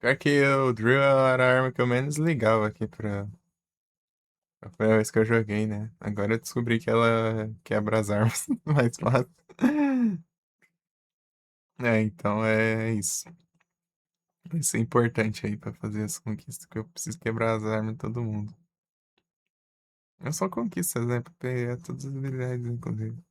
Pior que o Drill era a arma que eu menos ligava aqui pra. Foi a vez que eu joguei, né? Agora eu descobri que ela quebra as armas mais fácil. É, então é isso. Isso é importante aí pra fazer as conquistas, que eu preciso quebrar as armas de todo mundo. Eu só conquistas, né? Pra pegar todas as habilidades, inclusive.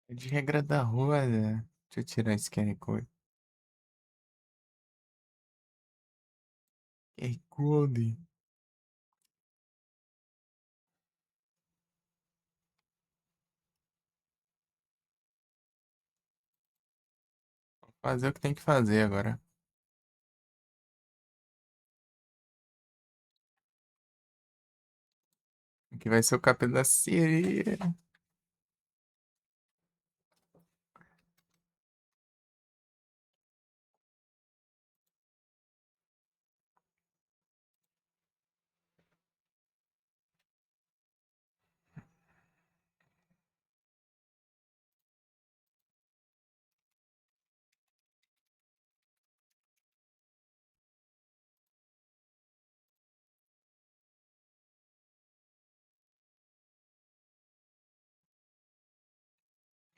É de regra da rua, né? Deixa eu tirar esse QR Code. QR Code. Fazer o que tem que fazer agora. Que vai ser o capítulo da sereia.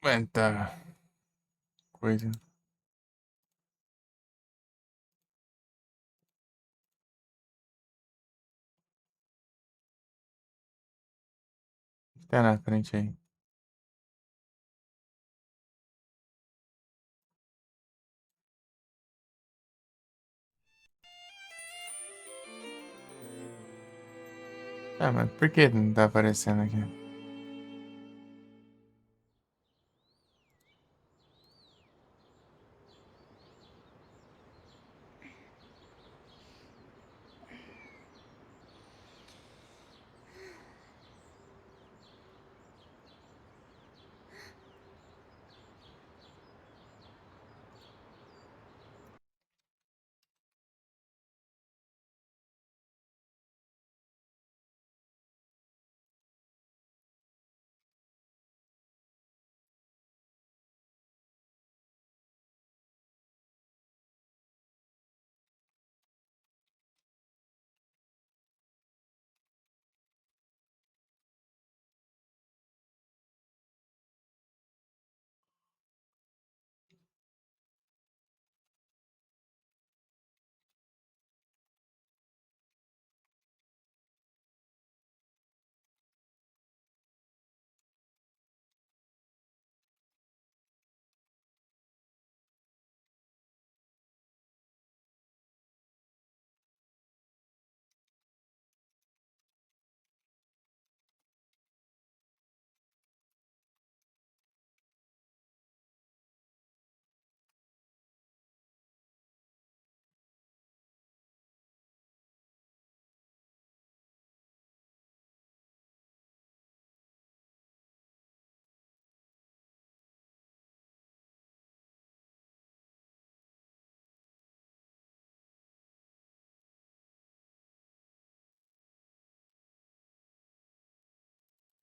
Quanta coisa. Tá na frente aí. Ah, mas por que não tá aparecendo aqui?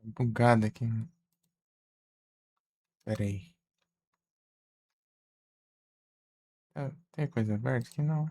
Tá bugado aqui. Pera aí. Tem coisa aberta aqui? Não.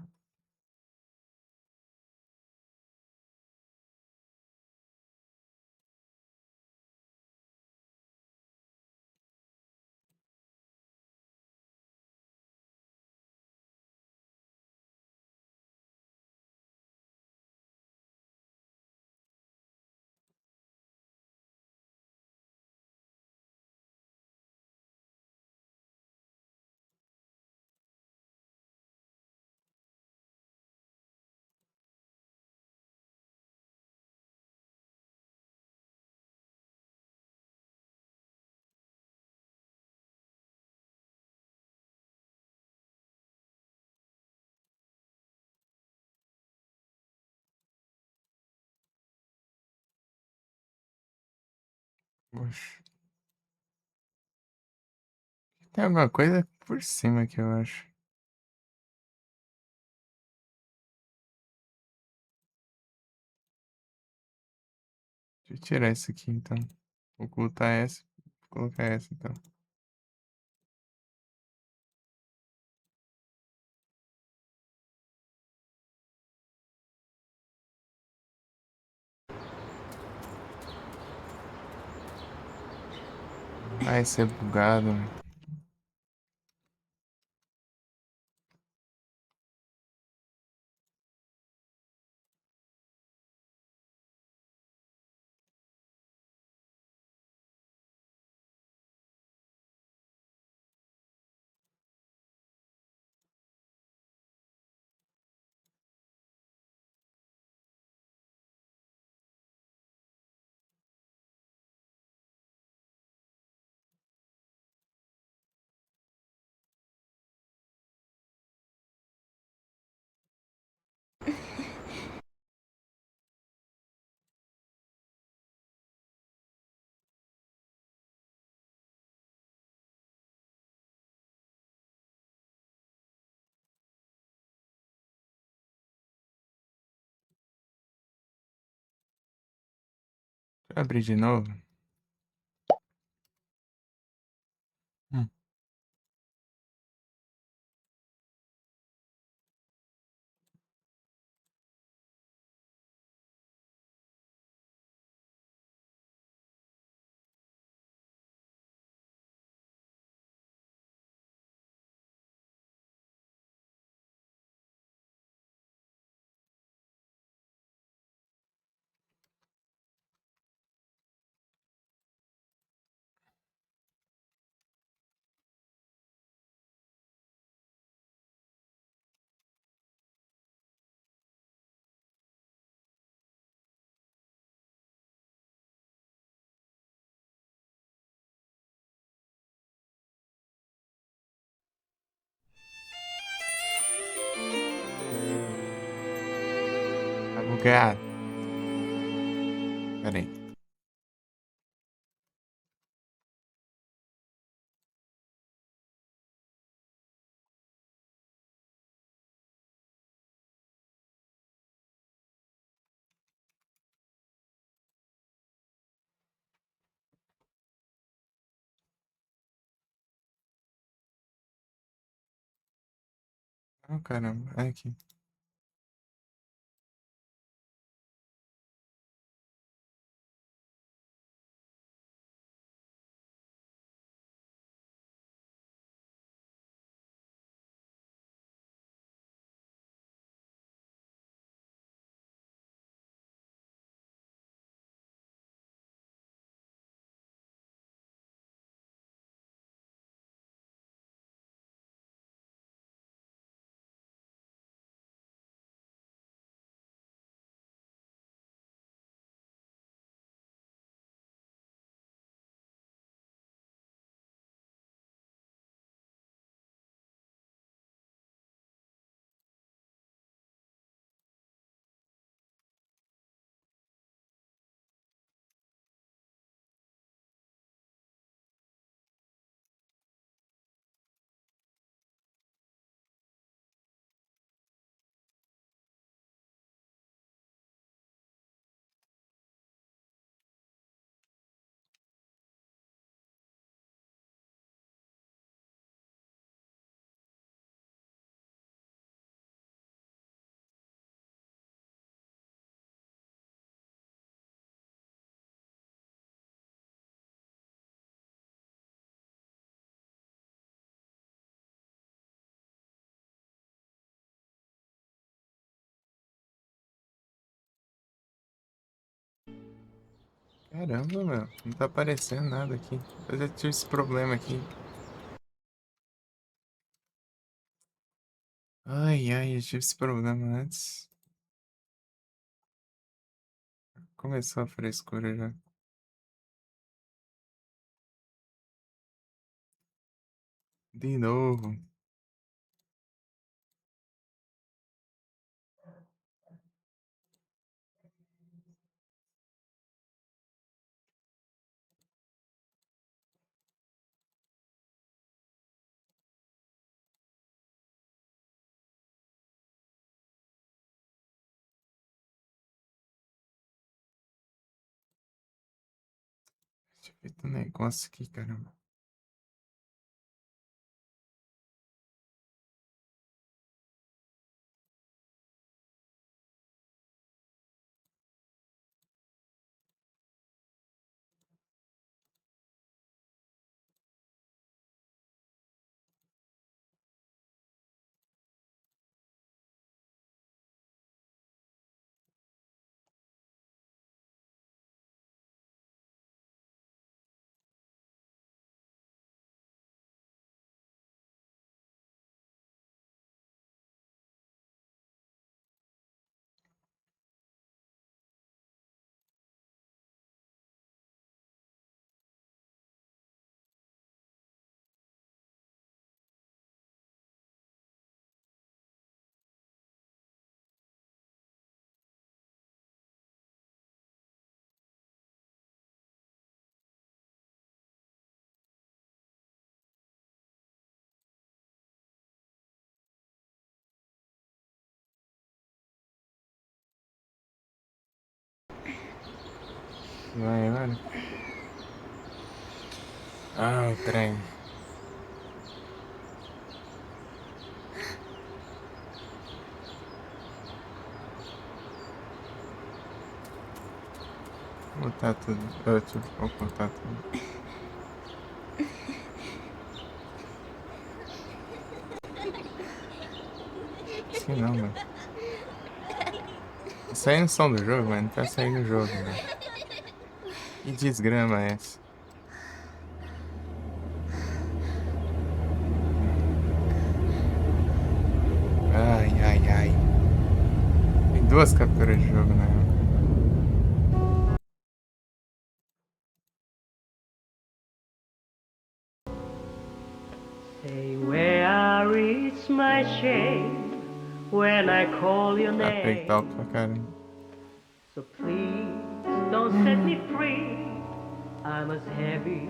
Oxe. Tem alguma coisa por cima aqui, eu acho. Deixa eu tirar isso aqui, então. Vou ocultar essa. Vou colocar essa, então. Ai, isso é bugado, mano. Deixa eu abrir de novo. Hum. Cara, pera aí. Oh, caramba, é aqui. Caramba, meu. Não tá aparecendo nada aqui. Eu já tive esse problema aqui. Ai, ai, eu tive esse problema antes. Começou a frescura já. De novo. Deixa eu ver o negócio aqui, caramba. Vai, agora. Ah, o trem. Vou botar tudo. Deixa eu botar tudo. Assim não, mano. Isso aí é o som do jogo, mano. Não tá saindo o jogo, velho. Que desgrama é essa? Ai, ai, ai. Tem duas capturas de jogo, né? Say where is my shame when I call your Tá feito name. alto pra caramba. So please don't set me free. I'm as heavy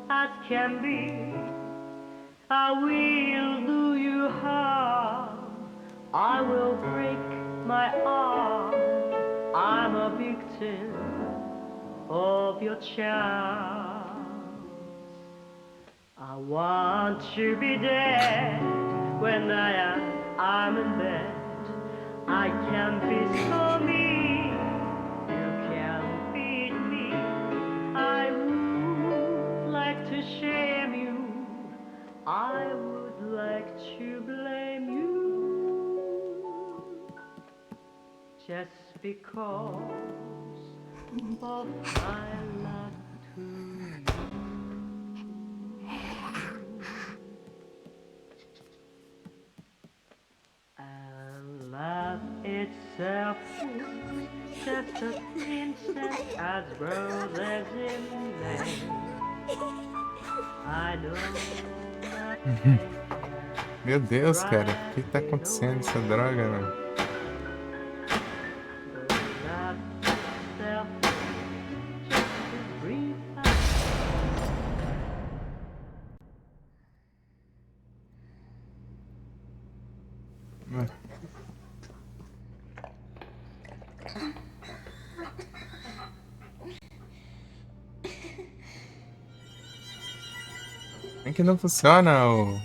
as can be. I will do you harm. I will break my arm. I'm a victim of your charm. I want to be dead when I'm in bed. I can be so mean, you can't beat me. I would like to shame you. I would like to blame you just because of my love to you. And love itself is just a princess as roses in May. I know nothing Meu Deus, cara. O que que tá right acontecendo essa away. droga, mano? Though love itself is just a princess. É que não funciona o.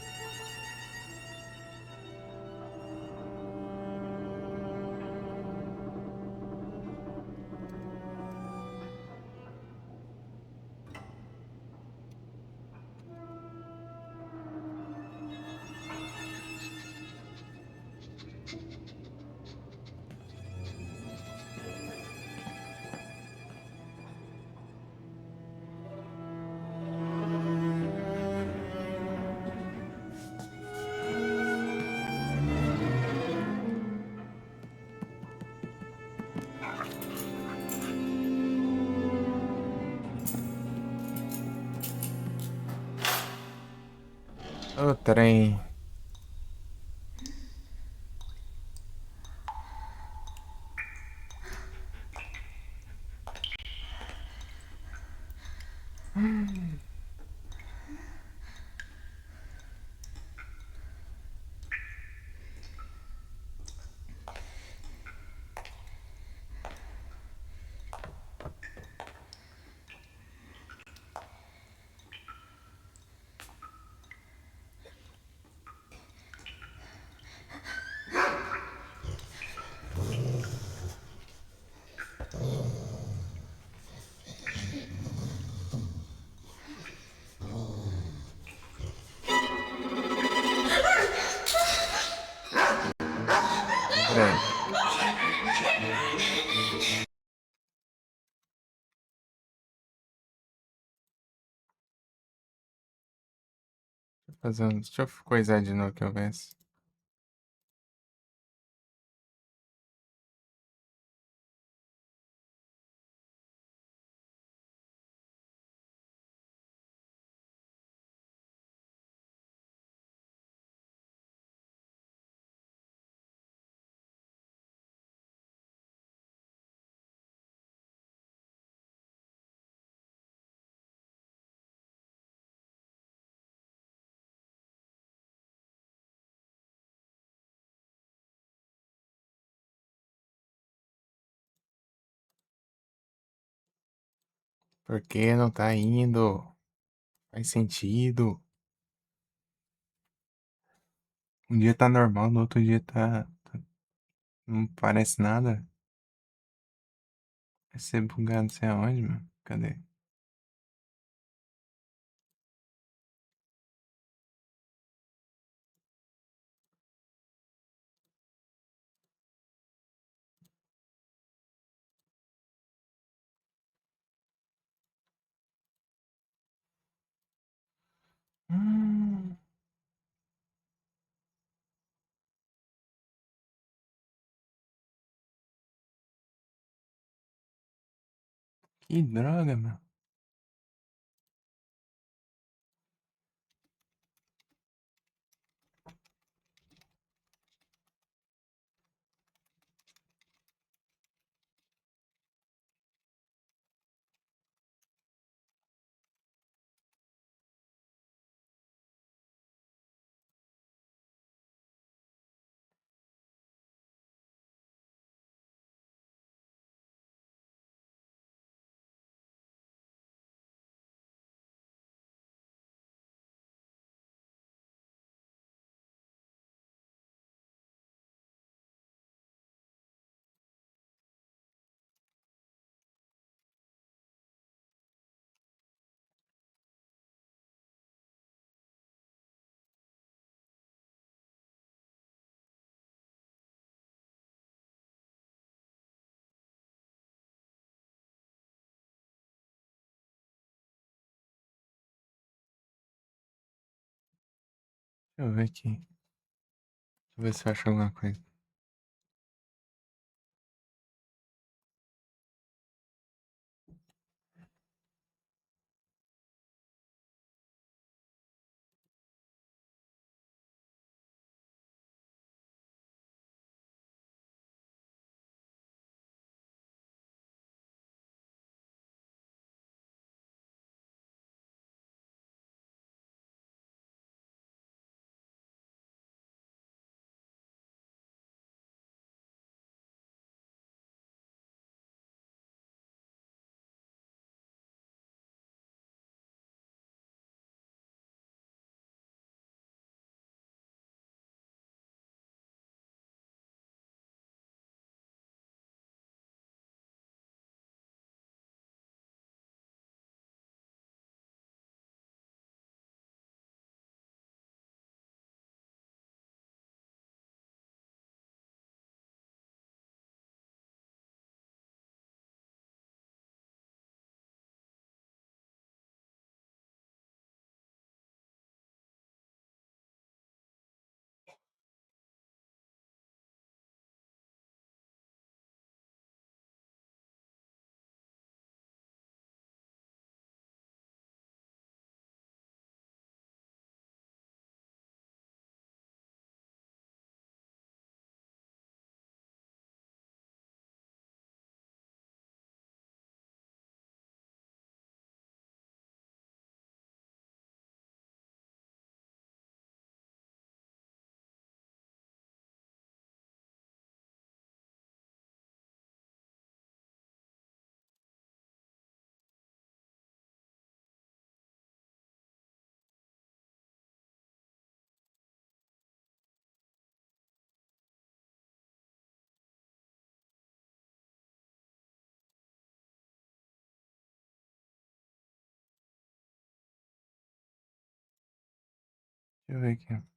O trem. Peraí. Deixa eu coisar de novo que eu venço. Por que não tá indo? Faz sentido. Um dia tá normal, no outro dia não parece nada. Vai ser bugado não sei aonde, mano. Cadê? Hum, que droga, mano. eu ver aqui. Deixa eu ver se eu acho alguma coisa. Deixa eu ver aqui.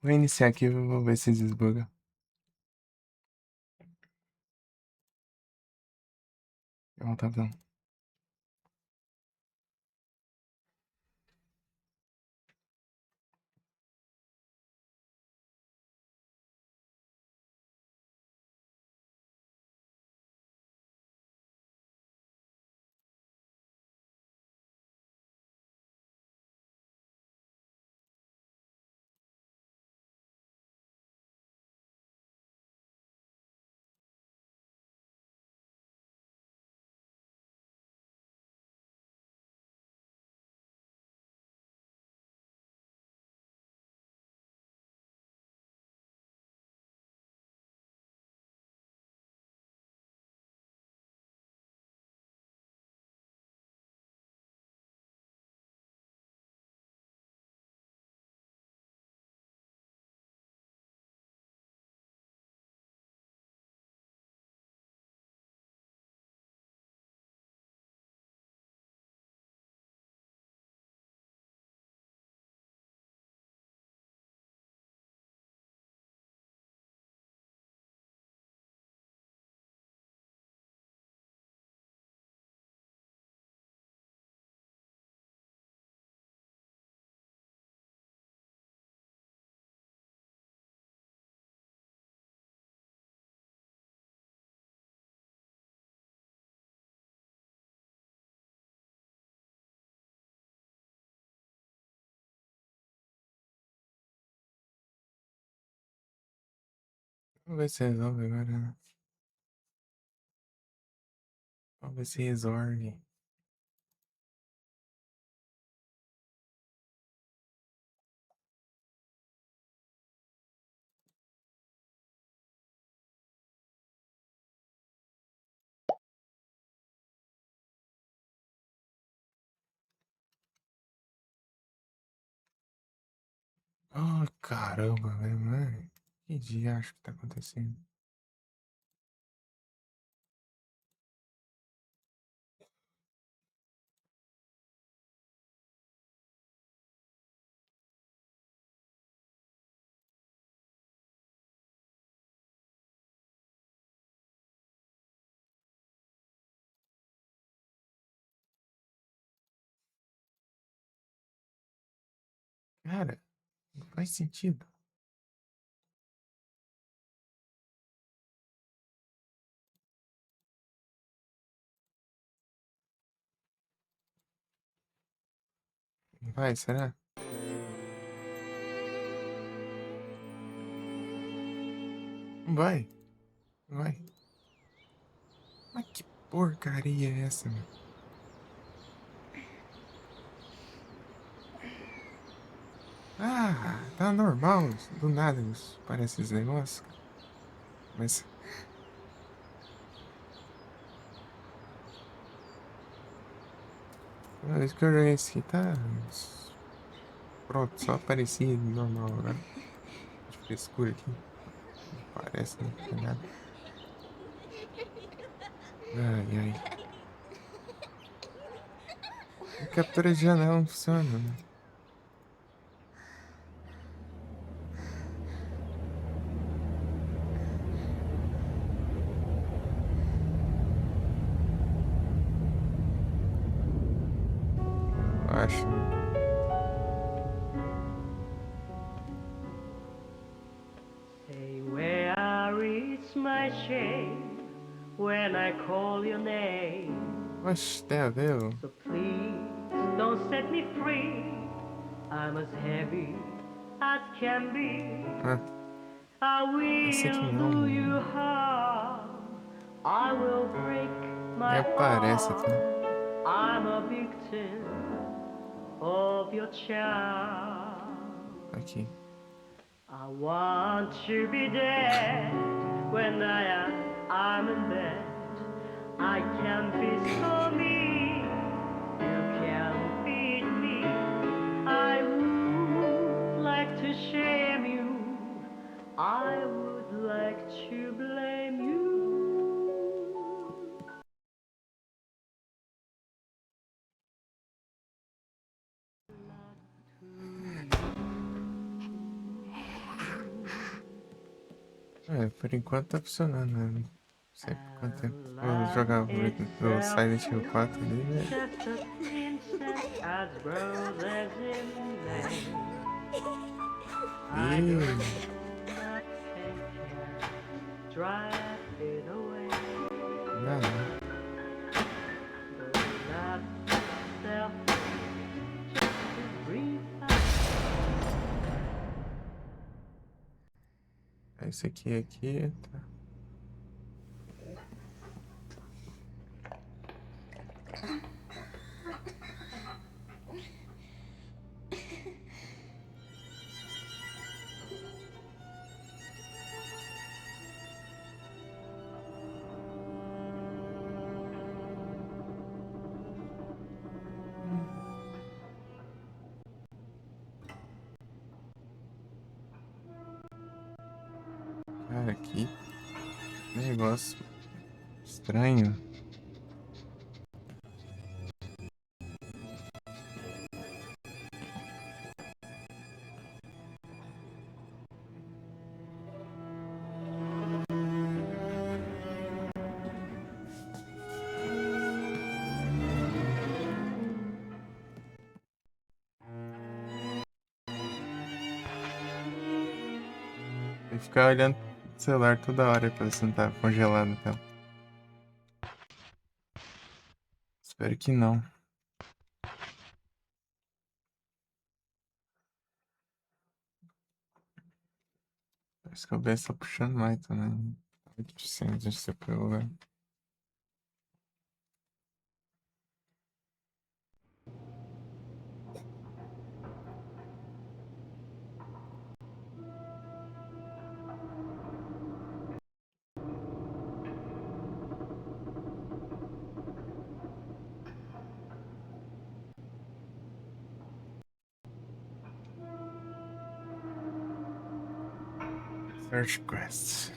Vou iniciar aqui e vou ver se desbuga. Ó, tá bom. Vamos ver se resolve agora, né? Vamos ver se resolve. Oh, caramba, velho, mano. Que dia acho que tá acontecendo? Cara, não faz sentido. Vai, será? Vai, vai. Mas que porcaria é essa, meu? Ah, tá normal. Do nada isso parece esse negócio, cara. Mas a vez que eu joguei esse aqui, tá. Pronto, só aparecia normal agora. De frescura aqui. Não parece, não tem nada. Ai, ai. A captura de janela não funciona, né? Eu acho, né? Say where is my shame when I call your name. Oxe, tem a ver, ô? So please don't set me free. I'm as heavy as can be. Ah, I esse aqui will não, do you mano. harm. I will break Nem my aparece arm. até. I'm a victim of your charm. Aqui. I want to be dead when I'm in bed. I can be so mean, you can beat me. I would like to shame you. I would like to blame you. É, por enquanto tá funcionando, né? Não sei por quanto tempo. And Vou love jogar o itself Silent Hill 4 ali, né? just as innocent as roses in May. I do E. not take care, drive it away. Não, não. The love itself just a brief É esse aqui, tá. Cara, que negócio estranho. Tem que ficar olhando o celular toda hora pra ver se não tá congelado a tela. Espero que não. Parece que o OBS tá puxando mais também. 8% de CPU, velho. Search Quest.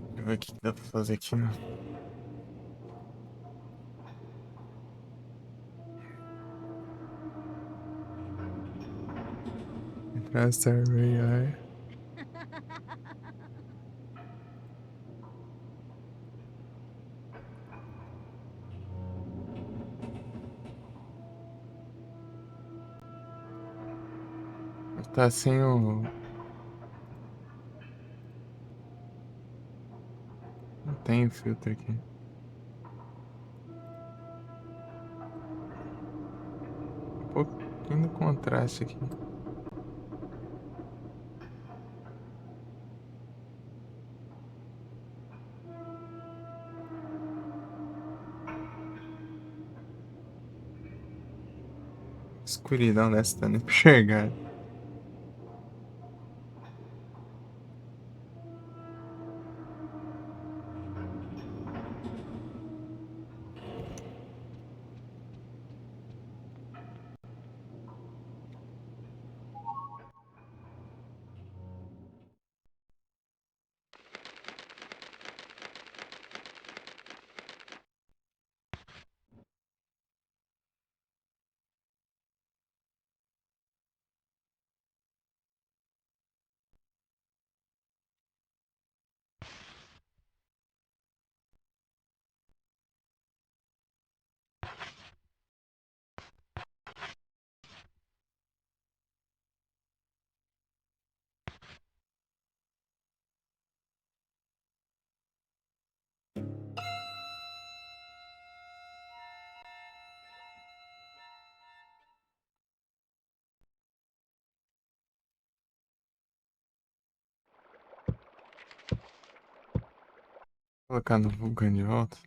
Deixa eu ver o que dá pra fazer aqui, né? Faster AI. Tá sem o. Não tem o filtro aqui. Um pouquinho do contraste aqui. Escuridão dessa tá nem pra enxergar. Colocar no vulcão de volta.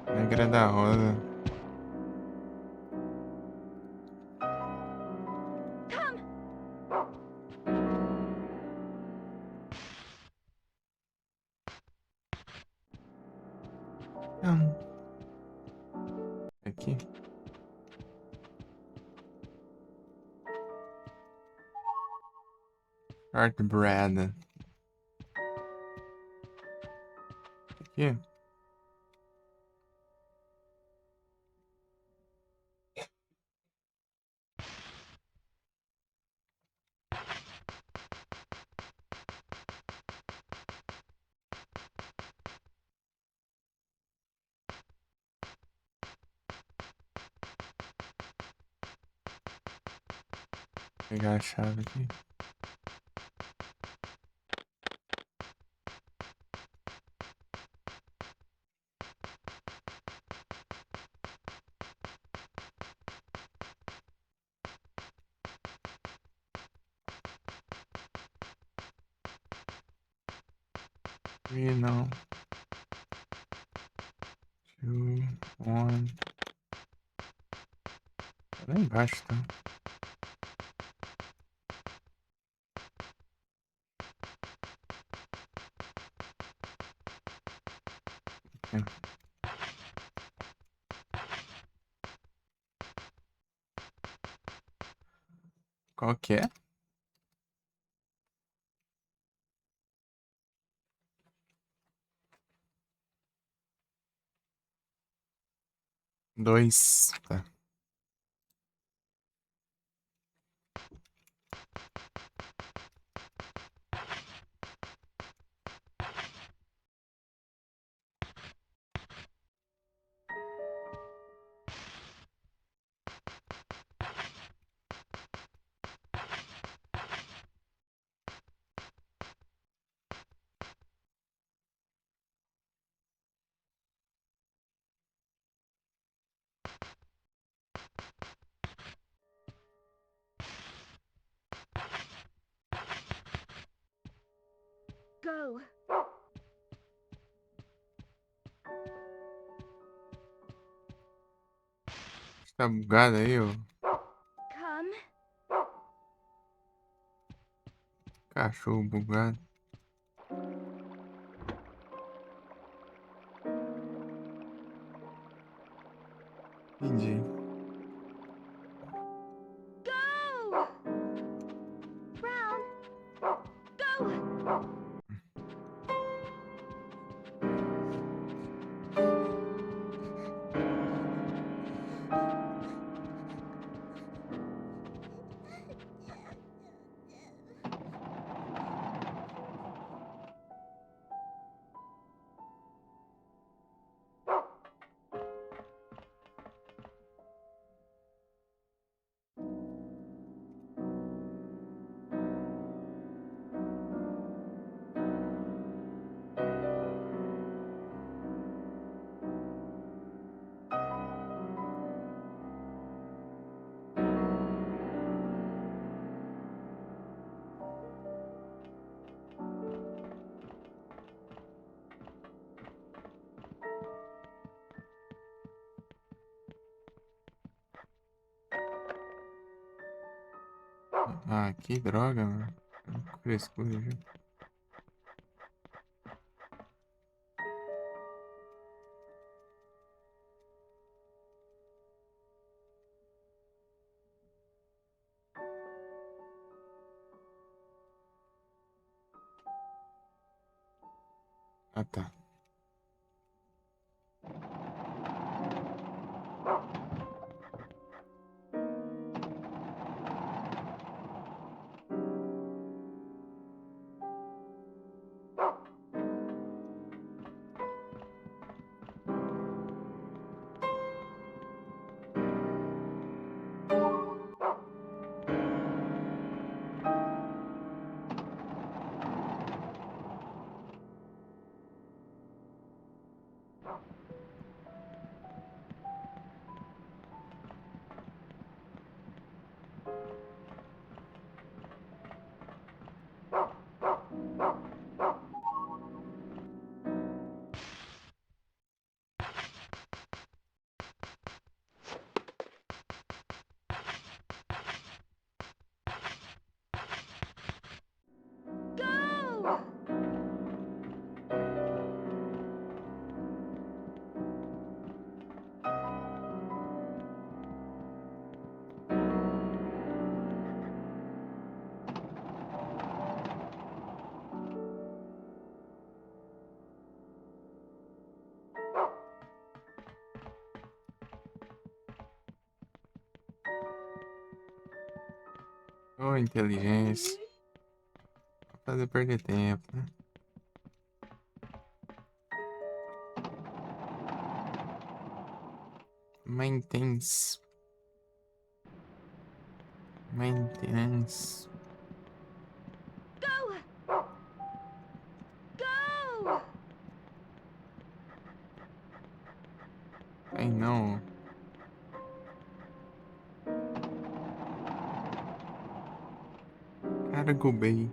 Regra da roda. Não. Aqui. Art bread. Aqui. Pegar a chave aqui. E não. 2, 1. Tá lá embaixo, tá? Aqui. Qual que é? 2. Tá. Go. Tá bugado aí, ô Come. cachorro bugado. Entendi. Go! Brown. Go! Ah, que droga, mano. Que frescura, viu? Ah, tá. Go! Ô, inteligência. Pra fazer perder tempo, né? Maintenance. Maintenance. Go! Go! Ai, não. Cargo Bay.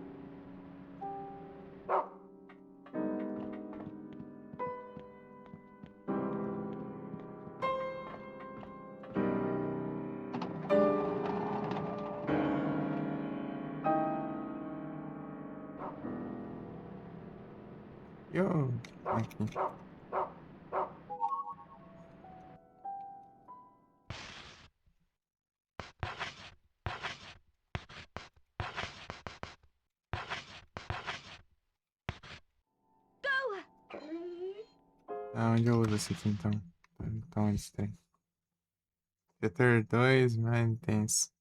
Yo. Aqui. Go! Ah, onde eu uso esse aqui, então? Então, onde tem? Setor 2, maintenance.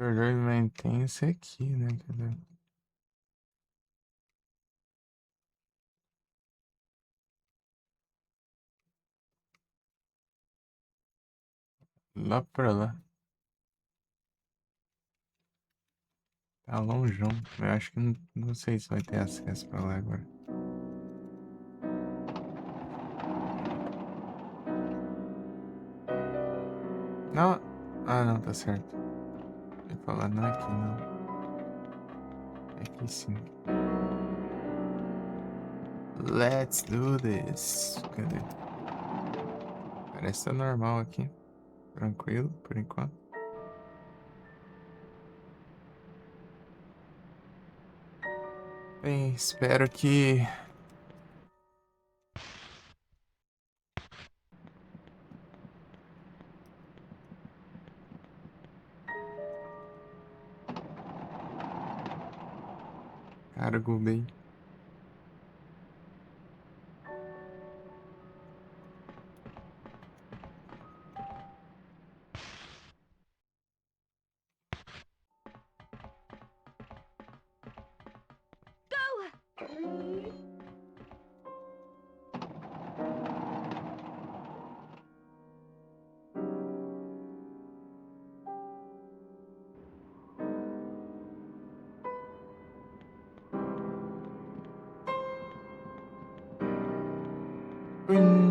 Orgulho mantém esse aqui, né? Cadê? Lá pra lá. Tá longeão. Eu acho que não sei se vai ter acesso pra lá agora. Não. Ah, não, tá certo. Eu ia falar, não é aqui, não. É aqui sim. Let's do this. Cadê? Parece ser normal aqui. Tranquilo, por enquanto. Bem, espero que... Cargo bem. Uim.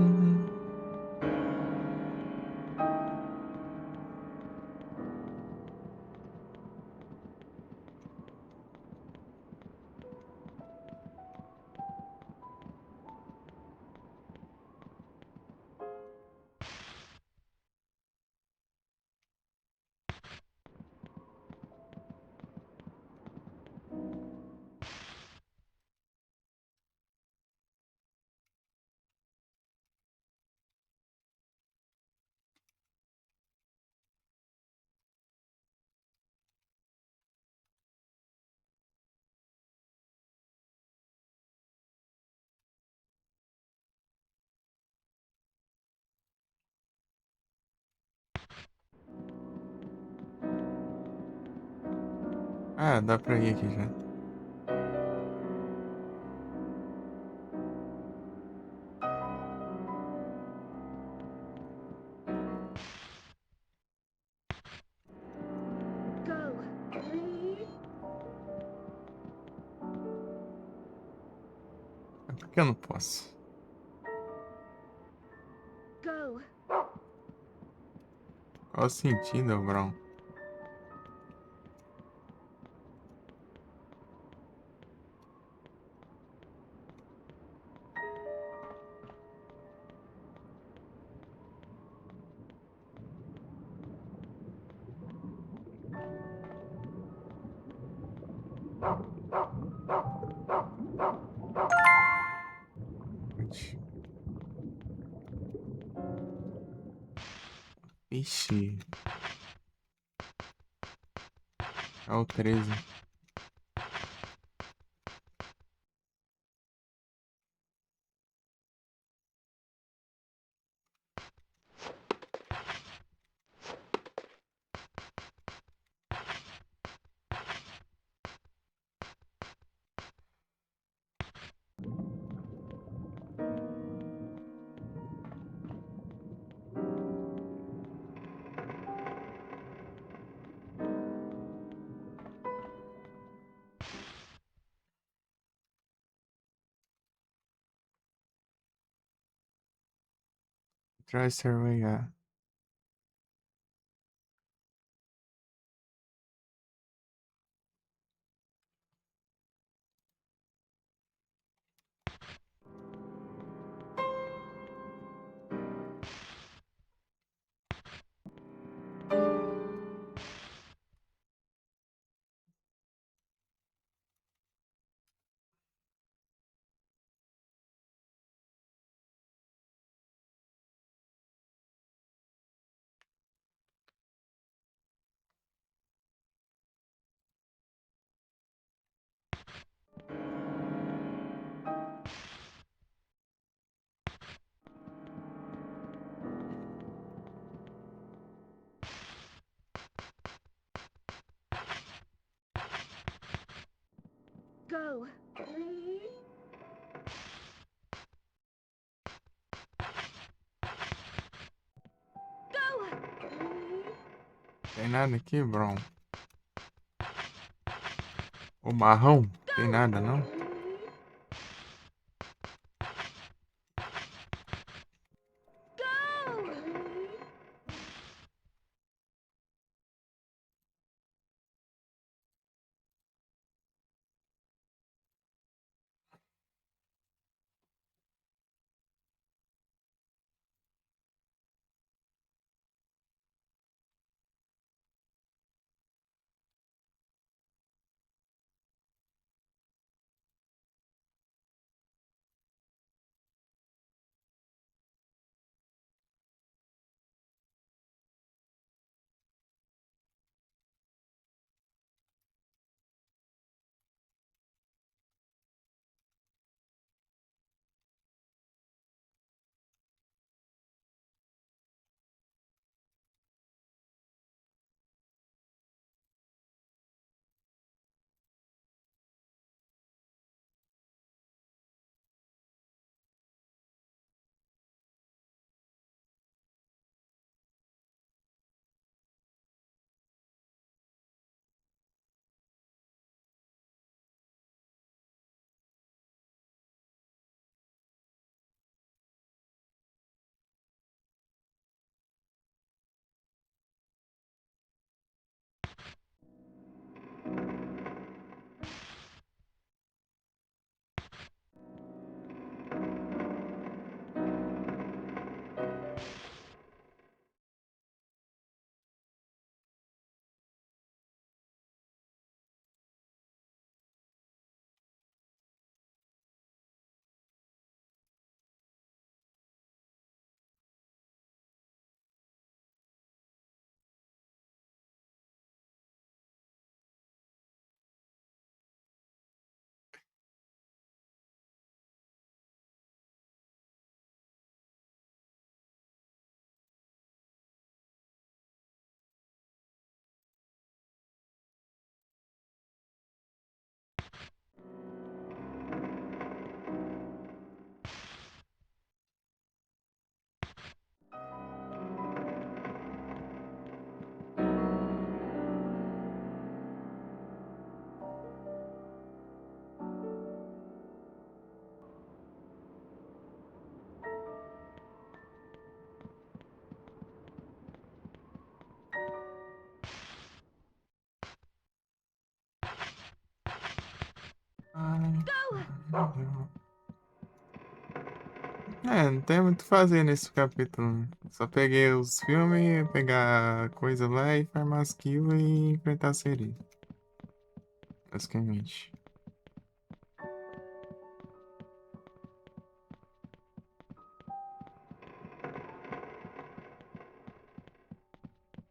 Ah, dá pra ir aqui já. Go. Por que eu não posso? Go. Qual o sentido, Brown? Ixi, é o 13. Try survey, Go. Go. Tem nada aqui, Brown? O marrão? Tem nada, não? Go. É, não tem muito o que fazer nesse capítulo. Só peguei os filmes, pegar coisa lá e farmar as kills e enfrentar a Siri. Basicamente.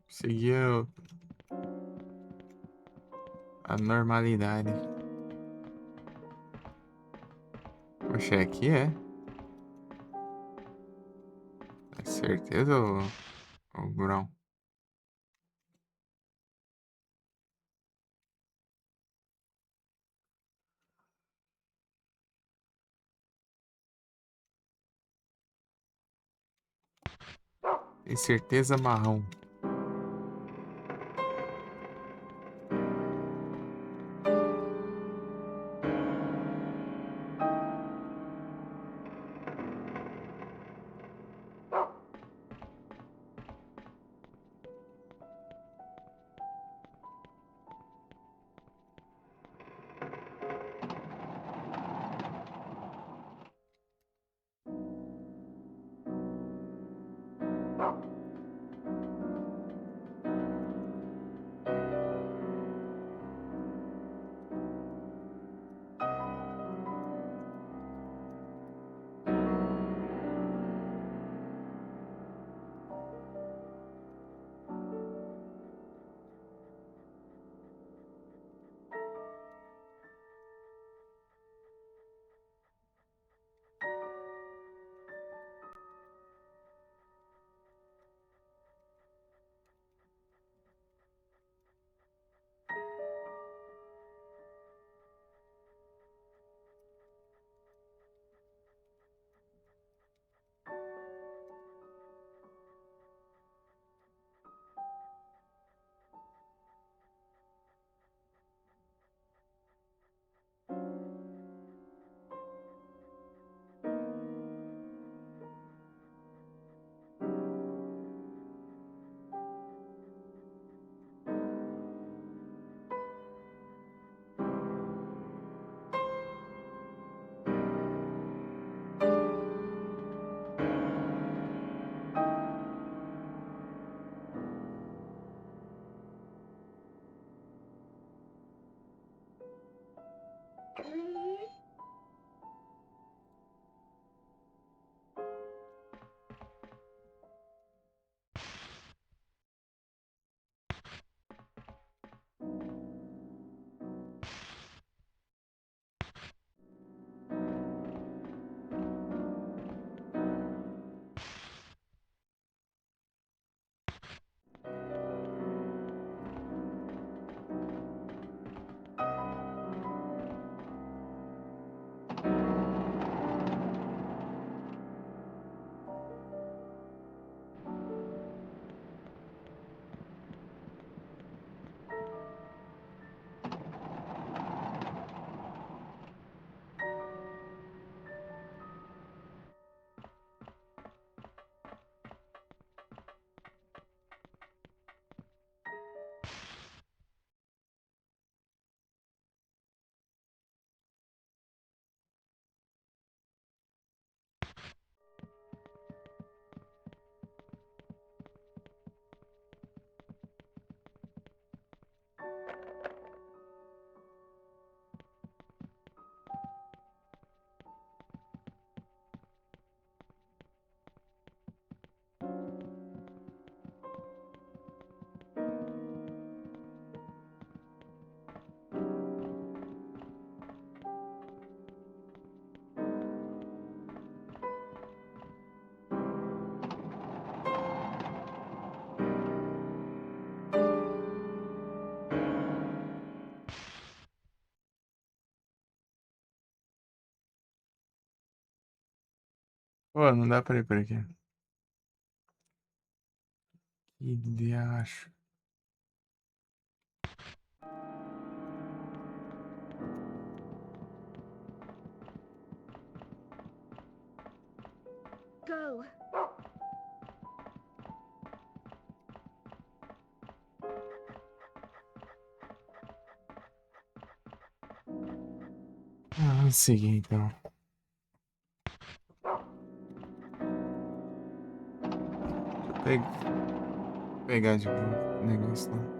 Seguir a normalidade. Poxa, aqui é? É certeza, ô Brown? Tem certeza, marrão? Pô, não dá pra ir por aqui. Que diacho. Go. Vamos seguir então. Deixa eu pegar de volta o negócio lá.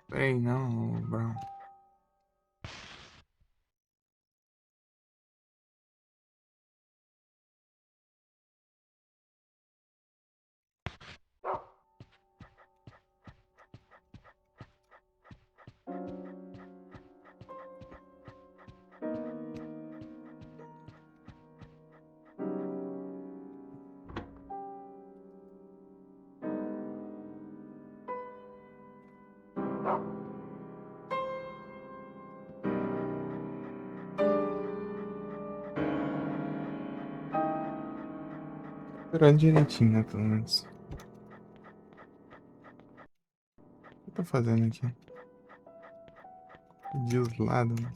Peraí, não, Brown. Esperando direitinho, né, pelo menos. O que eu tô fazendo aqui? De lado, né?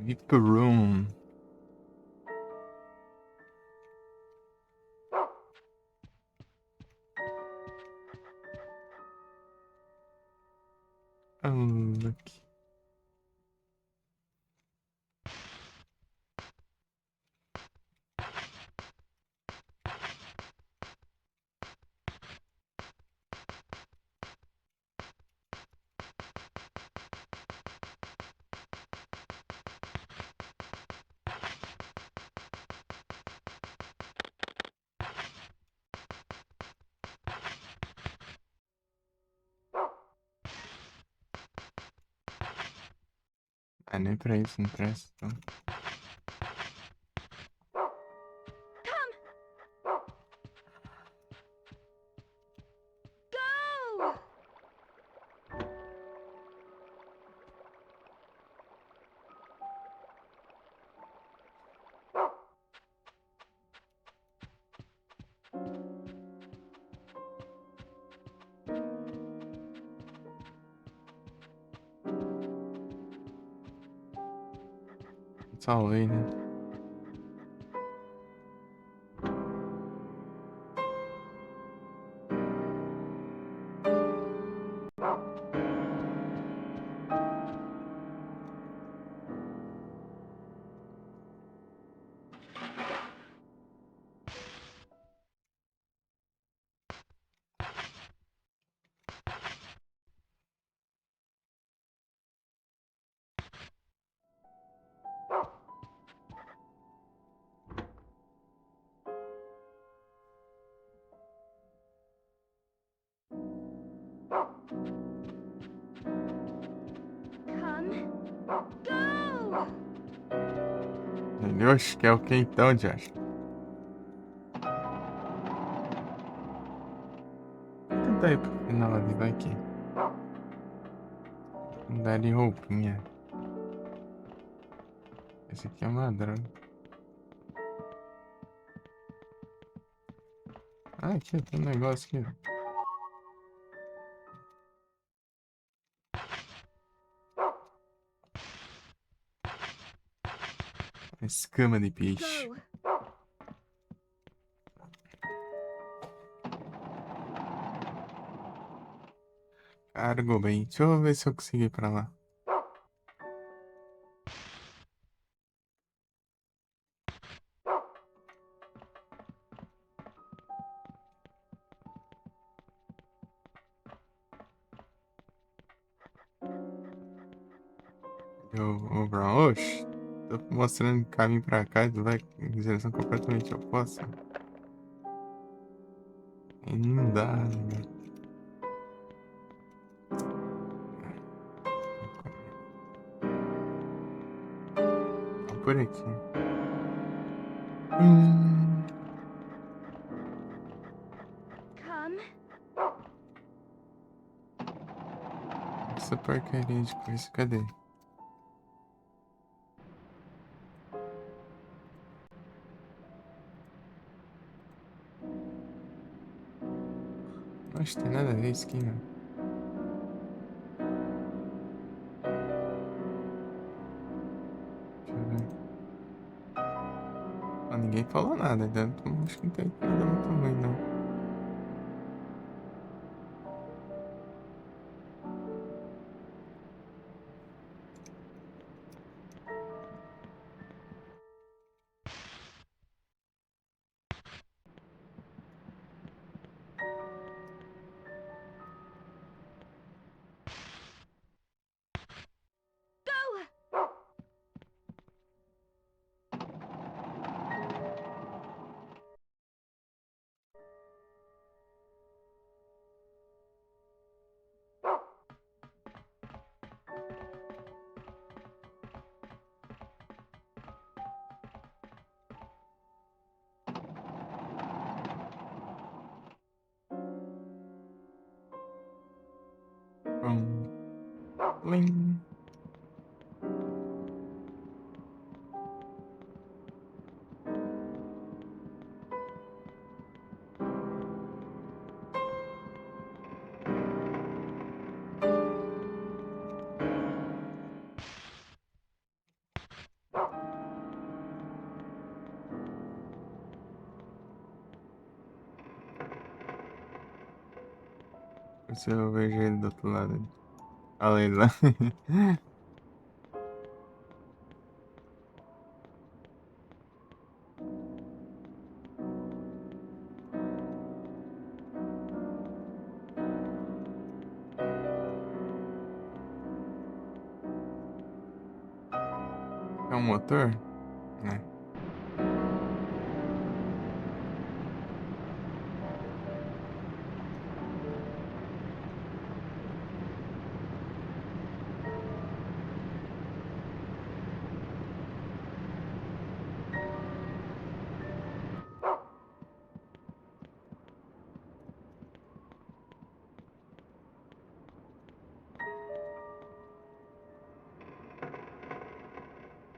VIP Room. Oh, look. Ah, nem pra isso não presta, então. Go! Salvei, né? Come. Go! Ele, oxe, quer o que então, Josh? Vou tentar ir pro final ali, vai que. Mudar de roupinha. Esse aqui é uma droga. Ah, aqui tem um negócio aqui, ó. Escama de peixe. Go! Carregou bem. Deixa eu ver se eu consigo ir pra lá. O Brown, oxe, tô mostrando o caminho pra cá e tu vai em direção completamente oposta. E não dá, né? Tá por aqui. Hum, Come. essa porcaria de coisa, cadê? Acho que tem nada a ver isso aqui, não. Deixa eu ver. Ah, ninguém falou nada, então acho que não tem nada muito ruim, não. Go! Bom, plim. Ver se eu vejo ele do outro lado ali. Olha ele lá. É um motor? É.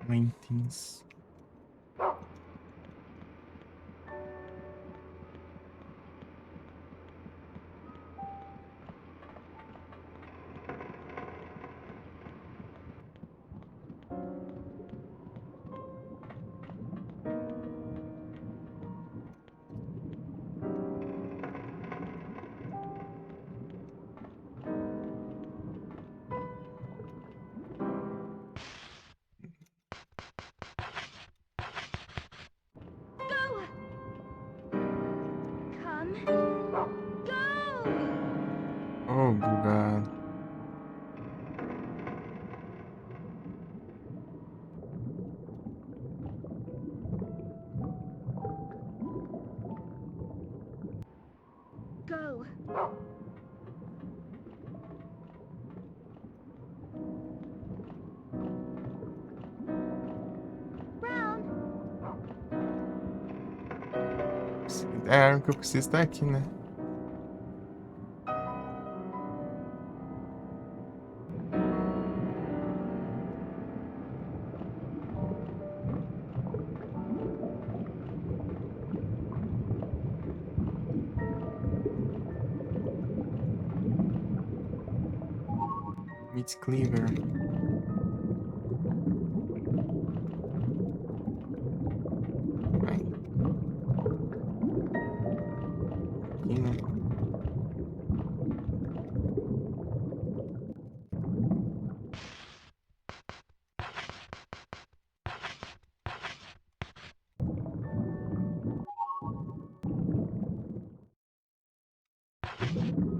Maintenance. Go! Come. Go! Oh, bugado. Go! Brown! É, a arma que eu preciso tá aqui, né? Meat Cleaver. Vai. Aqui, né? Go!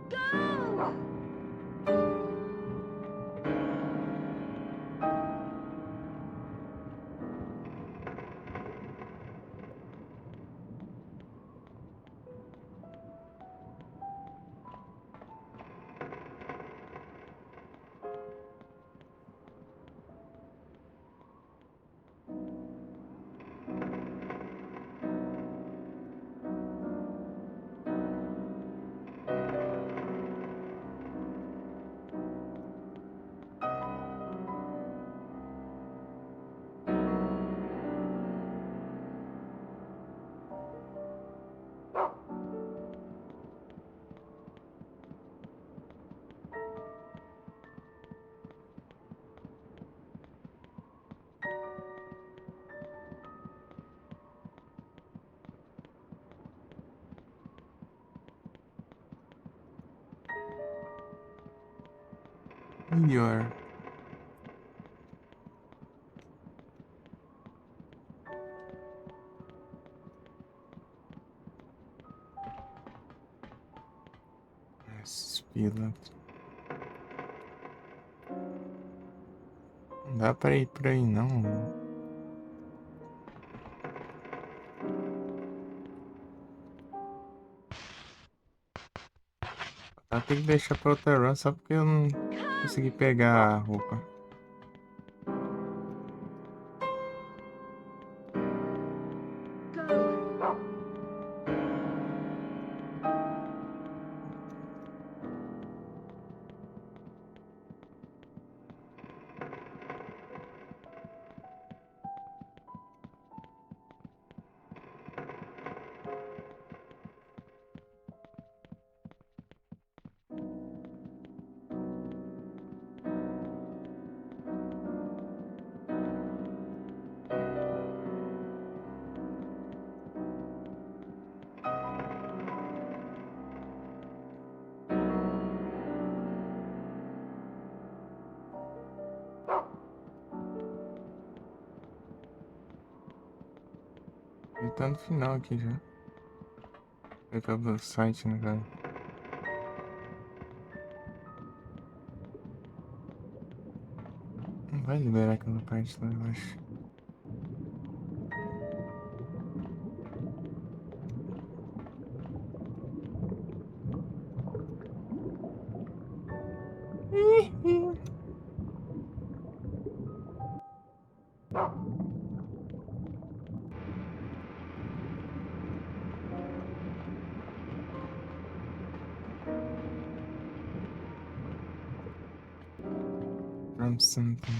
Go! Melhor. Esses pilotos. Não dá pra ir por aí, não. Eu tenho que deixar pra outra run só porque eu não consegui pegar a roupa. Go! Ele tá no final aqui já. Ele tá no site, né, cara? Não vai liberar aquela parte lá, eu acho. something.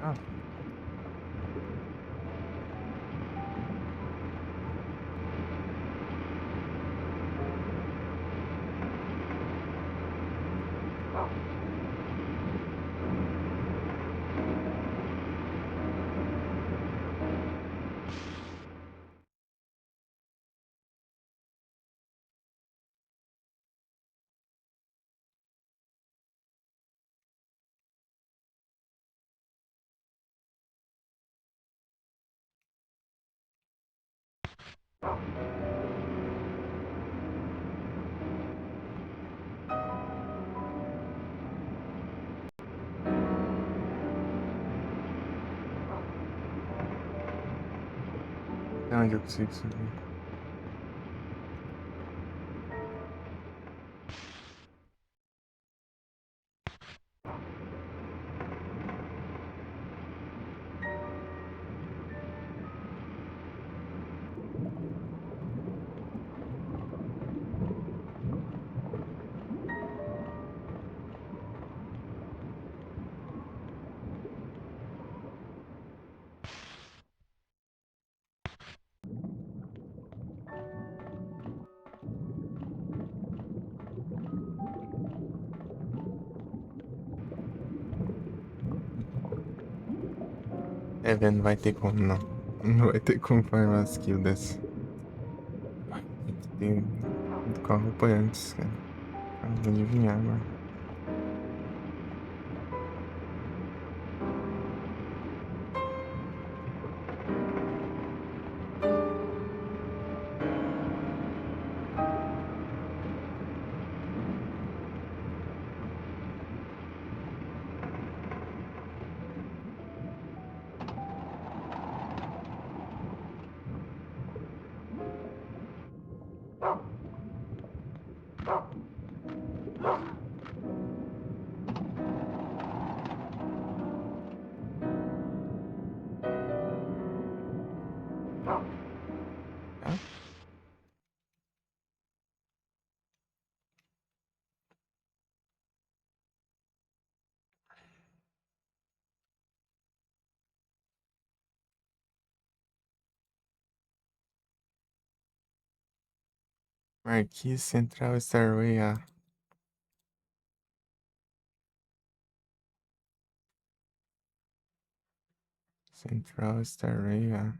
Ah, até onde eu consigo subir? É, velho, não vai ter como, não. Não vai ter como farmar as kills dessa. Tem que ter ido com a roupa antes, cara. Ah, vou adivinhar agora. Tá? Marquise Central Starway A. Central Starway A.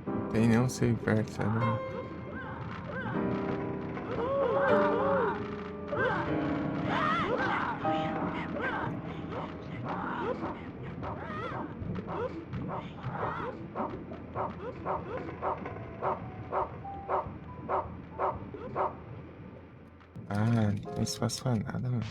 Não tem nenhum save perto, sabe? Ah, não tem espaço pra nada, mano.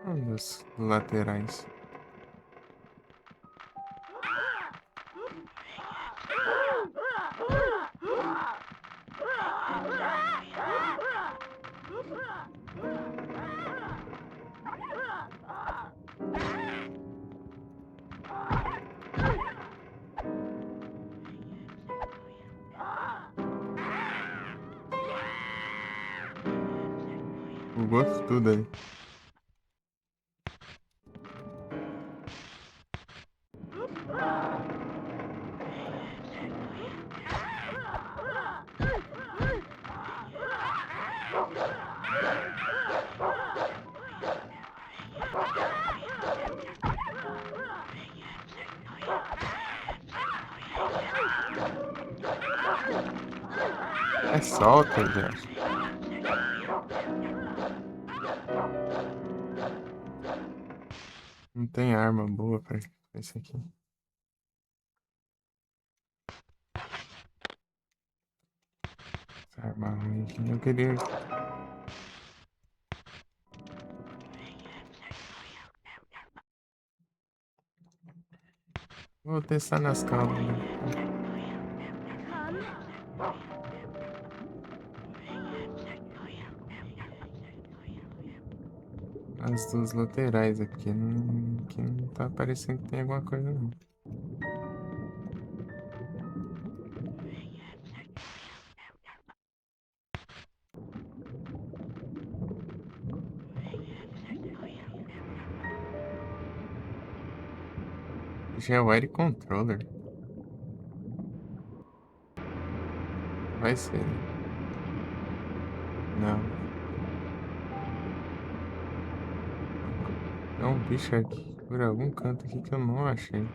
Um dos laterais. Bugou tudo aí. É solta, Josh. Não tem arma boa pra esse aqui. Essa arma ruim aqui. Eu queria. Vou testar nas calças, né? As duas laterais aqui. Aqui não tá parecendo que tem alguma coisa, não. Já é Wire Controller. Vai ser, né? Não. É um bicho aqui. Por algum canto aqui que eu não achei.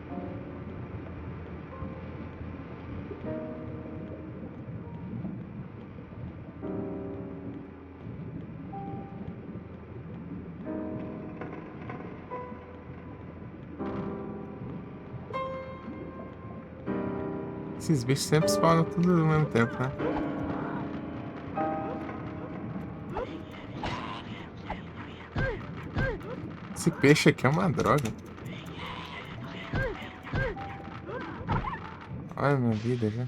Esses bichos sempre spawnam tudo ao mesmo tempo, né? Esse peixe aqui é uma droga. Olha a minha vida já.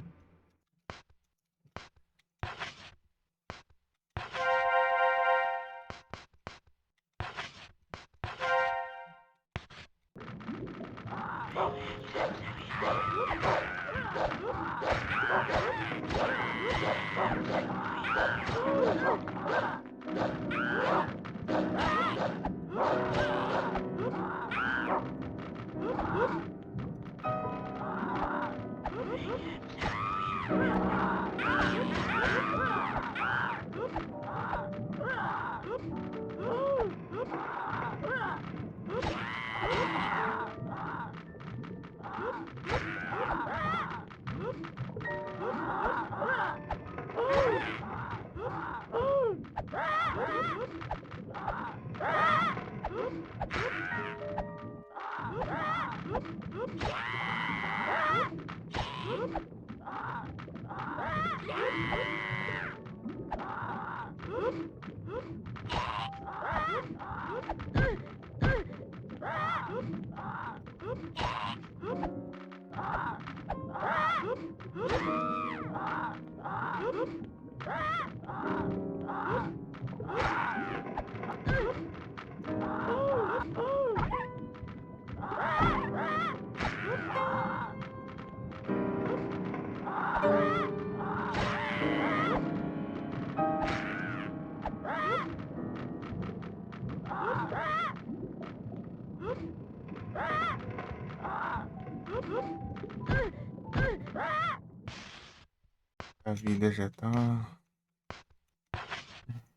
A vida já tá.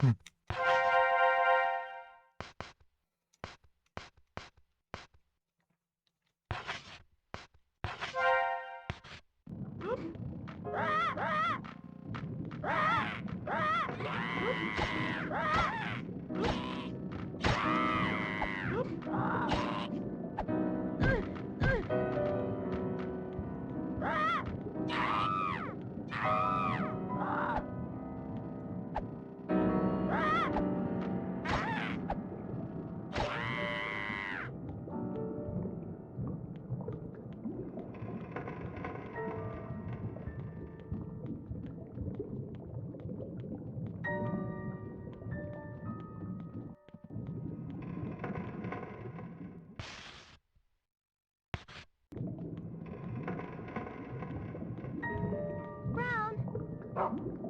Hum. Brown.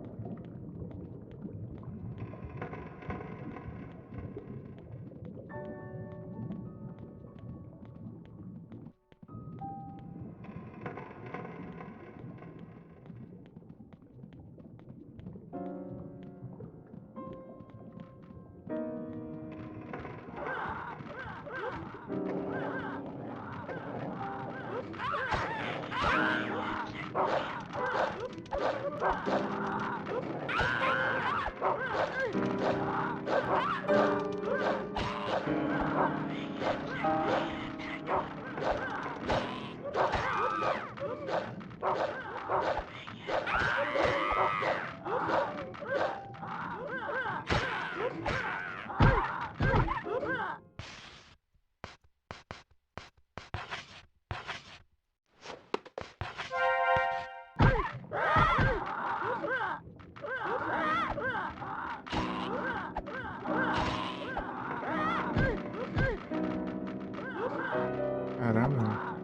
Caramba.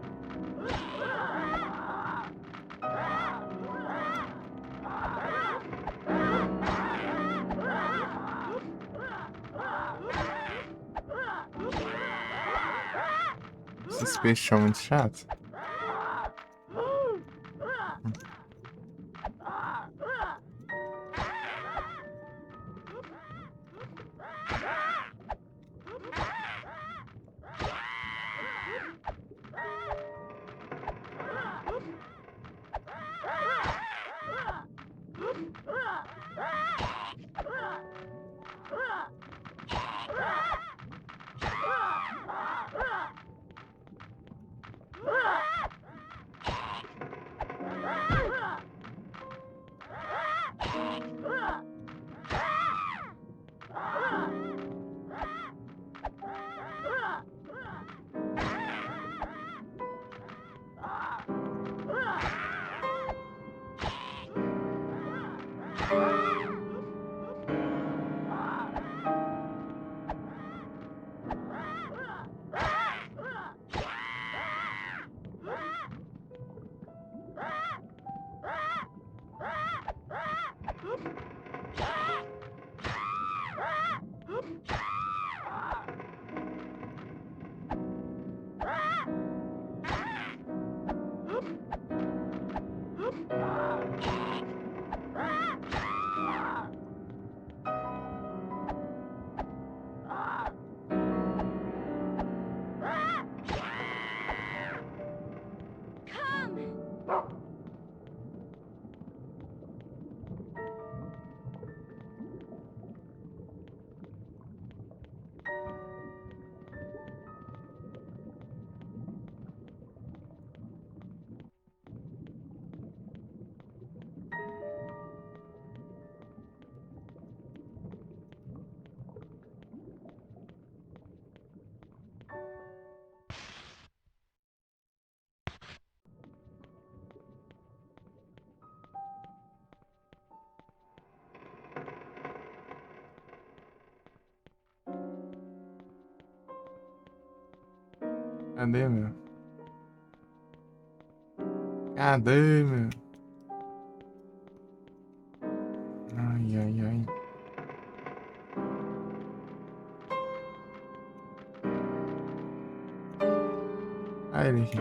Esses peixes são muito chatos. Cadê, meu? Cadê, meu? Ai, ai, ai. Ai, ele aqui.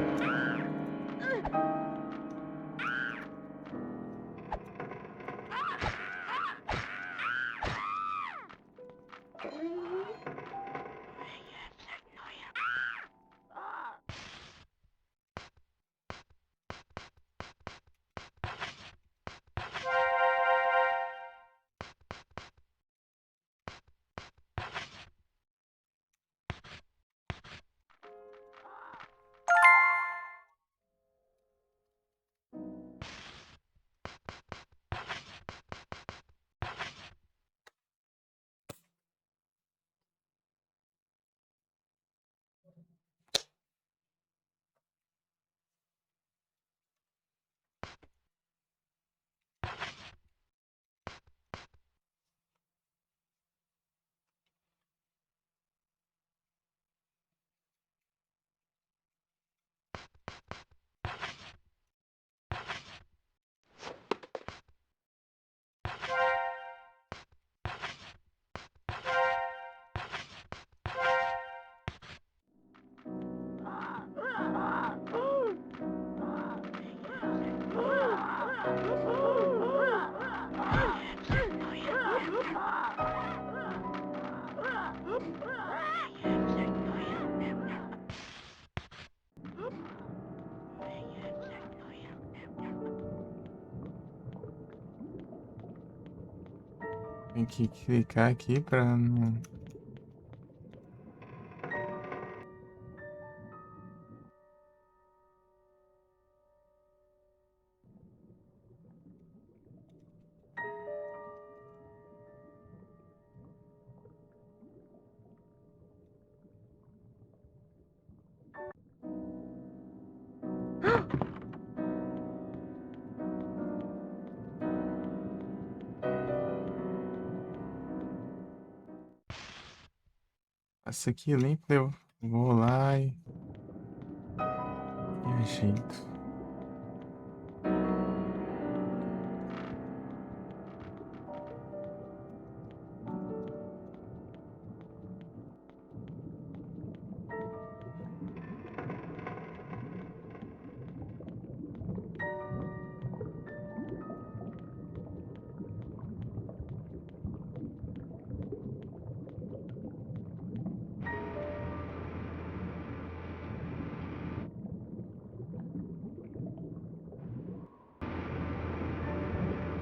Tem que clicar aqui pra não... Essa aqui limpa, eu vou lá e ajeito.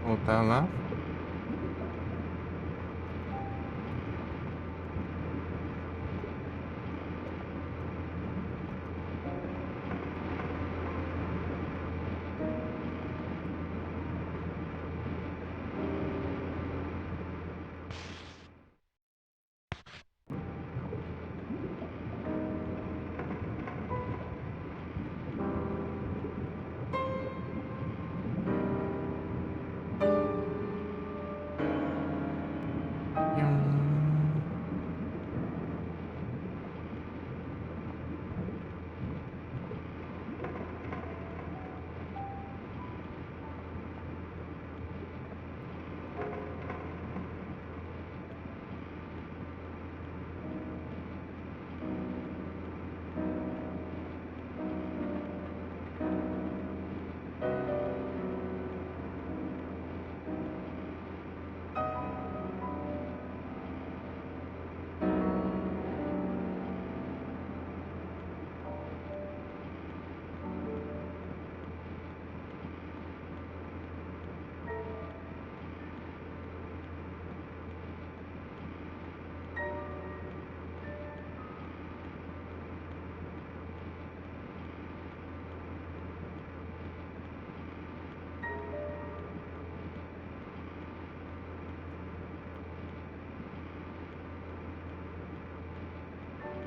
Voltar lá. Hum.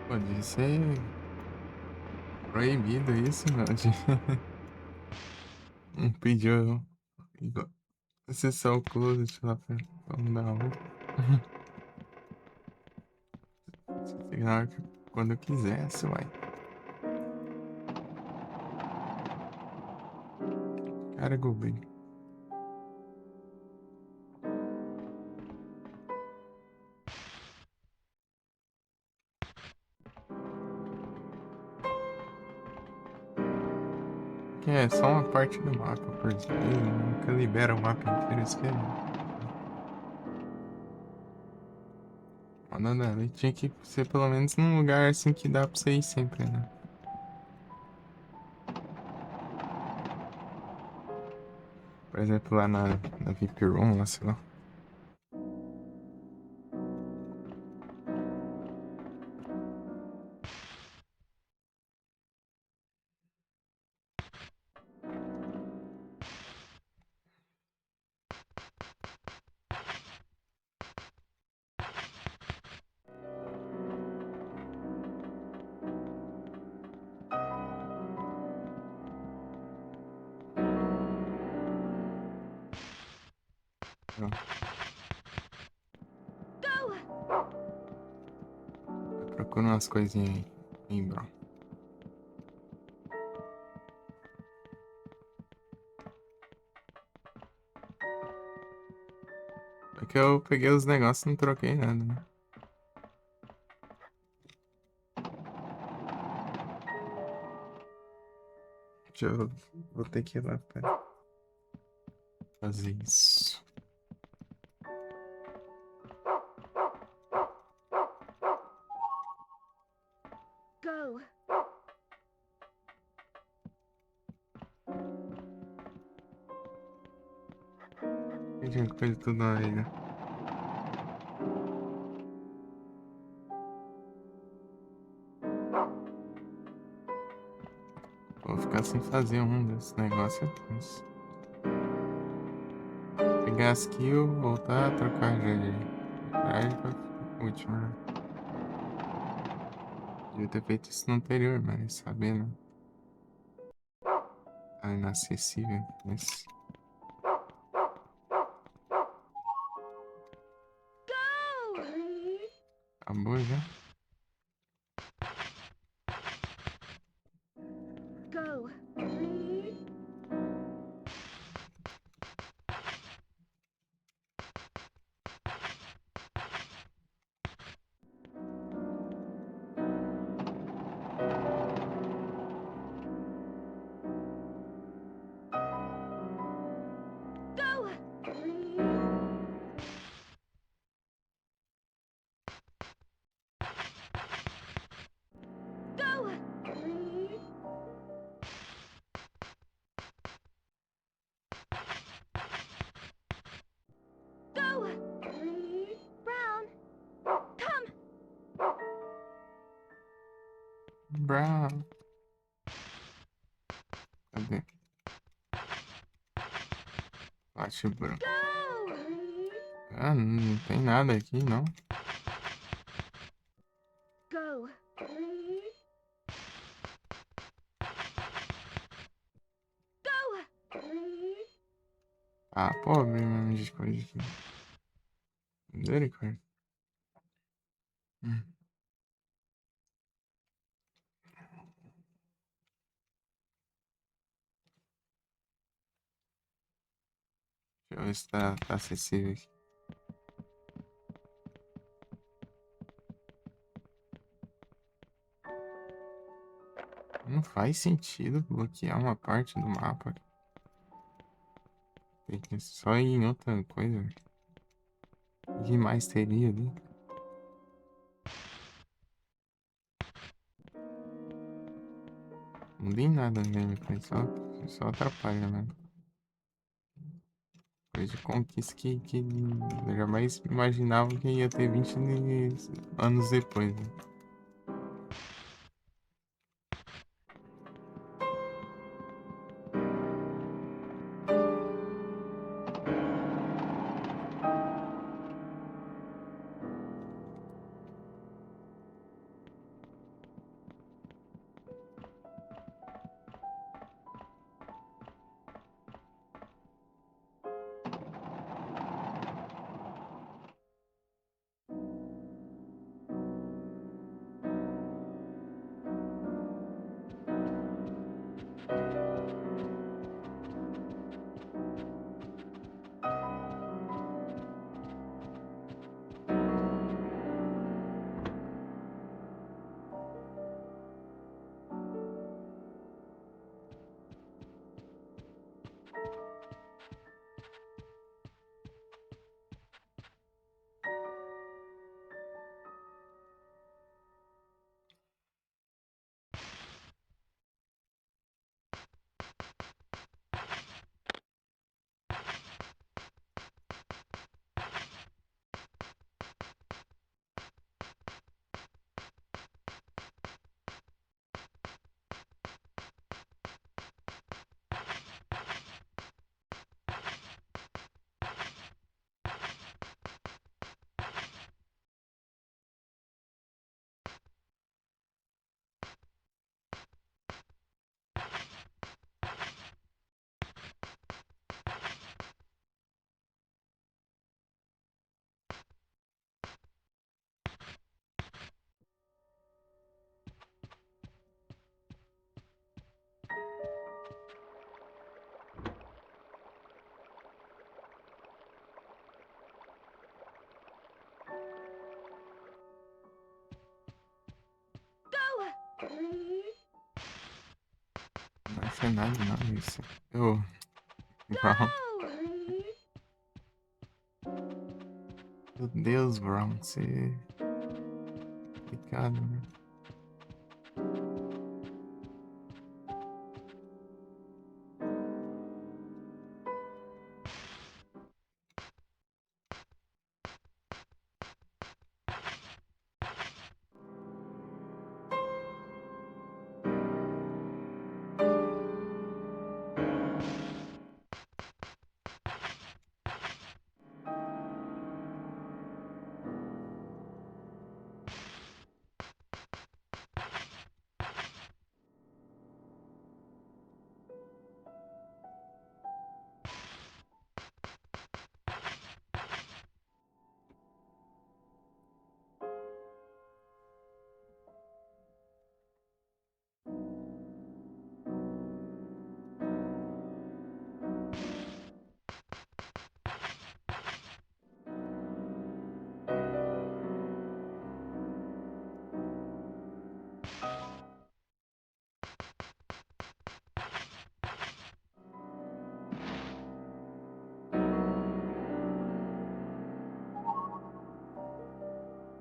Pode ser proibido isso, não. Não pediu igual- acessar o closet lá pra mudar a roupa. Sei lá, quando eu quisesse, uai. Carregou bem. Que é só uma parte do mapa por vez, nunca libera o mapa inteiro, isso que é. Nada, nada. Tinha que ser pelo menos num lugar assim que dá pra você ir sempre, né? Por exemplo, lá na VIP Room, lá, sei lá. Ó, Go! procura umas coisinhas aí, bro. É que eu peguei os negócios e não troquei nada, né? Vou ter que ir lá pra fazer isso. Go! Tem coisa tudo aí, né? Vou ficar sem fazer um desse negócio. É tenso. Pegar as kills, voltar, trocar de traje pra última, né? Devia ter feito isso no anterior, mas sabendo. Tá inacessível. Mas Go! acabou já. Go! Go! Go! Go! Brown! Come! Brown. Cadê? Acho branco. Go! Ah, não tem nada aqui, não. Go! Go! Ah, pô, abri mesmo de coisa aqui. Misericórdia. Hum. Deixa eu ver se tá acessível aqui. Não faz sentido bloquear uma parte do mapa. Tem que só ir em outra coisa. O que mais teria ali? Não tem nada no gameplay, só atrapalha mesmo. Coisa de conquista que eu jamais imaginava que ia ter 20 anos depois, né? Go! Não achei nada, não, isso. Eu. Brown. Go! Meu Deus, Brown, você. Complicado, né?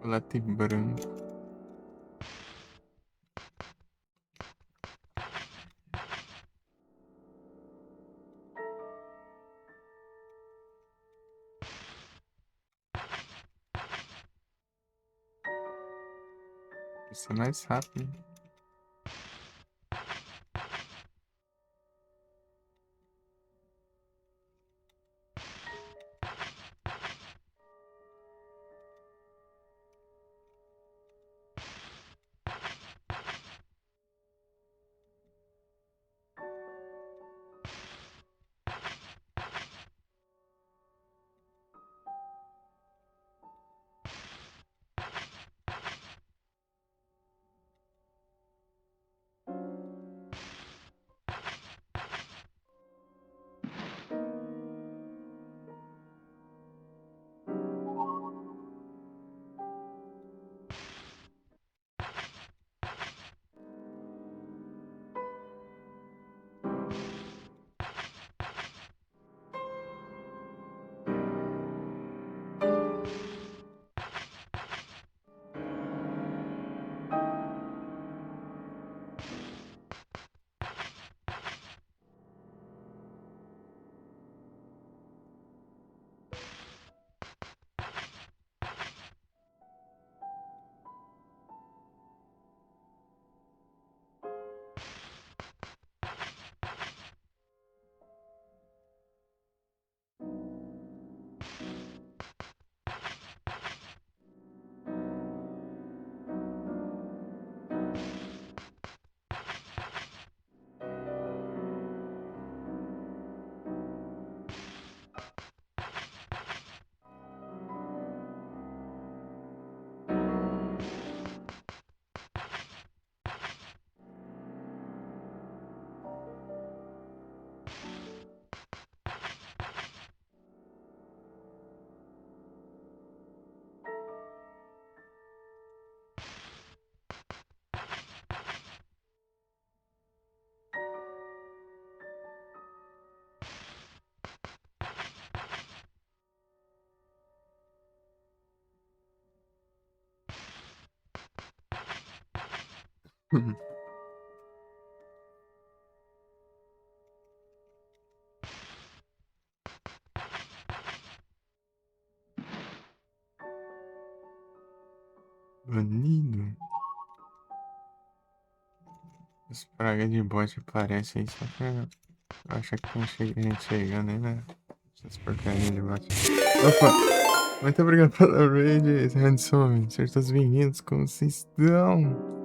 Chocolate branco. Vai ser mais rápido. Banido. As pragas de bot aparecem aí só pra achar que tem a gente chegando aí, né? Essas porcarias de bot. Opa! Muito obrigado pela raid, Handsome. Sejam todos bem-vindos. Como vocês estão?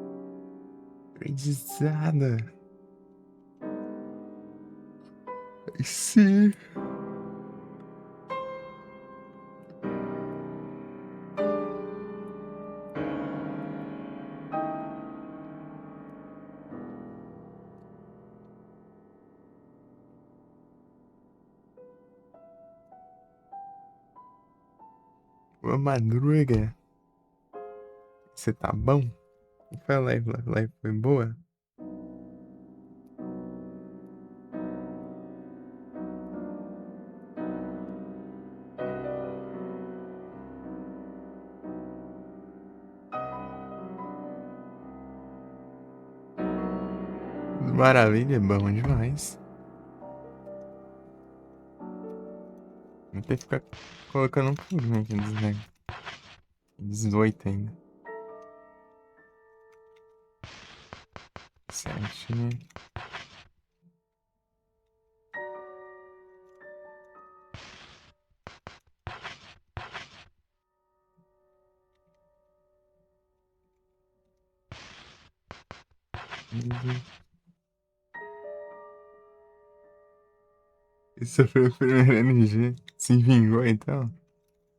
Raidizada. Sim. Boa madruga. Você tá bom? Como foi a live? A live foi boa? Maravilha, bom demais. Vou ter que ficar colocando um por um aqui dos negócios. 18 ainda. 7. Esse foi o primeiro NG. Se vingou então?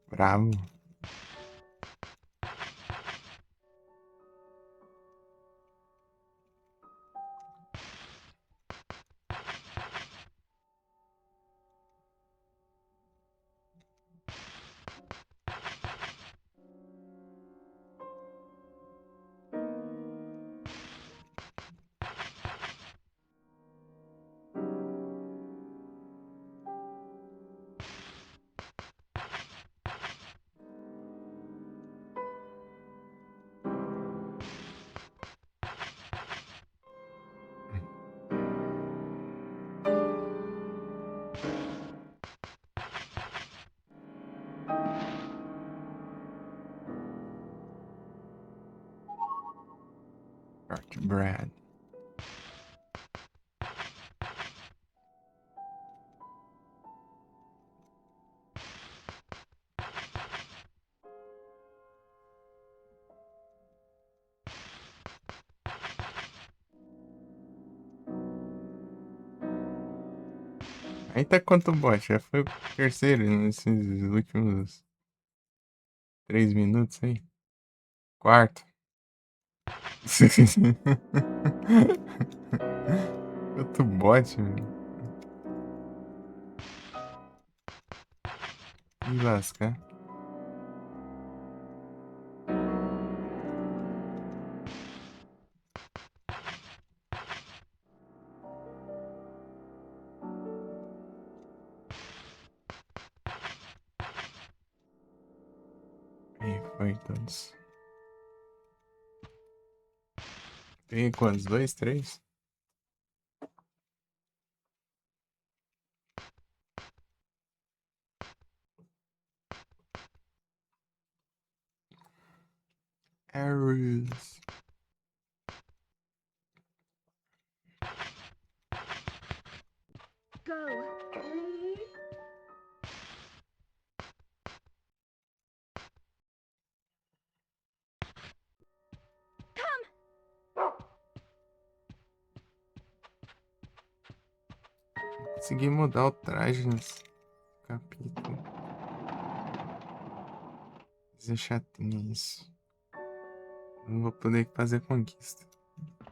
Bravo. Brad. Aí tá quanto bot? Já foi o terceiro nesses últimos 3 minutos aí? Quarto. Quanto bot, velho. Me lascar. Aí foi todos. Tem quantos? 2, 3? Arrows. Go. Consegui mudar o traje nesse capítulo. Mas é chatinho isso. Não vou poder fazer conquista.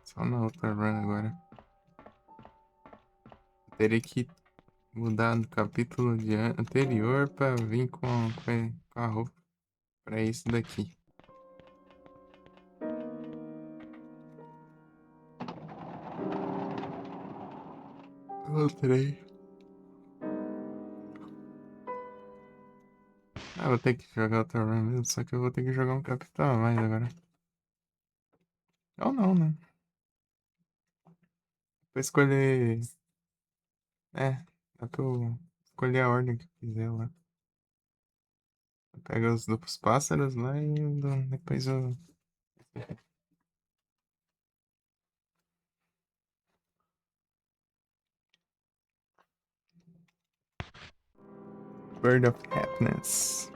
Só na outra run agora. Teria que mudar no capítulo anterior pra vir com a roupa pra esse daqui. Voltei. Ah, vou ter que jogar outra run mesmo, só que eu vou ter que jogar um capítulo a mais agora. Ou não, né? Vou escolher. É, dá pra eu escolher a ordem que eu quiser lá. Pega os duplos pássaros lá e depois eu. Bird of Happiness.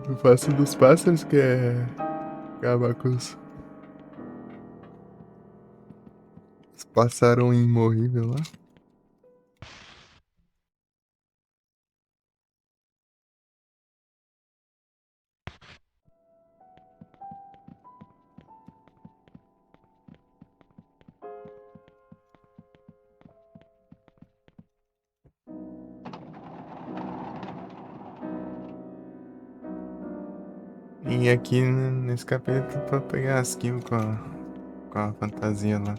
Eu faço dos pássaros que é. Acabar com os passaram imorrível lá. E aqui nesse capítulo pra pegar as kills com a fantasia lá.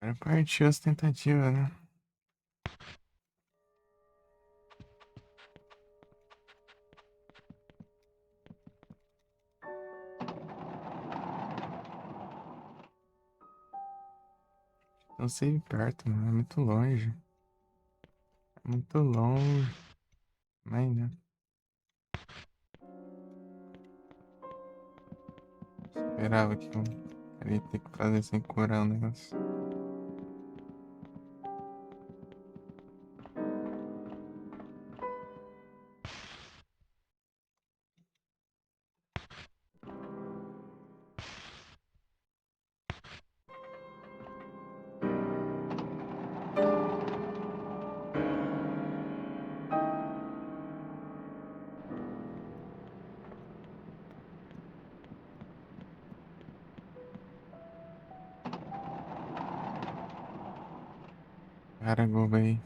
Agora partiu as tentativas, né? Não sei perto, mano. É muito longe. É muito longe. Mas, né? Esperava que eu ia ter que fazer sem curar o negócio. Cara, Google.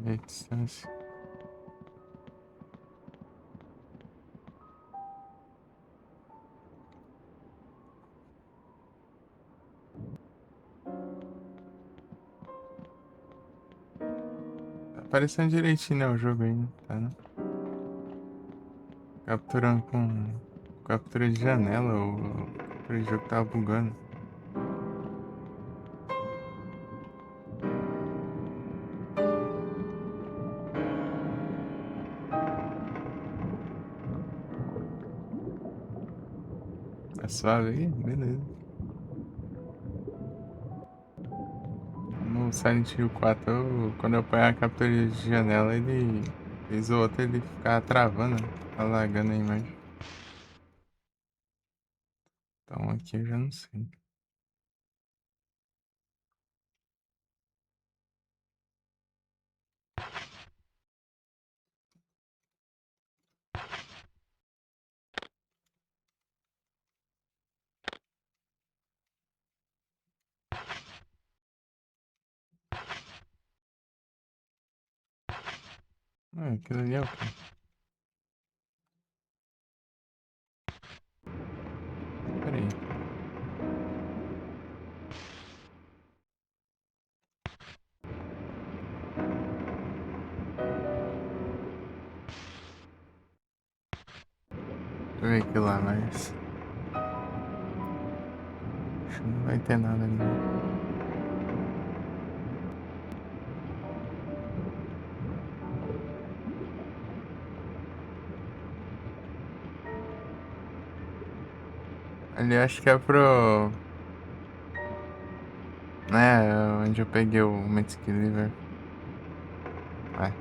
Olha a distância. Tá aparecendo direitinho, né, o jogo aí, né? Tá, né? Capturando com captura de janela, o captura de jogo tava bugando. Tá suave aí? Beleza. No Silent Hill 4, quando eu ponho a captura de janela, ele fez o outro ele ficar travando, né? Alagando a imagem. Então aqui eu já não sei. Ah, aquilo ali é o quê? Peraí. Deixa eu ver aquilo lá, mas. Acho que não vai ter nada ali, não. Ali acho que é pro. Né, onde eu peguei o Magic Liver. Vai.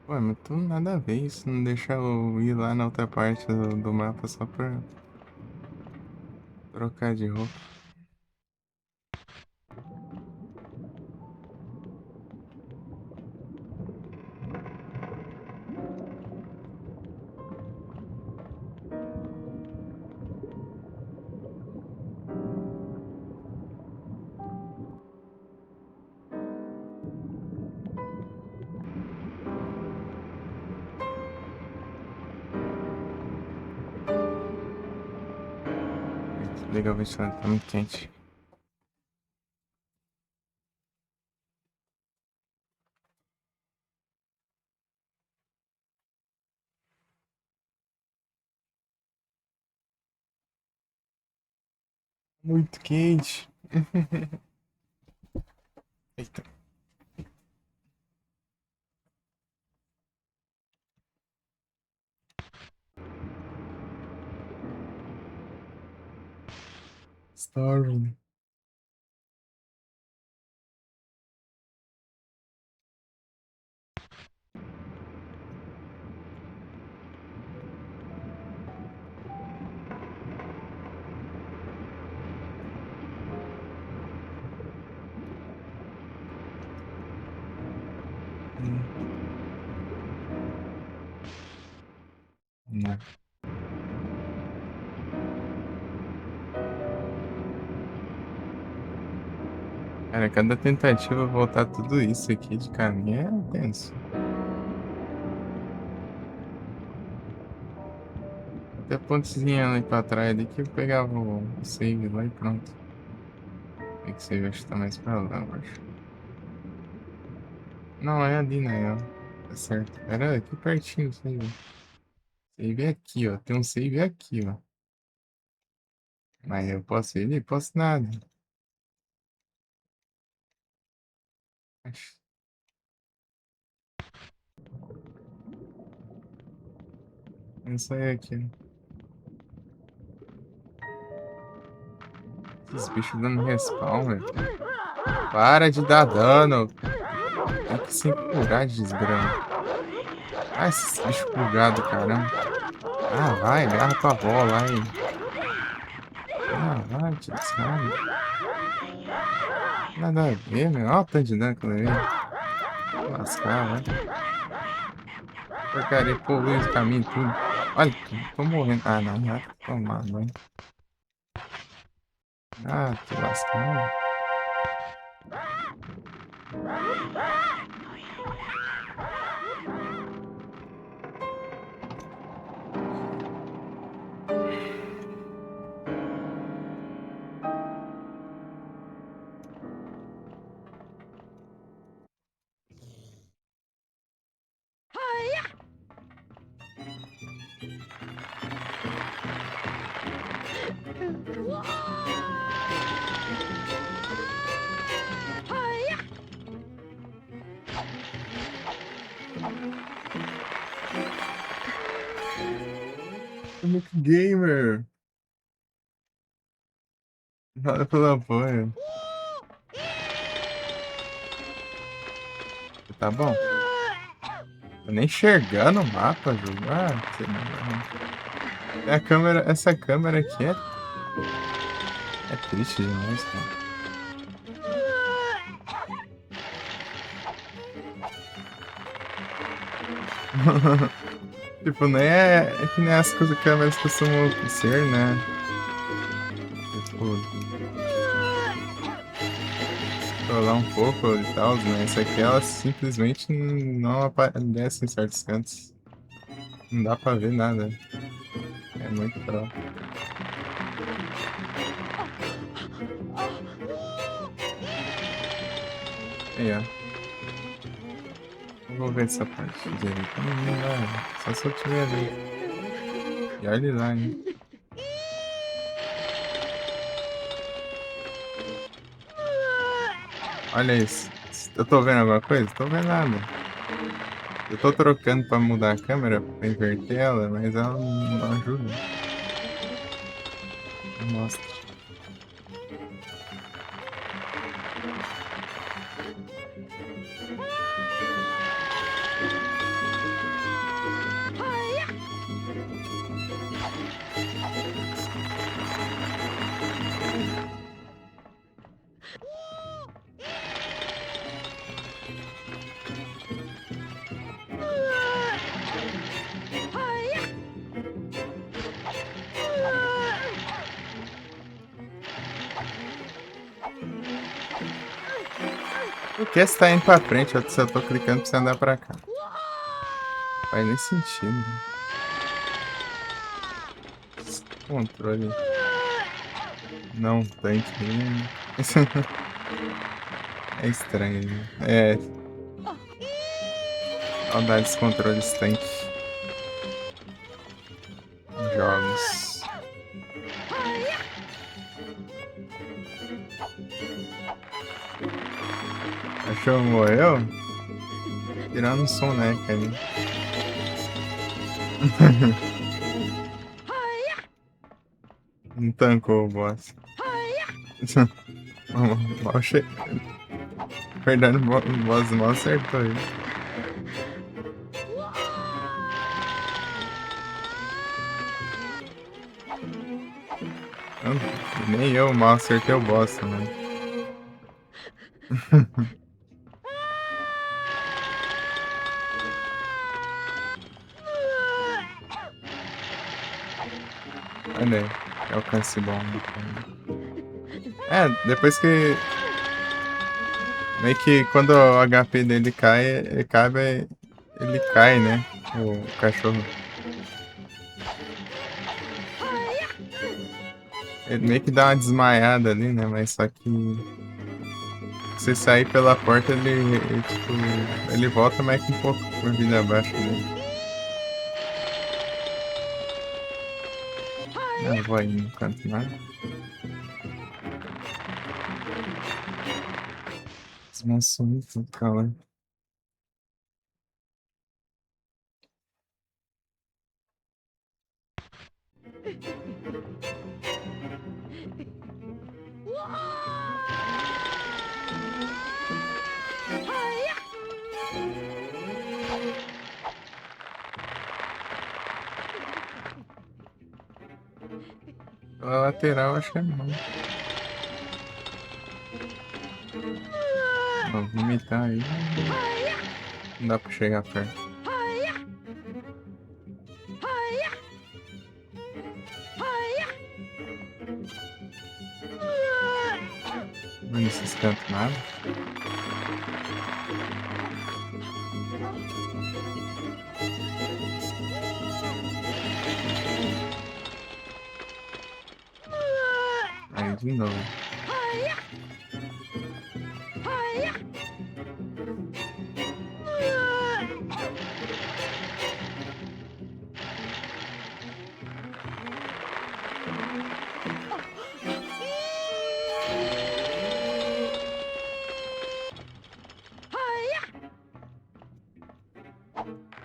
Pô, mas tudo nada a ver isso. Não deixa eu ir lá na outra parte do mapa só pra trocar de roupa. Liga o ventilador, tá muito quente. Muito quente. Eita. Starving. Não. Cara, cada tentativa voltar tudo isso aqui de caminho é tenso. Até a pontezinha ali pra trás ali que eu pegava o save lá e pronto. Tem que save acho que tá mais pra lá, eu acho. Não, é ali, né? Tá certo. Era aqui pertinho isso aí, ó. Save aqui, ó. Tem um save aqui, ó. Mas eu posso ir ali? Posso nada. Acho- É isso aí aqui. Esses bichos dando respawn, velho. Para de dar dano. Tem que se curar de desgrama. Ah, esses bichos bugados, caramba. Ah, vai, agarra tua bola aí. Ah, vai, te desgraça. Nada a ver, meu. Olha o tanto de dano que eu levei. Lascar, vai. Porcaria, polui os caminhos tudo. Olha, tô morrendo. Ah, não, vai tomar, vai. Ah, te lascar. Nick Gamer. Valeu pelo apoio. Tá bom. Tô nem enxergando o mapa, jogo. Ah, você não. Essa câmera aqui é triste demais, cara. Tipo, nem é que nem as câmeras costumam ser, né? Tipo, controlar um pouco e tal, né? Essa aqui, ela simplesmente não aparece em certos cantos. Não dá pra ver nada. É muito pro. Aí, ó. Eu vou ver essa parte dele. Não vai. Só se eu tiver ali. E olha lá, hein? Olha isso. Eu tô vendo alguma coisa? Tô vendo nada. Eu tô trocando pra mudar a câmera, pra inverter ela, mas ela não ajuda. Não mostra. Por que você tá indo pra frente? Eu só tô clicando pra você andar pra cá. Faz nem sentido. Esse controle. Não, tanque. É estranho, né? É. Saudades dos controles tanque. Jogos. O cachorro morreu? Tirando um soneca ali. Não tancou o boss. Mal che... Verdade, o boss mal acertou ele. Nem eu mal acertei o boss, né? Olha aí, que alcance bom. É, depois que. Meio que quando o HP dele cai, ele cai, né? O cachorro. Ele meio que dá uma desmaiada ali, né? Mas só que. que você sair pela porta, tipo, ele volta, mas com um pouco por vida abaixo dele. Ah, eu vou aí no canto lá. As maçãs, tudo calor. Pela lateral, acho que é bom. Ó, vou imitar aí. Não dá pra chegar perto. Não nesses cantos nada. Aí de novo.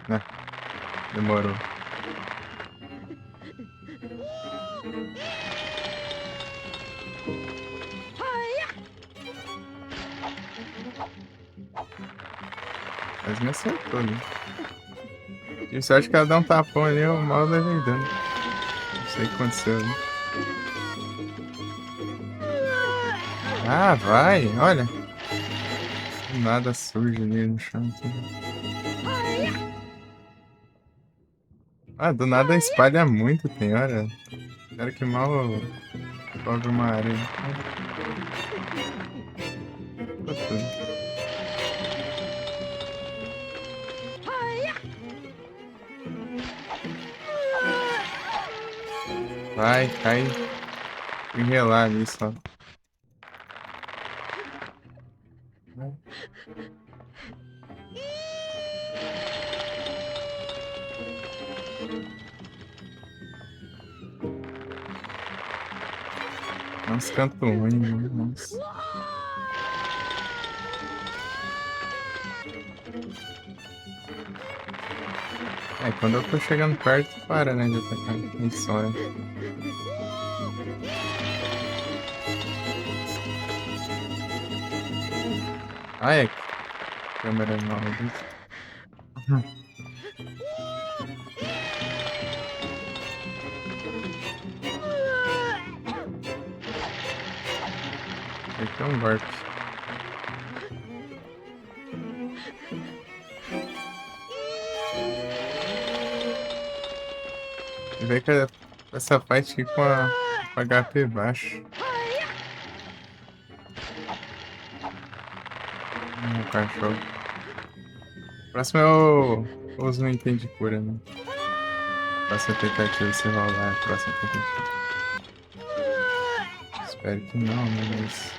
Né? Demorou. Mas me acertou ali. Tive sorte que ela dá um tapão ali, eu mal levei dano. Não sei o que aconteceu ali. Ah, vai, olha. Do nada surge ali no chão. Ah, do nada espalha muito, tem hora. Era que mal cobre uma área. Ficou tudo. Vai, cai e relar ali só. Nossa, canto ruim, né? Nossa. É, quando eu tô chegando perto, para, né, de atacar. Isso, olha. Ah, é. Câmera maldita. Aqui é um golpe. E vê que essa parte aqui com HP baixo. Cachorro. Próximo é o uso não entende cura, né? Próxima tentativa você rolar, próxima tentativa. Espero que não, né? Mas.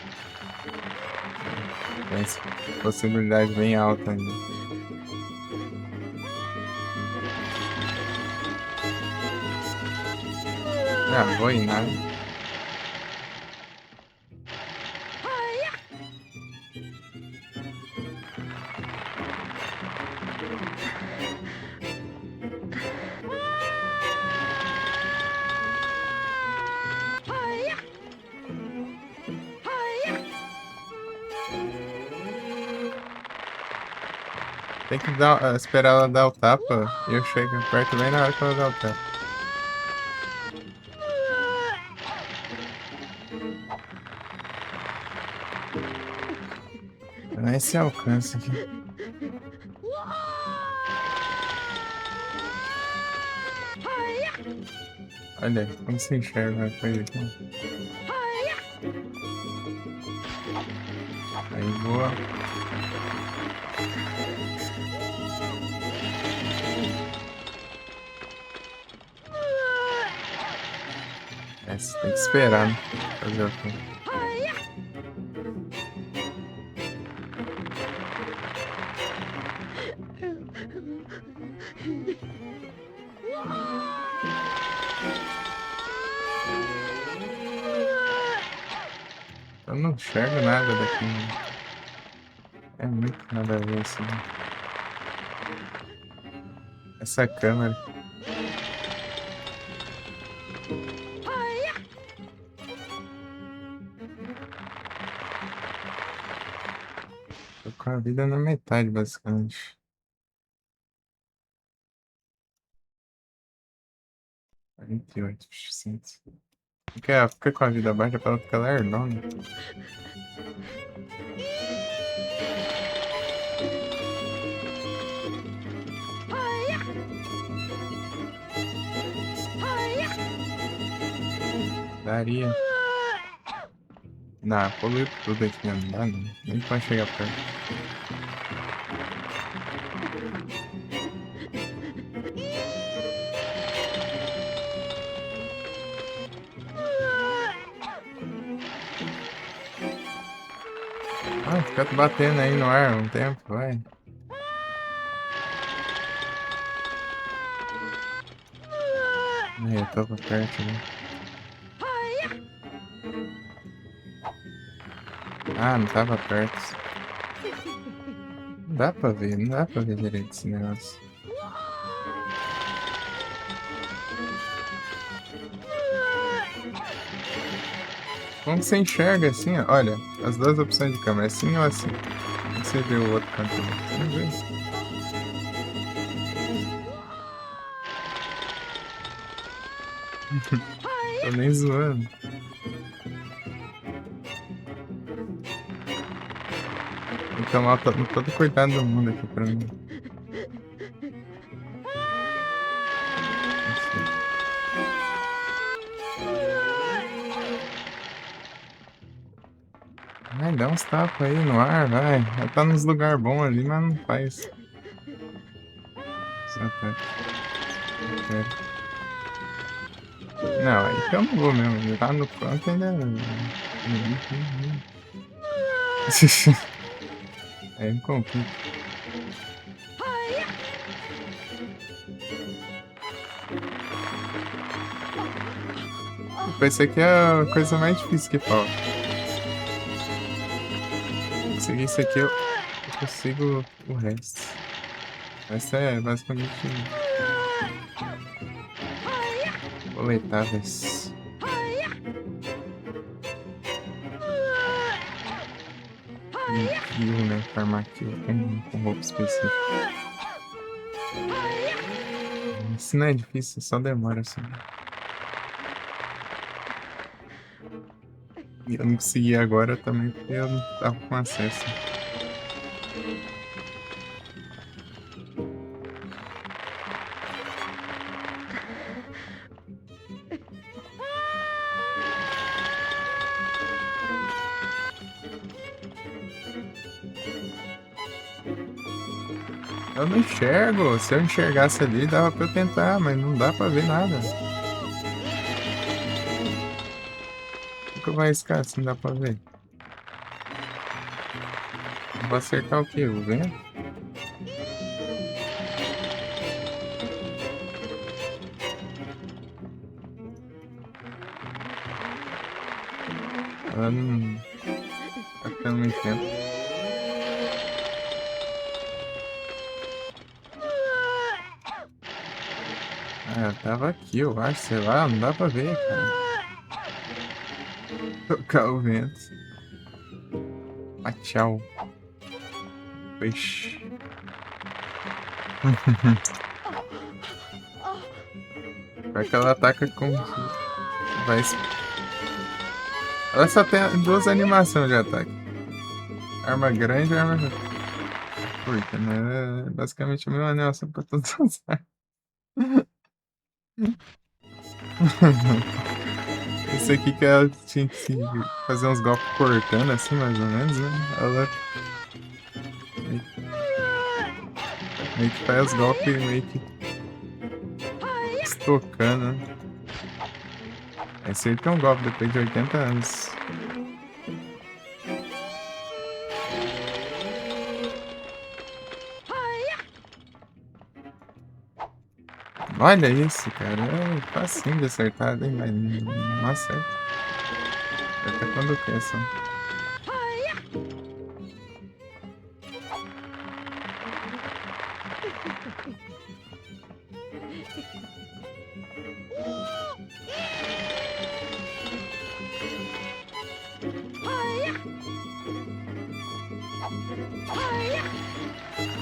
Tem essa possibilidade bem alta ainda. Ah, vou ir nada. Tem que esperar ela dar o tapa e eu chego perto bem na hora que ela dá o tapa. Então, esse alcance aqui. Olha aí, como você enxerga a coisa aqui? Aí, boa. Você tem que esperar, né? Fazer o quê? Eu não enxergo nada daqui. É muito nada a ver assim. Essa câmera. Tô com a vida na metade, basicamente. 48%. Fica com a vida baixa pra ela ficar lerdona. Daria. Não, poluiu tudo aqui, não dá não. Nem pode chegar perto. Ah, fica batendo aí no ar um tempo, vai. Aí, eu tava perto, né? Ah, não tava perto. Não dá pra ver, não dá pra ver direito esse negócio. Como que você enxerga assim, ó? Olha, as duas opções de câmera, assim ou assim? Como você vê o outro canto? Você não vê? Tô nem zoando. Tem que tomar todo cuidado do mundo aqui pra mim. Ai, dá uns tapas aí no ar, vai. Ela tá nos lugares bons ali, mas não faz. Só ataque. Quero. Não, aí que eu não vou mesmo. Lá no canto ainda. Aí me complica. Esse aqui é a coisa mais difícil que falta. Conseguir isso aqui, eu consigo o resto. Essa é basicamente coletáveis. E kill, né? Farmar kill com roupa específica. Isso não é difícil, só demora assim. E eu não consegui agora também porque eu não tava com acesso. Eu não enxergo. Se eu enxergasse ali, dava pra eu tentar, mas não dá pra ver nada. Como que eu vou arriscar se não dá pra ver? Eu vou acertar o quê? O vento? Ela não tá ficando muito tempo. Ah, eu tava aqui, eu acho, sei lá, não dá pra ver, cara. Tocar o vento. Ah, tchau. Peixe. Vai que ela ataca com. Vai. Ela só tem duas animações de ataque. Arma grande e arma curta, né? É basicamente a mesma animação pra todas as armas. Esse aqui que ela tinha que fazer uns golpes cortando assim, mais ou menos, né? Ela meio que faz os golpes meio que estocando, né? Esse aí tem um golpe depois de 80 anos. Olha isso, cara. É facinho de acertar, hein? Mas não acerta. Até quando quer, só.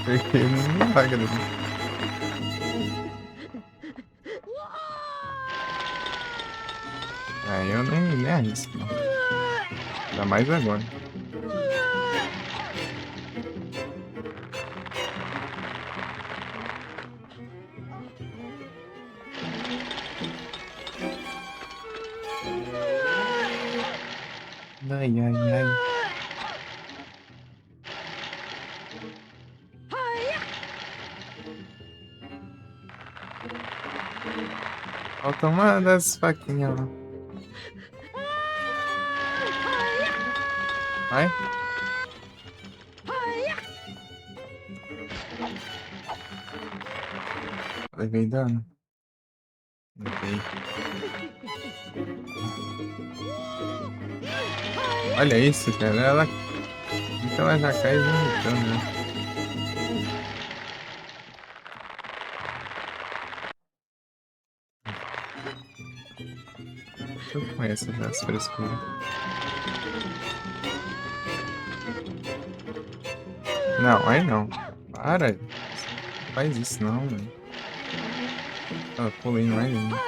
Porque não vai, galera. Aí eu nem arrisco, não. Ainda mais agora. Ai, ai, ai. Falta uma das faquinhas lá. Vai. Levei dano. Levei. Olha isso, cara. Então ela já cai vomitando, né? Eu conheço já as frescuras. Não, aí não. Para. Não faz isso não, velho. Ah, pulei mais ainda.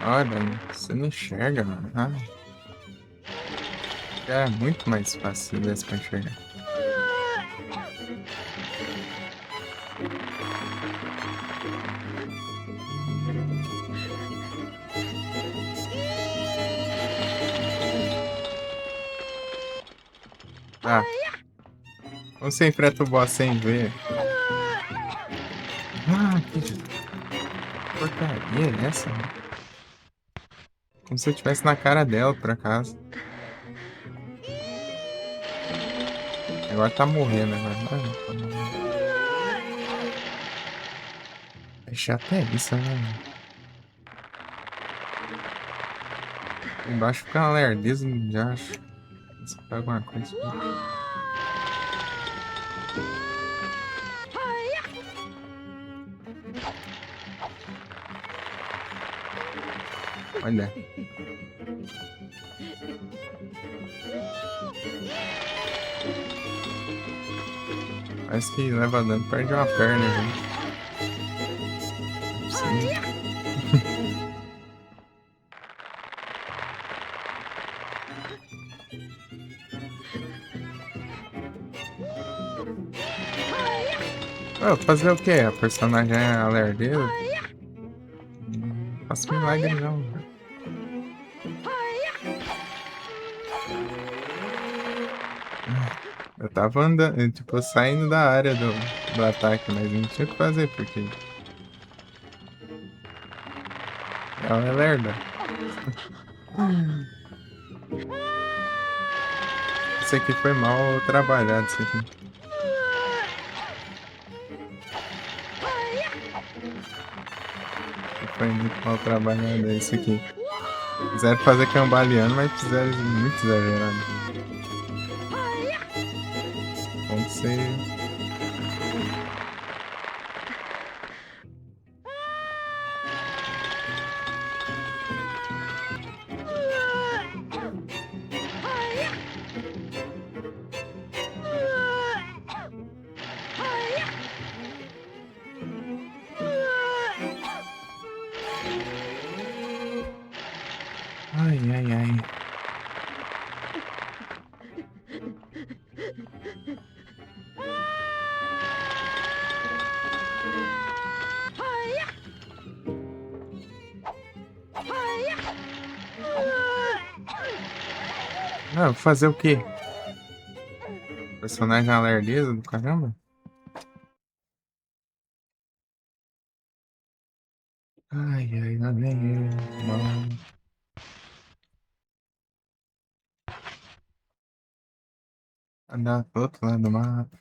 Olha, você não enxerga, mano. Ah, é muito mais fácil desse pra enxergar. Ah, como você enfrenta o boss sem ver? Ah, que porcaria é essa, mano? Como se eu estivesse na cara dela, por acaso. Agora tá morrendo, agora. Ah, tá morrendo. É chato é isso, né, mano? Embaixo fica uma lerdeza, já acho. Se pegar alguma coisa. Olha. Parece que leva dano, perde uma perna, gente. Sim. Ah, fazer o quê? A personagem é alerdeira? Faço milagre não. Eu tava andando, tipo, saindo da área do ataque, mas não tinha o que fazer, porque ela é lerda. Isso aqui foi mal trabalhado, isso aqui. Foi muito mal trabalhado isso aqui. Quiseram fazer cambaleando, mas fizeram muito exagerado. Pode ser. Ai, ai, ai. Ah, vou fazer o quê? Personagem alerdeiro do caramba? Ai, ai, lá vem eu, mal. Andar pro outro lado do mapa.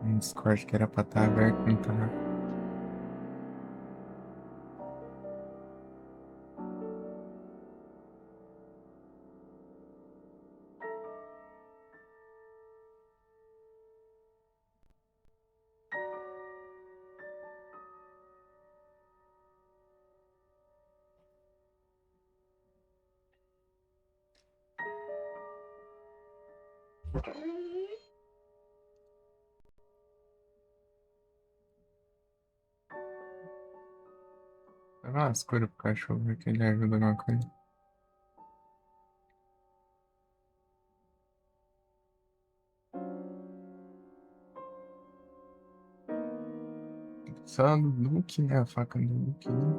Um Discord que era pra estar aberto, não tá. Ah, escuro pro cachorro, ver que ele ajuda alguma coisa. Só do Luke, né? A faca do Luke, né?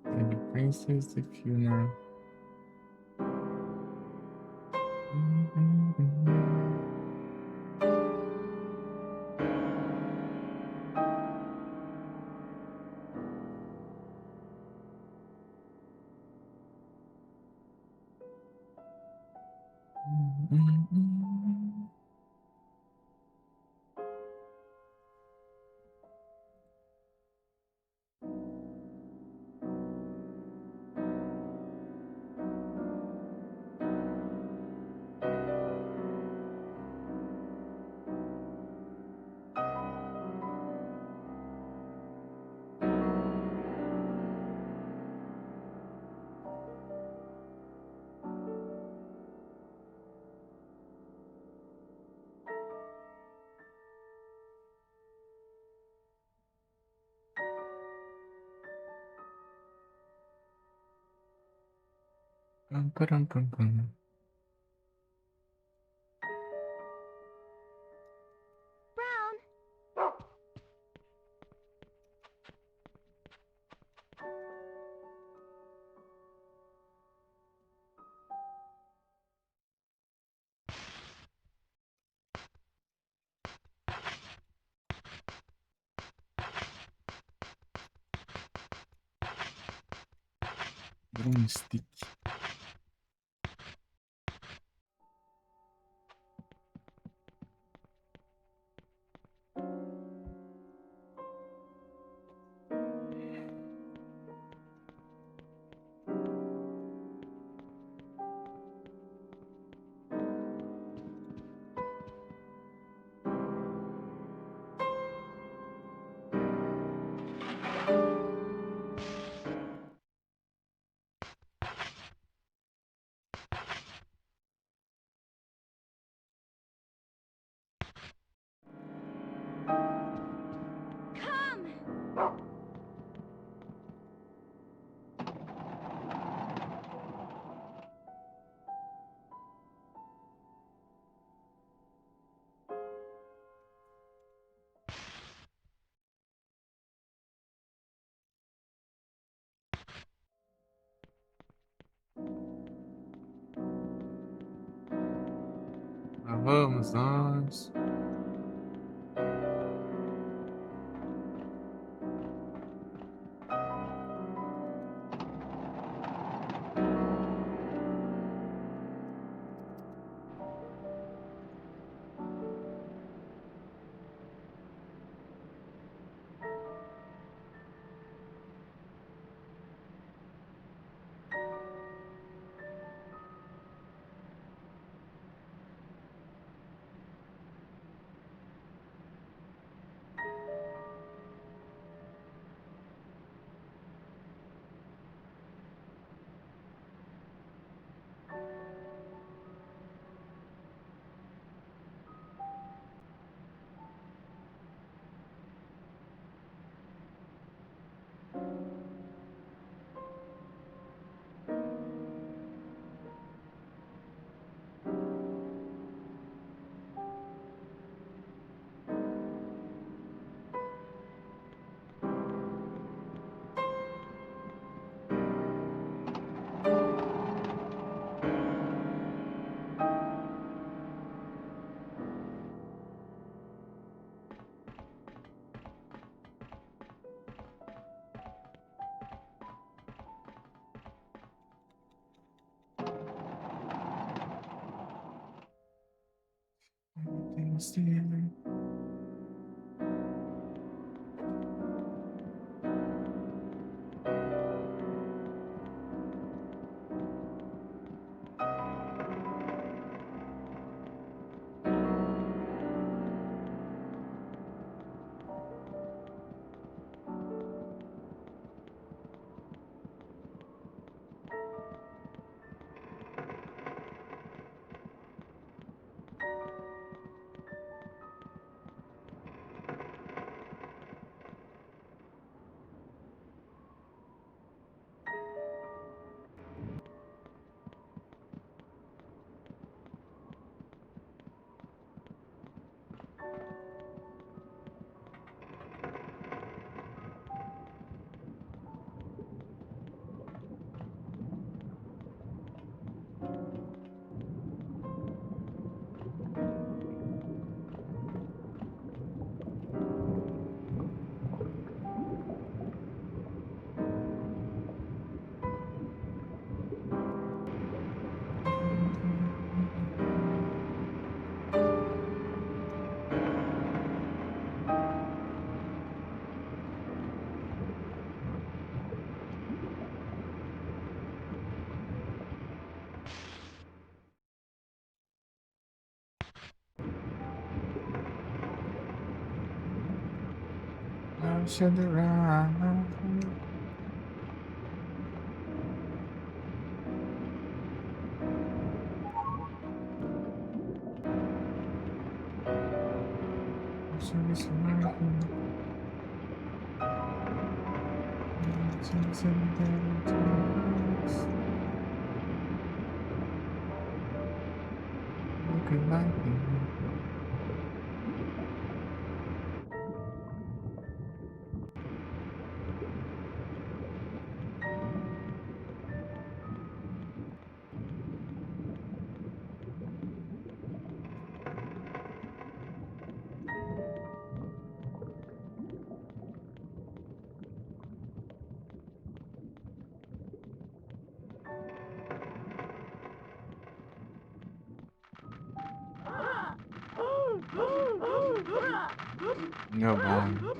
The Princess, the Funeral. Pam, param, pam, pam. Brown. Broomstick. Come. Lá vamos nós. Should run. No bom.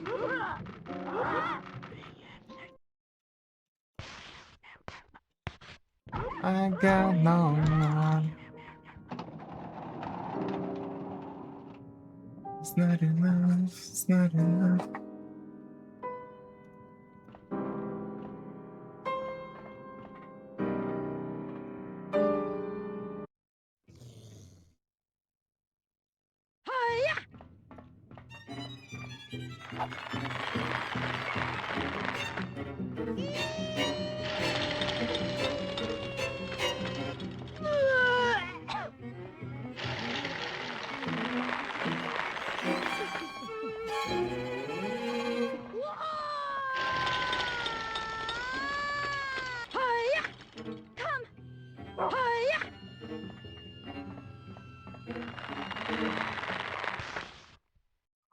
I got no one. It's not enough. It's not enough.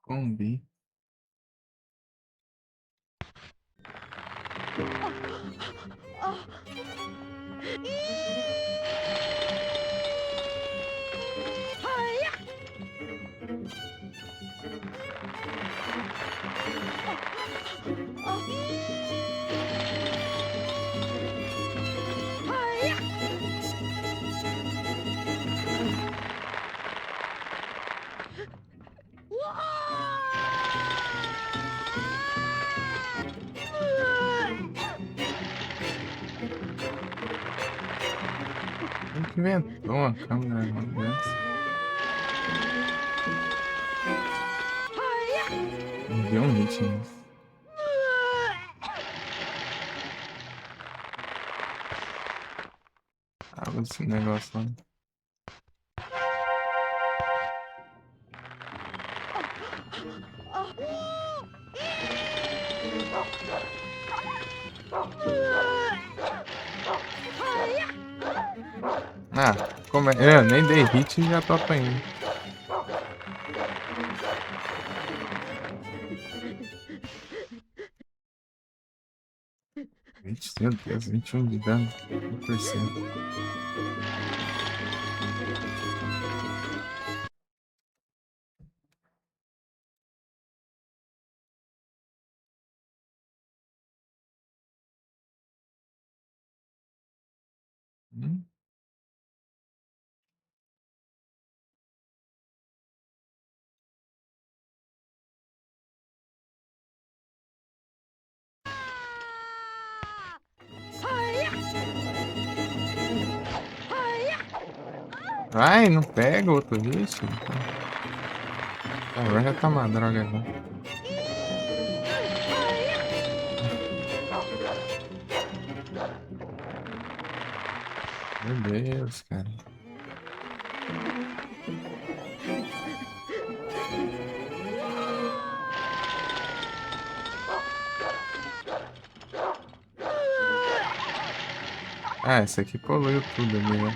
Combi. Ele que inventou uma câmera dessa. Não deu um hit nisso. Tava esse negócio lá. Ah, como é? Eu nem dei hit e já tô apanhando. Meu Deus, 21 de dano. 1%. Hum. Ai, não pega o outro bicho? Agora já tá uma droga já. Meu Deus, cara. Ah, essa aqui poluiu tudo ali, né?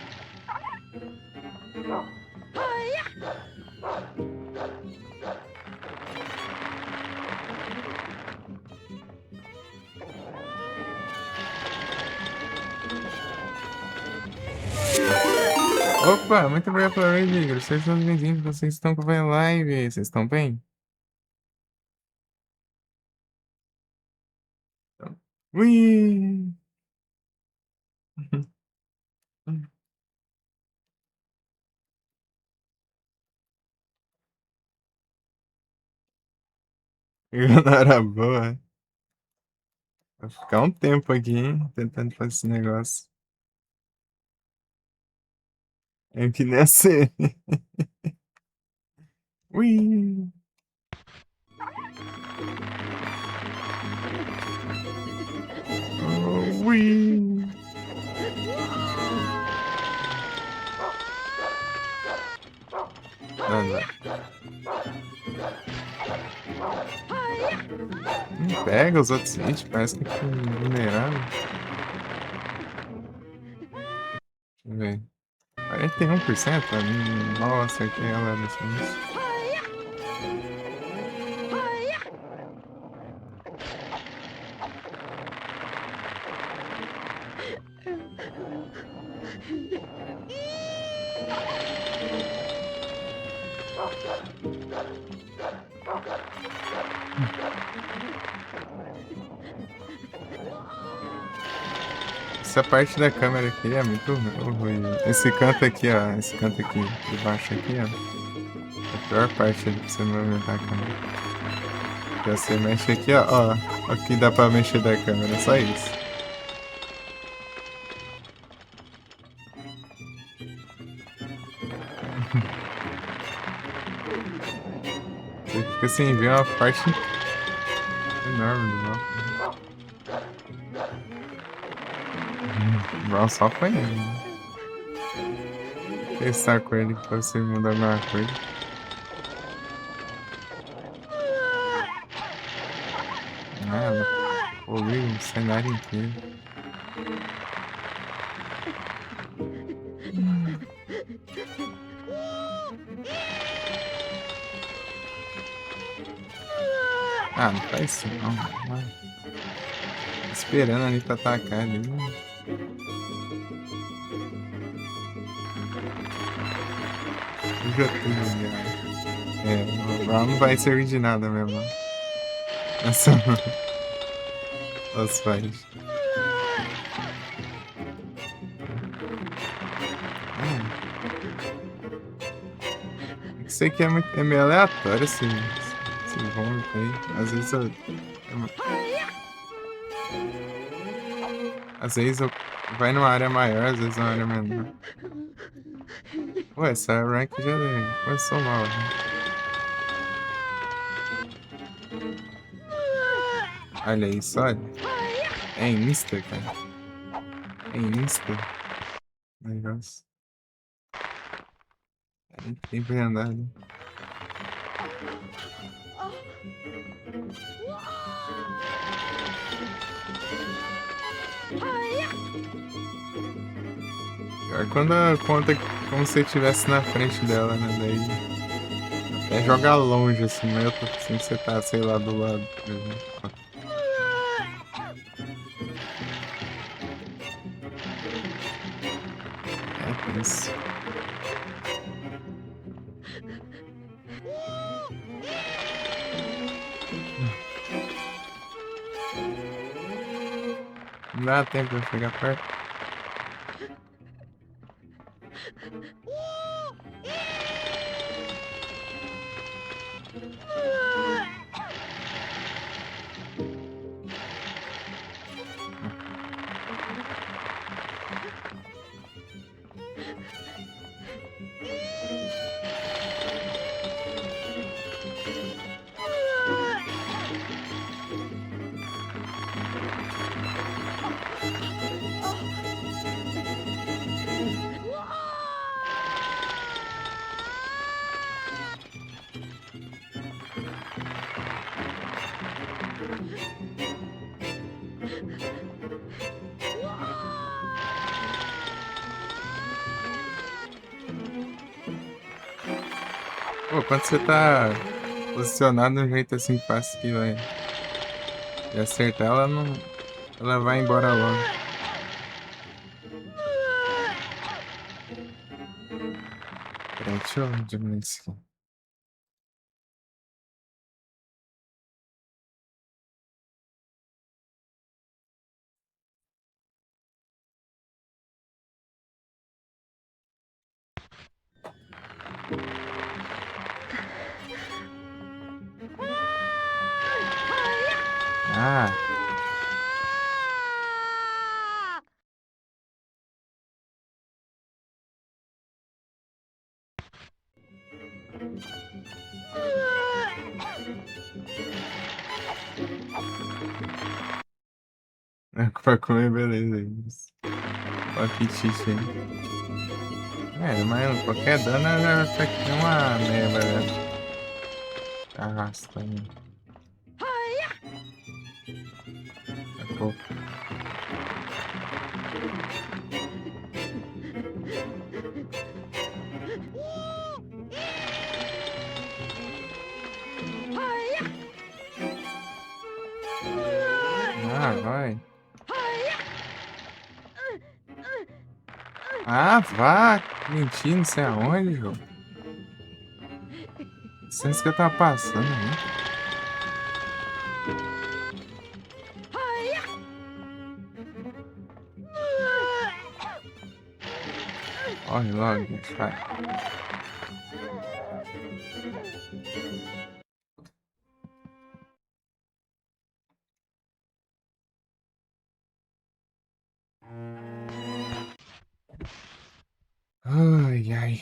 Opa, muito obrigado pela raid, Igor. Vocês são bem-vindos, vocês estão com a live. Vocês estão bem? Ui! Era boa. Vai ficar um tempo aqui, hein? Tentando fazer esse negócio. É que nem assim. Ui! Oh, ui! Não, não. Pega os outros itens, parece que foi vulnerável. Deixa eu ver. 41%? Nossa, que ela era assim. Essa parte da câmera aqui é muito ruim. Esse canto aqui, ó. Esse canto aqui, de baixo aqui, ó. É a pior parte ali pra você movimentar a câmera. Porque você mexe aqui, ó. Ó, aqui dá pra mexer da câmera, só isso. Você fica sem ver uma parte enorme do mapa. Brown só apanhando, né? Testar com ele pra você mudar alguma coisa. Ah, ela poluiu o cenário inteiro. Ah, não faz isso não. Mano. Esperando ali pra atacar ali. Já tudo já. É, o Brown não vai servir de nada mesmo. Essa. As faz. Isso aqui é meio aleatório esse vômito aí. Às vezes eu vai numa área maior, às vezes numa área menor. Ué, essa rank já começou mal, né? Olha isso, olha. É insta, cara. É insta. Negócio. Tem pra andar ali. Pior quando a conta é como se você estivesse na frente dela, né? Daí até jogar longe assim, mas eu tô assim que você tá, sei lá, do lado, por exemplo. É isso. Não dá tempo de chegar perto. Pô, quando você tá posicionado de um jeito assim fácil que vai e acertar, ela não. Ela vai embora logo. Peraí, deixa eu diminuir isso aqui. Ah, pra comer, beleza. Isso. O apetite aí. É, mas qualquer dano ela já vai ficar que nem uma meba, né? Arrastando. É pouco. Ah, vai. Ah, vá! Mentir, não sei aonde, João. Licença que eu tava passando aí. Corre logo, gente, vai. Ai, ai.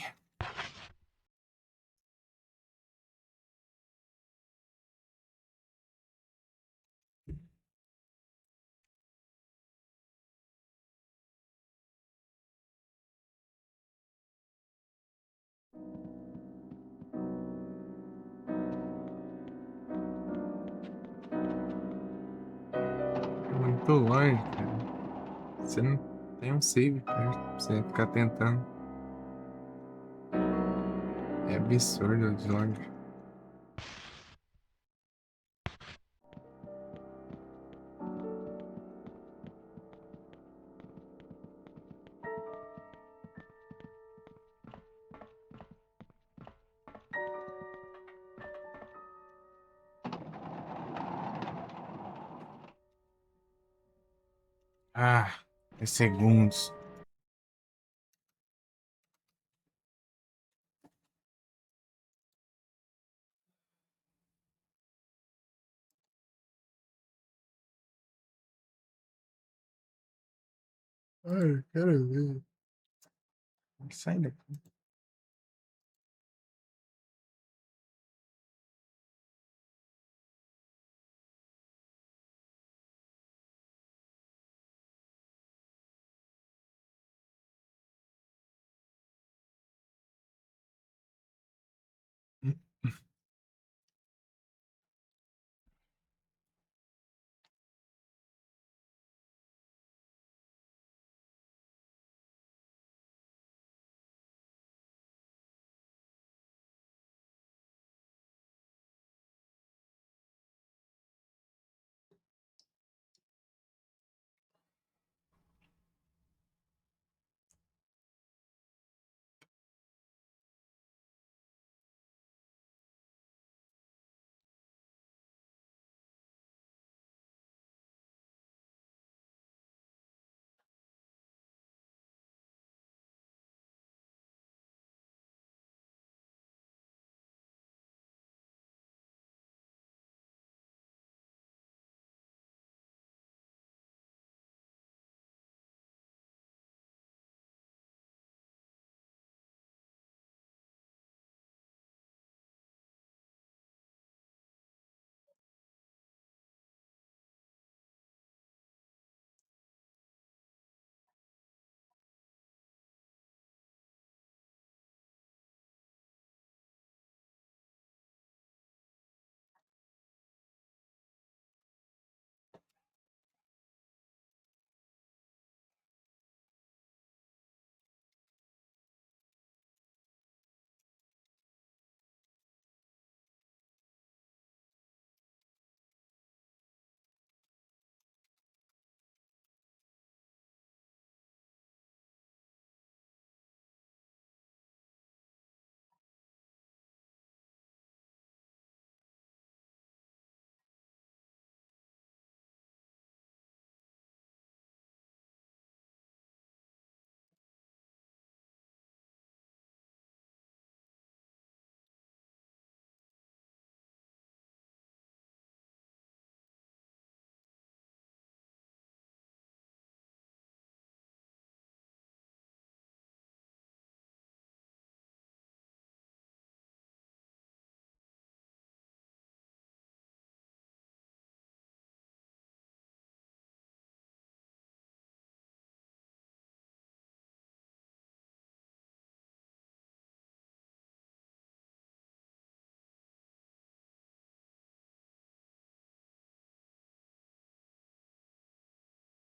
É muito longe, cara. Você não tem um save perto pra você ficar tentando. É absurdo de longe. Ah, é segundos. Ai, eu quero ver. Sai daqui.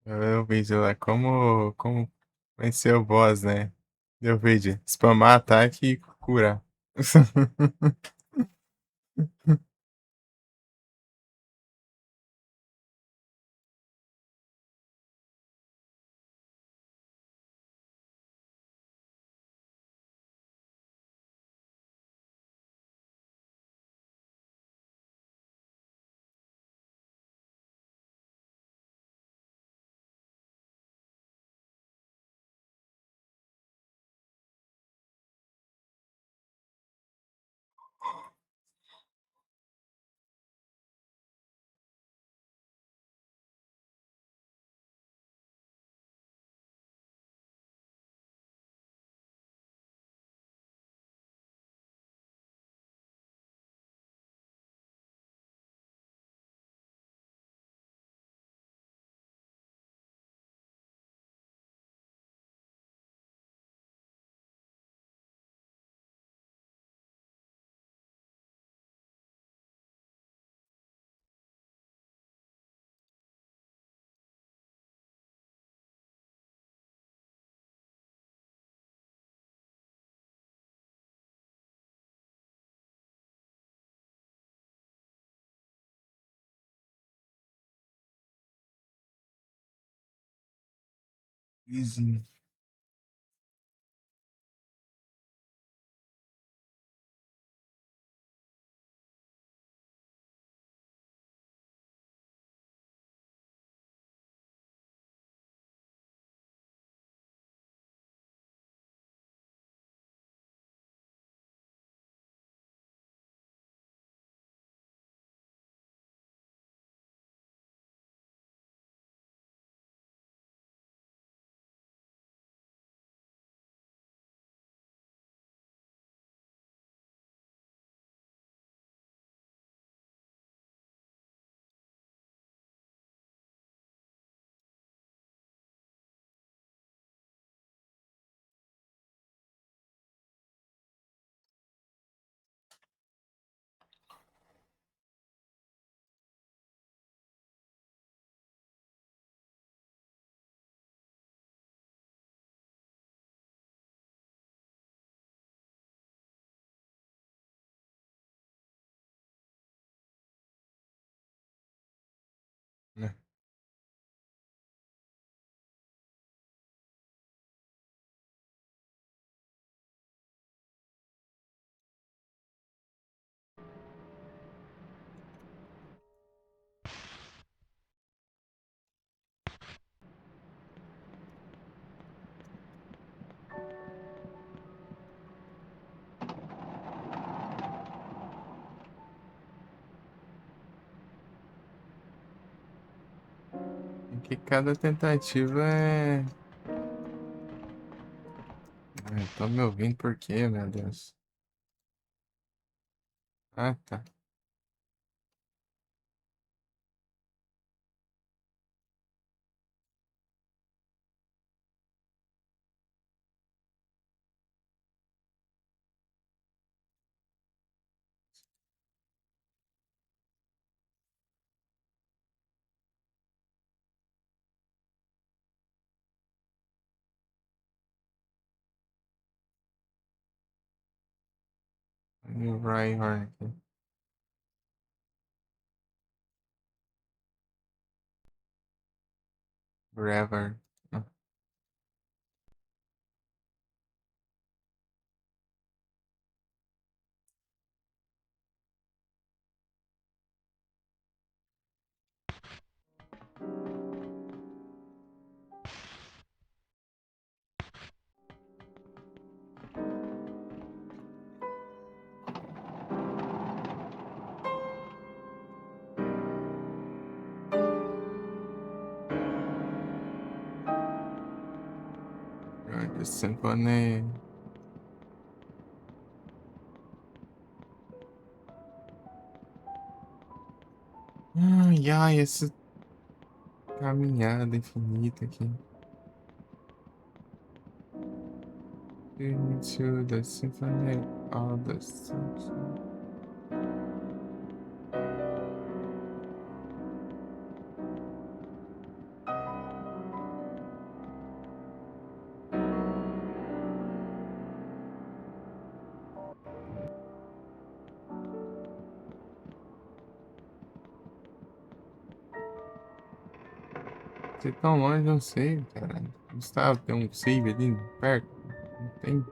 Eu vi o vídeo lá, como vencer o boss, né? Deu vídeo. Spamar ataque e curar. Easy. Né? É que cada tentativa é. Tô me ouvindo por quê, meu Deus? Ah, tá. E o Rhyhorn aqui. Graver. Ah, God, Symphony. Ai, ai, essa caminhada infinita aqui. Into the symphony of the sounds. Você tão longe, não sei, cara. Gustavo, tem um save ali perto? Não tem.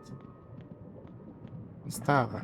Gustavo.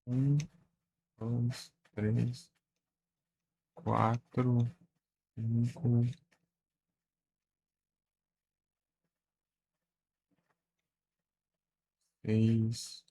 Um, dois, três, quatro, cinco, seis.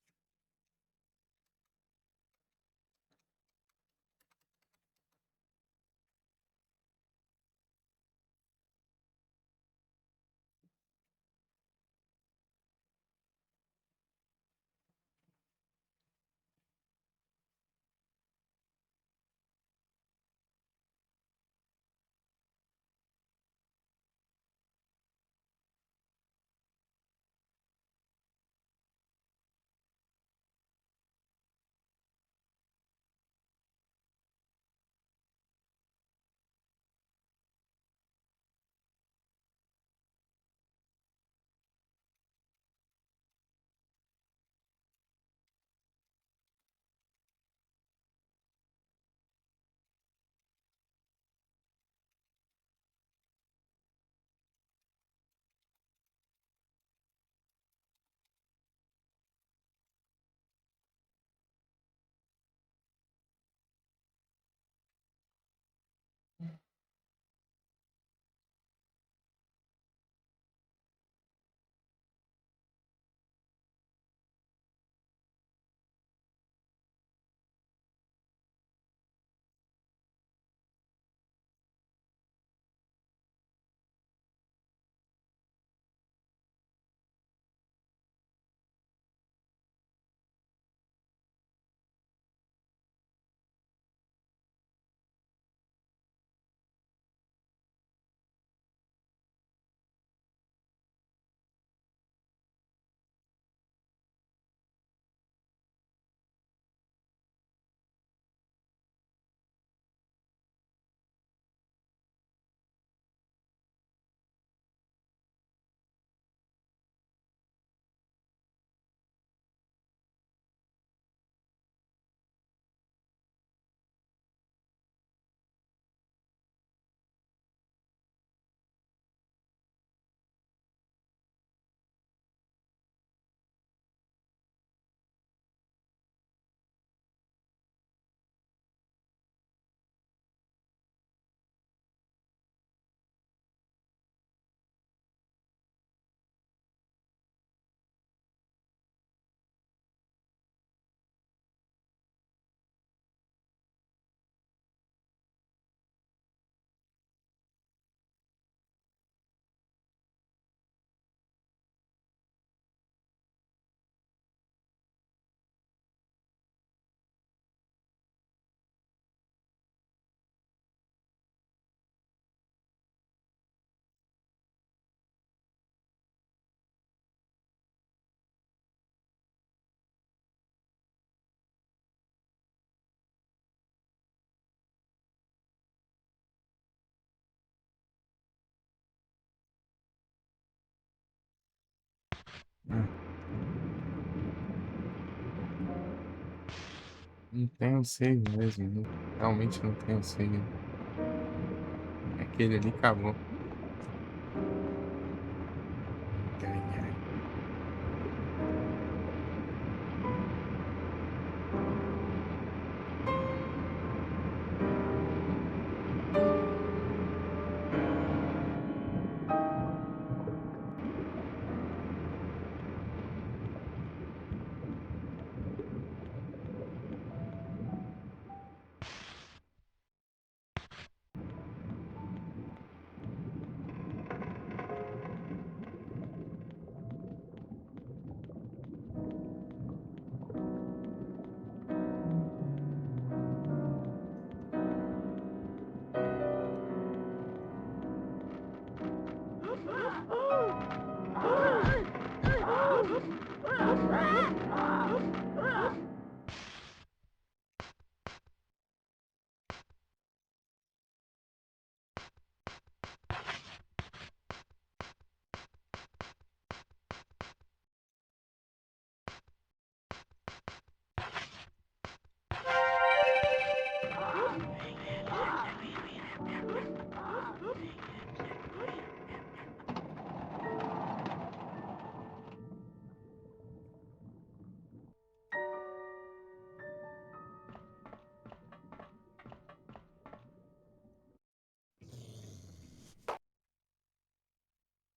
Ah, não tem o save mesmo. Realmente não tem o save. Aquele ali acabou.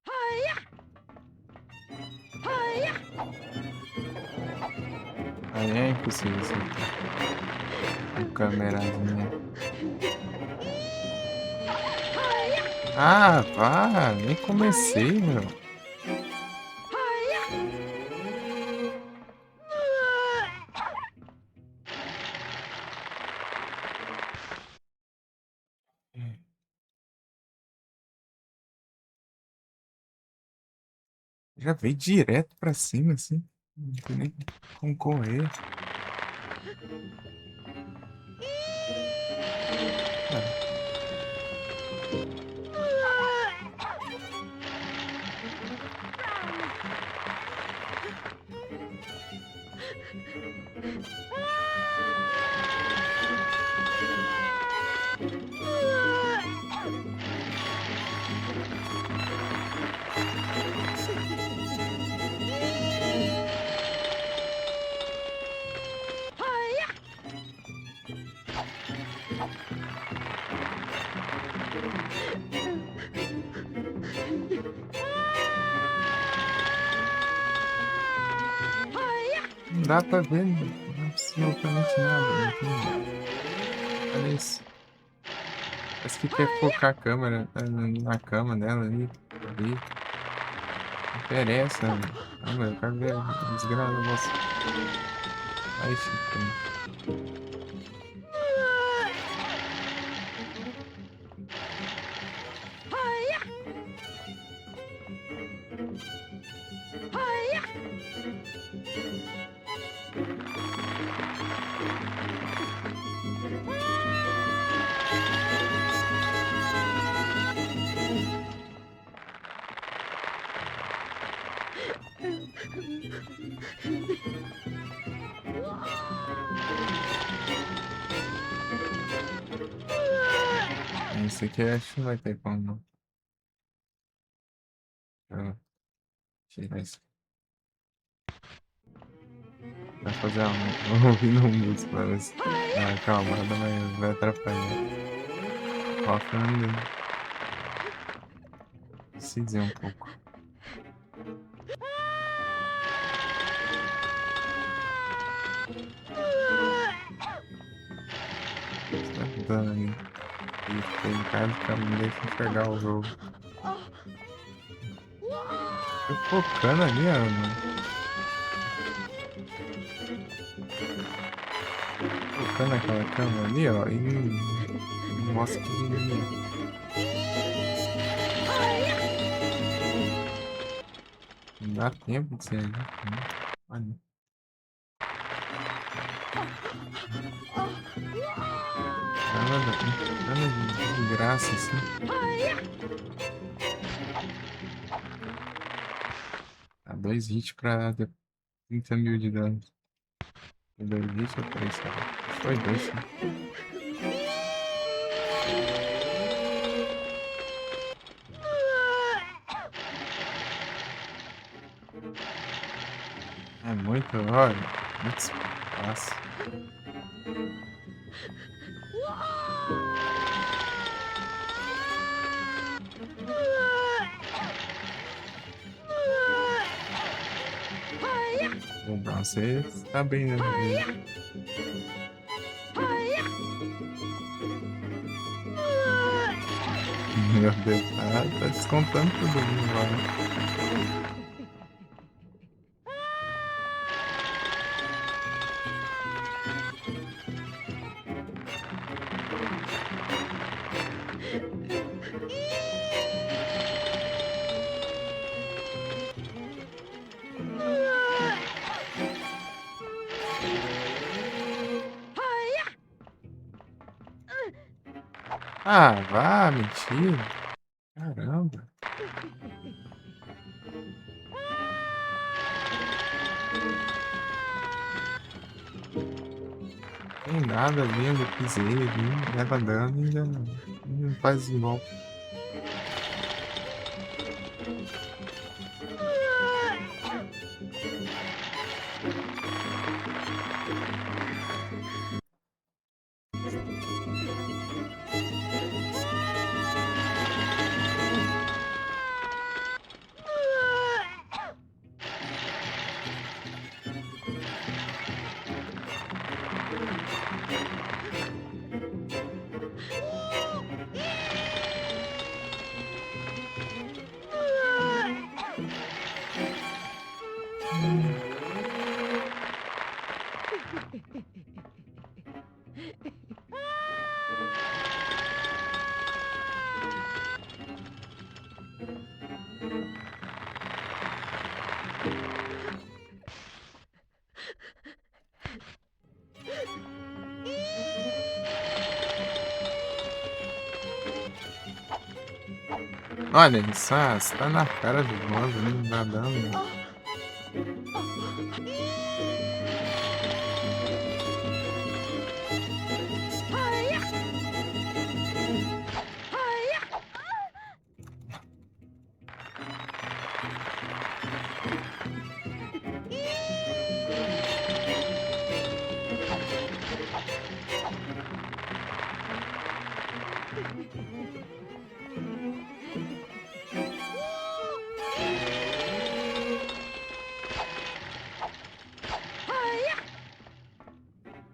Ai, ai. Aí é impossível acertar. Com câmerazinha. Ah, vá, nem comecei, meu. Já veio direto pra cima, assim. Não tem nem como correr. Ah, não dá pra ver absolutamente nada. Não tem... Olha isso. Parece que quer focar a câmera na cama dela ali. Ali. Não interessa. Ah, meu, eu quero ver a desgraça da moça. Ai, Chiquinho. Isso aqui eu acho que não vai ter como, não. Deixa eu tirar isso. Vai fazer ouvindo música, vai ver se dá uma acalmada, mas vai atrapalhar. Ó, falando, se dizer um pouco. Tá dando aí. E fica em casa pra não deixa enxergar o jogo. Tô focando ali, ó, mano. Focando naquela câmera ali, ó, e não mostra pequenininho. Não dá tempo de ser ali. Olha. Nada de graça, assim. Tá 2 hits pra 30 mil de dano. Foi 2 hits ou 3? Foi 2, sim. É muito, olha, muito espaço. O Brown, você tá bem, né? Meu Deus, tá descontando tudo ali agora. Ah, vá, mentira. Caramba. Tem nada ali, eu pisei ali, leva dano e ainda não faz de volta. Olha isso, você tá na cara do boss ali, não dá dano.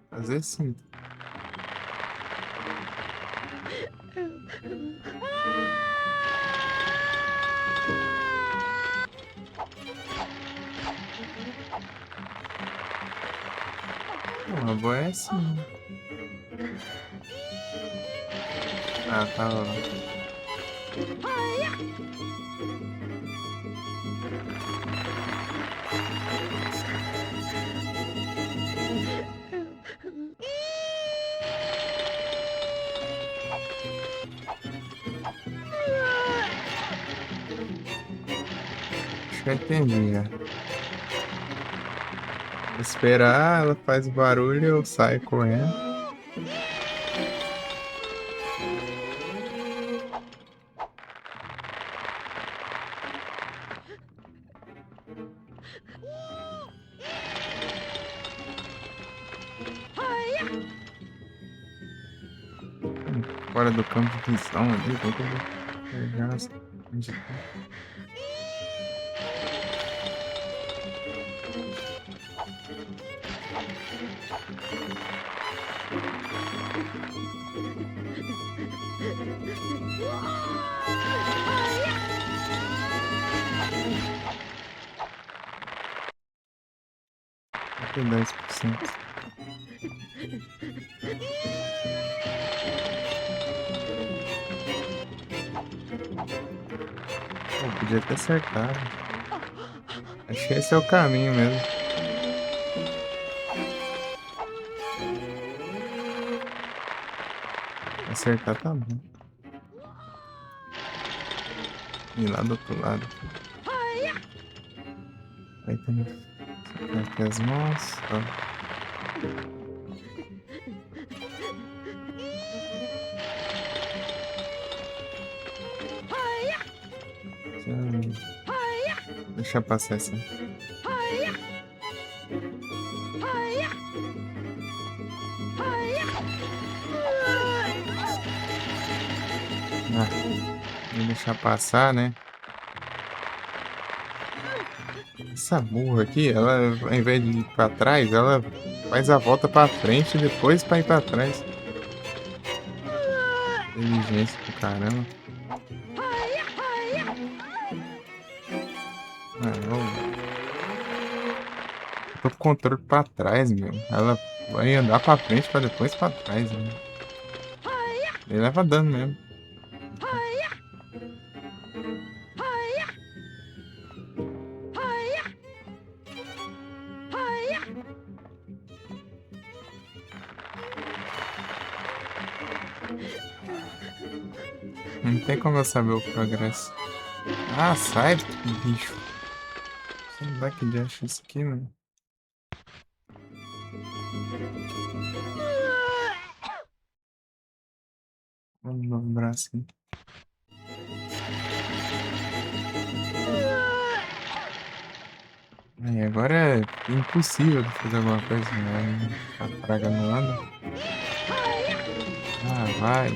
Fazer assim. Uma boa é assim. Ah, tá lá. Acho que eu entendi, já. Esperar, ela faz barulho, eu saio correndo. Fora do campo de visão ali, como que eu vou pegar onde tá? Tem 10%. Pô, podia ter acertado. Acho que esse é o caminho mesmo. Acertar tá bom. E lá do outro lado. Aí tem que secar aqui as mãos. Ó. Deixa passar essa. Vou deixar passar, né? Essa burra aqui, ela, ao invés de ir pra trás, ela faz a volta pra frente e depois pra ir pra trás. Inteligência do caramba. Eu tô com o controle pra trás, meu. Ela vai andar pra frente pra depois pra trás, meu. Ele leva dano mesmo. Não tem como eu saber o progresso. Ah, sai, bicho. Sei lá que dia acha isso aqui, mano. Vamos no braço aqui. Aí, agora é impossível de fazer alguma coisa, né? A praga não anda. Ah, vai.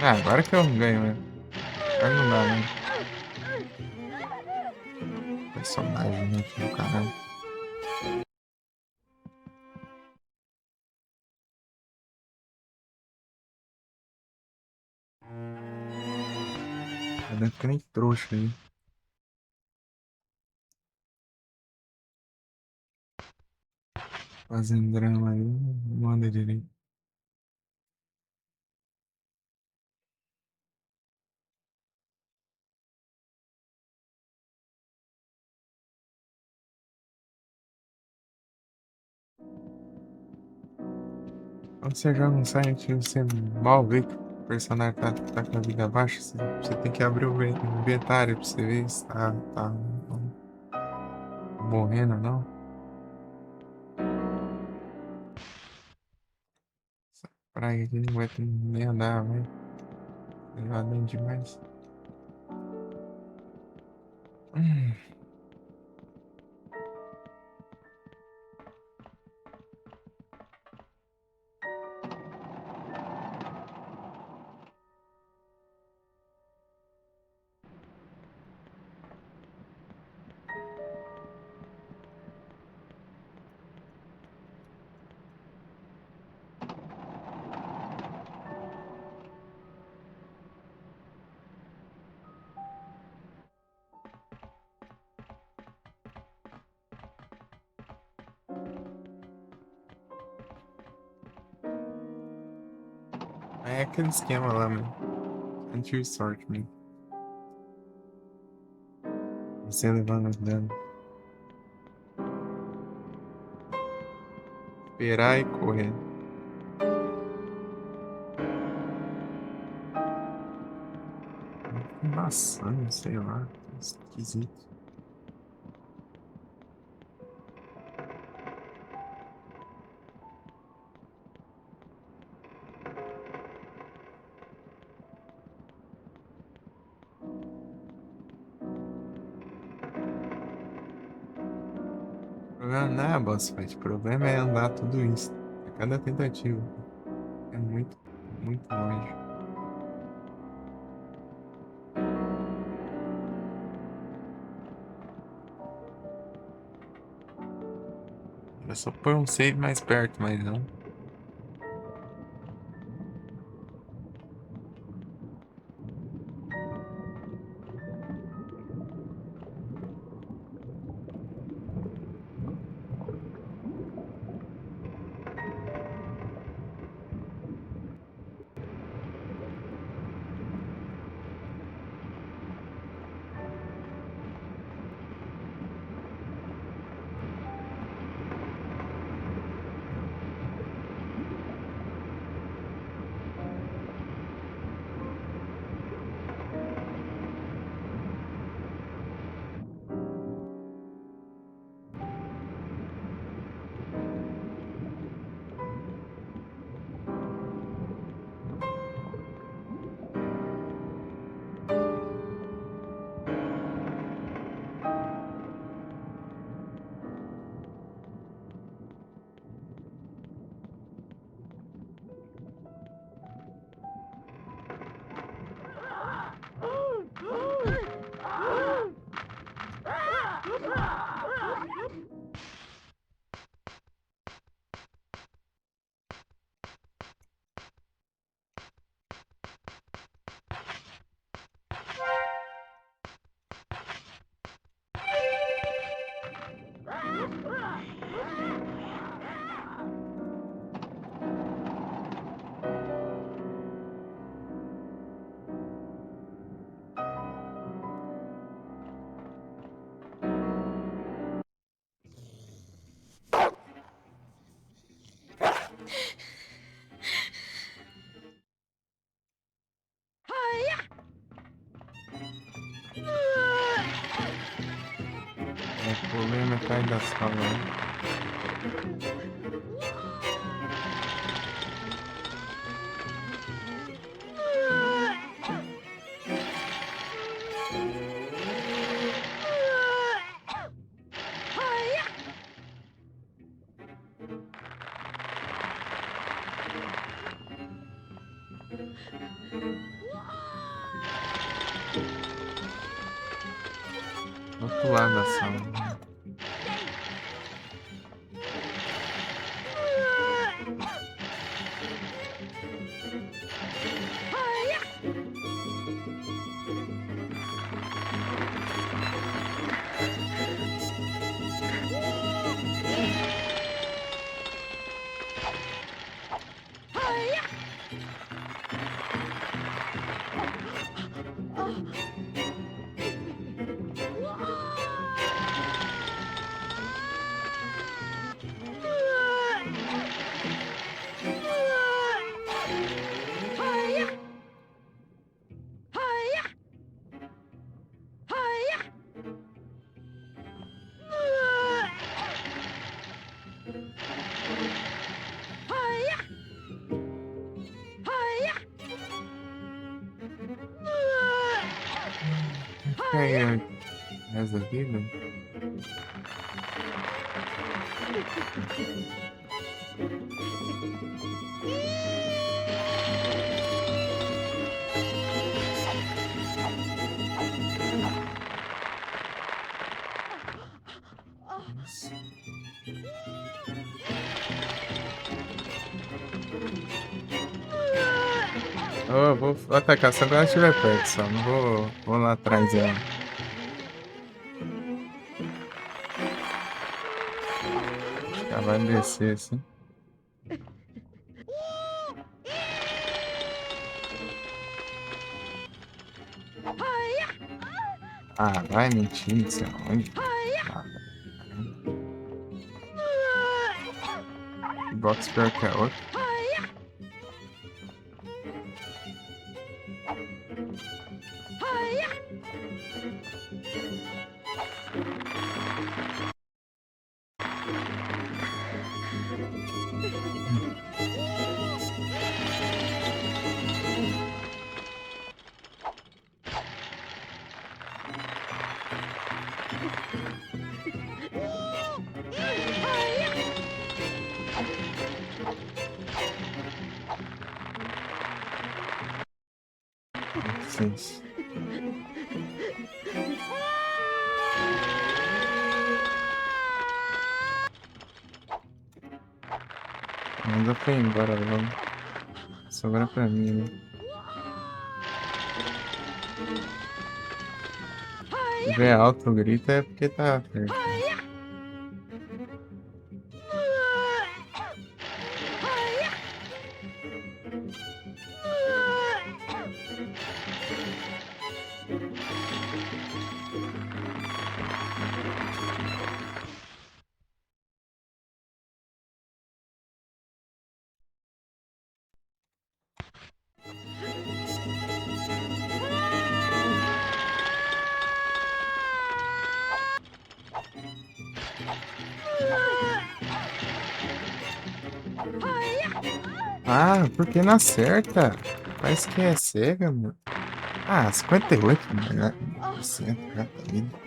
Ah, agora que eu ganho, né? Agora não dá, né? Personagem, né? Do caralho. Tá dando que nem trouxa aí. Fazendo drama aí, não anda direito. Quando você joga um site, você mal vê que o personagem tá com a vida baixa. Você tem que abrir o inventário pra você ver se tá morrendo ou não. Essa praga aqui não vai ter nem andar, velho. Além demais. Hum. É aquele esquema lá, mano. Anti-resort, mano. Você levando os danos. Esperar e correr. Embaçando, sei lá. Esquisito. O problema não é a boss fight. O problema é andar tudo isso. A cada tentativa. É muito, muito longe. Eu só pôr um save mais perto, mas não. Pulei a metade da sala. Vou pular da sala. Aí, resto da vida. Eu vou atacar só quando ela estiver perto, só. Não vou lá atrás dela. Ela vai descer assim. Ah, vai mentir, não sei aonde. Box pior que a outra. Seis. Manda pra ir embora logo. Sobra pra mim, né? Se tiver alto o grito é porque tá perto. Ah, por que não acerta? Parece que é cega, mano. Ah, 58, né? 100%, já tá indo.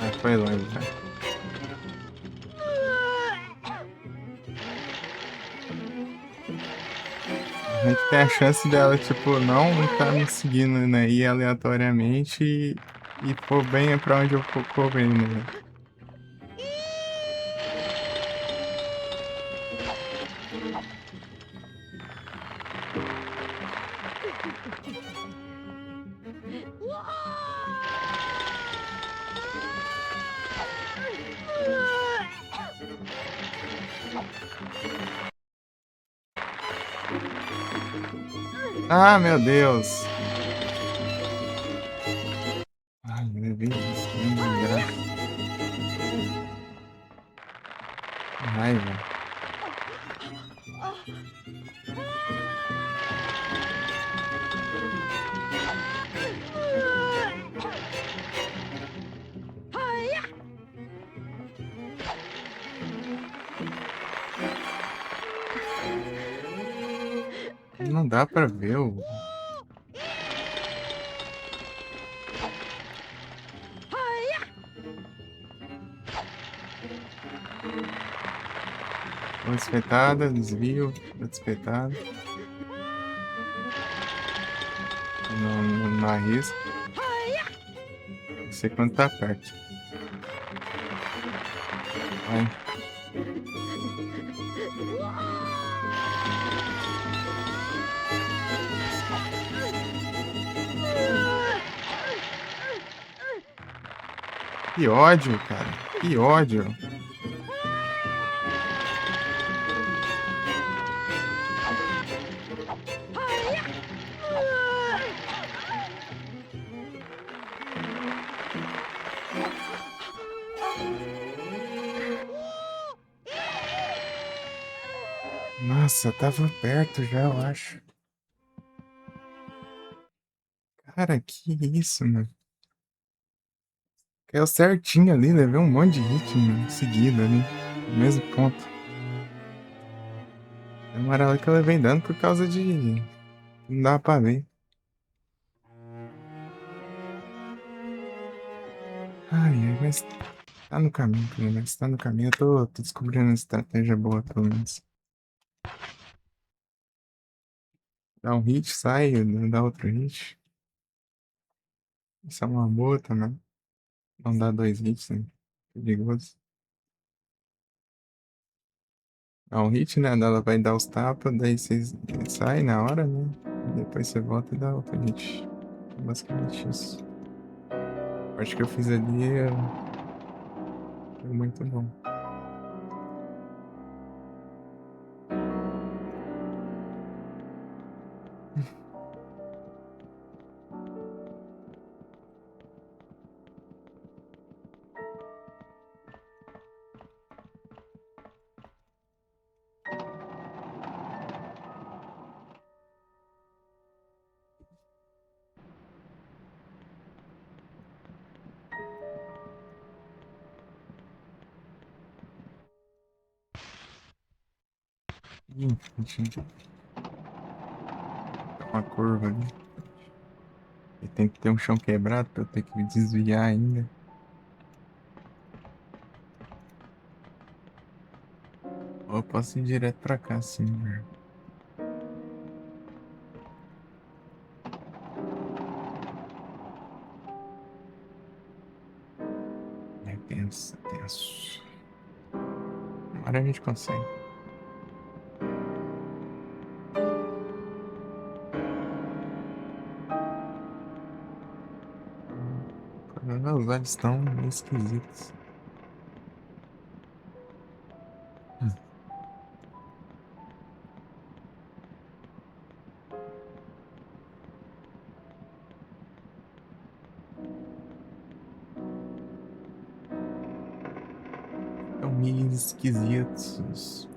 Ah, foi longe já. A gente tem a chance dela, tipo, não tá me seguindo, né? Ir aleatoriamente e for bem pra onde eu for correndo, né? Ah, meu Deus! Ai, meu Deus, que graça. Que raiva. Não dá pra ver o. Uma espetada, desvio, outra espetada. Não arrisco. Não sei quando tá perto. Vai. Que ódio, cara. Que ódio. Nossa, tava perto já, eu acho. Cara, que isso, mano. Caiu certinho ali, levei um monte de hit, mano, seguido ali. No mesmo ponto. É uma hora que eu levei dano por causa de. Não dá pra ver. Ai, ai, mas tá no caminho, pelo menos. Tá no caminho. Eu tô descobrindo uma estratégia boa, pelo menos. Dá um hit, sai, dá outro hit. Isso é uma boa também. Não dá dois hits, né? Perigoso. Dá um hit, né? Ela vai dar os tapas, daí você sai na hora, né? Depois você volta e dá outro hit. Basicamente isso. Acho que eu fiz ali foi muito bom. Tinha uma curva ali. E tem que ter um chão quebrado pra eu ter que me desviar ainda. Ou eu posso ir direto pra cá, sim, velho. É tenso, é tenso. Uma hora a gente consegue. Os olhos estão meio esquisitos. Estão meio esquisitos.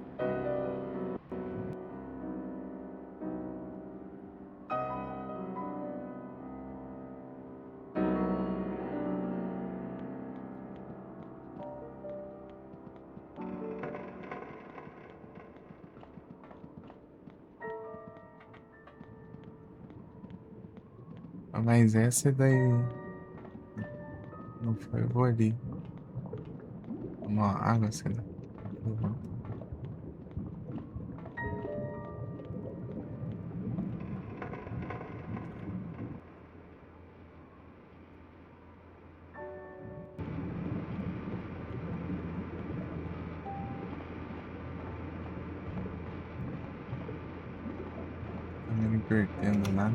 Mas essa daí não foi. Eu vou ali. Uma água, sei lá. Eu vou. Também não entendendo nada.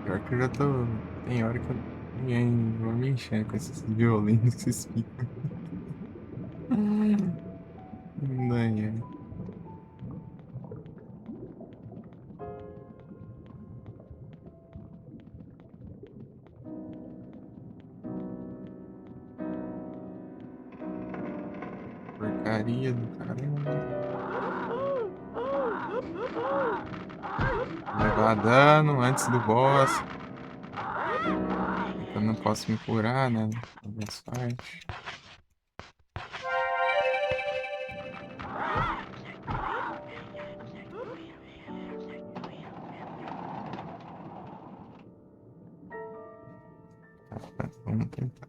Pior que eu já tô. Tem hora que eu vou me enchendo com esses violinos que vocês ficam. Daí, porcaria do caramba. Levar dano antes do boss. Eu não posso me curar, né? Mais forte. Tá, vamos tentar.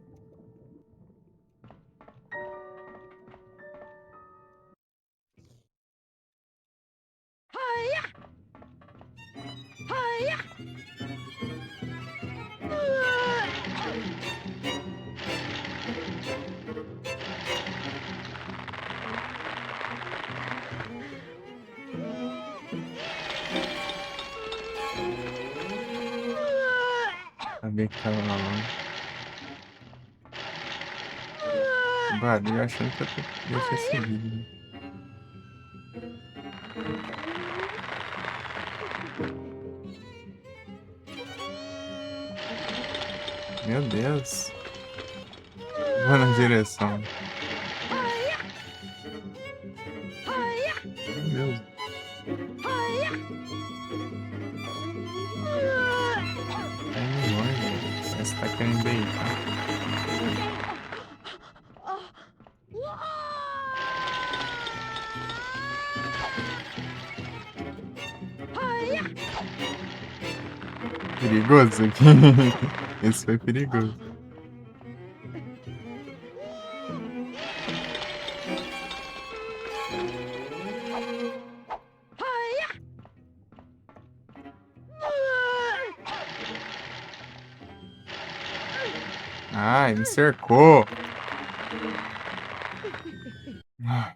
Sabia que tava lá longe. Barulho achando que eu tinha seguido, né? Meu Deus. Vou na direção. Meu Deus. Aí não longe. Parece que tá querendo deitar. Perigoso aqui. Esse foi perigoso. Ai, me cercou. Ah,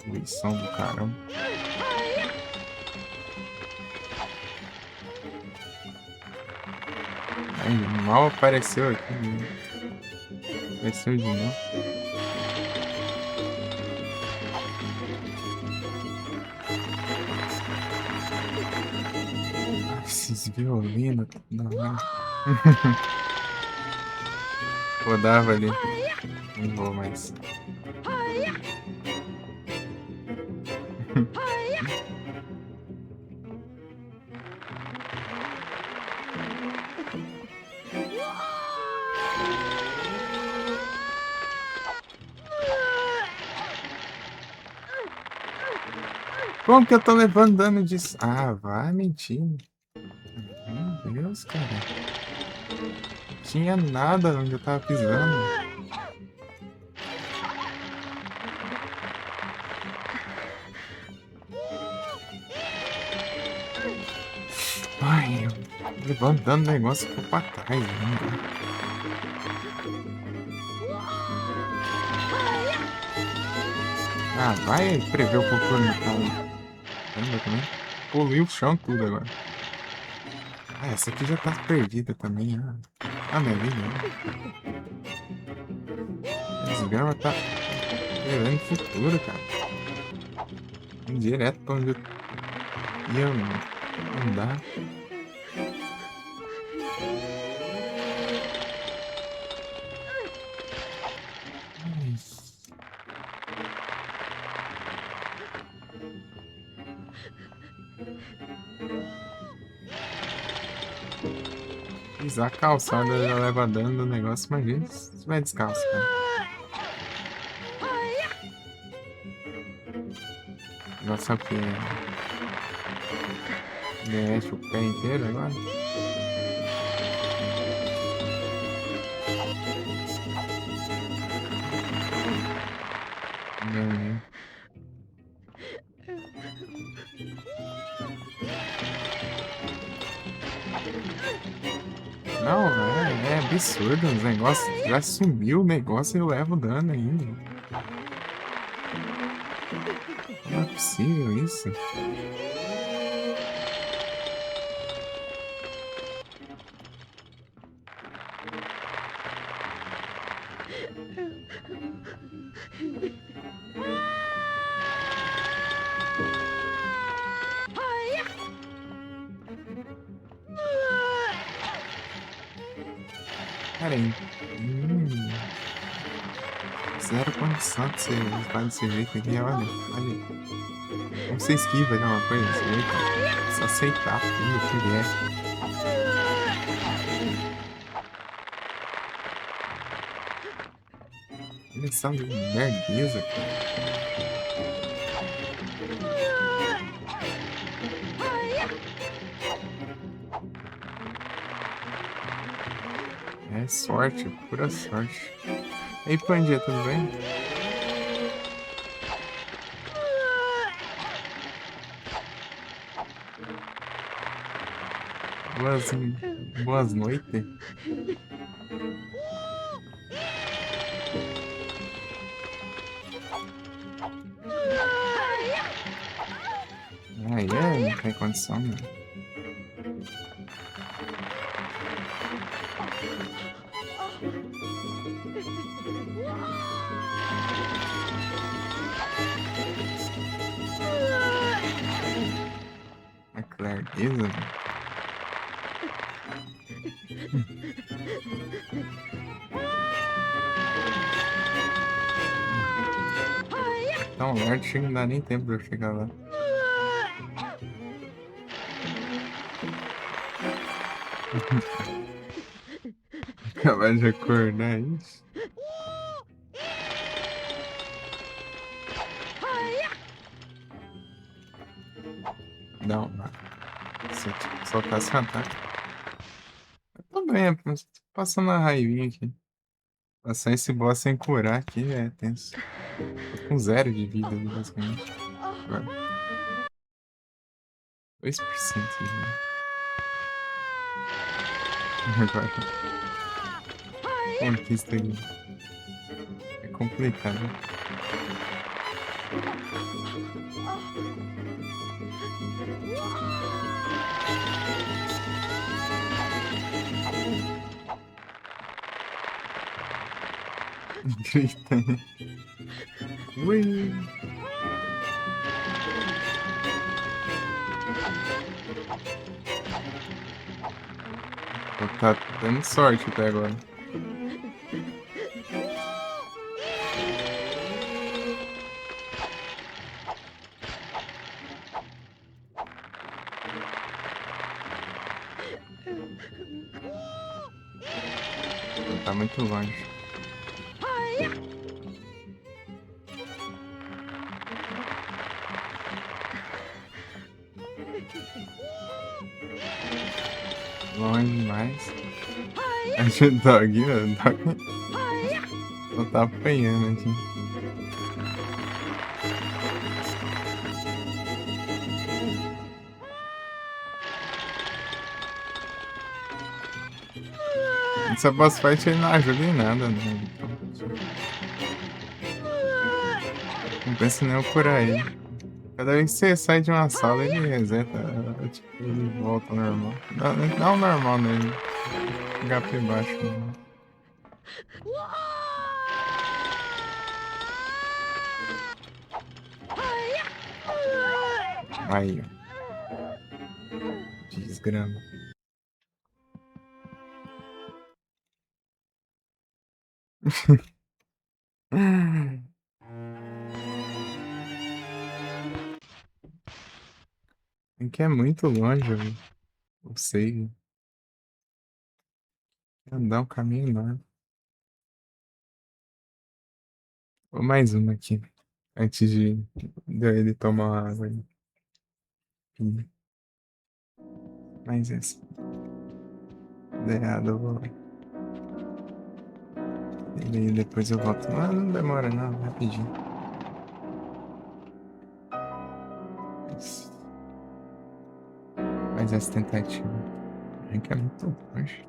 poluição do caramba. Ai, mal apareceu aqui. Apareceu de novo. Esses violinos. Não. Rodava ali. Não vou mais. Como que eu tô levando dano disso? Ah, vai mentir. Meu Deus, cara. Não tinha nada onde eu tava pisando. Ai, eu levando dano do negócio ficou pra trás ainda. Ah, vai prever o futuro então. Caramba, também. Pulei o chão tudo agora. Ah, essa aqui já tá perdida também. Ah, minha vida. Esse grama tá prevendo o futuro, cara. Indo direto pra onde eu ia andar. Pisar calçada já leva dano do negócio, imagina se vai descalço, cara. O negócio sabe o que é? Derrete o pé inteiro agora? Ganhei. Não, é absurdo os negócios. Já sumiu o negócio e eu levo dano ainda. Não é possível isso. Cara, zero condição de você lutar desse jeito aqui, olha. Como você esquiva de uma coisa desse jeito? Precisa aceitar tudo que vier. Lição de nerdeza, cara. É sorte, pura sorte. E aí, Pandia, tudo bem? Boas, boas noites. Aí não tem condição, mano. A clareza, mano. Então, o Lorde chega, não dá nem tempo pra eu chegar lá. Acabar de acordar, isso. Não, você soltar esse ataque. Eu tô bem, tô passando a raivinha aqui. Passar esse boss sem curar aqui é tenso. Tô com 0 de vida ali, basicamente. Agora, 2% de vida. Agora, conquista aqui. É complicado. Grita. Ui. Tá dando sorte até agora. Tá muito longe. Longe demais. A dog, ó, dog. Só tá apanhando aqui. Essa boss fight aí não ajuda em nada, né? Então, não pensa nem eu curar ele. Cada vez que você sai de uma sala, ele reseta, tipo, ele volta ao normal. Não normal, né? HP baixo, né? Aí, ó. Desgrama. Aqui é muito longe, velho. Eu sei. Andar um caminho enorme. Ou mais uma aqui. Antes de ele tomar água aí. Mais essa. Der errado, eu vou. E depois eu volto. Ah, não demora não, rapidinho. Mais essa tentativa. Que é muito longe.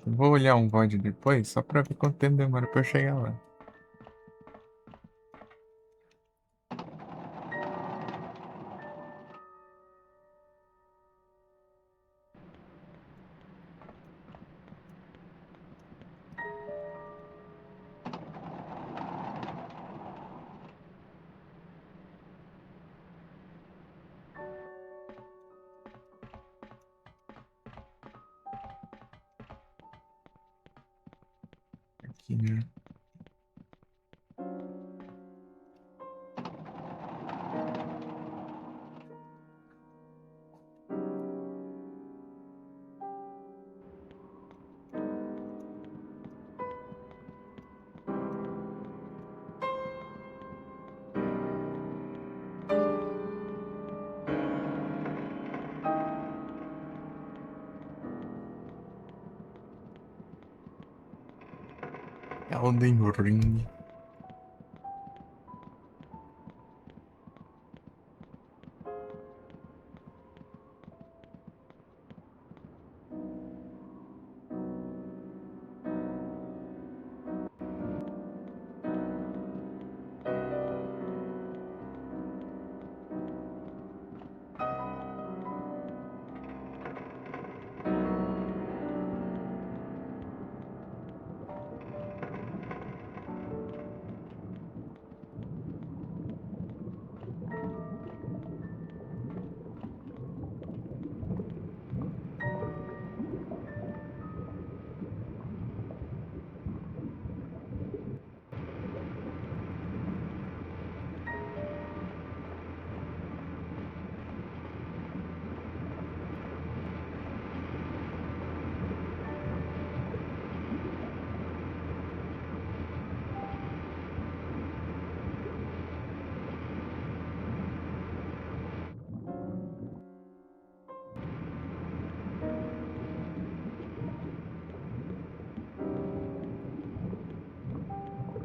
Eu vou olhar um VOD depois, só pra ver quanto tempo demora pra eu chegar lá. Aqui, né? Elden Ring.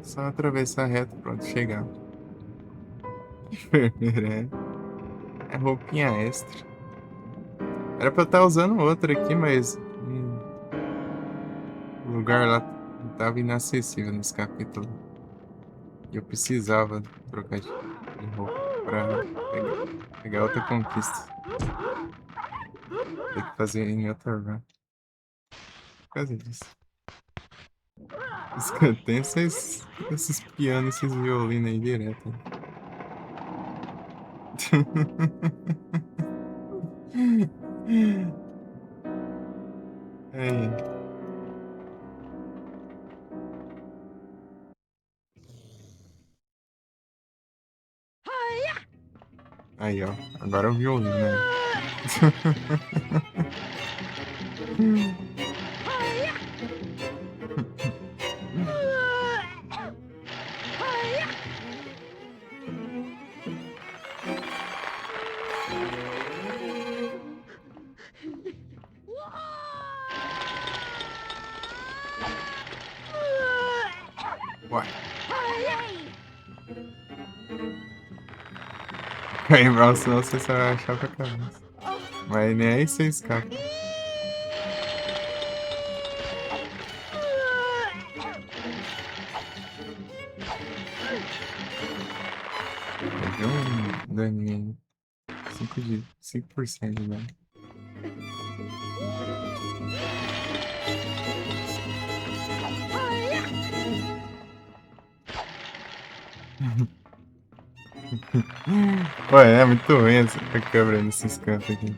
Só atravessar reto, pronto, chegar. É roupinha extra. Era pra eu estar usando outra aqui, mas o lugar lá tava inacessível nesse capítulo. E eu precisava trocar de roupa pra pegar outra conquista. Tem que fazer em outra run. Por causa disso. Tem esses pianos, esses violinos aí direto. É. Aí, ó. Agora é o violino, né? Uai. Aí, Brown, senão você só vai achar pra cabeça. Mas nem aí você escapa. Deu um daninho aí. 5% de dano. Ué, é muito ruim essa câmera nesses cantos aqui.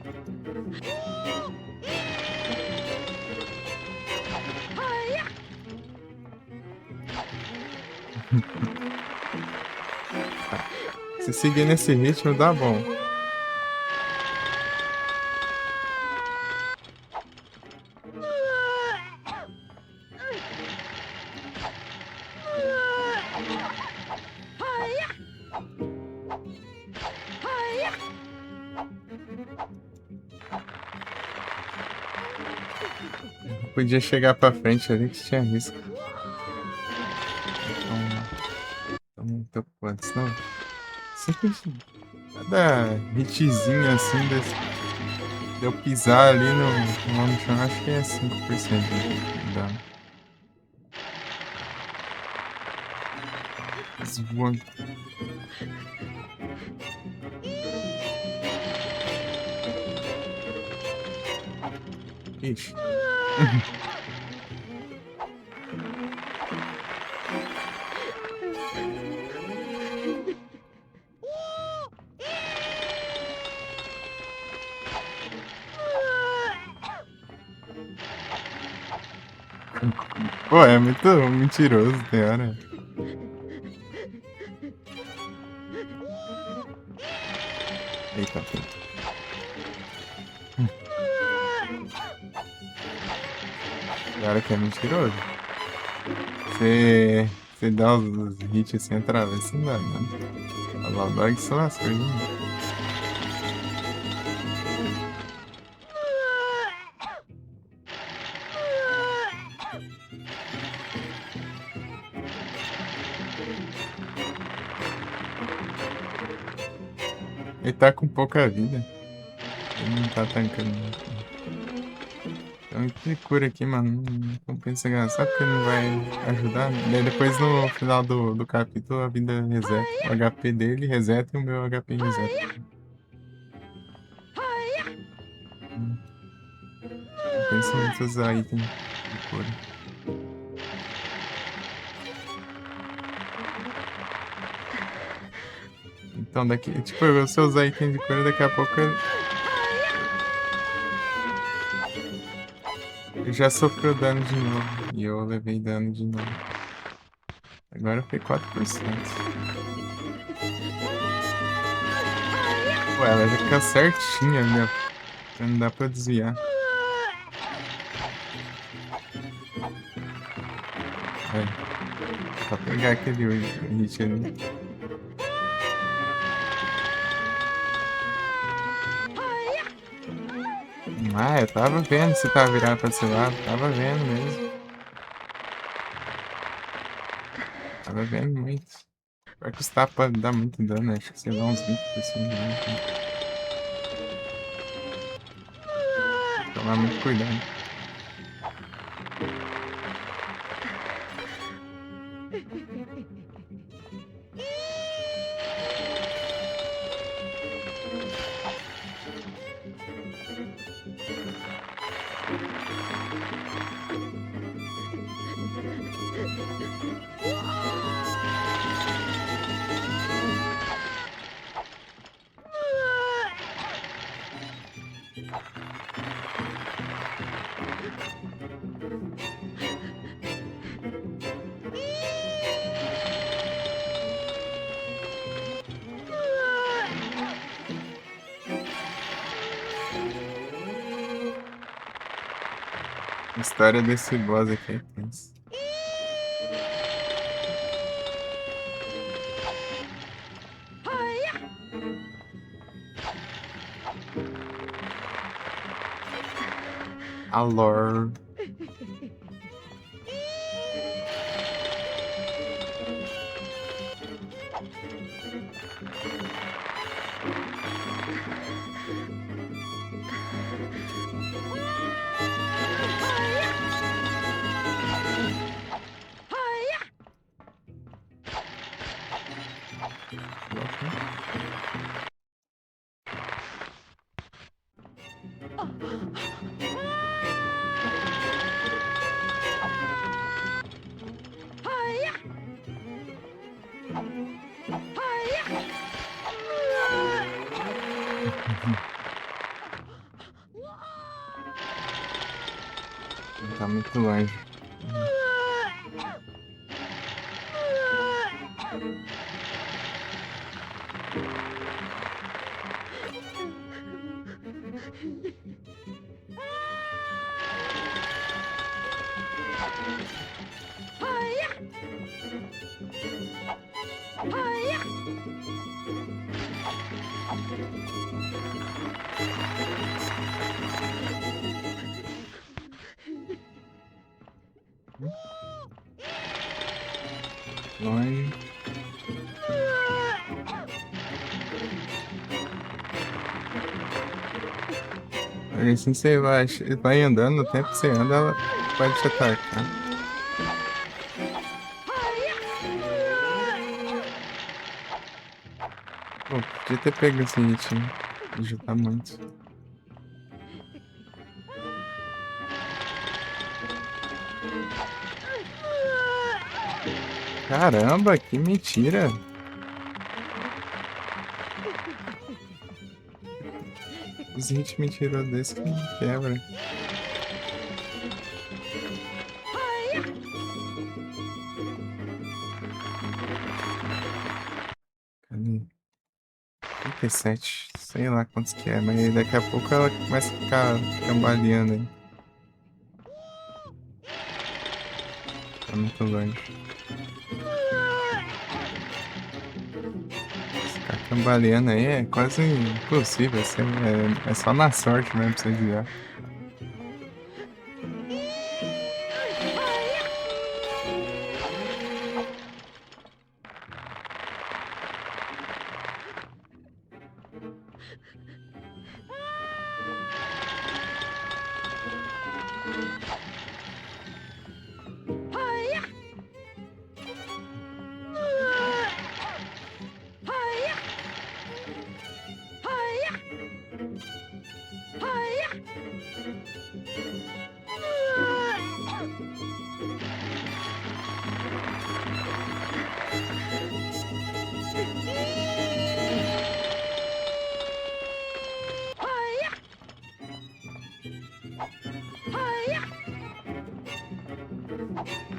Se seguir nesse ritmo, dá bom. podia chegar pra frente ali que tinha risco. Então não tô ocupando, senão. Sempre cada hitzinho assim, de eu pisar ali no chão, acho que é 5% de dano. Voando. Ixi. Pô, é muito mentiroso, tem hora. Eita, pô. Tem hora que é mentiroso. Você dá uns hits assim, atravessa, não dá nada. A Lodog se lascou, hein? Ele tá com pouca vida. Ele não tá tancando muito. Então ele cura aqui, mano. Não compensa gastar porque não vai ajudar. Daí depois no final do capítulo a vida reseta. O HP dele reseta e o meu HP reseta. Compensa muito usar item de cura. Então daqui, tipo, se eu usar item de cura, daqui a pouco ele já sofreu dano de novo. E eu levei dano de novo. Agora foi 4%. Pô, ela já fica certinha, minha. Não dá pra desviar. Vai. Só pegar aquele hit ali. Ah, eu tava vendo se tava virado pra esse lado. Tava vendo mesmo. Tava vendo muito. Vai custar pra dar muito dano, acho que sei lá, uns 20% de dano. Tomar muito cuidado. A história desse boss aqui é tensa. A lore. Tá muito longe. Longe. Aí assim você vai andando, no tempo que você anda, ela pode te atacar. Pô, podia ter pego esse hit, hein? Ajudar muito. Caramba, que mentira! Os hits mentirosos desse que me quebra. Cadê? 37, sei lá quantos que é, mas daqui a pouco ela começa a ficar cambaleando aí. Tá muito longe. Ficar cambaleando aí é quase impossível. É só na sorte mesmo pra você jogar.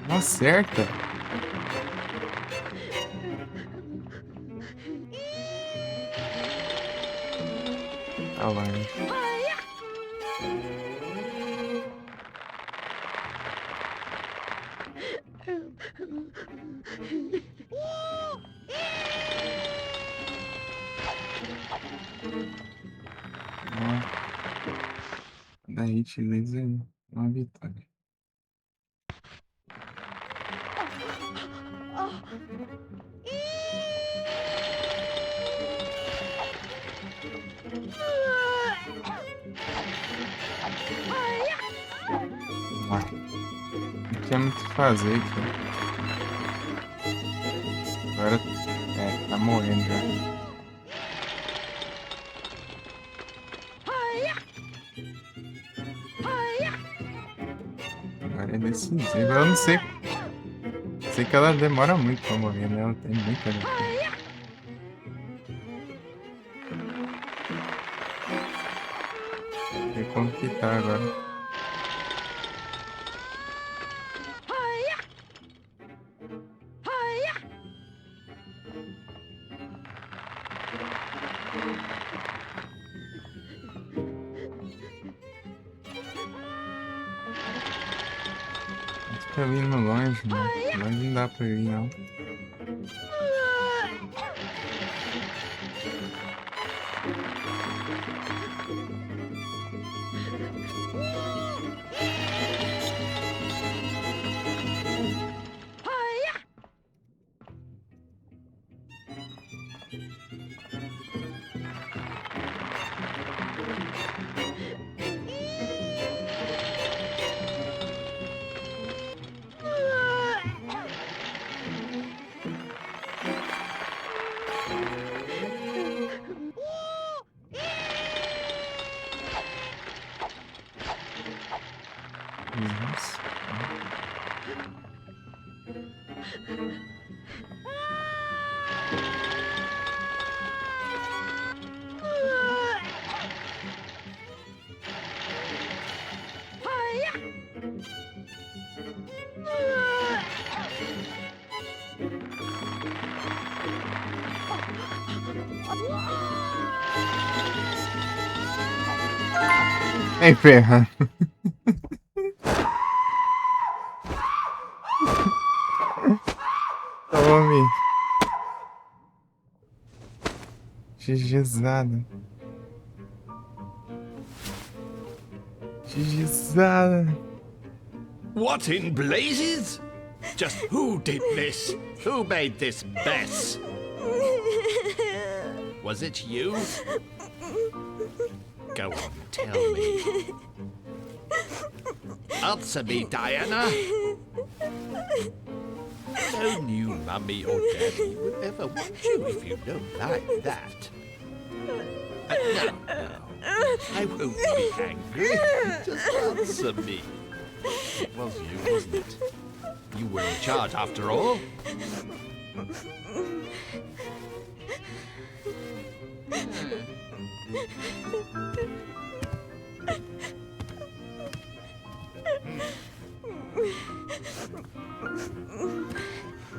Não acerta. Tá longe. Da hit laser, uma vitória. Não tinha muito o que fazer aqui. Agora tá morrendo já. Agora é decisivo. Eu não sei. Sei que ela demora muito pra morrer, né? Ela tem muita energia. Ver como que tá agora. Fica vindo longe, mano. Longe não dá pra ir, não. Isso. Ei, ferra. Tome. GGzada. GGzada. What in blazes? Just who did this? Who made this mess? Was it you? Go on, tell me. Answer me, Diana. No new mummy or daddy will ever want you if you don't like that. No, I won't be angry. Just answer me. It was you, wasn't it? You were in charge after all.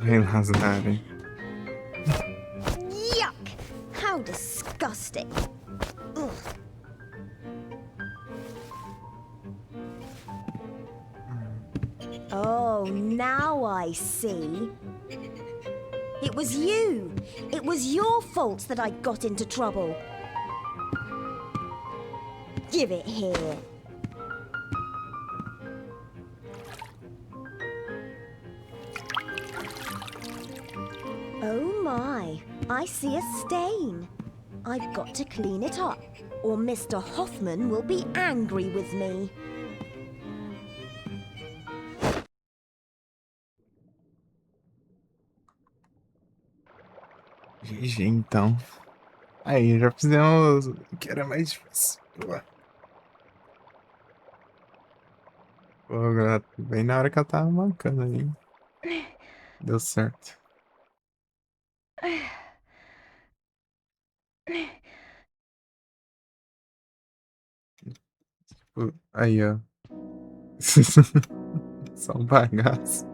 Vem lá, Zari. Yuck! How disgusting. Ugh. Oh, now I see. It was you. It was your fault that I got into trouble. Give it here. Oh my, I see a stain. I've got to clean it up, or Mr. Hoffman will be angry with me. GG, então. Aí, já fizemos o que era mais difícil. Pô, bem na hora que eu tava mancando ali. Deu certo. Aí, ó. Só um bagaço.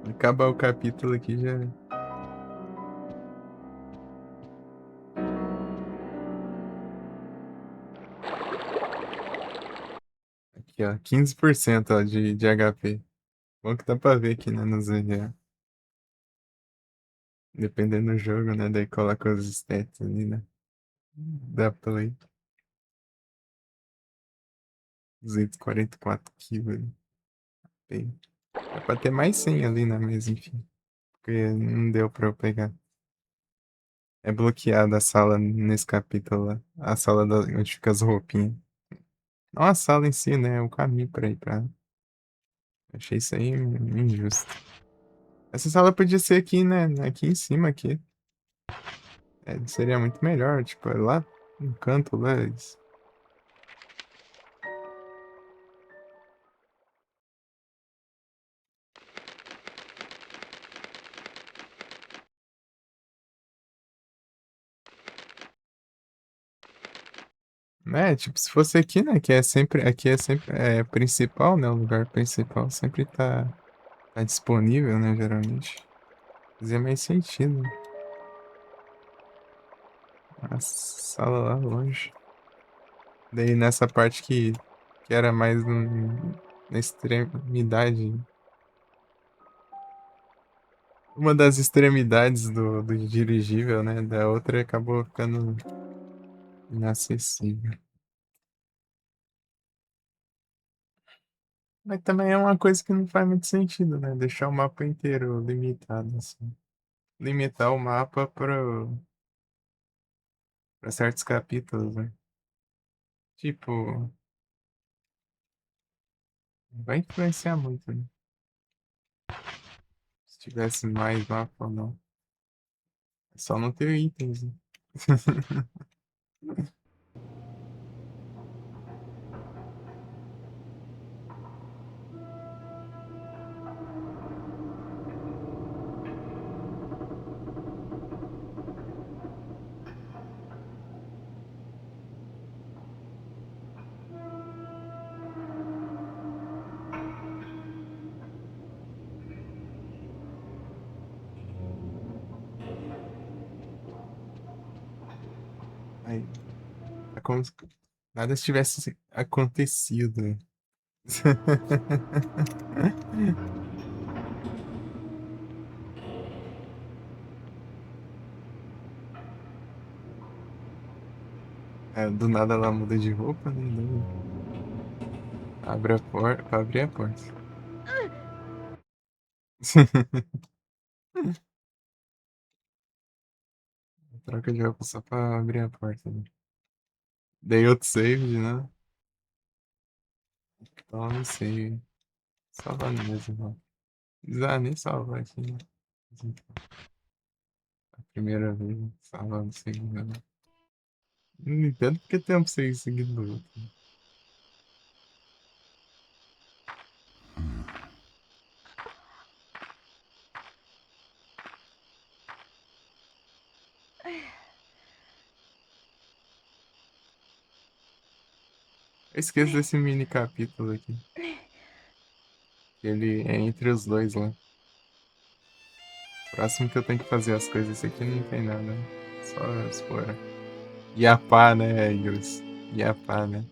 Acabar o capítulo aqui já. Aqui, ó. 15% ó, de HP. Bom que dá pra ver aqui, né? Nos VGA. Dependendo do jogo, né? Daí coloca os stats ali, né? Dá play. 244 quilos. Bem. Dá pra ter mais 100 ali na mesa, enfim. Porque não deu pra eu pegar. É bloqueada a sala nesse capítulo lá. A sala onde fica as roupinhas. Não a sala em si, né? O caminho pra ir pra. Achei isso aí injusto. Essa sala podia ser aqui, né? Aqui em cima, aqui. É, seria muito melhor, tipo, é lá no canto lá. É, tipo, se fosse aqui, né? Aqui é sempre principal, né? O lugar principal sempre tá disponível, né? Geralmente. Fazia mais sentido. A sala lá longe. Daí nessa parte que era mais na extremidade. Uma das extremidades do dirigível, né? Da outra acabou ficando inacessível. Mas também é uma coisa que não faz muito sentido, né? Deixar o mapa inteiro limitado, assim. Limitar o mapa pra certos capítulos, né? Tipo, vai influenciar muito, né? Se tivesse mais mapa ou não. É só não ter itens, né? Aí, é como se nada tivesse acontecido. É, do nada ela muda de roupa, né? Abre a porta pra abrir a porta. Troca de roupa só pra abrir a porta, né? Dei outro save, né? Então não sei. Salvando mesmo, não. Ah, nem salvar aqui, né? A primeira vez, salvando segunda, né? Não entendo porque tem um save seguido do outro. Eu esqueço desse mini capítulo aqui. Ele é entre os dois lá. Próximo que eu tenho que fazer as coisas, esse aqui não tem nada, né? Só explorar. Iapá, né, Igros? Iapá, né?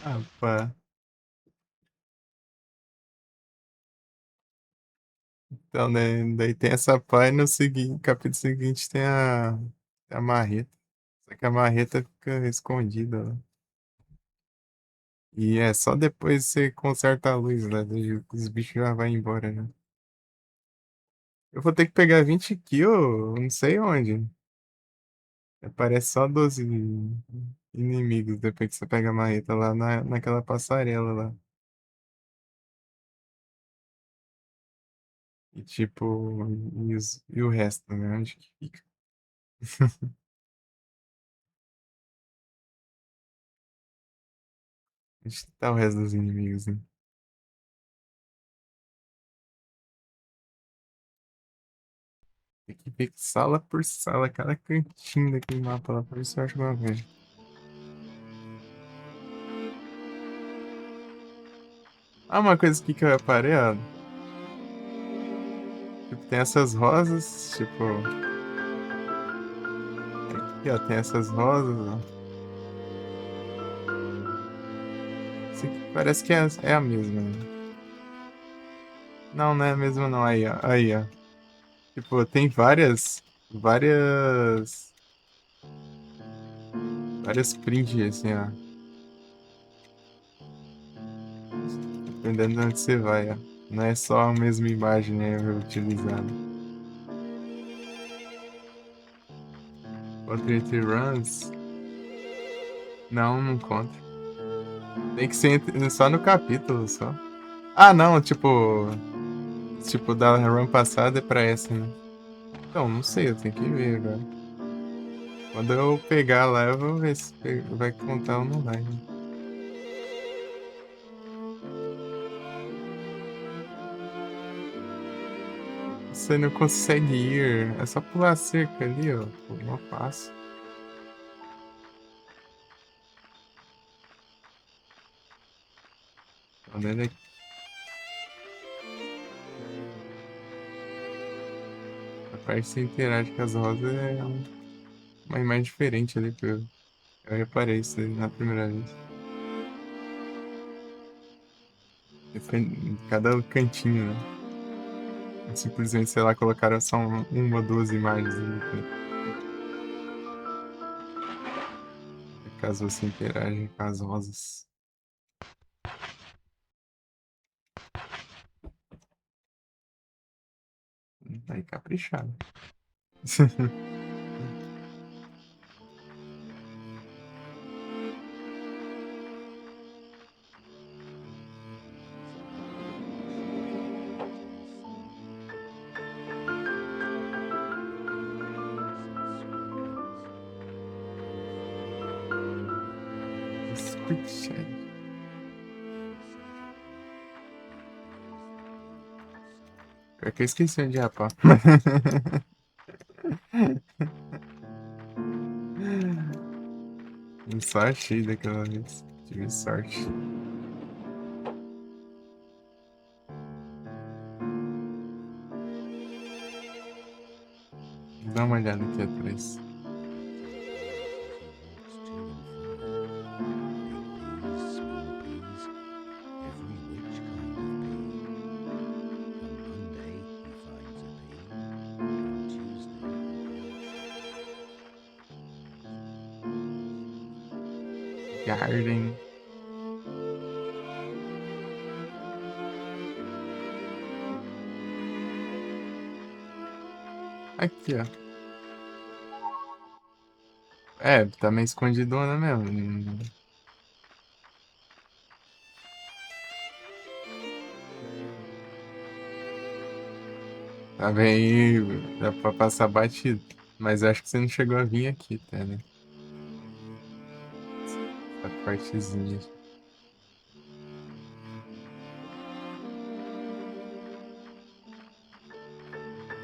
Ah, pá. Então, né, daí tem essa pá e no capítulo seguinte tem a marreta. Só que a marreta fica escondida lá. E é só depois você conserta a luz, né? Daí os bichos já vão embora, né? Eu vou ter que pegar 20 kills, não sei onde. Aparece só 12 inimigos depois que você pega a marreta lá naquela passarela lá. E tipo, e o resto, né? Onde que fica? Onde tá o resto dos inimigos, né? Tem que ver sala por sala, cada cantinho daquele mapa lá pra ver se eu acho alguma coisa. Ah, uma coisa aqui que eu reparei, ó. Tipo, tem essas rosas, tipo. Aqui, ó, tem essas rosas, ó. Isso aqui parece que é a mesma, né? Não, não é a mesma não. Aí, ó. Aí, ó. Tipo, tem várias prints, assim, ó. Dependendo de onde você vai, ó. Não é só a mesma imagem, né, utilizada. Portrait Runs? Não, não conta. Tem que ser só no capítulo, só. Ah, não, tipo, da run passada é pra essa, né? Então, não sei, eu tenho que ver agora. Quando eu pegar lá, eu vou ver se vai contar ou não vai, né? Você não consegue ir. É só pular a cerca ali, ó. Pô, não passo. Olha aqui. A parte que você interage com as rosas é uma imagem diferente ali, pô. Eu reparei isso aí na primeira vez. Em cada cantinho, né? Simplesmente, sei lá, colocaram só uma ou duas imagens ali, caso você interaja com as rosas. Tá aí caprichado. Caprichado. Pior que eu esqueci onde é a pá. Eu só achei daquela vez. Tive sorte. Vou dar uma olhada aqui atrás. Garden. Aqui, ó. É, tá meio escondidona mesmo. Tá bem, dá pra passar batido. Mas eu acho que você não chegou a vir aqui, tá, né? Essa partezinha.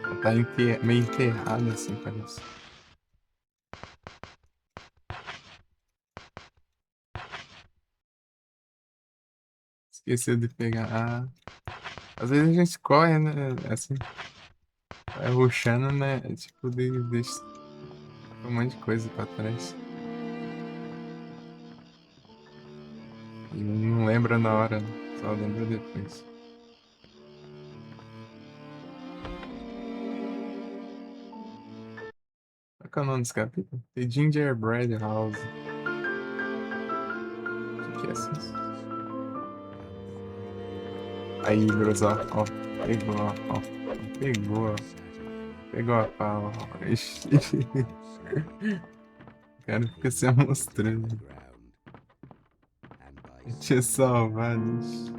Ela tá meio enterrada assim, parece. Esqueceu de pegar. Ah, às vezes a gente corre, né? Assim, vai rushando, né? Tipo, deixa um monte de coisa pra trás. E não lembra na hora, né? Só lembra depois. Qual que é o nome desse capítulo? The Gingerbread House. O que é isso? Aí, Grosó, ó. Pegou, ó. Pegou, ó. Pegou a pau. Ixi. O cara fica se amostrando. Tinha salvado. Ixi.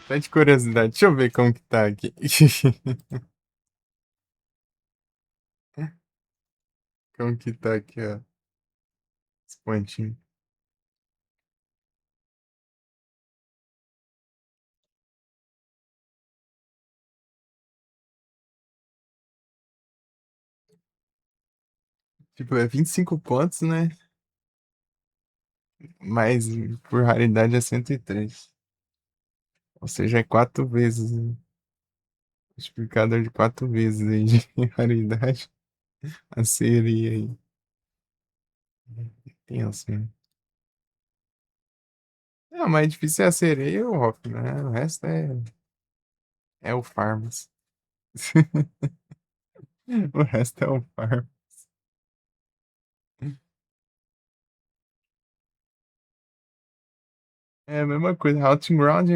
Só de curiosidade, deixa eu ver como que tá aqui. Como que tá aqui, ó. Esse pontinho. Tipo, é 25 pontos, né? Mas por raridade é 103. Ou seja, é 4 vezes, né? Multiplicador de 4 vezes aí de raridade. A seria aí. Tenso, né? Não, mais difícil é a sereia e o Hoff, né? O resto é o Farmas. O resto é o Farm. É a mesma coisa. Halting Ground,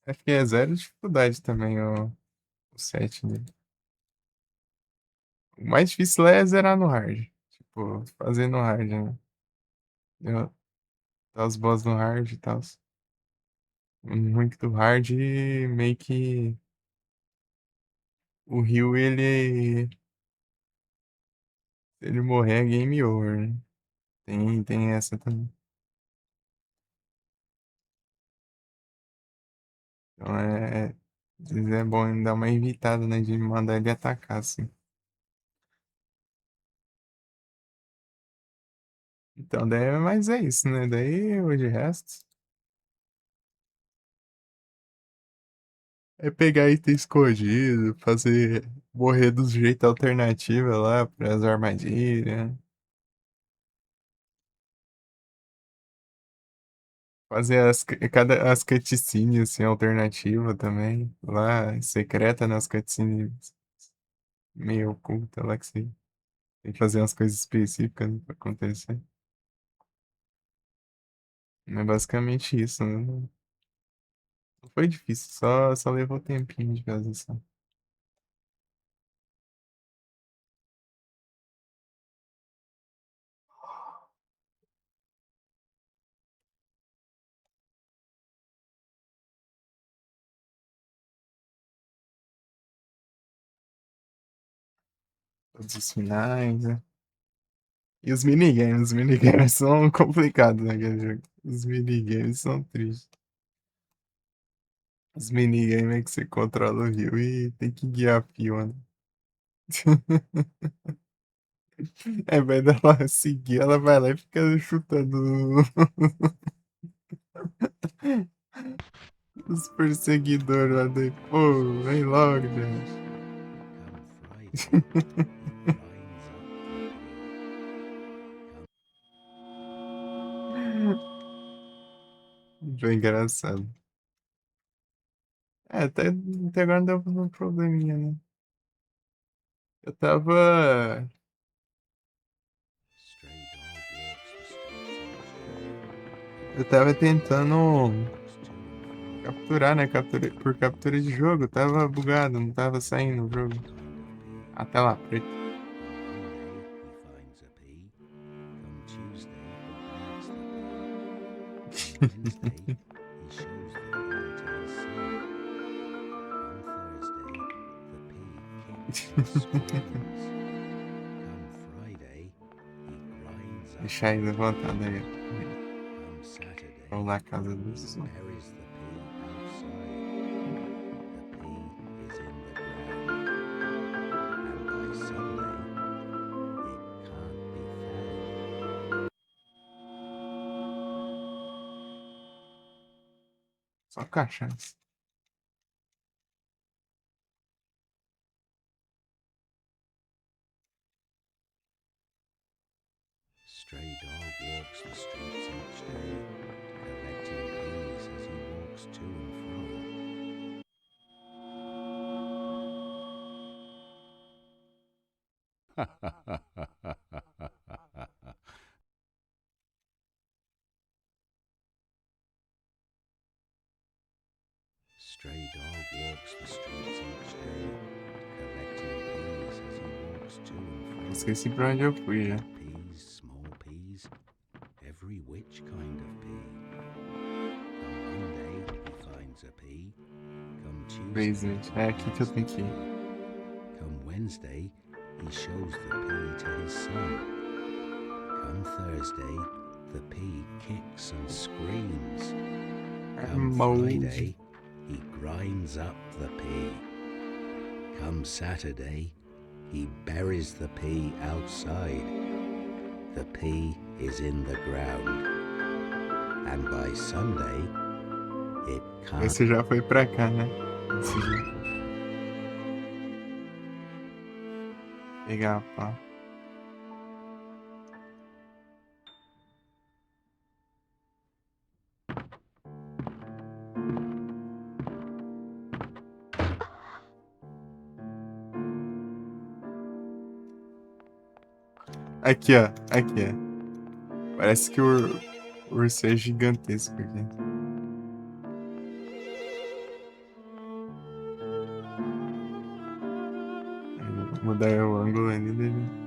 acho que é zero dificuldade também o set dele. O mais difícil lá é zerar no hard. Tipo, fazer no hard, né? Tá os boss no hard e tal. O ruim que do hard meio que o Ryu, se ele morrer é game over, né? Tem essa também. Então às vezes é bom dar uma evitada, né? De mandar ele atacar, assim. Então, daí, mas é isso, né? Daí, o de resto, é pegar item escondido, fazer morrer do jeito alternativo lá, pras armadilhas. Fazer as cutscenes, assim, alternativa também. Lá, secreta nas cutscenes meio oculta lá que você tem que fazer umas coisas específicas, né, pra acontecer. É basicamente isso, né? Não foi difícil, só levou tempinho de fazer isso. Todos os finais, né? E os minigames são complicados naquele jogo. Os minigames são tristes. Os minigames é que você controla o rio e tem que guiar a Fiona. Ao invés dela seguir, ela vai lá e fica chutando os perseguidores lá dentro. Pô, vem logo, gente. Come Friday, he grinds up Foi engraçado. É, até agora não deu um probleminha, né? Eu tava. the pea. Stray dog walks the streets each day, Eu tava collecting tentando pennies as he walks to and fro. capturar, né? Por captura de jogo. Tava bugado, não tava saindo o jogo. Kind of pea. Até lá, preto. On Monday he finds a pea. Come Tuesday he Deixar finds aí a pea. levantado aí. Come Saturday Vamos lá, casa he do som. buries the pea outside. The pea is in the ground, and by Sunday it can't be found. Só cachaça. Stray dog walks the streets each day, collecting peas as he walks to and fro. Stray dog walks the streets each day, collecting peas as he walks to and fro. Esqueci pra onde eu fui já. Peas, small peas, every which kind of pea. Come Monday he finds a pea. Come Tuesday Basement. É aqui que eu tenho que ir. come Wednesday he shows the pea to his son. Come Thursday the pea kicks and screams. Come Friday he grinds up the pea. Come Saturday he buries the pea outside. The pea is in the ground, and by Sunday it can't. Esse já foi pra cá, né? Esse já. Pegar a pá. Aqui, ó. Aqui, ó. Parece que o urso é gigantesco aqui. Vou mudar o ângulo ainda dele.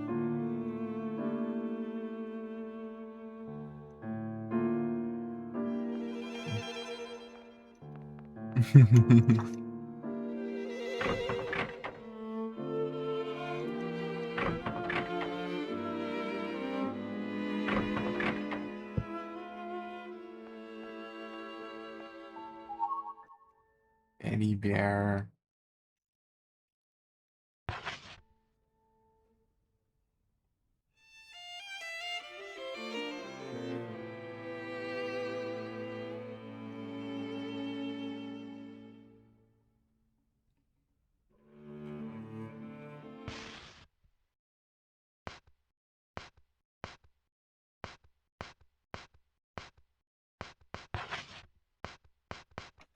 Teddy bear.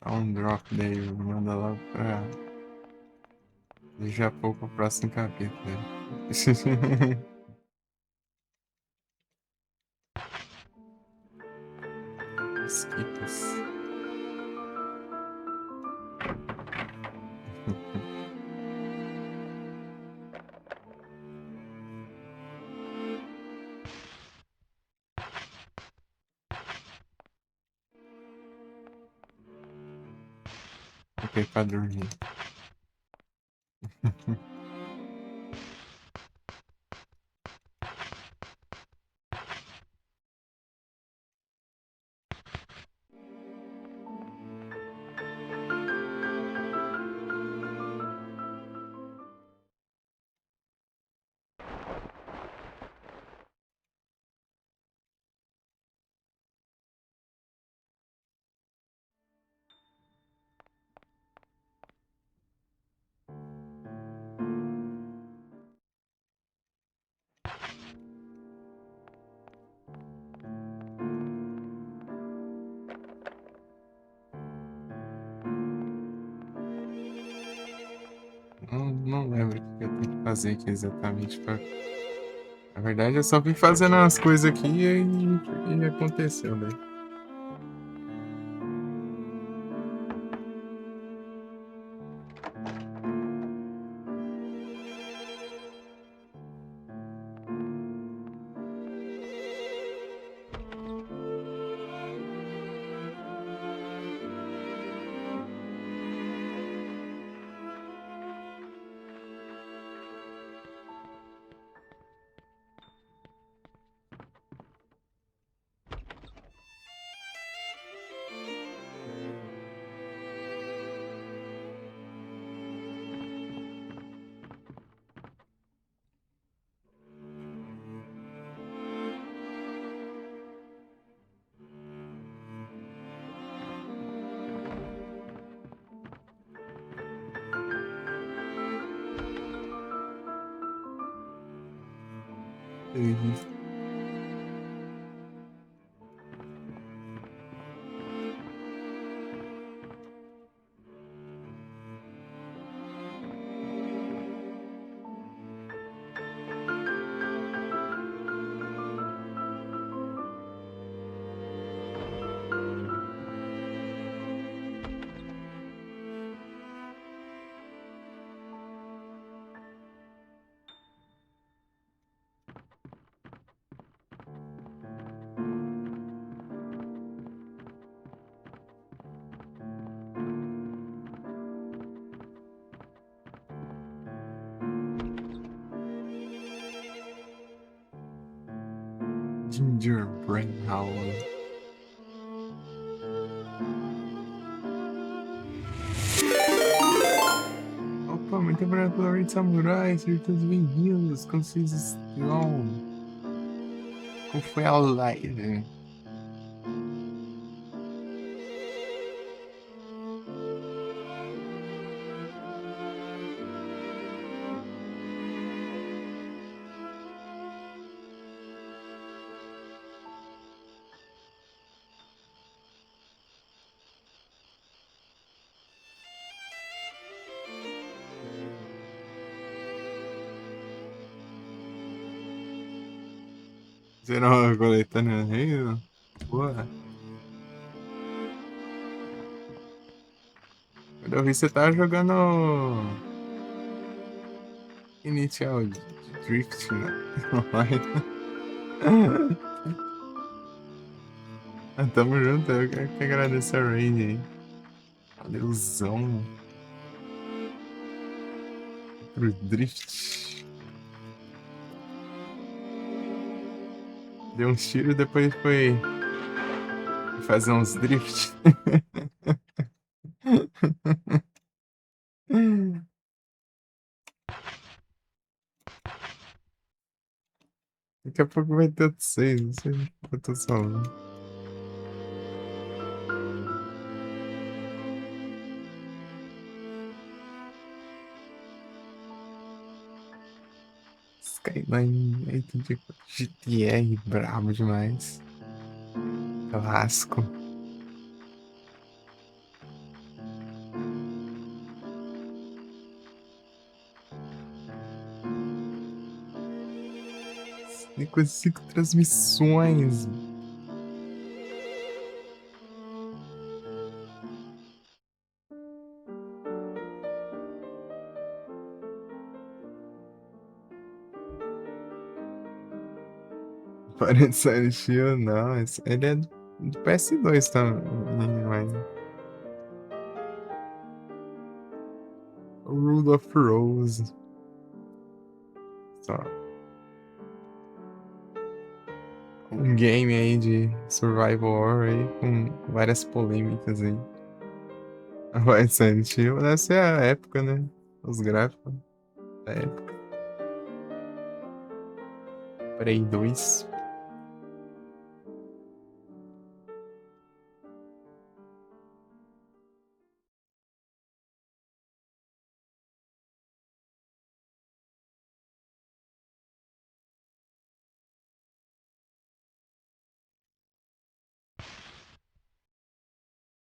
Dá um drop daí, manda logo pra. Daqui a pouco o próximo capítulo. Mosquitos. Ok, pra dormir. fazer aqui exatamente. Na verdade, eu só vim fazendo umas coisas aqui e aconteceu, né? Uhum. Gingerbread House. Opa, muito obrigado pela Raid Samurai, sejam todos bem-vindos, como vocês estão? Como foi a live? Zerou a coletânea ainda? Boa. Quando eu vi você tava jogando Initial Drift, né? Tamo junto, eu quero que agradeço a Raid aí. Valeuzão. Pro Drift. Deu uns tiros e depois foi fazer uns drift. Daqui a pouco vai ter outro 6, não sei o que eu tô falando. Skyline 84 GTR, brabo demais. Clássico. E com 5 transmissões. Parece Silent Hill, não. Ele é do PS2 também, mas. Rule of Rose. Só. Um game aí de survival horror aí com várias polêmicas aí. Vai Silent Hill deve ser a época, né? Os gráficos da época. Prey 2.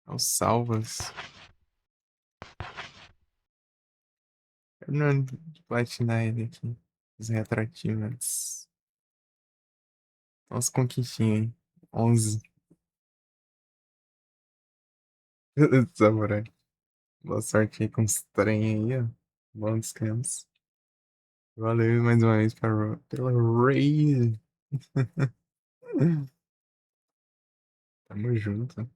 Os salvas. Não, de platinar ele aqui. Os retroativos. Olha as conquistinhas aí. 11. Samurai. Boa sorte aí com os trem aí, ó. Bom descanso. Valeu mais uma vez pela raid. Tamo junto.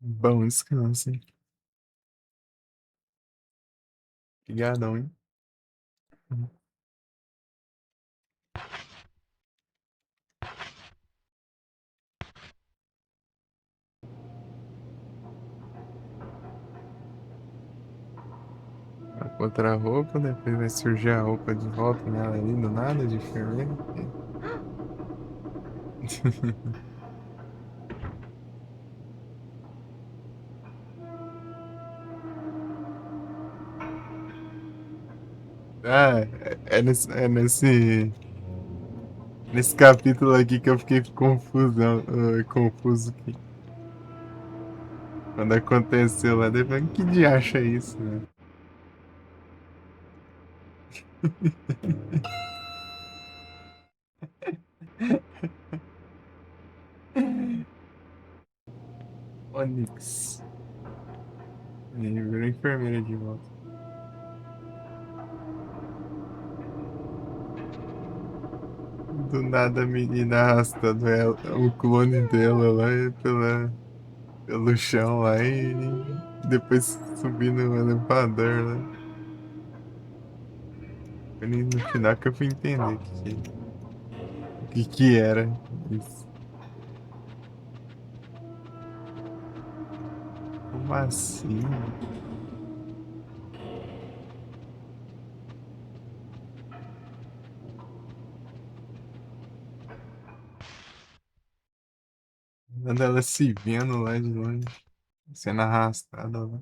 Bom descanso, hein? Obrigadão, hein? Outra roupa, depois vai surgir a roupa de volta nela ali, do nada, de enfermeira. Ah, nesse capítulo aqui que eu fiquei confuso que quando aconteceu lá, depois que de acha isso, né? Onix. Ele virou enfermeira de volta. Do nada a menina arrastando ela, o clone dela lá pelo chão lá e depois subindo no elevador lá. Foi no final que eu fui entender o que era isso. Como assim? Quando ela se vendo lá de longe, sendo arrastada lá.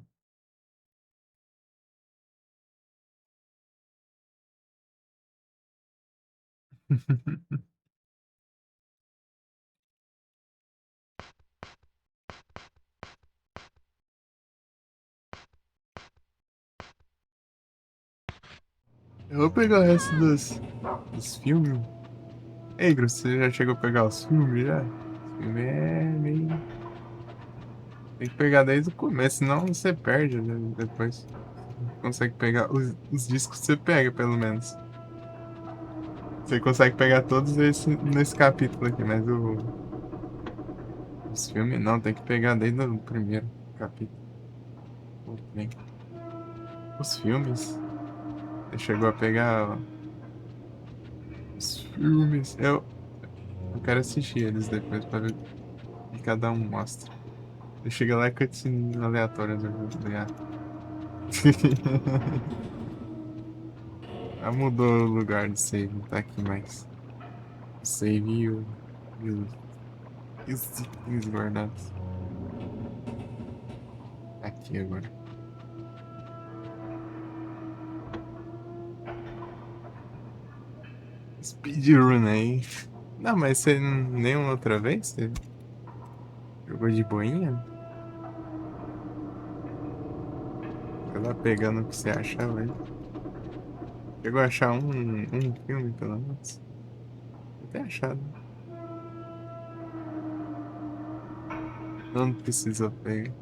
Eu vou pegar o resto dos filmes. Ei, Gru, você já chegou a pegar os filmes já? Os filmes é meio. Tem que pegar desde o começo, senão você perde, né, depois. Consegue pegar. Os discos você pega, pelo menos. Você consegue pegar todos nesse capítulo aqui, mas os filmes não, tem que pegar desde o primeiro capítulo. Pô, os filmes. Você chegou a pegar os filmes. Eu quero assistir eles depois pra ver o que cada um mostra. Eu chego lá e cutscene aleatória do lugar. Ah, mudou o lugar de save, não tá aqui mais. O save e os itens guardados. Tá aqui agora. Speedrun aí. Não, mas você nenhuma outra vez? Você jogou de boinha? Foi lá pegando o que você achava aí. Chegou a achar um filme, pelo menos. Até achado. Não precisou pegar.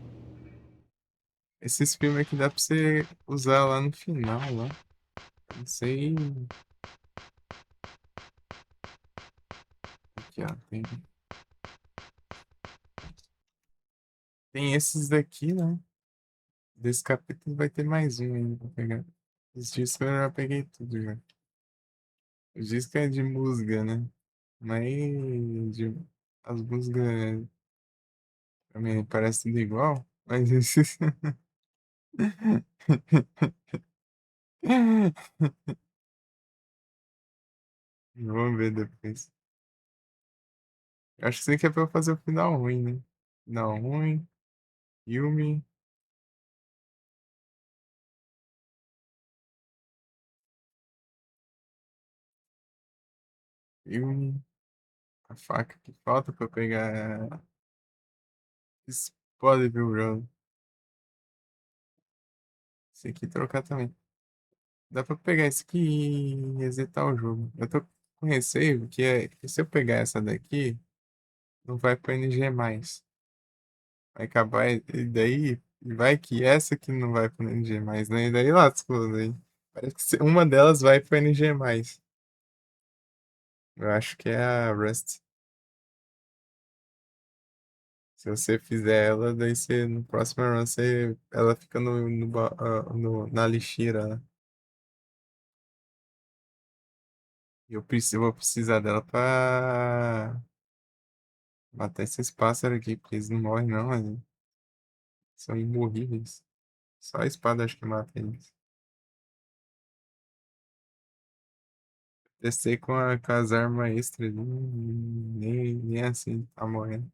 Esses filmes aqui dá pra você usar lá no final, lá. Não sei. Aqui, ó. Tem esses daqui, né? Desse capítulo vai ter mais um ainda pra pegar. Os discos eu já peguei tudo já. Os discos é de musga, né? Mas as musgas também parecem tudo igual. Mas esses. Vamos ver depois. Acho que isso aqui é pra eu fazer o final ruim, né? Final ruim. Yumi. E a faca que falta pra pegar. Isso pode, viu, bro? Esse aqui trocar também. Dá pra pegar esse aqui e resetar o jogo. Eu tô com receio que se eu pegar essa daqui, não vai pro NG mais. Vai acabar, e daí vai que essa aqui não vai pro NG mais, né? E daí lascou, daí. Parece que uma delas vai pro NG mais. Eu acho que é a Rust. Se você fizer ela, daí você, no próximo run, ela fica na lixeira, né? E vou precisar dela pra matar esses pássaros aqui, porque eles não morrem não, né? São imorríveis. Só a espada acho que mata eles. Testei com as armas extras ali, nem assim tá morrendo.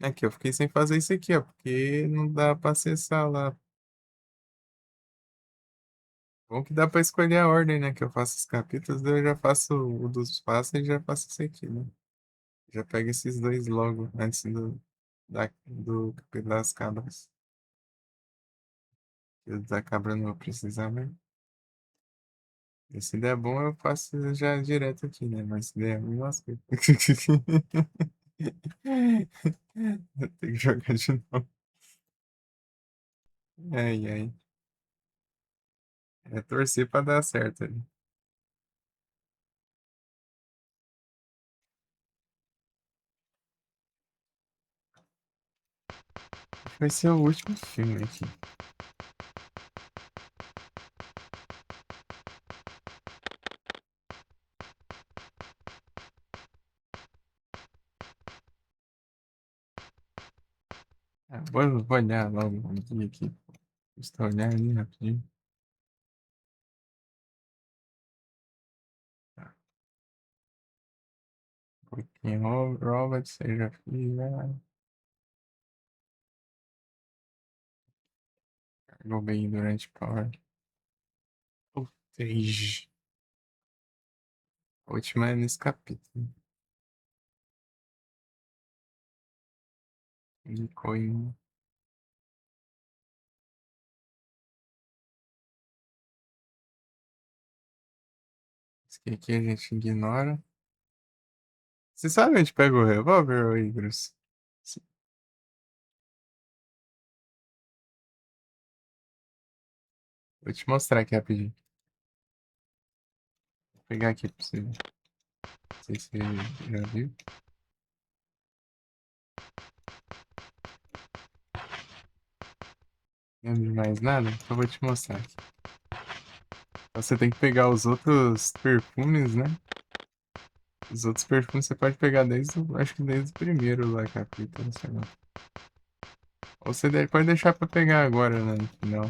Aqui, eu fiquei sem fazer isso aqui, ó, porque não dá pra acessar lá. Bom que dá pra escolher a ordem, né? Que eu faço os capítulos, daí eu já faço o dos pássaros e já faço esse aqui, né? Já pego esses dois logo antes do capítulo das cabras. O da cabra não vou precisar, né? E se der bom, eu faço já direto aqui, né? Mas se der ruim, lascou. Eu tenho que jogar de novo. Ai, ai. É torcer pra dar certo ali. Vai ser o último filme aqui. Ah, vou olhar logo um dia aqui. Estou olhando ali rapidinho. Tá. Pouquinho, Robert, seja filha. Carregou bem durante Power. O 3. A última é nesse capítulo. Bitcoin. Esse aqui a gente ignora. Você sabe onde pega o revólver, ô Igros? Vou te mostrar aqui rapidinho. Vou pegar aqui pra você ver. Não sei se você já viu. Não lembro de mais nada, então eu vou te mostrar aqui. Então você tem que pegar os outros perfumes, né? Os outros perfumes você pode pegar acho que desde o primeiro lá, capítulo, sei lá. Ou você pode deixar pra pegar agora, né, no final.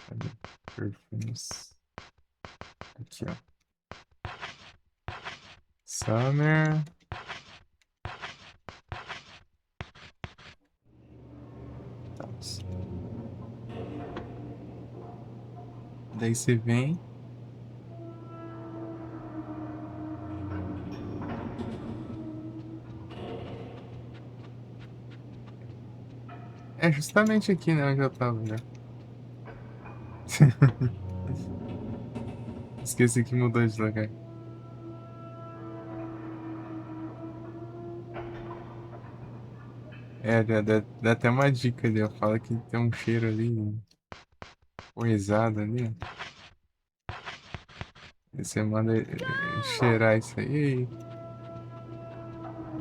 Cadê? Perfumes. Aqui, ó. Summer. Tá. Daí você vem. É justamente aqui, né, onde eu tava já. Esqueci que mudou de lugar. É, dá até uma dica ali, ó. Fala que tem um cheiro ali, coisado ali. Aí você manda cheirar isso aí.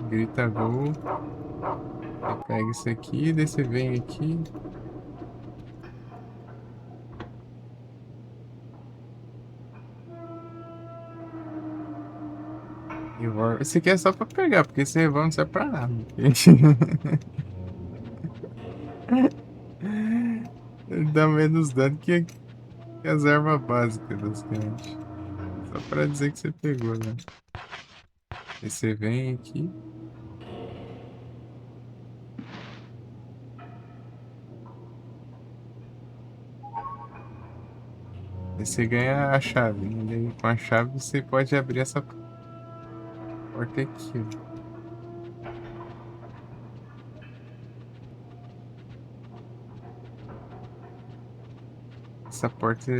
Grita gol. Você pega isso aqui, daí você vem aqui. Esse aqui é só pra pegar, porque esse revólver não serve pra nada. Ele dá menos dano que as armas básicas, basicamente. Só pra dizer que você pegou, né? Aí você vem aqui. Aí você ganha a chave. E aí, com a chave você pode abrir essa porta aqui, ó. Essa porta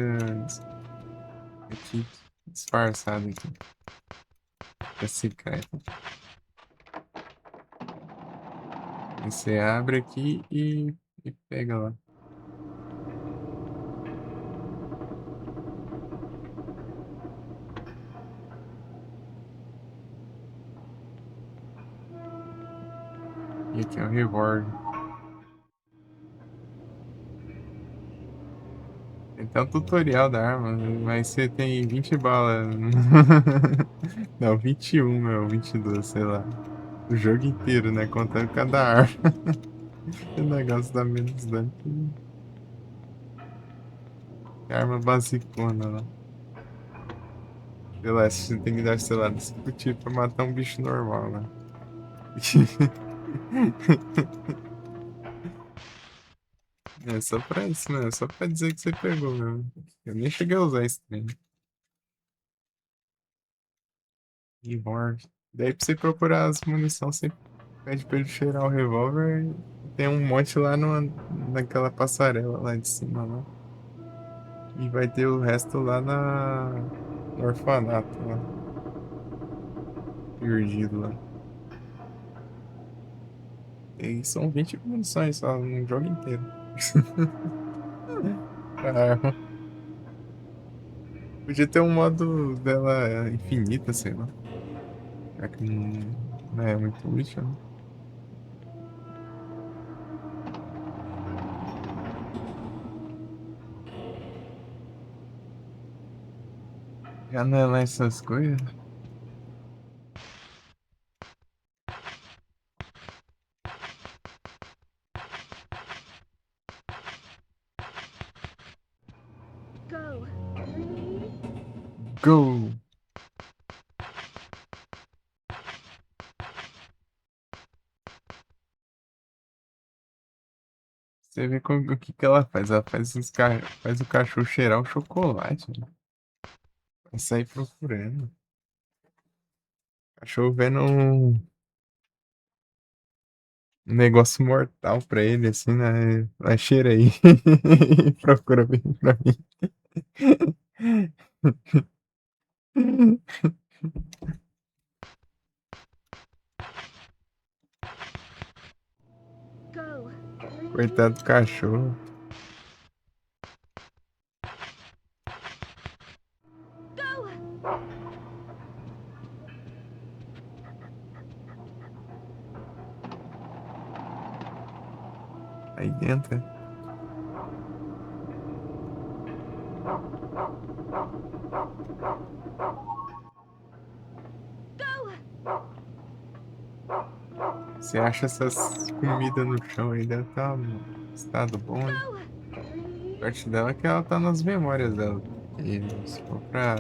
aqui, disfarçada aqui. É secreta. Aí você abre aqui e pega lá. E aqui é o reward. Tem até um tutorial da arma, mas você tem 20 balas. Não, 21, meu, 22, sei lá. O jogo inteiro, né? Contando cada arma. O negócio dá menos dano que a arma basicona lá. Sei lá, você tem que dar, sei lá, 5 tiros pra matar um bicho normal, né? É só pra isso, né? Só pra dizer que você pegou mesmo. Eu nem cheguei a usar esse trem. Reward. Daí pra você procurar as munições, você pede pra ele cheirar o revólver e tem um monte lá naquela passarela lá de cima lá. E vai ter o resto lá no orfanato lá. Perdido lá. E são 20 munições só no jogo inteiro. Pra arma. Podia ter um modo dela infinita, sei lá. Já que não é muito útil, né? Já não é lá essas coisas. Go. Go! Você vê o que que ela faz. Ela faz o cachorro cheirar o chocolate, né? Vai sair procurando. O cachorro vendo um negócio mortal pra ele, assim, né? Vai, cheira aí. Procura bem pra mim. Go. Coitado do cachorro. Go. Aí dentro. Você acha essas comidas no chão aí, deve estar no estado bom, hein? A parte dela é que ela tá nas memórias dela. E se for pra.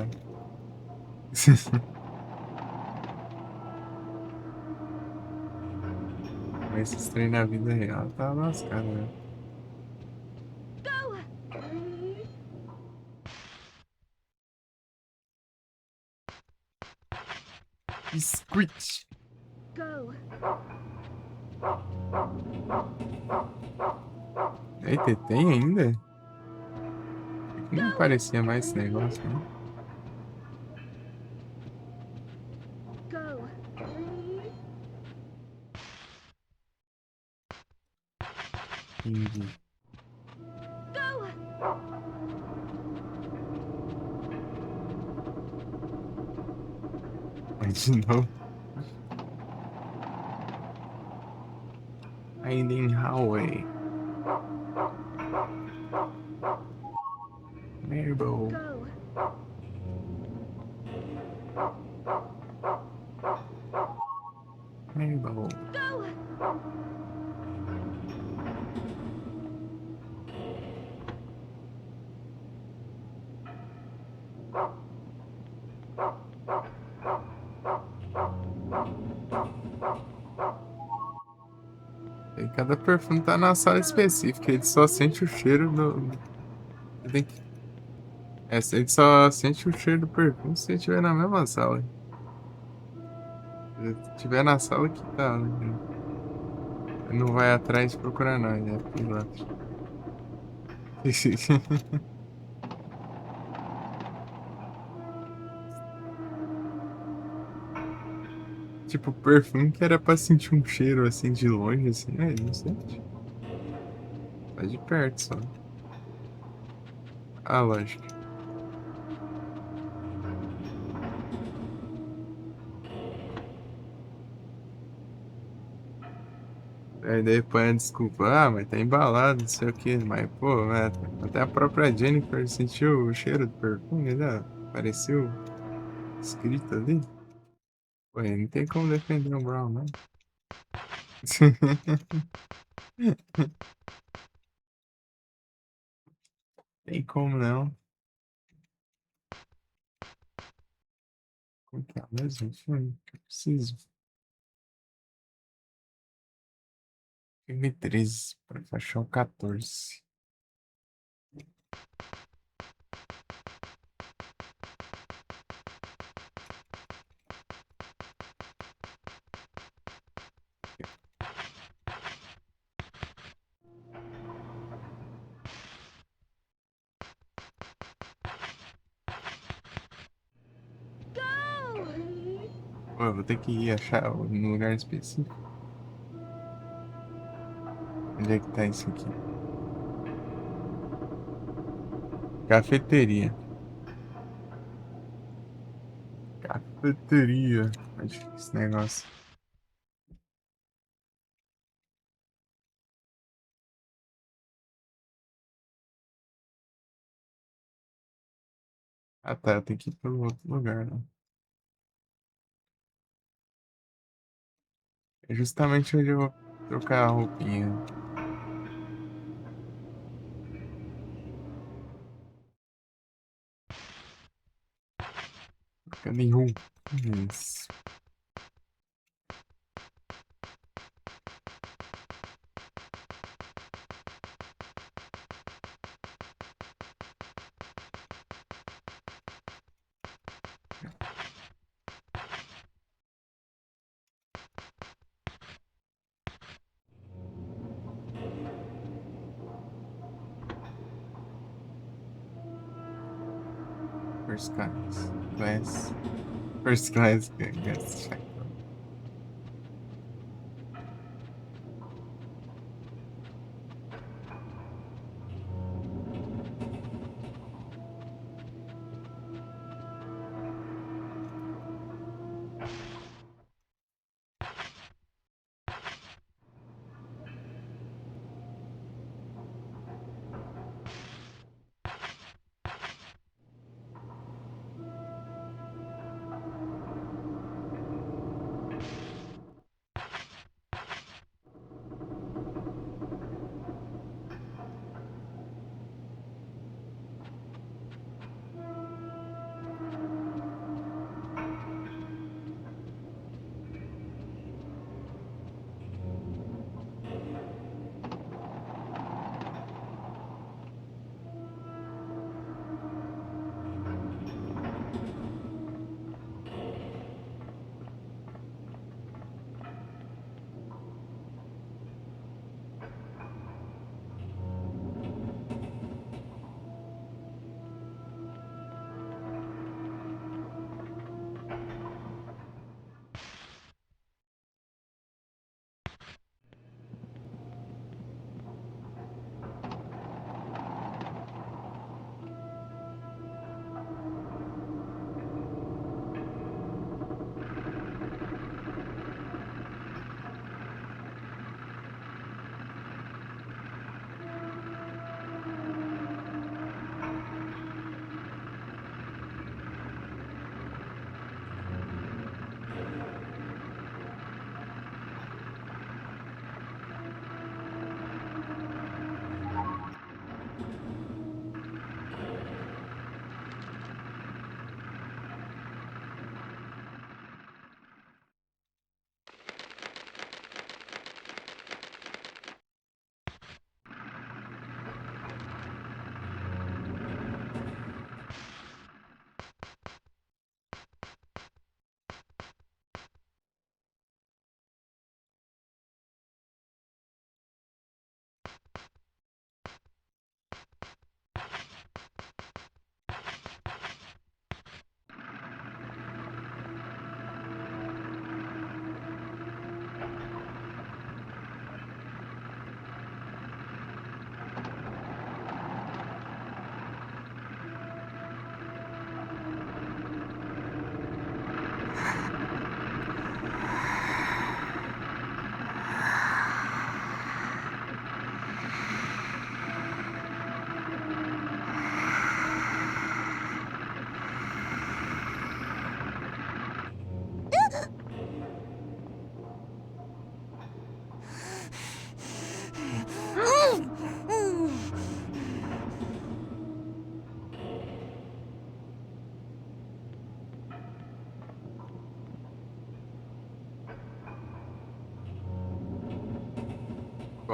Mas esses trem na vida real tá lascado, né? Squid! Go. Eita, tem ainda? Não parecia mais esse negócio, né? Go. Entendi. Go. Mas de novo. Hiding Highway. Marble. Go. Marble. Go. E cada perfume tá na sala específica, ele só sente o cheiro do. Tem que... É, você só sente o cheiro do perfume se você estiver na mesma sala. Se estiver na sala que tá, né? Não vai atrás procurar nós, é piloto. Tipo, perfume que era pra sentir um cheiro assim de longe, assim, não sente. Tá de perto só. Ah, lógico. Aí daí põe a desculpa, mas tá embalado, não sei o quê. Mas, pô, né, até a própria Jennifer sentiu o cheiro do perfume, já apareceu escrito ali. Pô, aí não tem como defender o Brown, não. Tem como não. Como que é mesmo? Filme que eu preciso. Filme 13, pra achar o 14. Pô, eu vou ter que ir achar no lugar específico. Onde é que tá isso aqui? Cafeteria. Cafeteria. Acho que esse negócio. Ah, tá. Eu tenho que ir para outro lugar, né? É justamente onde eu vou trocar a roupinha. Trocando em roupinhas. First class. Class. First class. Guest check.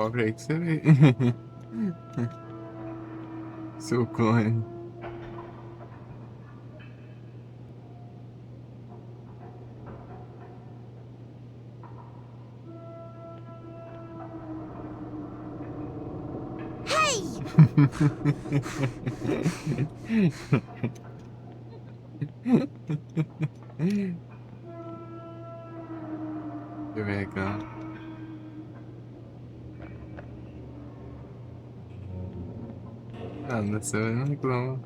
pobre aí que você vê. Seu clone. Hey! Deixa eu ver aqui, ó. Ah, não, você não reclama.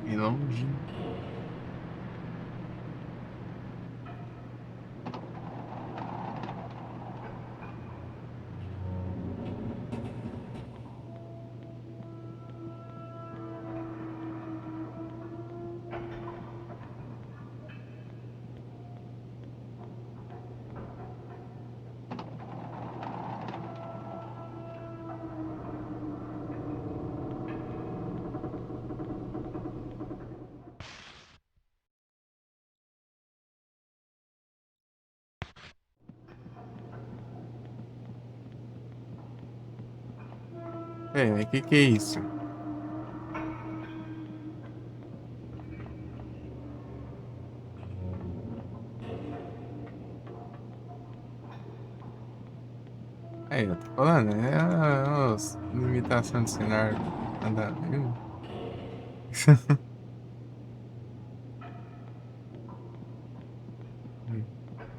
E longe. É, que é isso? Aí, eu tô falando, é a limitação de cenário. Nada a ver.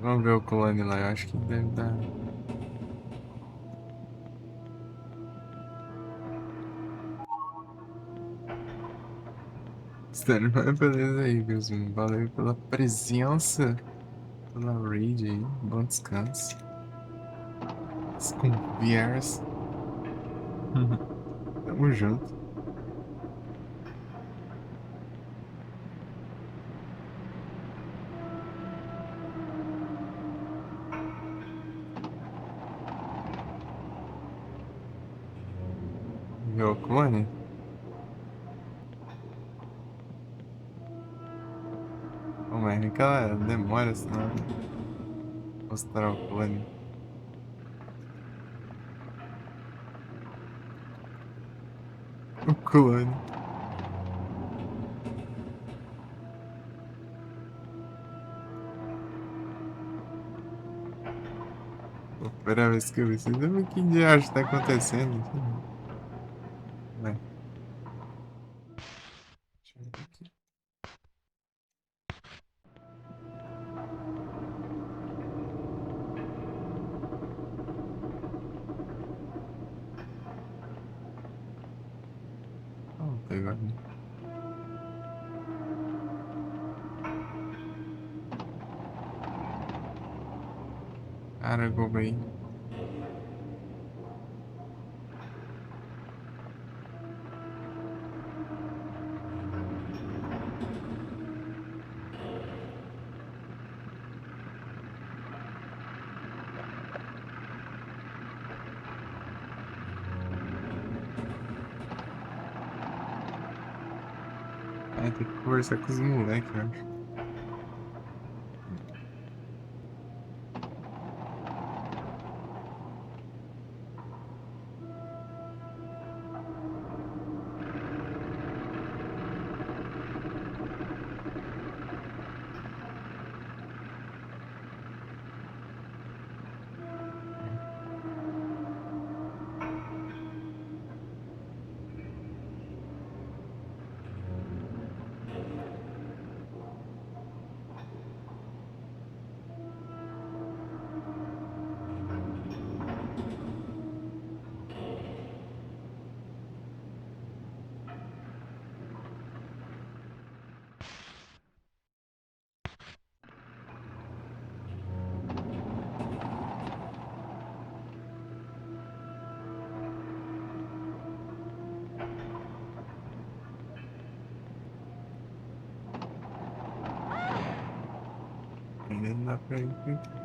Vamos ver o clone lá, eu acho que deve dar. Sério, mas beleza aí, Gilzinho. Valeu pela presença, pela raid aí. Bom descanso. As conversas. Tamo junto. Ver o clone? Como é que aquela demora senão mostrar o clone? O clone. Pô, primeira vez que eu vi isso, o que diacho tá acontecendo? Vai, deixa eu ver aqui. Oh, pegou ali. Cara, Google aí. Vai ter que conversar com os moleques, eu acho. dá pra ir por aqui.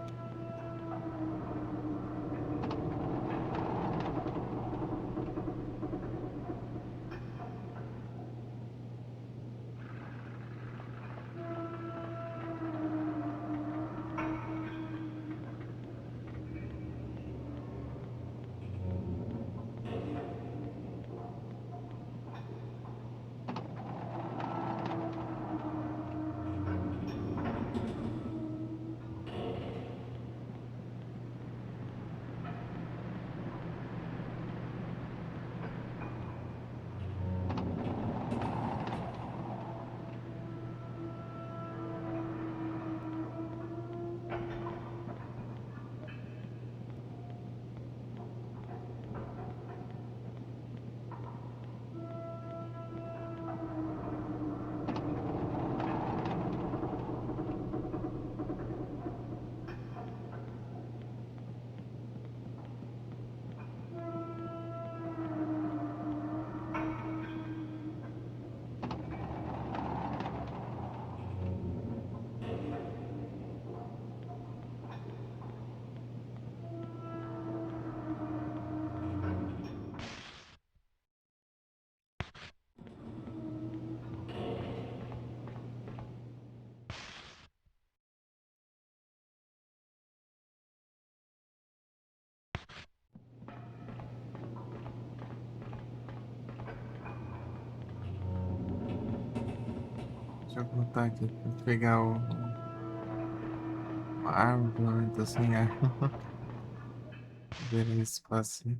Deixa eu botar aqui pra pegar uma árvore, pelo menos tô sem árvore. Ver o espaço.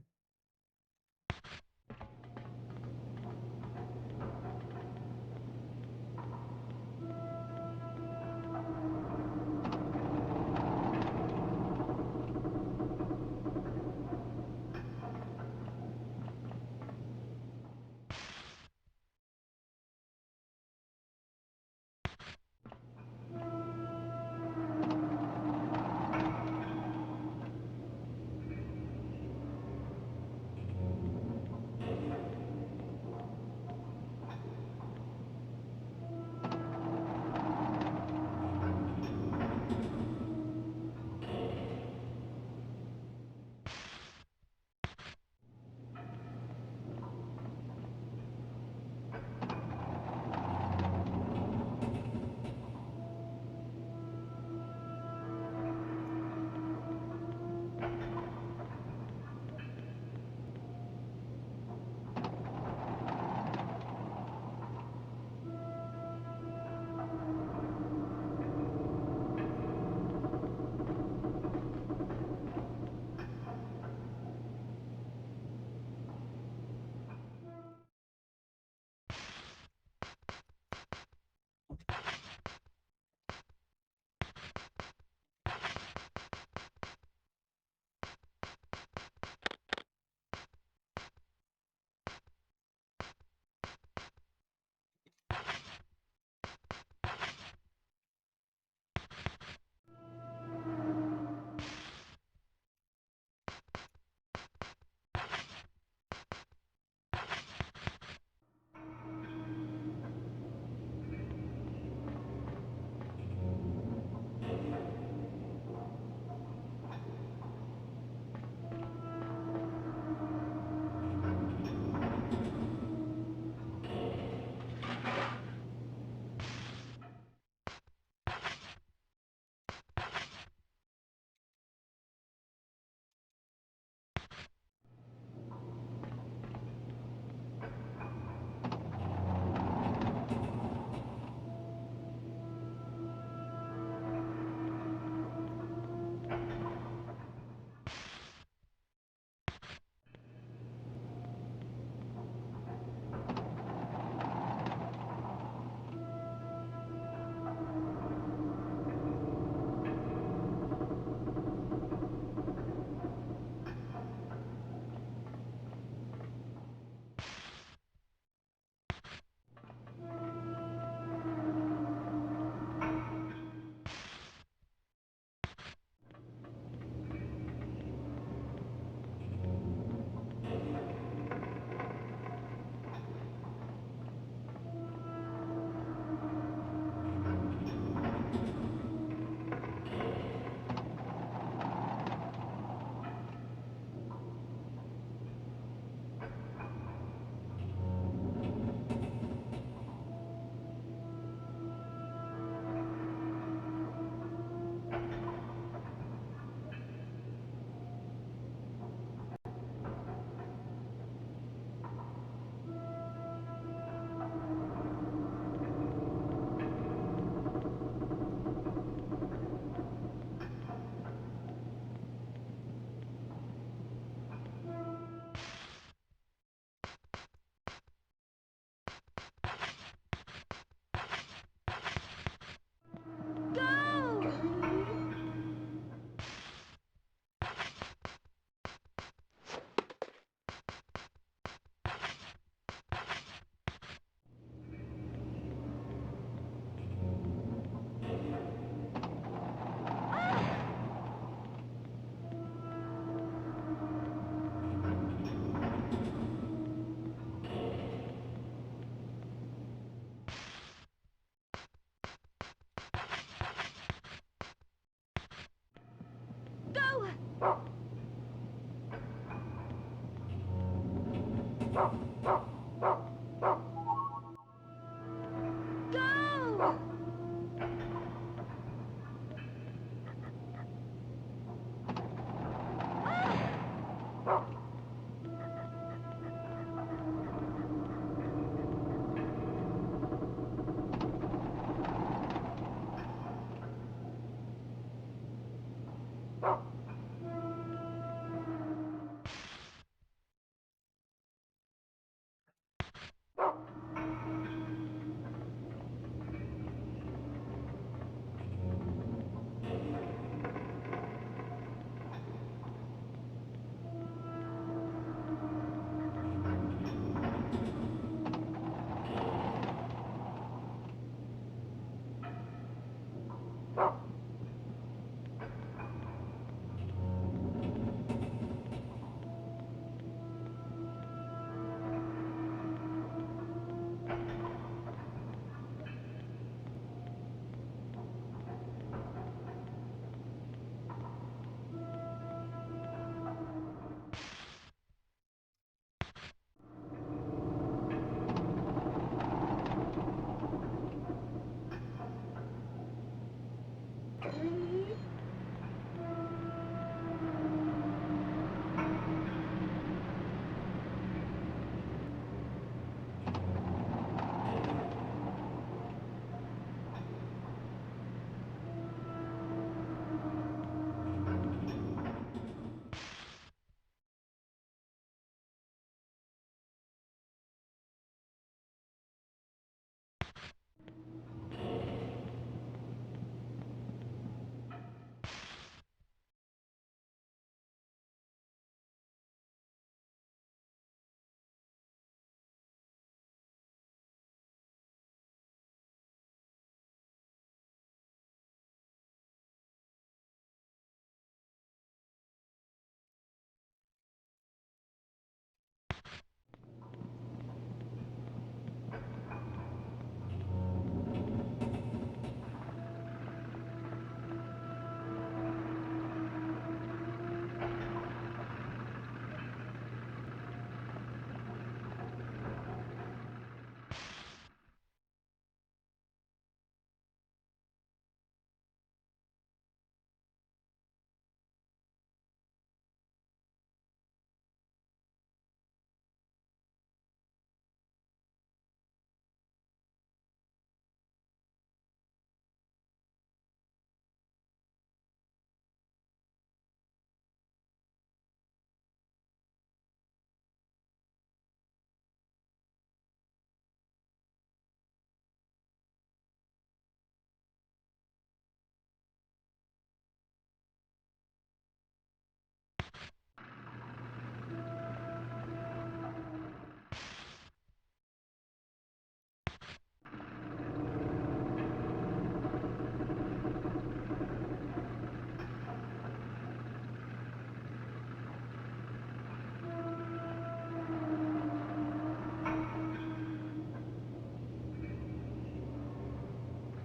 Go!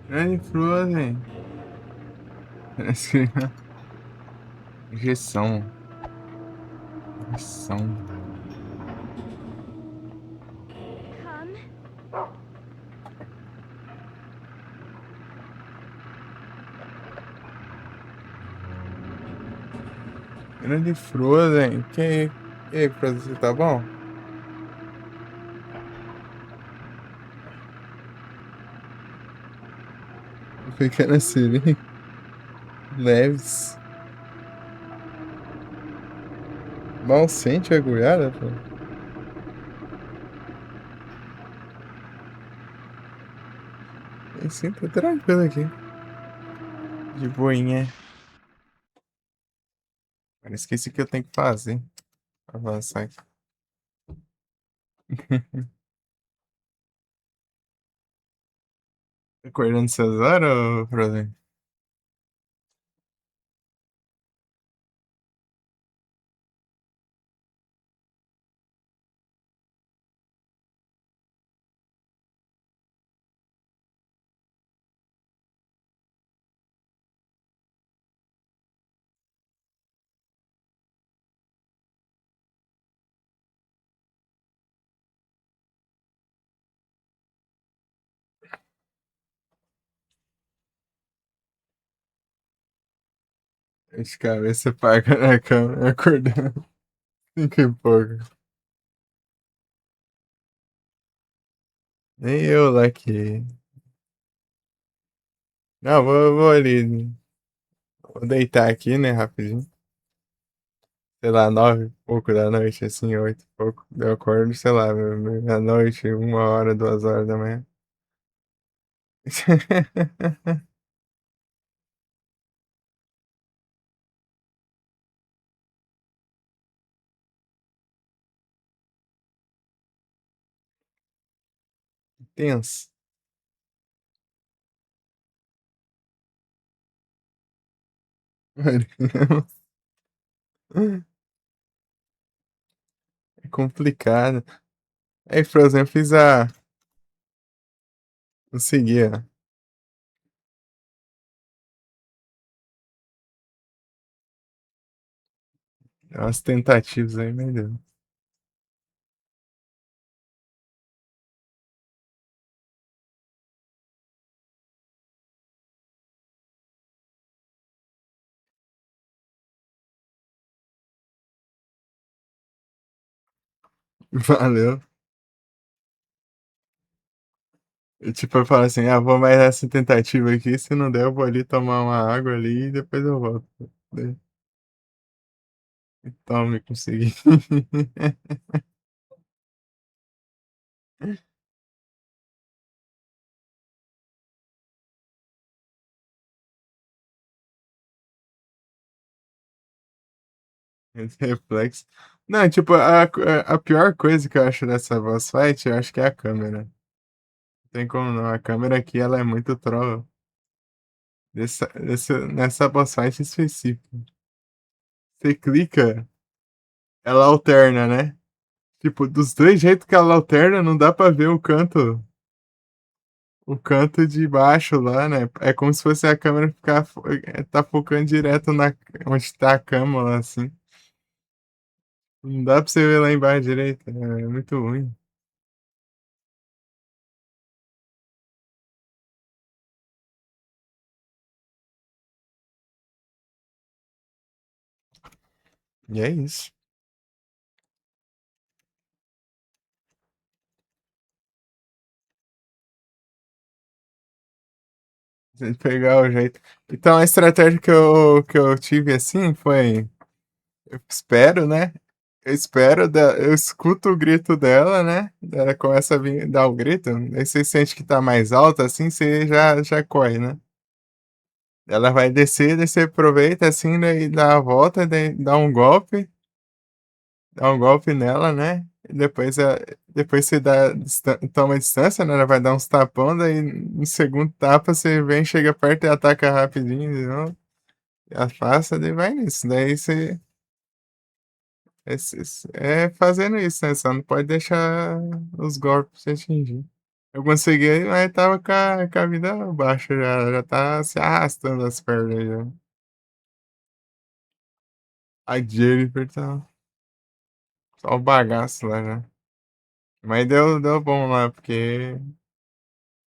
Grande Frozen. Parece que é injeção. Injeção. Come. Grande Frozen. E aí, Frozen, você tá bom? Pequena sereia. Leves. Mal sente a goiada, pô. E sim, tá tranquilo aqui. De boinha. Agora esqueci o que eu tenho que fazer pra avançar aqui. Acordando essas horas, ô, Frozen? De cabeça paga na cama, acordando. Cinco e pouco. Nem eu lá que. Não, vou ali. Vou deitar aqui, né, rapidinho. Sei lá, 9 e pouco da noite, assim, 8 e pouco. Eu acordo, sei lá, meia-noite, 1 hora, 2 horas da manhã. Tenso. É complicado. Aí, por exemplo, fiz a. Consegui, ó. Umas tentativas aí, meu Deus. Valeu. E, tipo, eu falo assim, ah, vou mais essa tentativa aqui, se não der, eu vou ali tomar uma água ali e depois eu volto. Daí, tome, consegui. Esse reflexo. Não, tipo, a pior coisa que eu acho dessa boss fight, eu acho que é a câmera. Não tem como não. A câmera aqui, ela é muito troll. Nessa boss fight específica. Você clica, ela alterna, né? Tipo, dos dois jeitos que ela alterna, não dá pra ver o canto de baixo lá, né? É como se fosse a câmera tá focando direto na onde tá a cama lá, assim. Não dá pra você ver lá embaixo direito. É muito ruim. E é isso. Tem que pegar o jeito. Então a estratégia que eu tive assim foi. Eu espero, né? Eu escuto o grito dela, né? Ela começa a vir, dar o grito. Aí você sente que tá mais alto, assim, você já corre, né? Ela vai descer, daí você aproveita assim, daí dá a volta, daí dá um golpe nela, né? E depois você toma distância, né? Ela vai dar uns tapão, daí no segundo tapa você vem, chega perto e ataca rapidinho de novo. E afasta, daí vai nisso. Daí você. É fazendo isso, né? Só não pode deixar os golpes te atingir. Eu consegui, mas tava com a vida baixa já tá se arrastando as pernas já. A Jennifer tá só o bagaço lá já. Mas deu bom lá, porque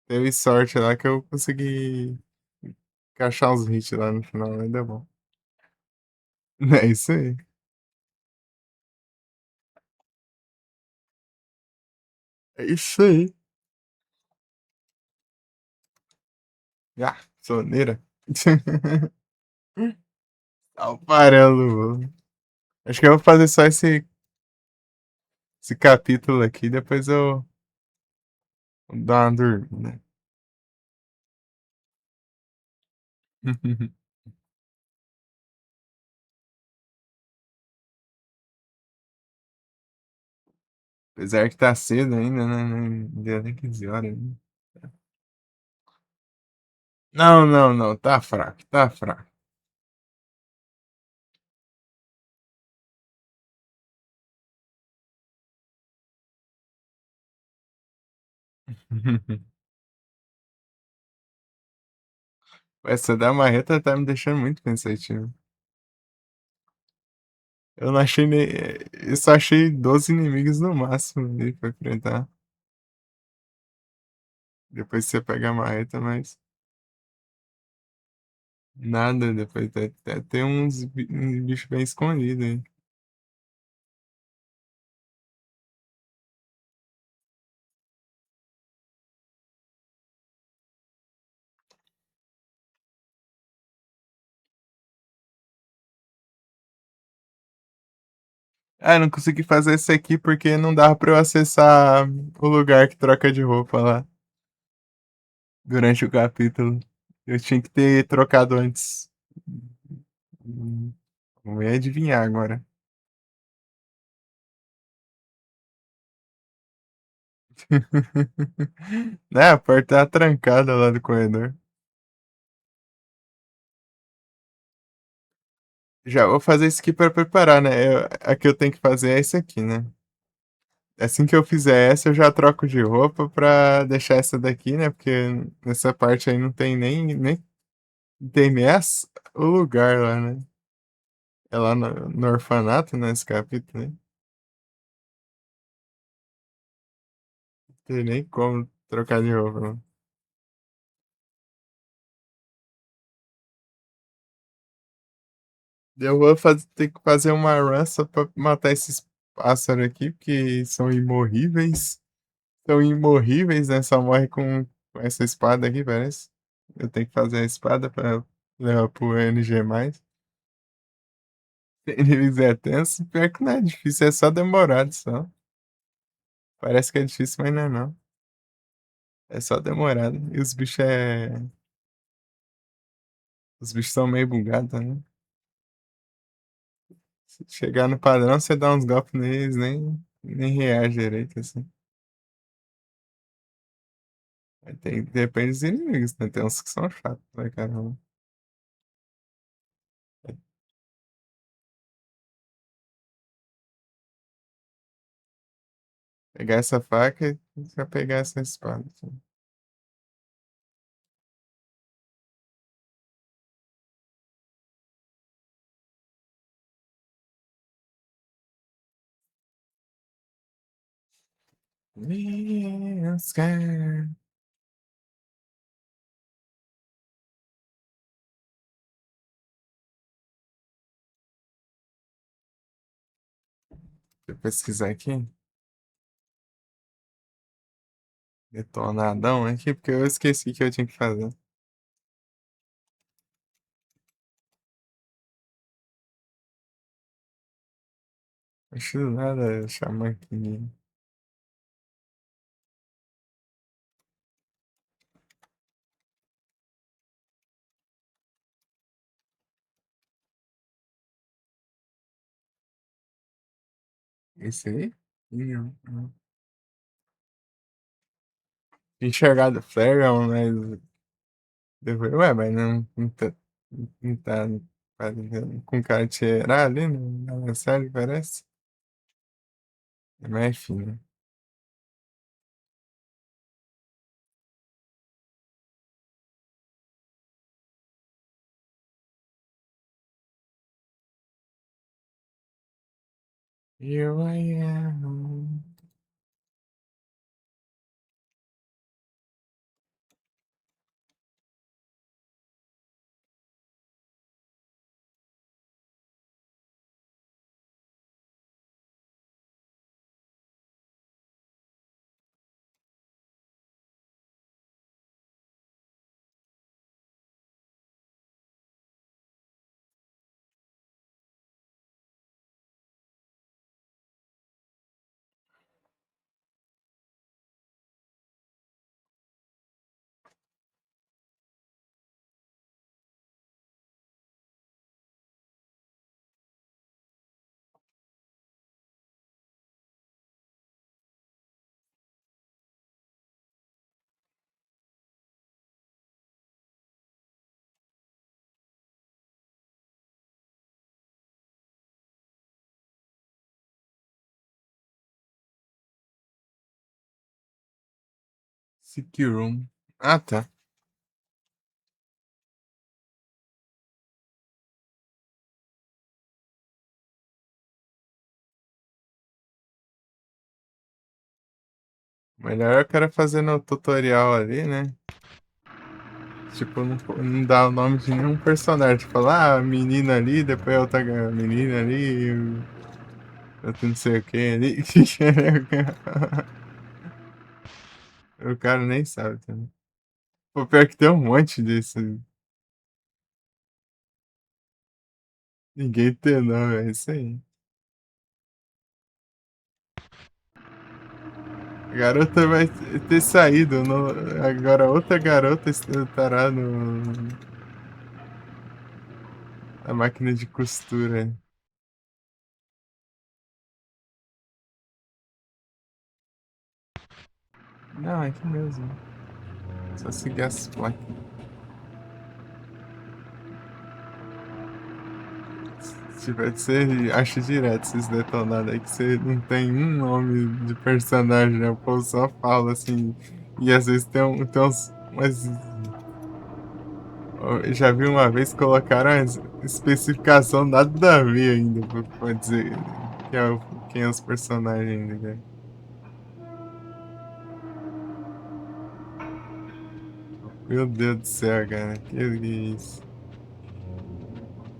teve sorte lá que eu consegui encaixar os hits lá no final, aí deu bom. É isso aí. É isso aí. Ah, soneira. Tá parando, mano. Acho que eu vou fazer só esse capítulo aqui, depois eu vou dar uma dormida. Apesar que tá cedo ainda, né? Não deu nem 15 horas ainda. Não, não, não. Tá fraco, tá fraco. Essa da marreta tá me deixando muito pensativo. Eu não achei nem. Eu só achei 12 inimigos no máximo ali pra enfrentar. Depois você pega a marreta, mas. Nada, depois tem uns bichos bem escondidos aí. Ah, eu não consegui fazer esse aqui porque não dava pra eu acessar o lugar que troca de roupa lá durante o capítulo. Eu tinha que ter trocado antes. Vamos adivinhar agora. Né, a porta tá trancada lá do corredor. Já vou fazer isso aqui pra preparar, né? A que eu tenho que fazer é esse aqui, né? Assim que eu fizer essa, eu já troco de roupa pra deixar essa daqui, né? Porque nessa parte aí não tem nem tem nem o lugar lá, né? É lá no orfanato, né? Esse capítulo, né? Não tem nem como trocar de roupa, não. Eu vou ter que fazer uma run só pra matar esses pássaros aqui, porque são imorríveis. São imorríveis, né? Só morre com essa espada aqui, parece. Eu tenho que fazer a espada pra levar pro NG+. Inimigos é tenso. Pior que não é difícil, é só demorado só. Parece que é difícil, mas não é não. É só demorado. E os bichos é. Os bichos são meio bugados, né? Se chegar no padrão, você dá uns golpes neles, nem reage direito, assim. Aí depende dos inimigos, né? Tem uns que são chatos, né, caramba? Pegar essa faca e já pegar essa espada, assim. Oscar. Deixa eu pesquisar aqui. Detonadão aqui, porque eu esqueci que eu tinha que fazer. Acho nada, Xamã aqui. Esse aí? Não, não. Enxergado Flare, mas. Ué, mas não tá com cara de cheirar ali na mensagem, parece. Mas enfim, né? Here I am. Sick Room. Ah, tá. Melhor eu quero fazer no tutorial ali, né? Tipo, não dá o nome de nenhum personagem. Tipo, ah, a menina ali, depois a outra menina ali, outro não sei o que ali. O cara nem sabe também. Pô, pior que tem um monte disso. Ninguém tem nome, é isso aí. A garota vai ter saído. Agora outra garota estará na máquina de costura. Não, é aqui mesmo. Só seguir as placas. Se tiver, você acha direto esses detonados aí que você não tem um nome de personagem, né? O povo só fala assim. E às vezes tem umas. Eu já vi uma vez que colocaram a especificação nada a ver ainda, pra dizer quem é os personagens ainda, cara. Meu Deus do céu, cara. Que isso?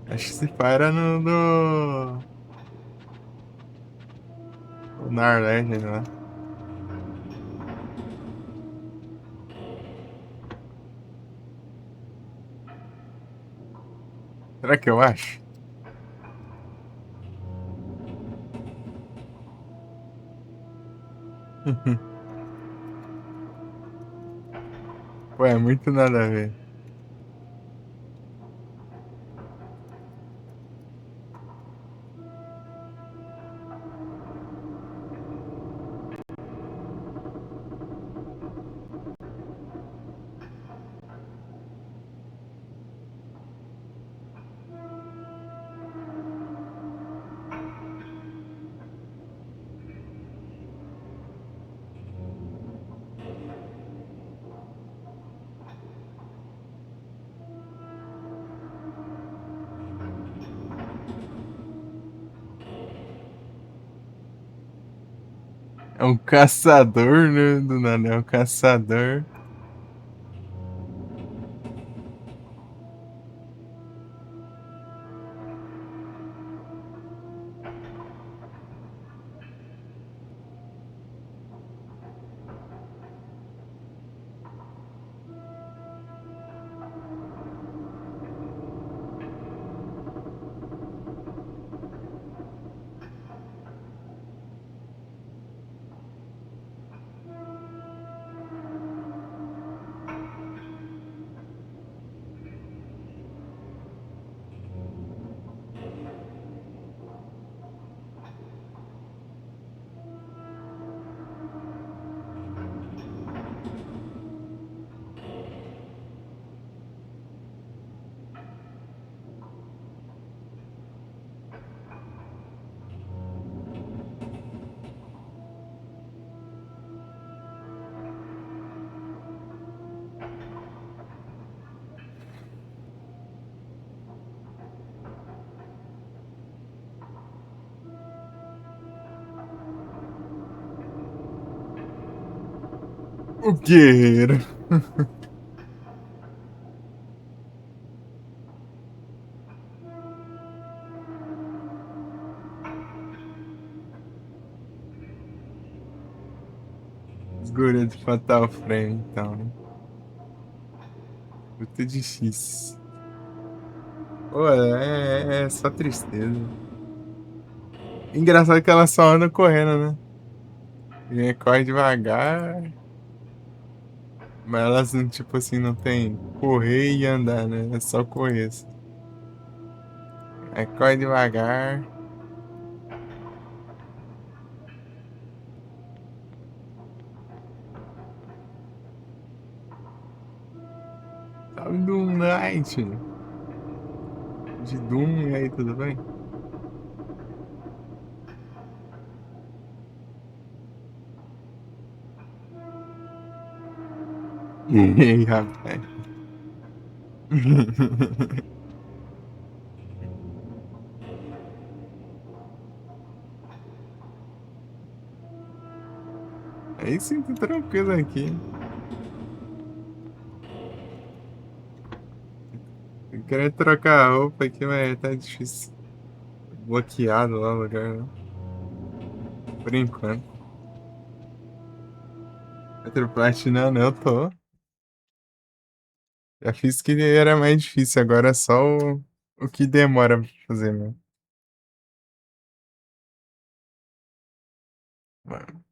Acho que se para no Narland, né? Será que eu acho? Pô, é muito nada a ver. É um caçador, né? Do nada, é um caçador. O guerreiro. Os guri de Fatal Frame, então, né? Muito difícil. Pô, é só tristeza. Engraçado que ela só anda correndo, né? E corre devagar, mas elas, tipo assim, não tem correr e andar, né? É só correr, assim. Aí corre devagar. Salve Doom Knight. De Doom, e aí, tudo bem? E aí, rapaz? Aí sim, tô tranquilo aqui. querendo trocar a roupa aqui, mas tá difícil. Bloqueado lá o lugar, né? Por enquanto. Outro platinão, não, eu tô. Já fiz que era mais difícil, agora é só o que demora pra fazer, meu. Mano,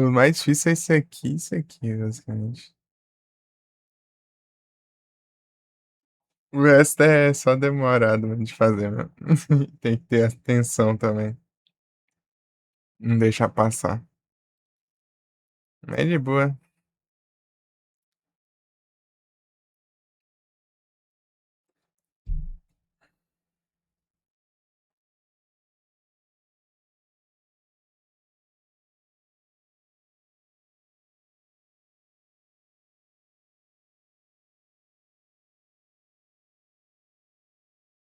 o mais difícil é isso aqui, basicamente. O resto é só demorado de fazer, meu. Tem que ter atenção também. Não deixar passar. É de boa.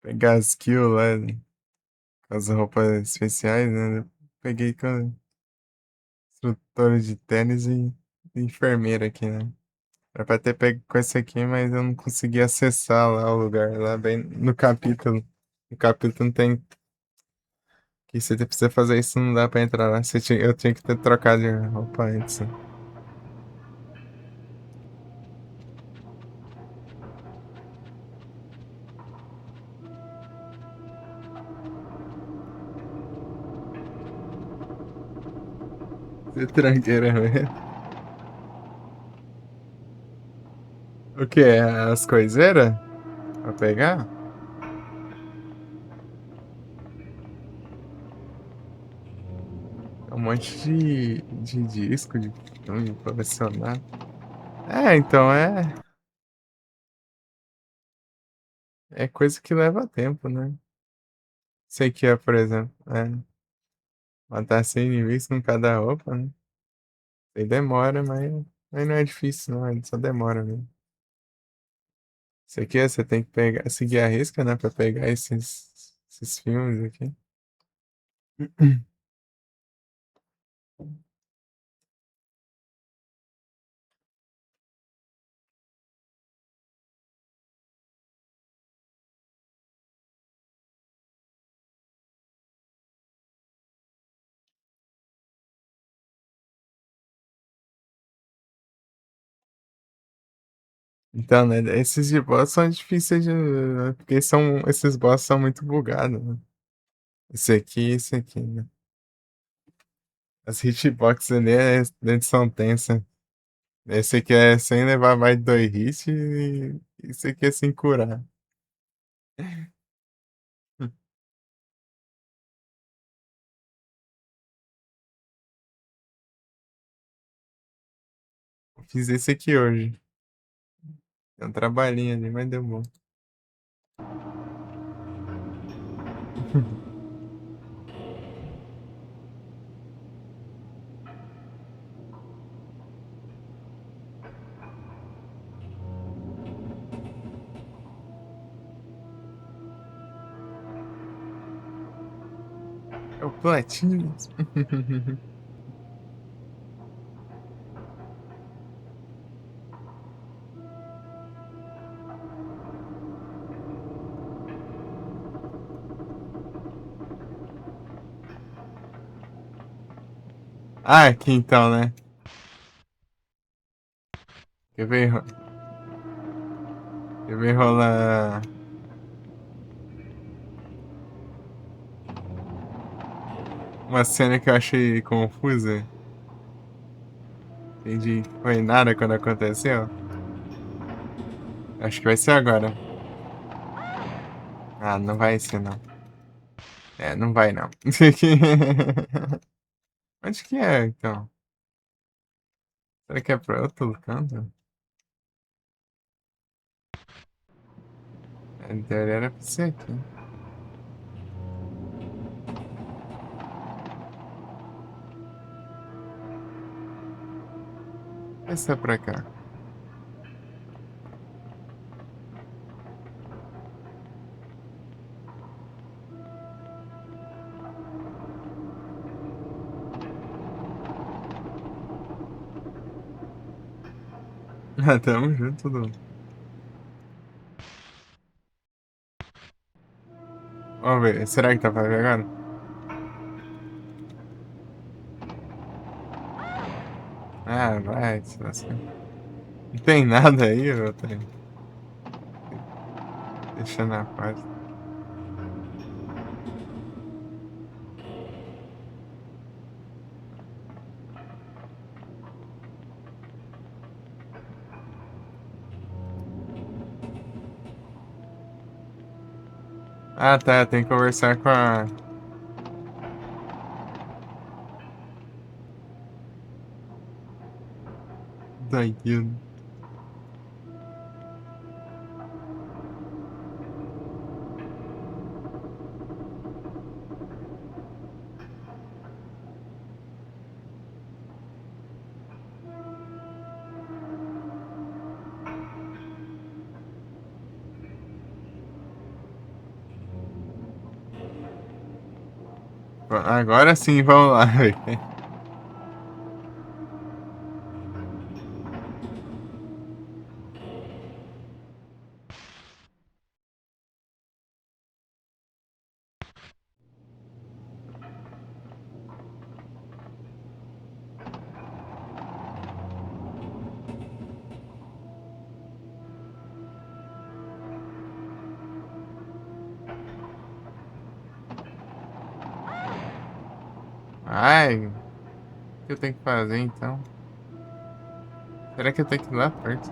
Pegar as kills lá, com as roupas especiais, né? Peguei com instrutora de tênis e enfermeira aqui, né? Era pra ter pego com esse aqui, mas eu não consegui acessar lá o lugar, lá bem no capítulo. No capítulo não tem. Que você precisa fazer isso, não dá pra entrar lá. Eu tinha que ter trocado de roupa antes, né? Você tranqueira mesmo. O que? As coiseiras? Pra pegar? É um monte de disco, de filme, de colecionar. É, então é coisa que leva tempo, né? Sei que é, por exemplo, matar 100 inimigos com cada roupa, né? Aí demora, mas não é difícil, não. Só demora mesmo. Isso aqui você tem que pegar, seguir a risca, né? Pra pegar esses filmes aqui. Então, né? Esses de boss são difíceis de. Porque esses boss são muito bugados, né? Esse aqui, né? As hitbox ali são tensas. Esse aqui é sem levar mais de 2 hits e esse aqui é sem curar. Fiz esse aqui hoje. É um trabalhinho ali, mas deu bom. É o platinho. Ah, aqui então, né? Quer ver, quer ver rolar uma cena que eu achei confusa? Entendi. Foi nada quando aconteceu? Acho que vai ser agora. Ah, não vai ser não. É, não vai não. Onde que é, então? Será que é pra outro canto? É, em teoria era pra ser aqui. Essa é pra cá. Ah, tamo junto, tudo. Vamos ver. Será que tá pra ver agora? Ah, vai. Se lascar. Não tem nada aí, eu tenho. Deixa na paz. Ah, tá. Tem que conversar com a. Daquilo. Agora sim, vamos lá. Ai, o que eu tenho que fazer então? Será que eu tenho que ir lá perto?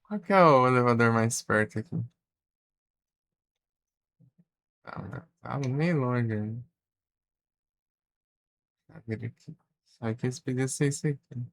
Qual que é o elevador mais perto aqui? Tá meio longe ainda. Tá vendo aqui. Só que esse podia ser esse aqui.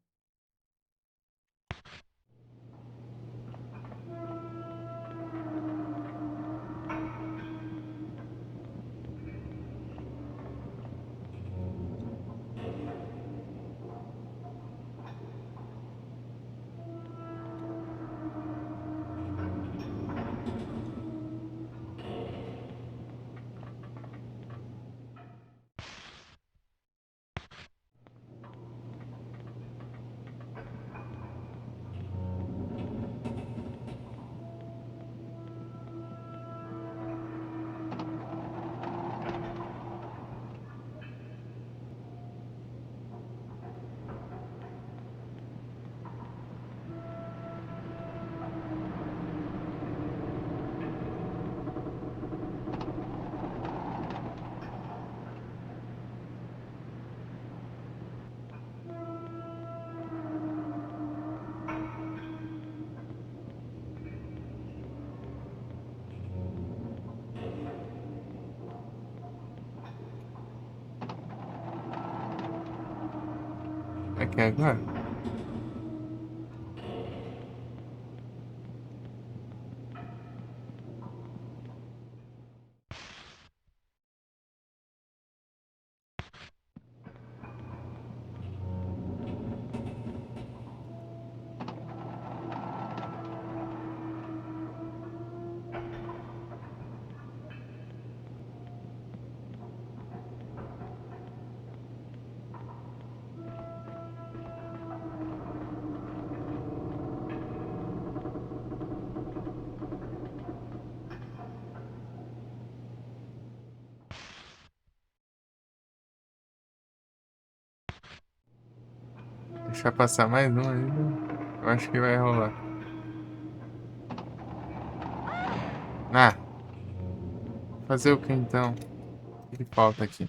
Aqui agora? Deixa passar mais um ainda. Eu acho que vai rolar. Ah, fazer o que então? O que falta aqui?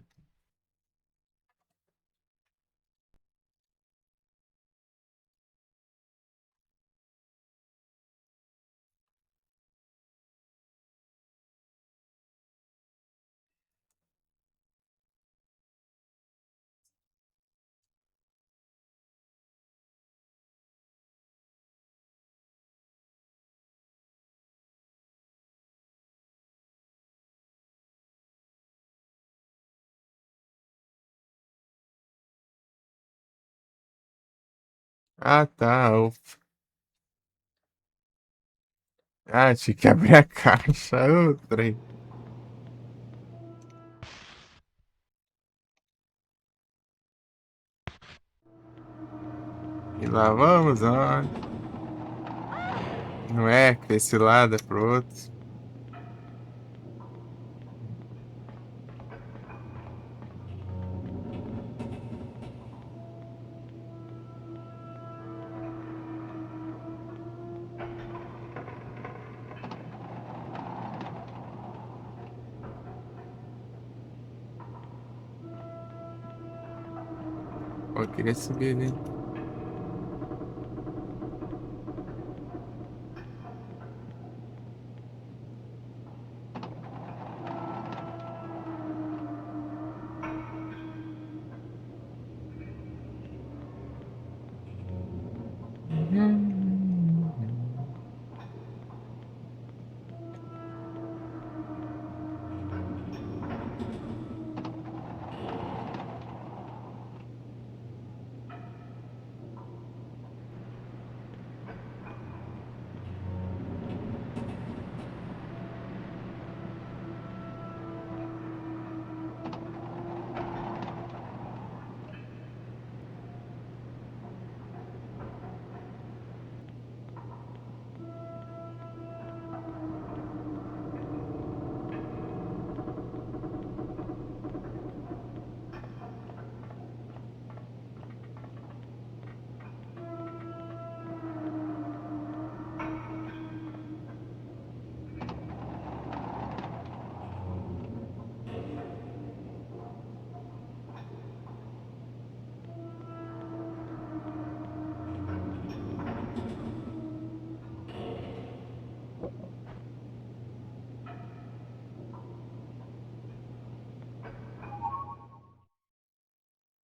Ah, tá. Ah, tinha que abrir a caixa. Ô, trem. lá vamos, ó. Não é que esse lado é pro outro. Pô, eu queria subir ali.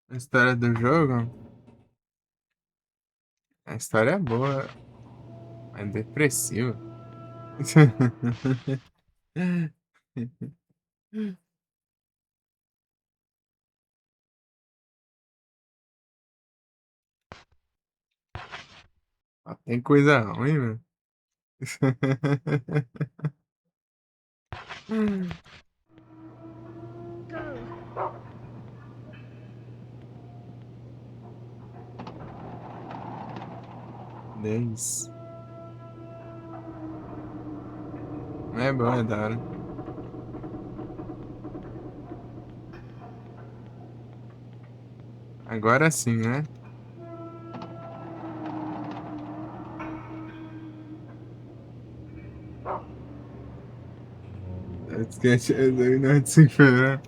A história do jogo, a história é boa, é depressiva. Só tem coisa ruim, mano. 10. É bom, é da hora. Agora sim, né? Esquece, não é de se enfermar.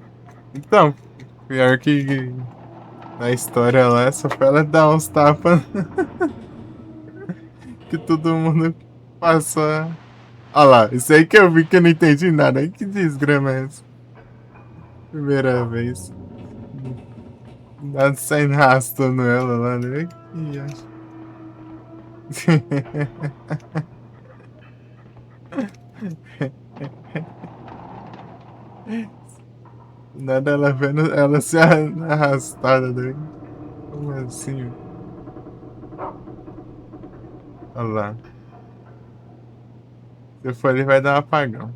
Então, pior que na história lá, só pra ela dar uns tapas que todo mundo passa. Olha lá, isso aí que eu vi que eu não entendi nada. Que desgrama é essa? Primeira vez. Nada saindo arrastando ela lá, né? Ih, acho. Nada ela vendo ela se arrastada, né? Como assim? Olha lá. Se for ali, vai dar um apagão.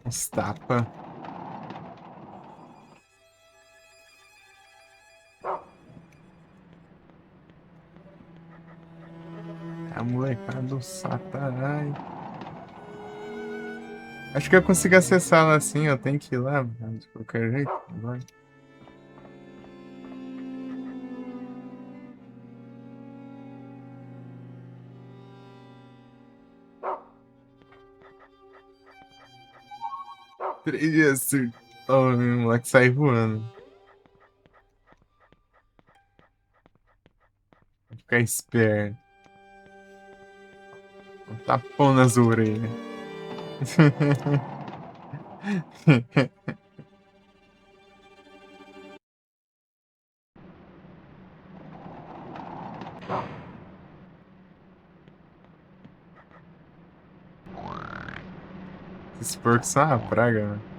Uns tapa. A molecada do satanás. Acho que eu consigo acessar ela assim, eu tenho que ir lá, de qualquer jeito. Agora. Três dias. Oh, o moleque sai voando. Vou ficar esperto. Um tapão nas orelhas. Esses porcos são uma praga, mano.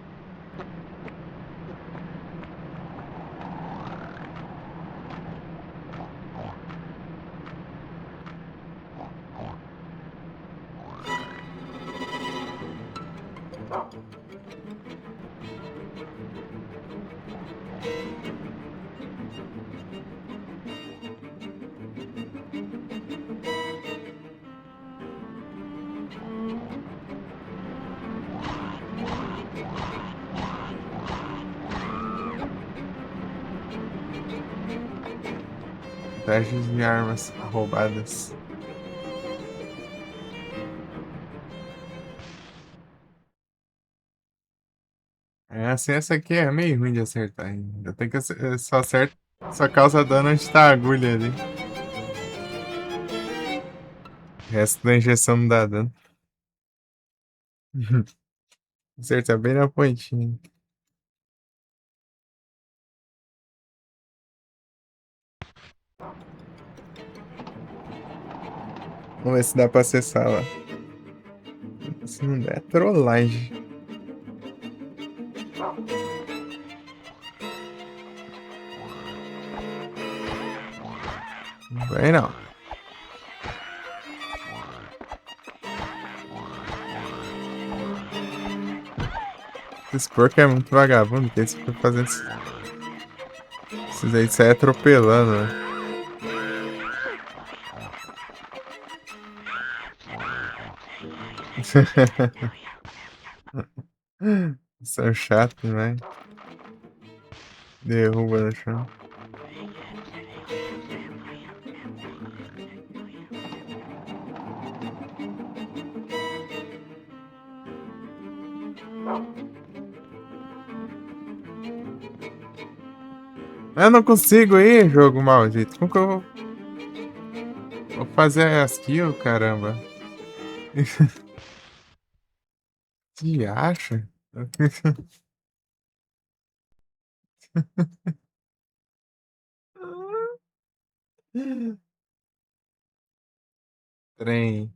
Vantagens de armas roubadas. É assim, essa aqui é meio ruim de acertar ainda. Tem que só acerta, só causa dano onde tá a agulha ali. O resto da injeção não dá dano. Acerta bem na pontinha. Vamos ver se dá pra acessar lá. Se não der, é trollagem. Não vai não. Esse porco é muito vagabundo, que eles ficam fazendo isso. Esses aí saem atropelando, né? São chatos, né? Derruba no chão. Eu não consigo ir, jogo maldito. Como que eu vou fazer as kills, caramba? Que acha? Trem.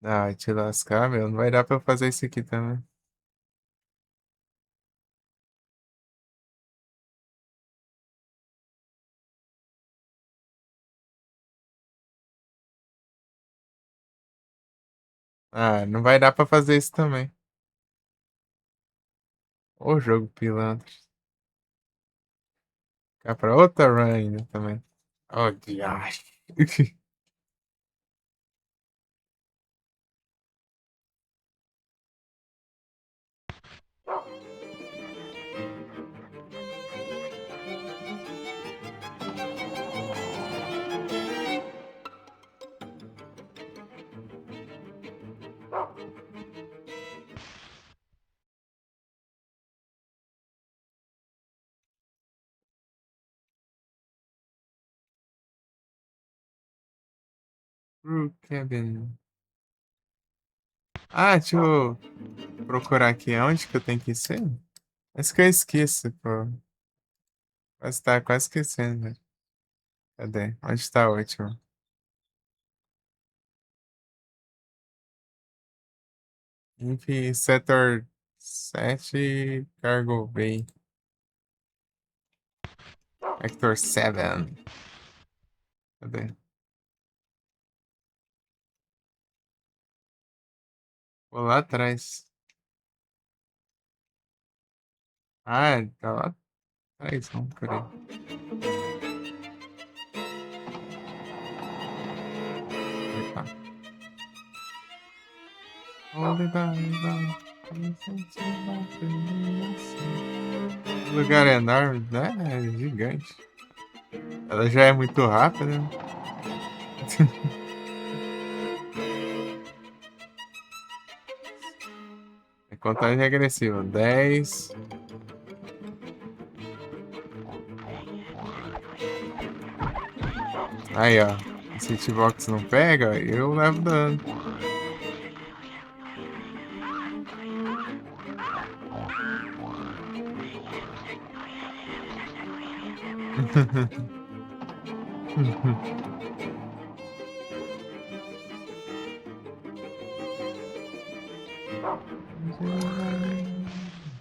Ah, te lascar, meu. Não vai dar pra eu fazer isso aqui também. Ah, não vai dar pra fazer isso também. Ô jogo pilantra. Ficar pra outra run ainda também. Oh, diacho. Kevin. Ah, deixa eu procurar aqui. Onde que eu tenho que ser? Esse que eu esqueço, pô. Quase tá quase esquecendo, velho. Cadê? Onde tá o último? Enfim, Sector 7, Cargo Bay. Sector 7. Cadê? Vou lá atrás. Ah, tá lá atrás. Vamos por aí. Opa. O lugar é enorme, né? É gigante. Ela já é muito rápida, né? Contagem regressiva. 10. Aí, ó. Se o hitbox não pega, eu levo dano.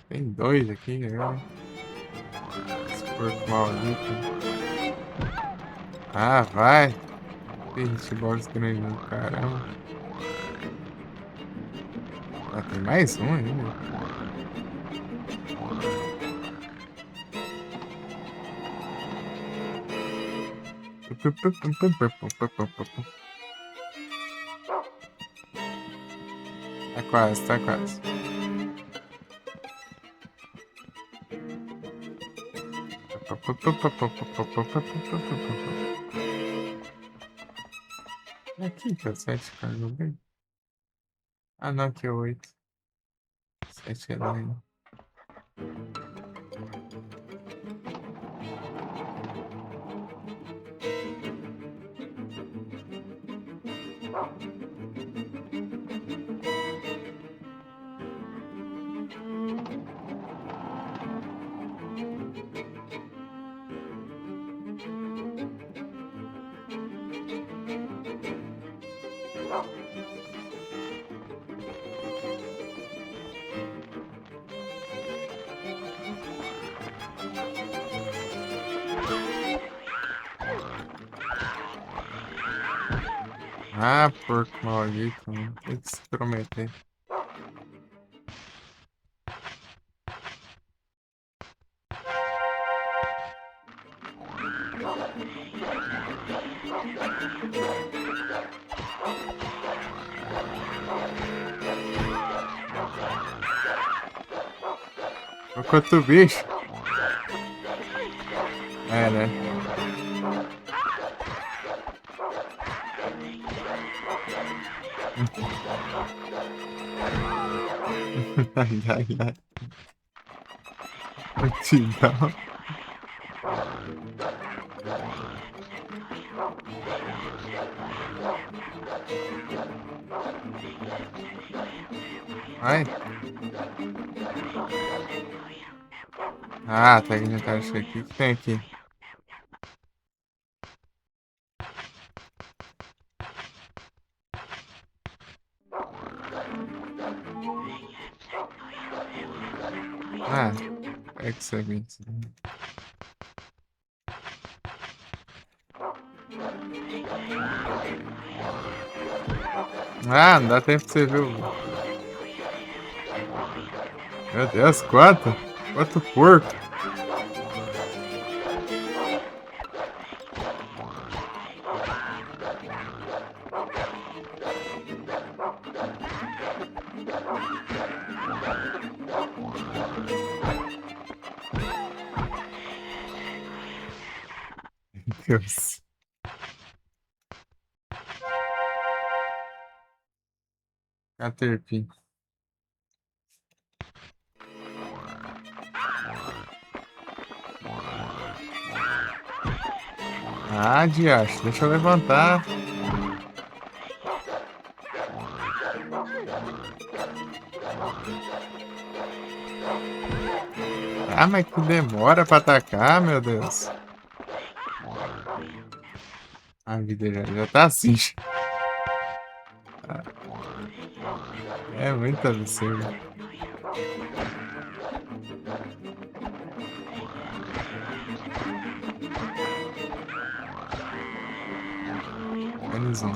Tem 2 aqui agora. Esse porco maldito. Ah, vai. Tem hitbox grande do caramba. Ah, tem mais um ainda. Tá quase, tá quase. Aqui que é o 7, cara, não vem? Ah, não, aqui é 8. 7 é lá ainda. Ah, porco maldito, mano. Tem que se prometer. Olha quanto bicho. É, né? Ai, ai, ai. Vou te dar. Ai. Ah, tá aqui, tá. Acho que aqui. O que tem aqui? Ah, é que você vem. Ah, não dá tempo pra você ver o. Meu Deus, 4? 4 porco. Meu Deus. Caterpie. Ah, diacho, deixa eu levantar. Ah, mas que demora pra atacar, meu Deus. A vida já tá assim. É muito absurdo. Menos um.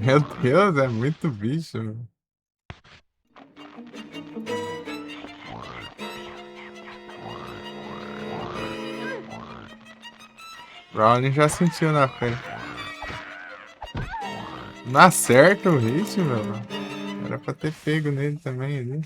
Meu Deus, é muito bicho. Brownie já sentiu na frente. Não acerta o hit, meu. Era pra ter pego nele também ali.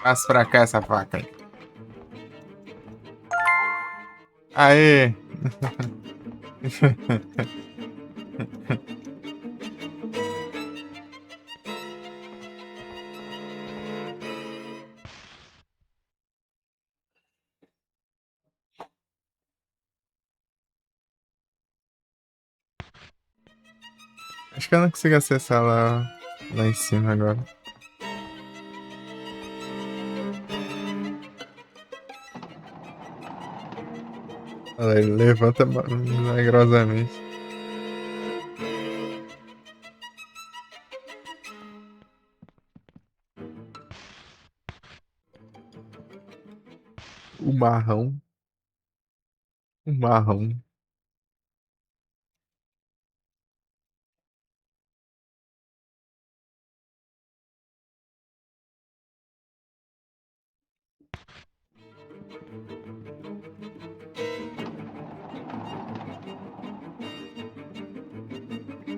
Passa pra cá essa faca aí. Aê! Acho que eu não consigo acessar lá em cima agora. Olha lá, ele levanta milagrosamente. O marrão. O marrão.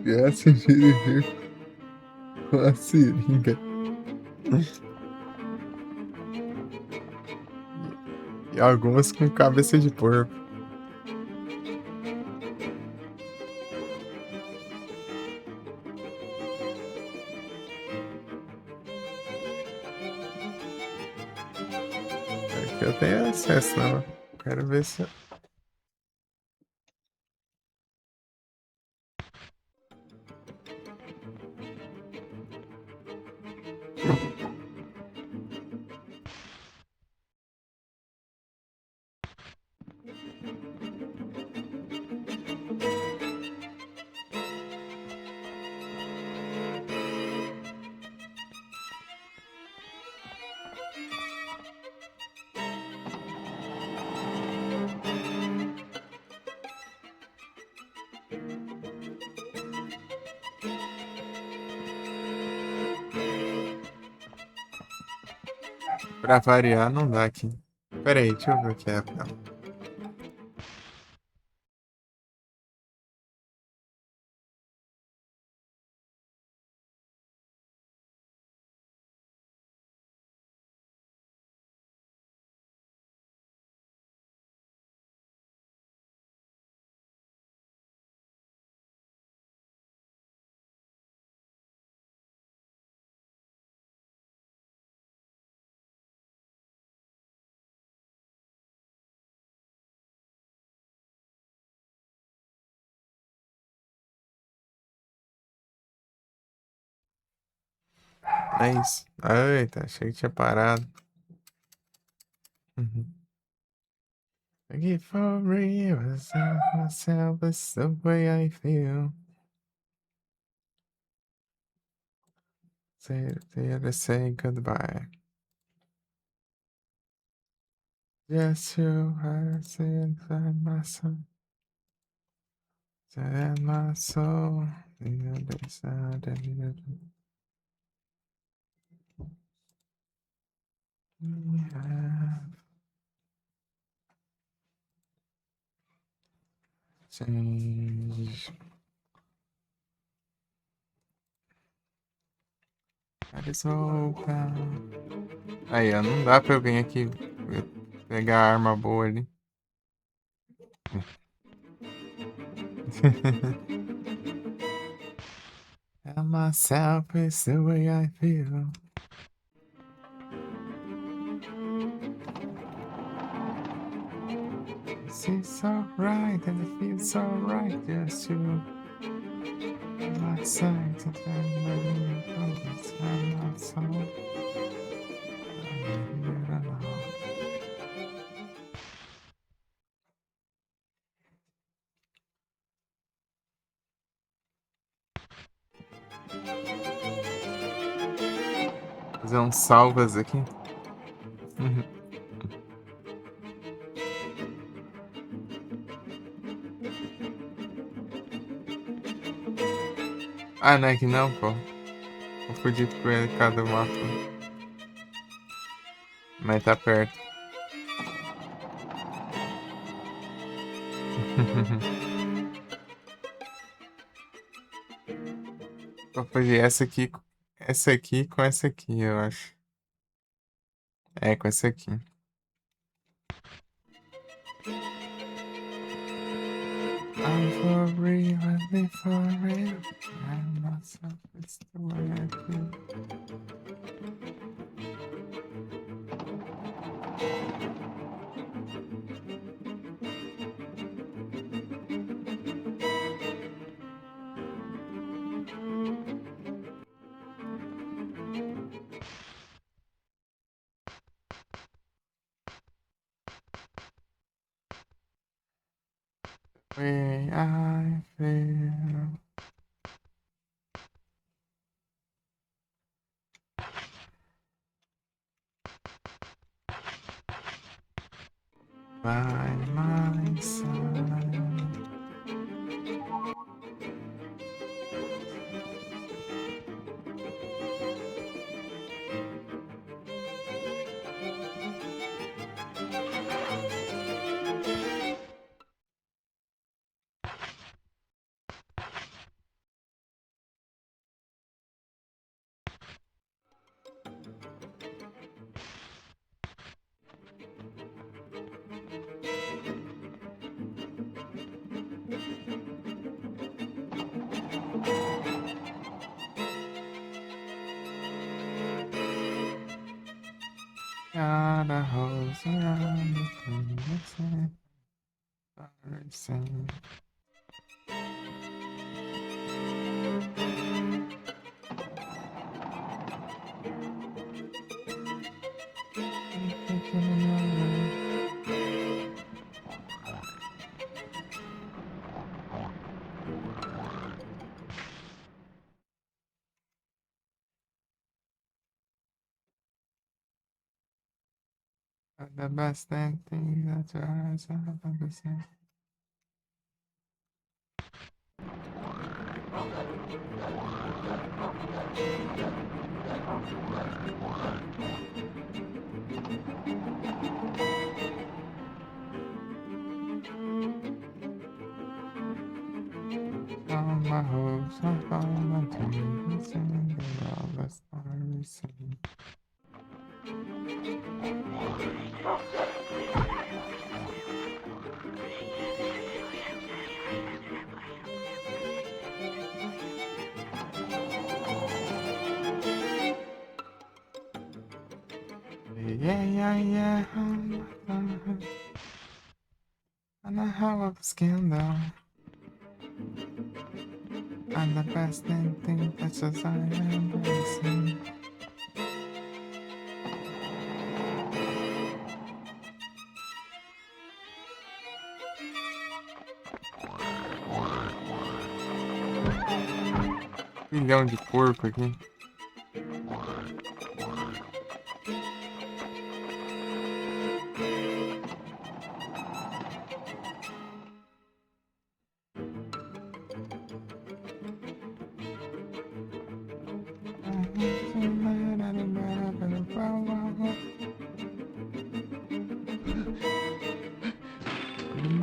É se dirigir com a seringa. E algumas com cabeça de porco. É que eu tenho acesso, não. Quero ver se. Pra variar, não dá aqui. Pera aí, deixa eu ver o que é. É isso. Eita, achei que tinha parado. Uhum. Forgive for real, myself is the way I feel. Say goodbye. Yes, you are saying inside my soul. Inside my soul. The other side of the other. We have changed. That is open. Aí, ó, não dá pra eu vir aqui pegar a arma boa ali. myself is the way I feel. It's so right and it feels so right just to my side to tell my progress. I'm not so. I'm here alone. Fazer uns salvas aqui. Ah, não é que não, pô. Eu fudi por ele cada mapa. Mas tá perto. Vou fazer essa aqui com essa aqui, eu acho. É, com essa aqui. I'm for real, I live for real. I'm not selfish the way I feel. Way I feel. By my side. Got a hose around the thing. The best thing that your eyes have ever seen. All my hopes are falling to me, singing the love story sing. Yeah. And I have a scandal. And the best thing that's just I am seen. Milhão de porco aqui.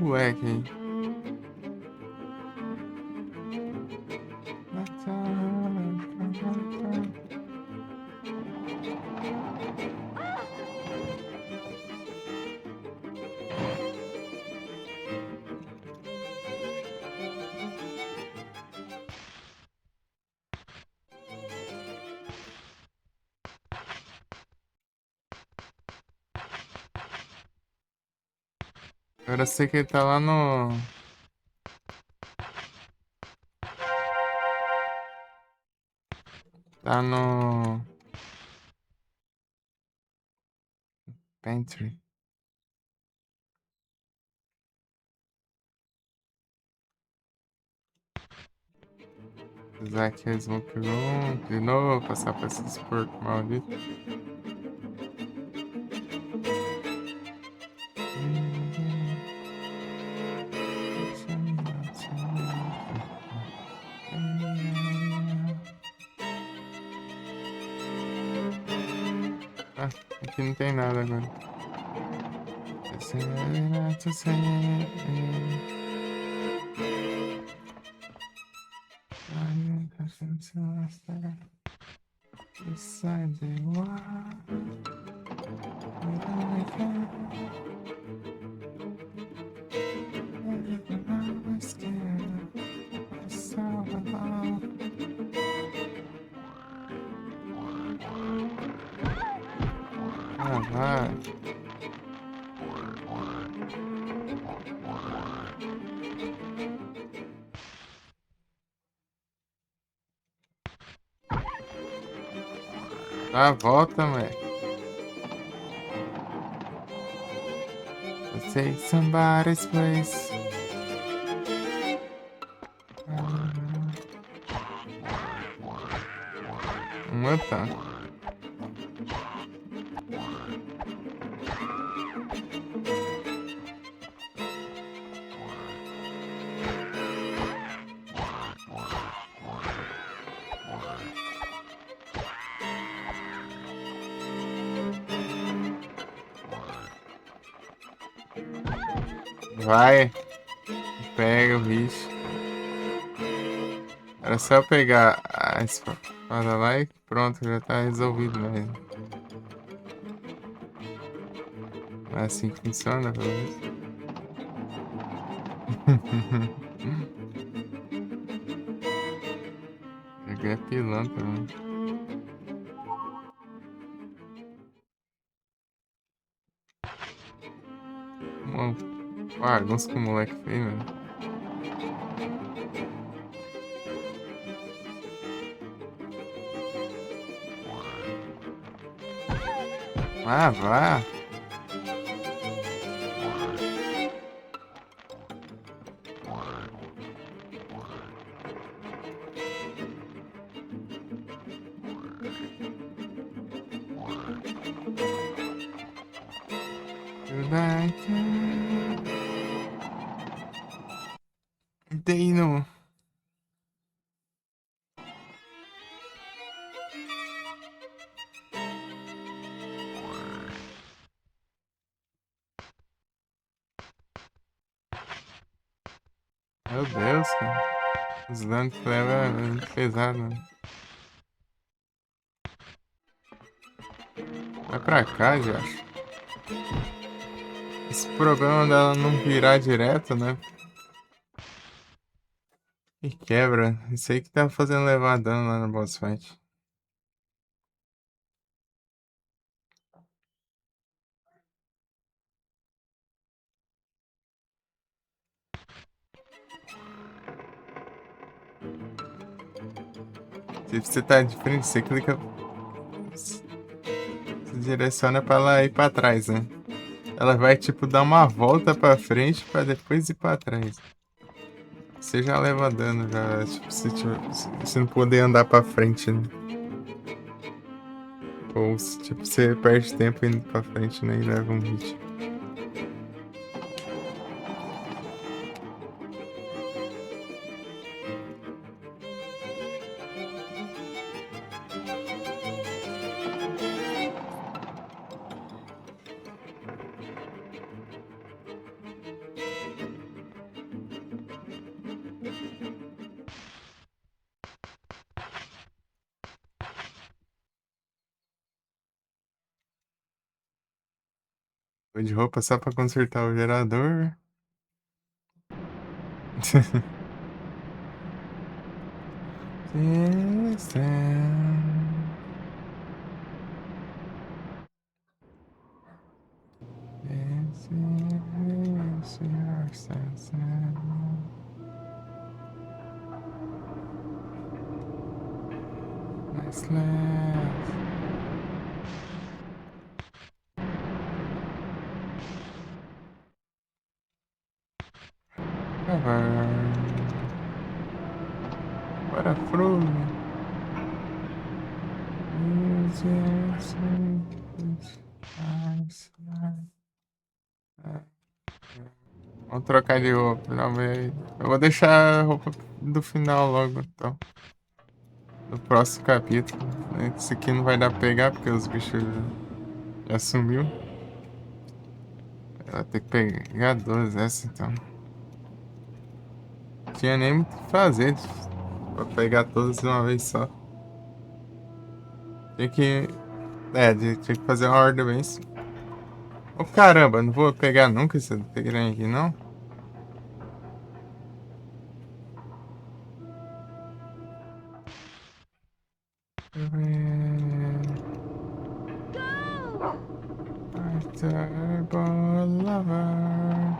Moleque, hein? Agora eu sei que ele tá lá no... Tá no... Pantry. Usar aqui a Smoke Room de novo, passar pra esses porcos malditos. Ah, aqui não tem nada agora. Inside the Ah, vai. Dá a volta, velho. Let's take somebody's place. Opa. Vai. Pega o bicho. Era só eu pegar a espada lá e pronto, já tá resolvido mesmo. É assim que funciona, pelo menos. Peguei a pilantra, mano. Uma bagunça que o moleque fez, mano. Ah, vá. Daí não. Meu Deus, cara. Os danos que leva é muito pesado, mano. Vai pra cá, já acho. Esse problema dela não virar direto, né? E quebra. Isso aí que tá fazendo levar dano lá no boss fight. Se você tá de frente, você clica. Você direciona pra ela ir pra trás, né? Ela vai tipo dar uma volta pra frente pra depois ir pra trás. Você já leva dano já, tipo, se não poder andar pra frente, né? Ou se tipo, você perde tempo indo pra frente, né? E leva um hit. Vou de roupa só pra consertar o gerador. Slash. Cover. Para fruta. Vamos trocar de roupa, não, velho. Eu vou deixar a roupa do final logo, então. No próximo capítulo. Esse aqui não vai dar pra pegar, porque os bichos já sumiu. Ela tem que pegar 12 essa, então. Não tinha nem muito o que fazer pra pegar todas de uma vez só. Tinha que... tinha que fazer uma ordem bem... Ô, caramba, não vou pegar nunca esse trem aqui, não? Turbo lover.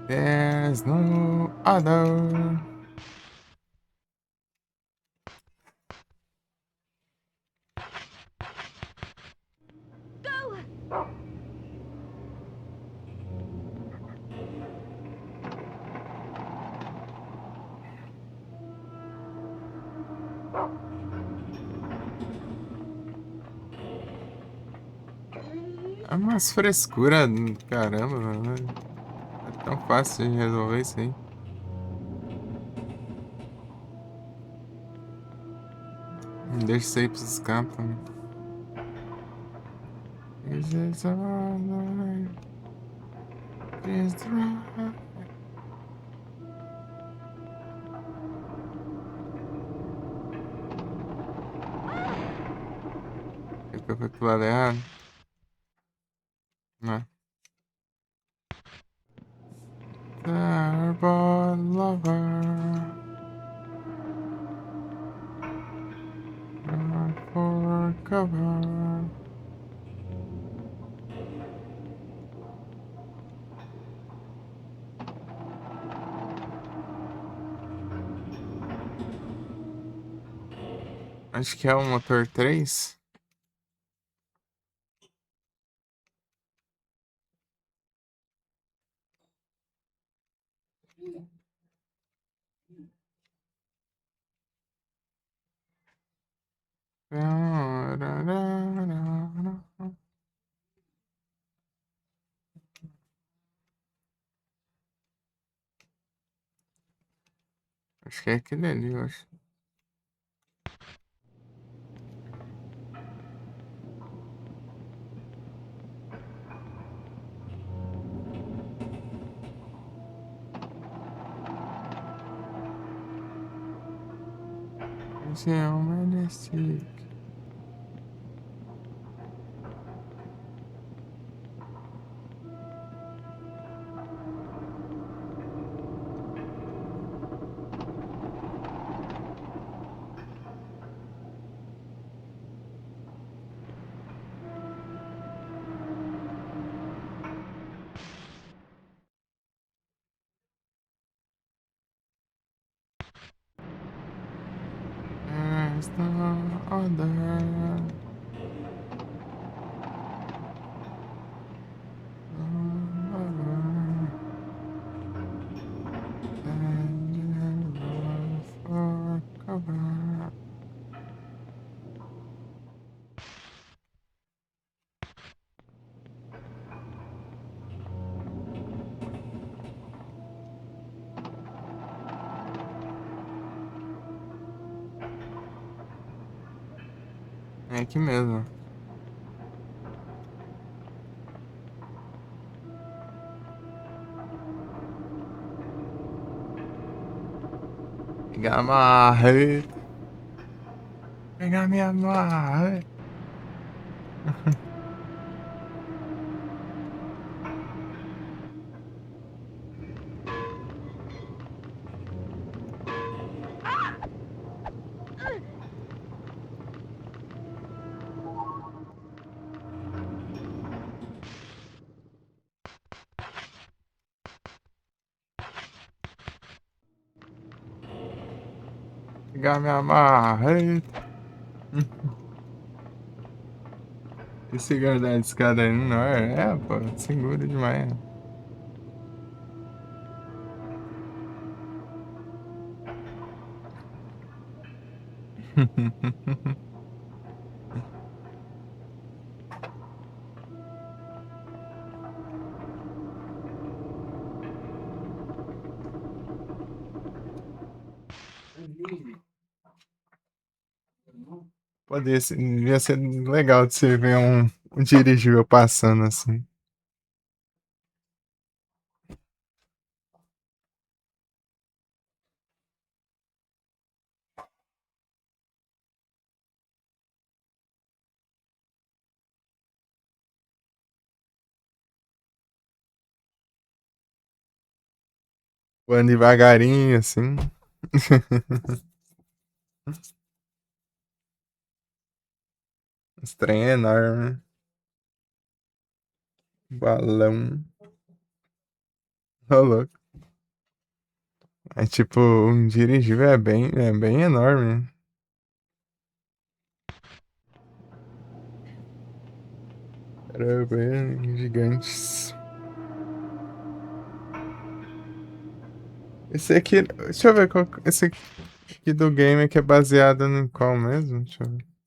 There's no other. É umas frescuras, caramba, mano. É tão fácil de resolver isso aí. Deixa isso aí pros campos, né? Is it alright? Is it right? É que eu fui pro lado errado? Não. Turbo lover. Run for cover. Acho que é o motor 3. Acho que é aquele ali, eu acho. Esse é o Manestic. There's no other. For cover. É aqui mesmo. Pegar uma rede. Pegar minha marra. Pegar minha marreta. E se guardar de escada aí no ar? É, pô, seguro demais. Devia ser legal de você ver um dirigível passando assim. Voando devagarinho, assim. Esse trem é enorme. Balão. Ô, louco. É tipo, um dirigível é bem enorme. Caramba, é gigantes. Esse aqui, deixa eu ver esse aqui do game que é baseado em qual mesmo? Deixa eu ver.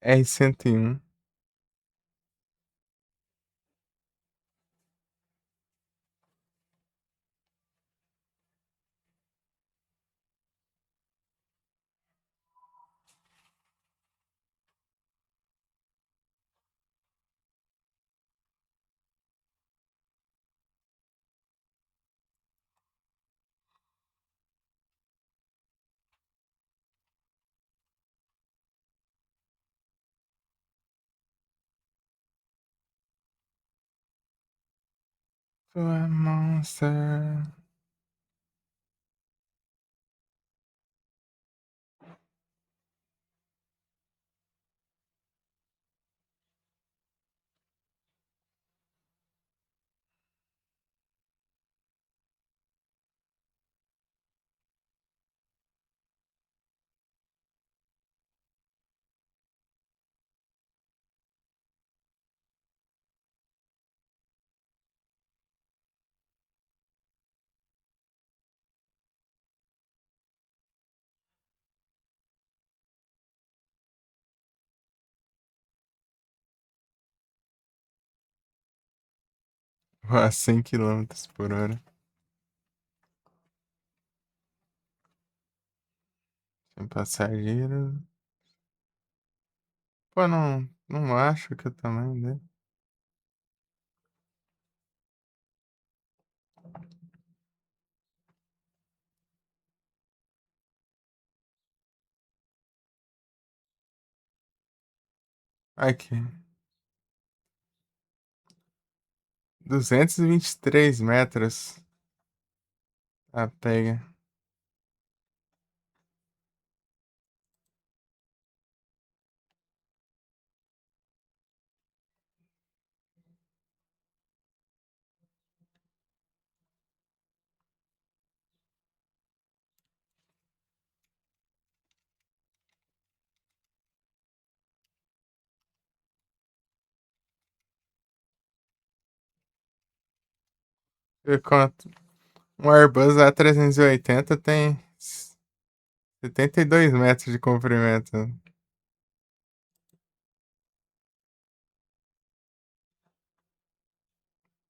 R101. So a monster. A 100 quilômetros por hora. Sem passageiro. Pô, não acho que o tamanho dele. Aqui. 223 metros. A pega. Vê quanto. Um Airbus A380 tem 72 metros de comprimento.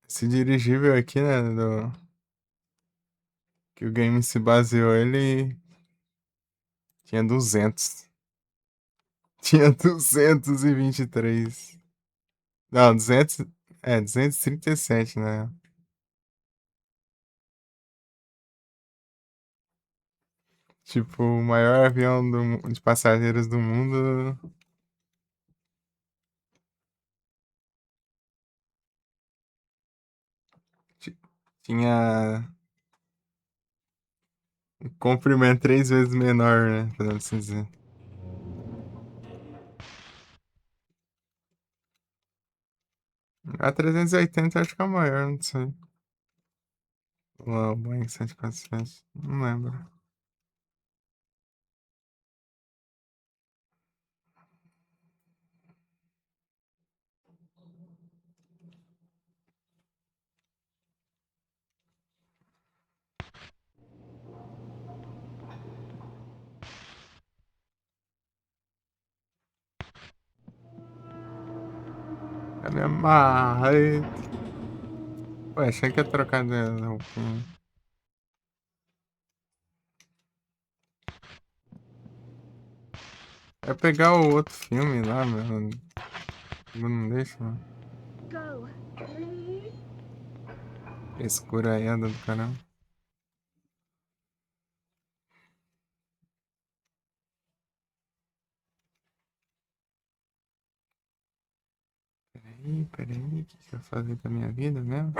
Esse dirigível aqui, né, que o game se baseou, ele tinha 200. Tinha 223. Não, 200, 237, né? Tipo, o maior avião de passageiros do mundo tinha um comprimento 3 vezes menor, né? Podemos assim dizer. A 380 eu acho que é o maior, não sei. O Boeing 747, não lembro. Eu me amarrei. Ué, achei que ia trocar de roupinha. É pegar o outro filme lá, meu. Não deixa, mano. Go. Escuraiada do caramba. Peraí, o que eu vou fazer com a minha vida mesmo?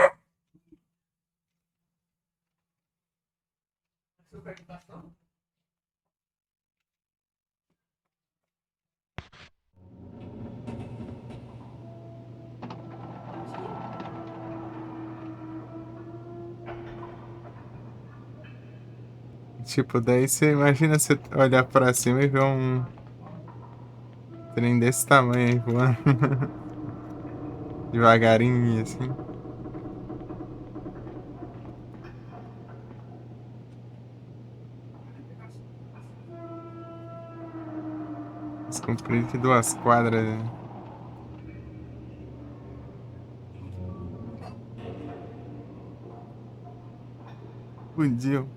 Tipo, daí você imagina você olhar pra cima e ver um trem desse tamanho aí voando. Devagarinho, assim. Mais comprido que 2 quadras, né? Explodiu.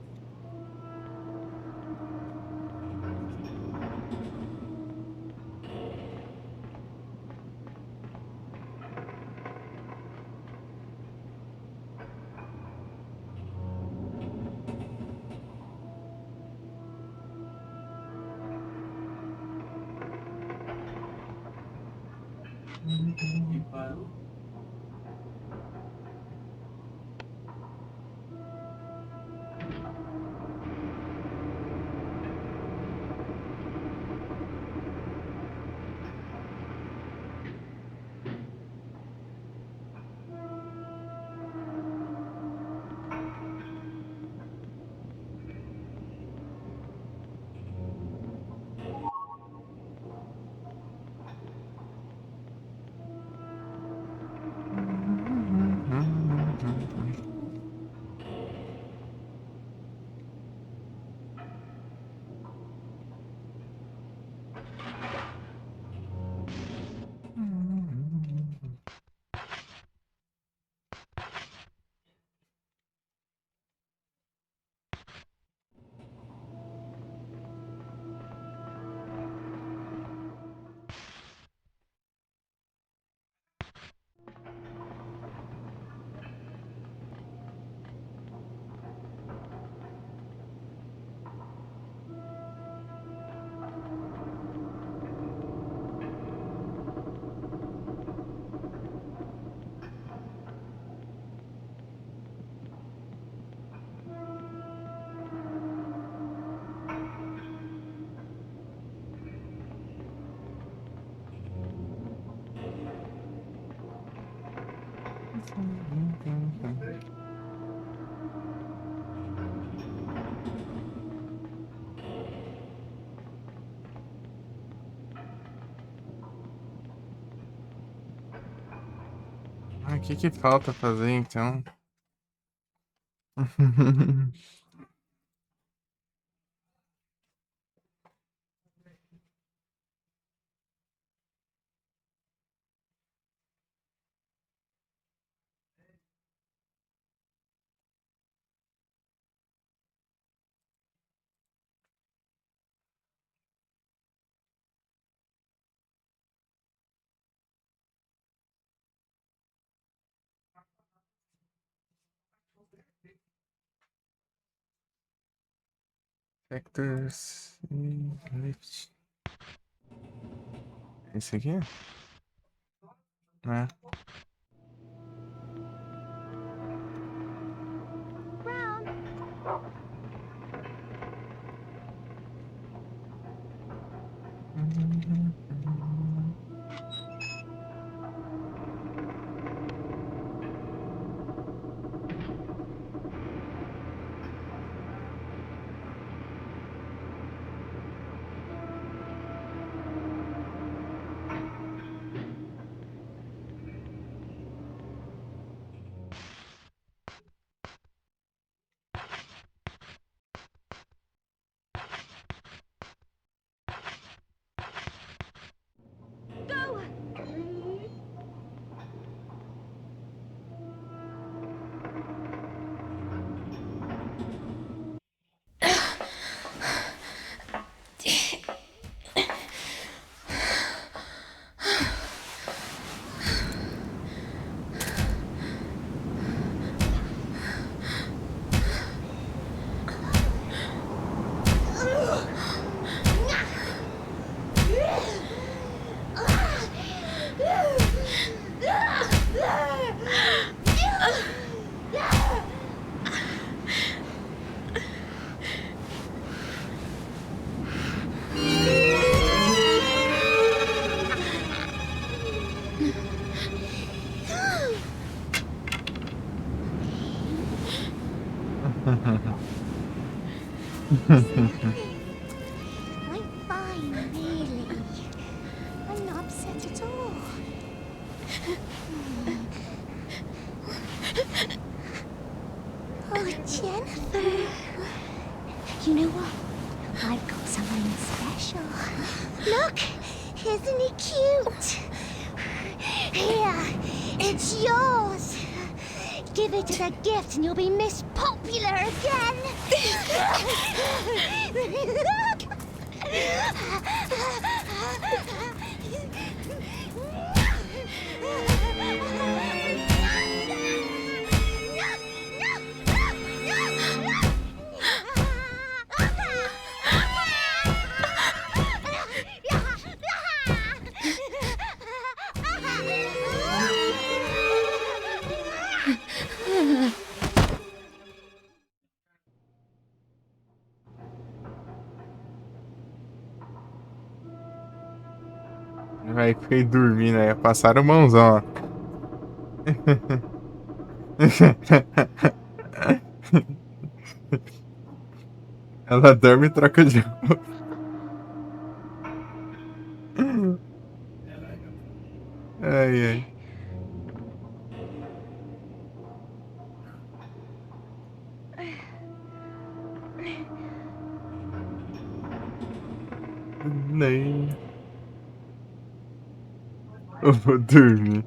Ah, o que que falta fazer então? Factors lift. Esse aqui? É. I'm fine, really. I'm not upset at all. Oh, Jennifer. You know what? I've got something special. Look! Isn't he cute? Here, it's yours. Give it as a gift and you'll be Miss Popular again. Vai, fiquei dormindo aí. Passaram mãozão, ó. Ela dorme e troca de roupa. Ai, ai. Nem. Eu vou dormir.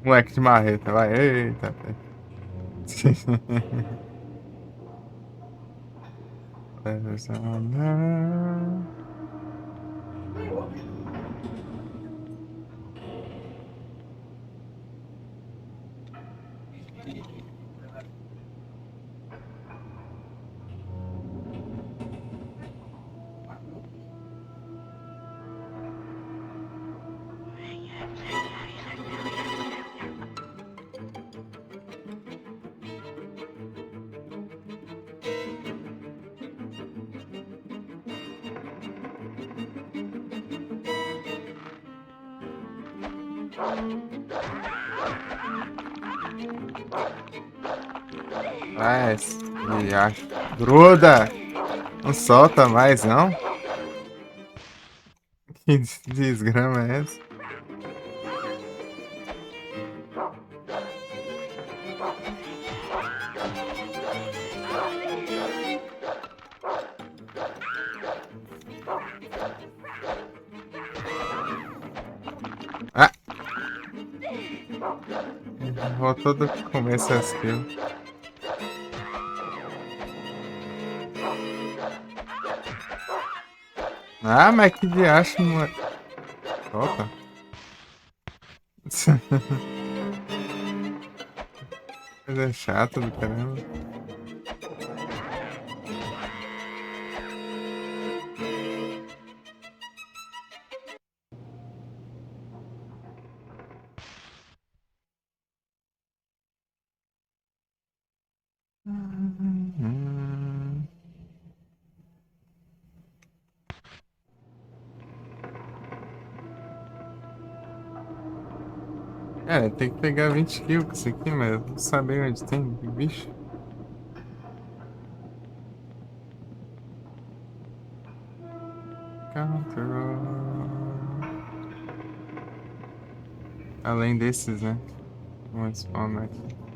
Moleque de marreta, vai. Eita. Vai, gruda! Não solta mais, não? Que desgrama é essa? Voltou do começo a skill. Ah, mas que diacho, não é. Opa. Coisa chata do caramba. É, tem que pegar 20 kills com isso aqui, mas eu não saber onde tem, bicho. Control. Além desses, né? Vamos spawnar aqui.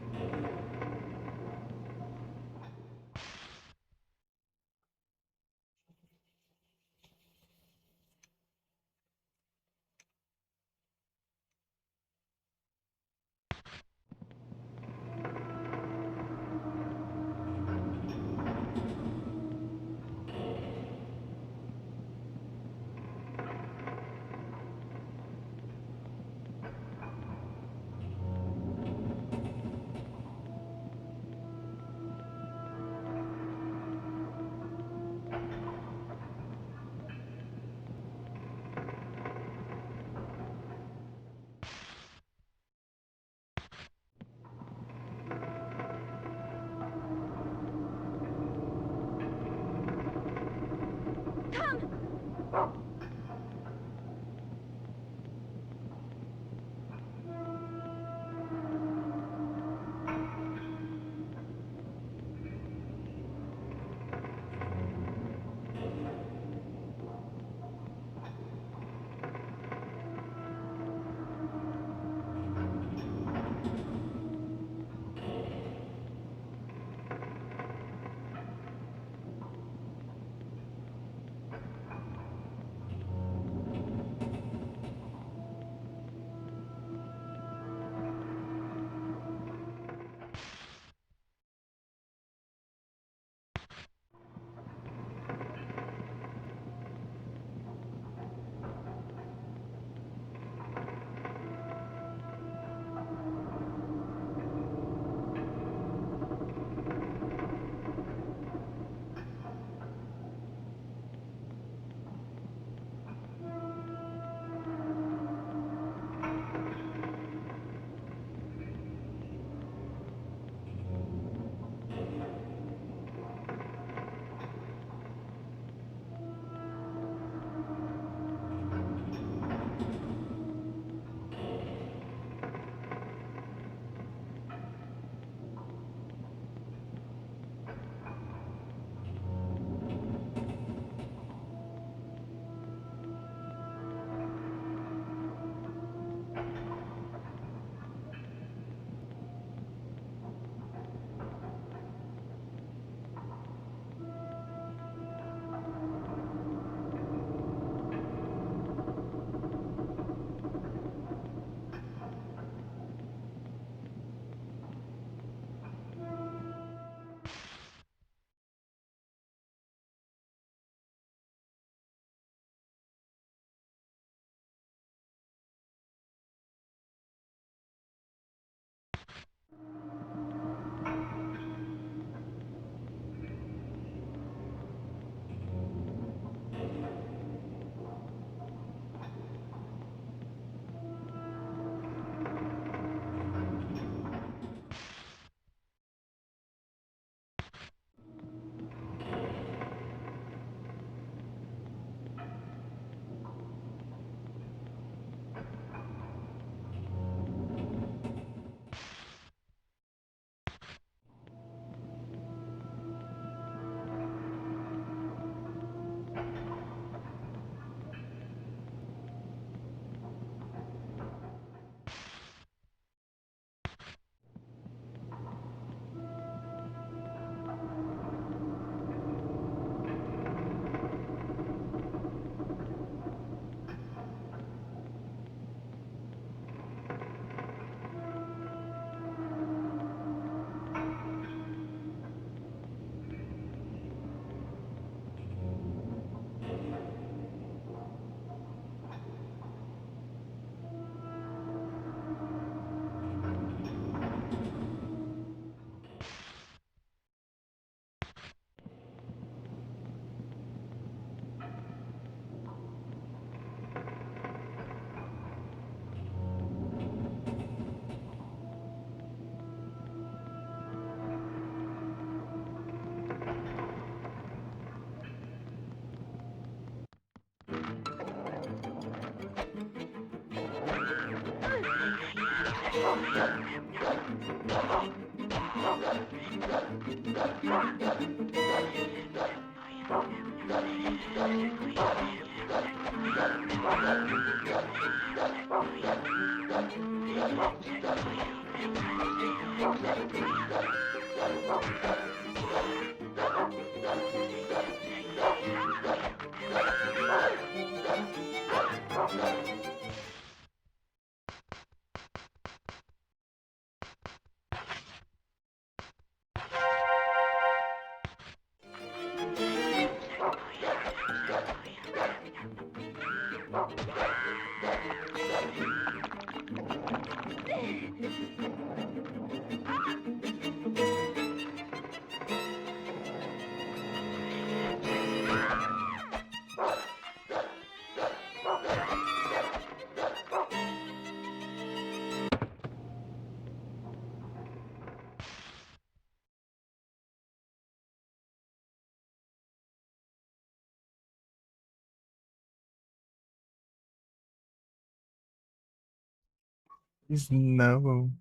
Não.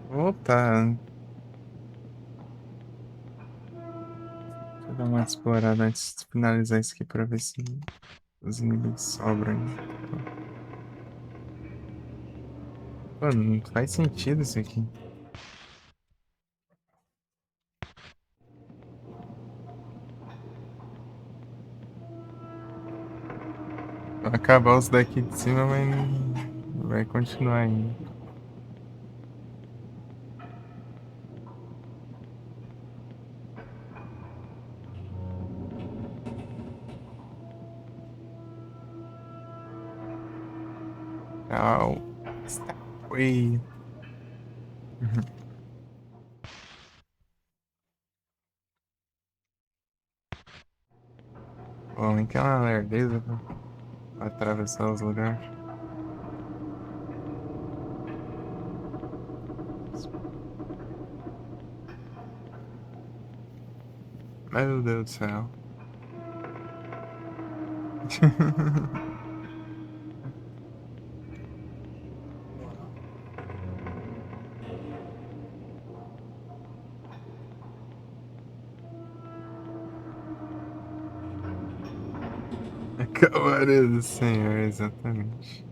Voltar. Deixa eu dar uma explorada antes de finalizar isso aqui pra ver se os inimigos sobram ainda. Pô, não faz sentido isso aqui. Vai acabar os daqui de cima, mas não vai continuar ainda. Tchau. Foi. Bom, que é uma lerdeza pra atravessar os lugares. Meu Deus do céu. Cavaleiro do Senhor, exatamente.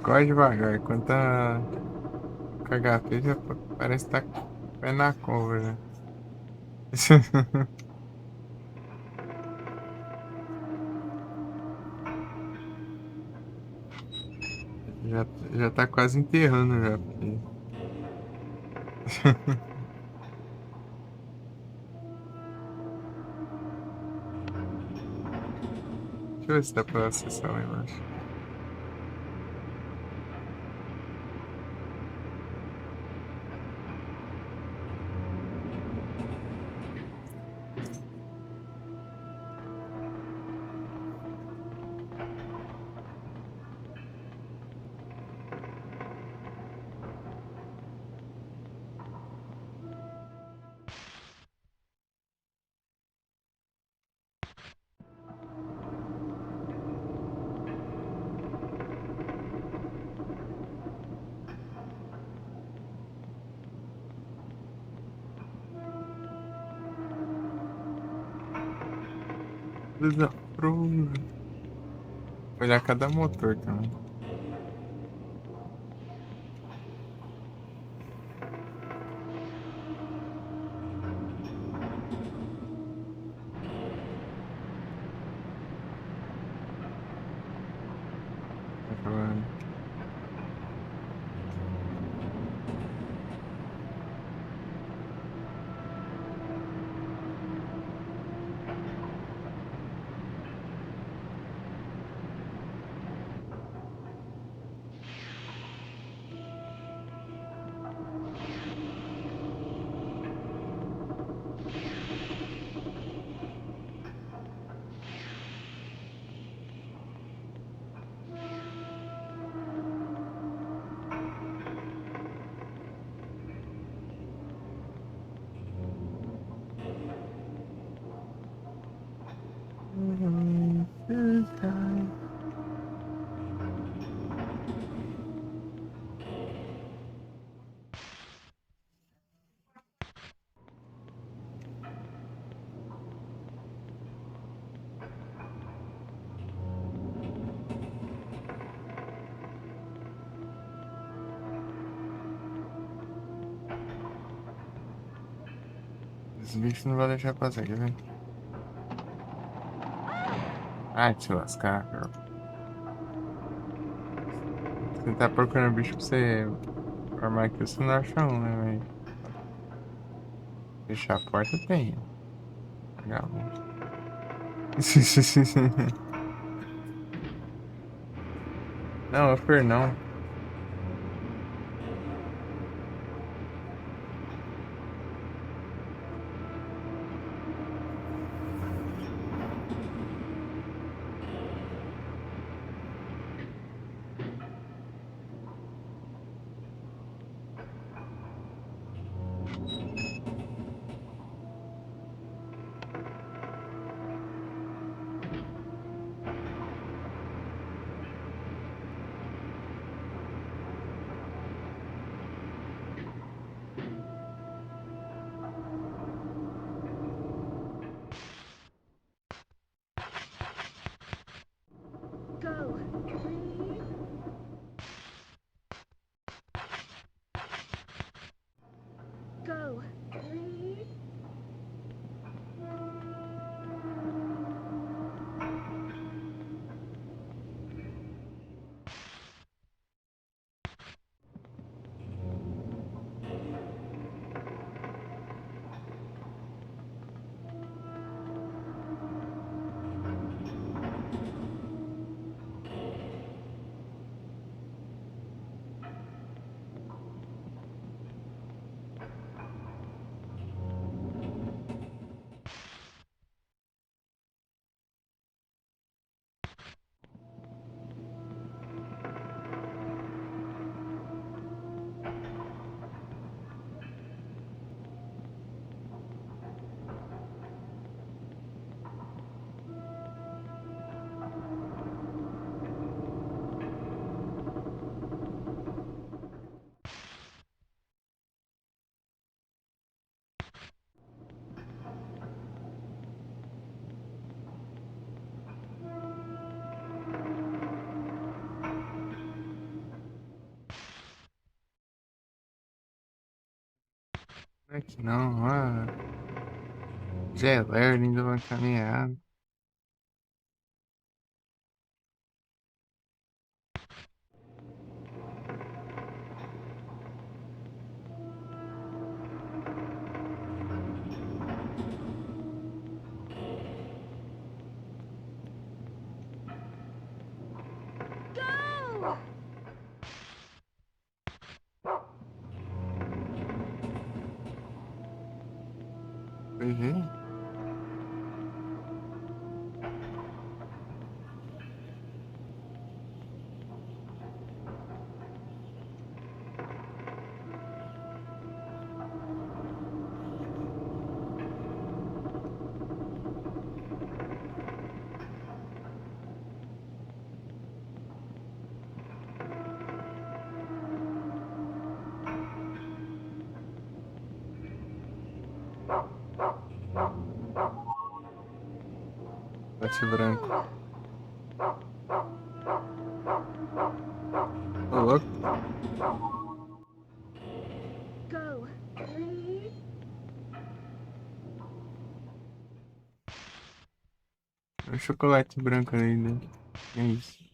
Corre devagar, quando tá com HP já parece que tá com o pé na cova, né? Já, já tá quase enterrando já, porque... Deixa eu ver se dá pra acessar lá embaixo. Desafro. Olhar cada motor também. Agora. Os bichos não vão deixar passar, quer ver? Ai, te lascar, girl. Você tá procurando bicho pra você armar aqui, você não acha um, né, velho? Fechar a porta tem. Vagabundo. Não, é Fer, não. Go. Go. Não é que não, ah. Já é lerdo, ainda vai caminhar. Go! Uhum. Bate branco. Ô, louco. Go. É um chocolate branco ali dentro. É isso.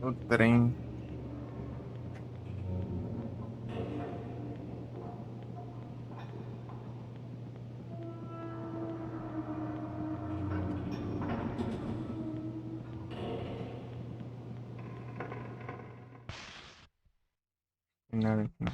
O trem. Tem nada aqui, não.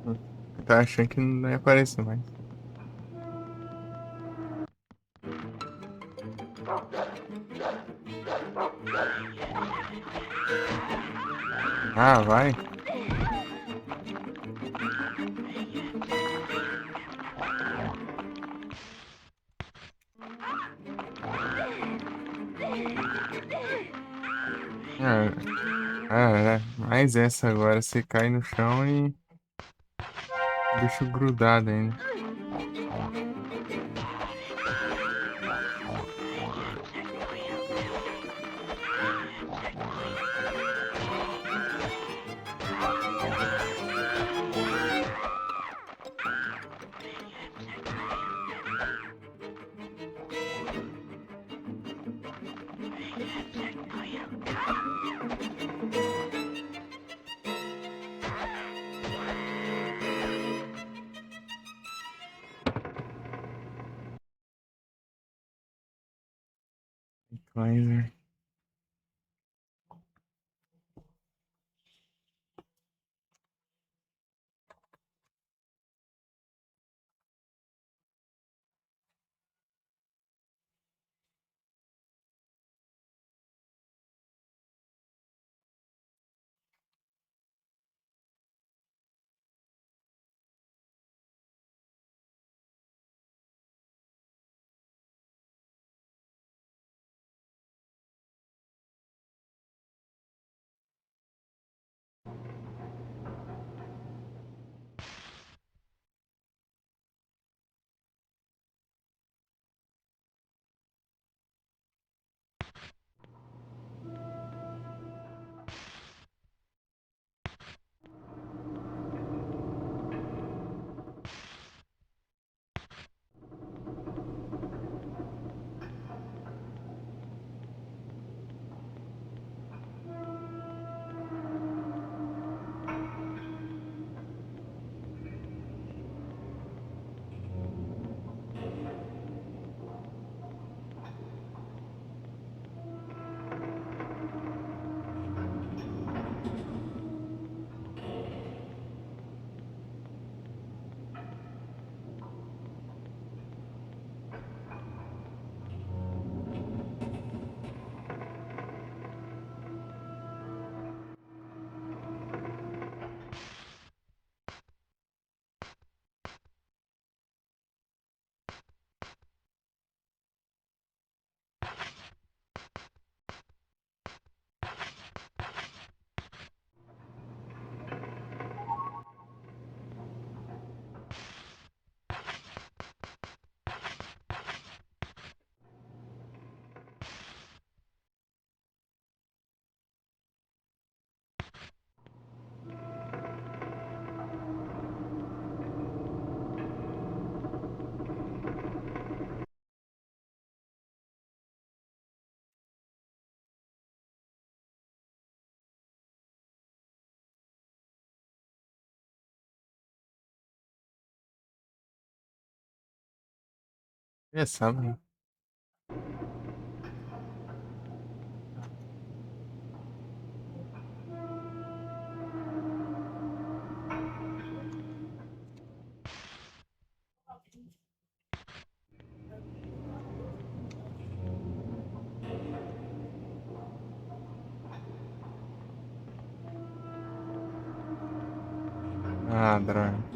Eu tava achando que não ia aparecer mais. Ah, vai. Mais essa agora. Você cai no chão e o bicho grudado ainda. Equalizer. sabe? Ah, droga.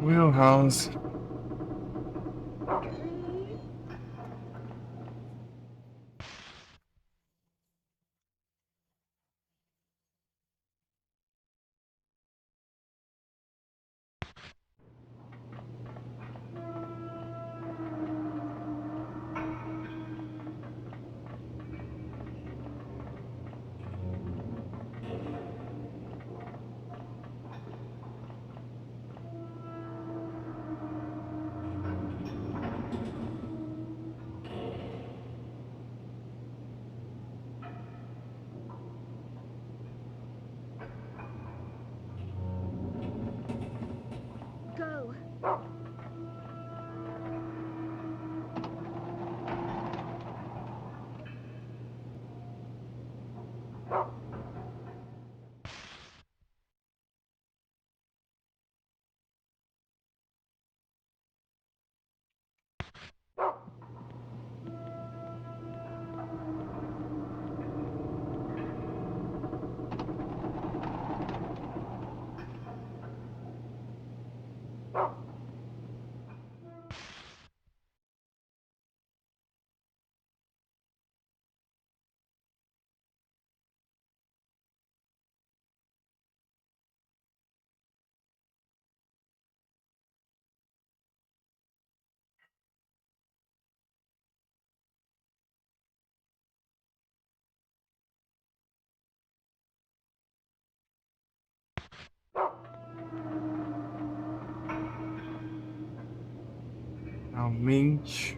Wheelhouse. Go. Realmente.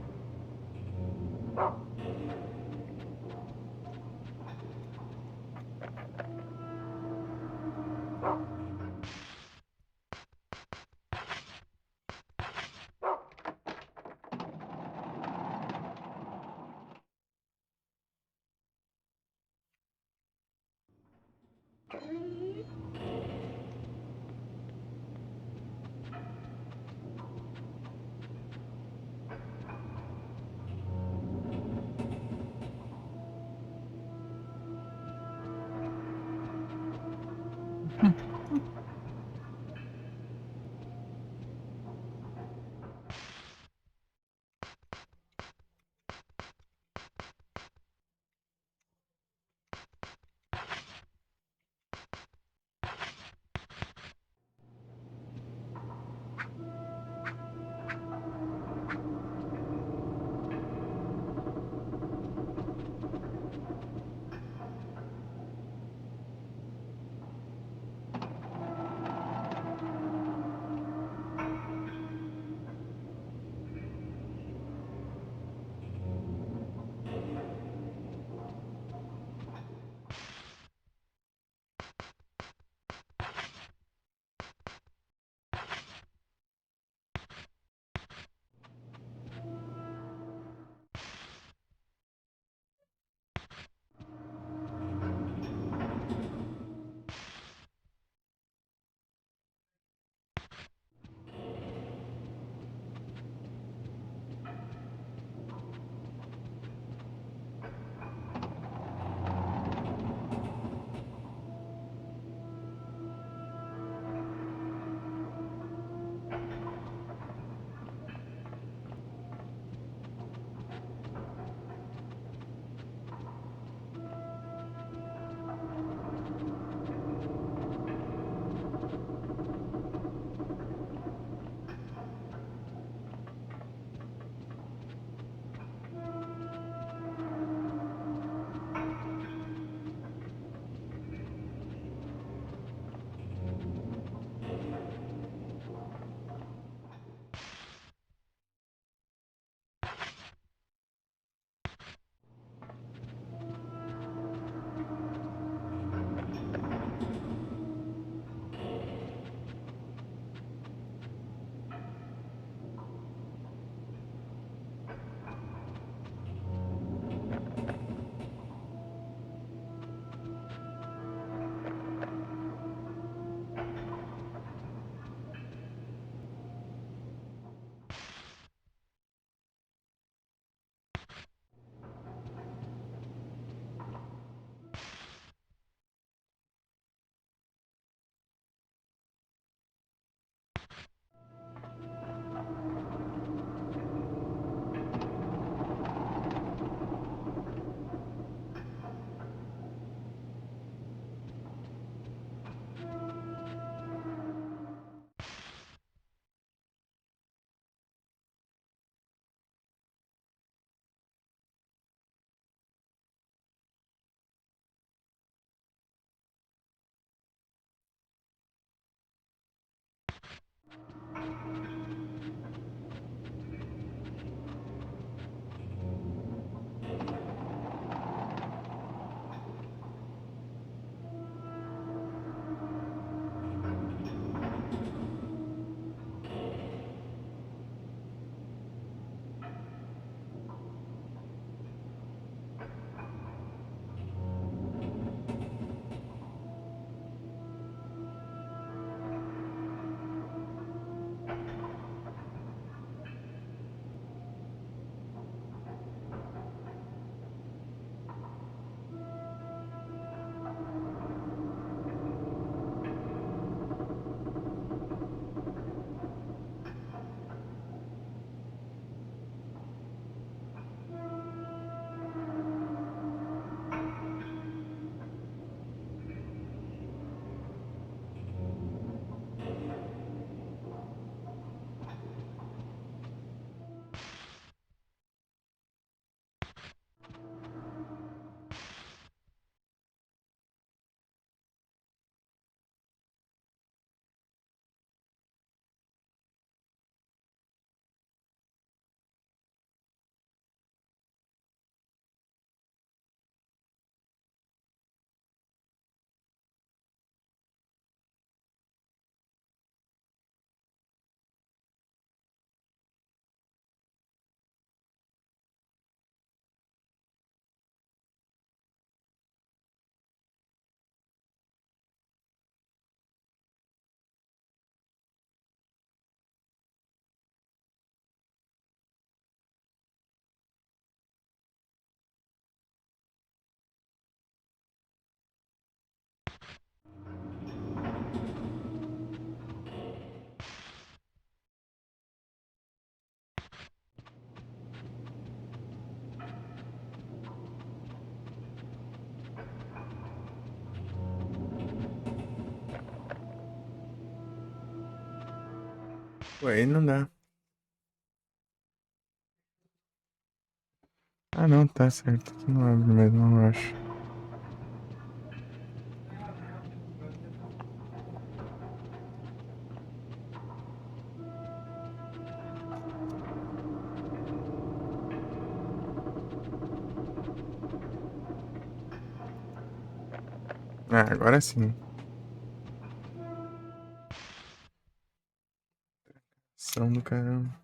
Pô, aí não dá. Ah, não, tá certo. Aqui não abre mesmo, eu acho. Ah, agora sim. São do caramba.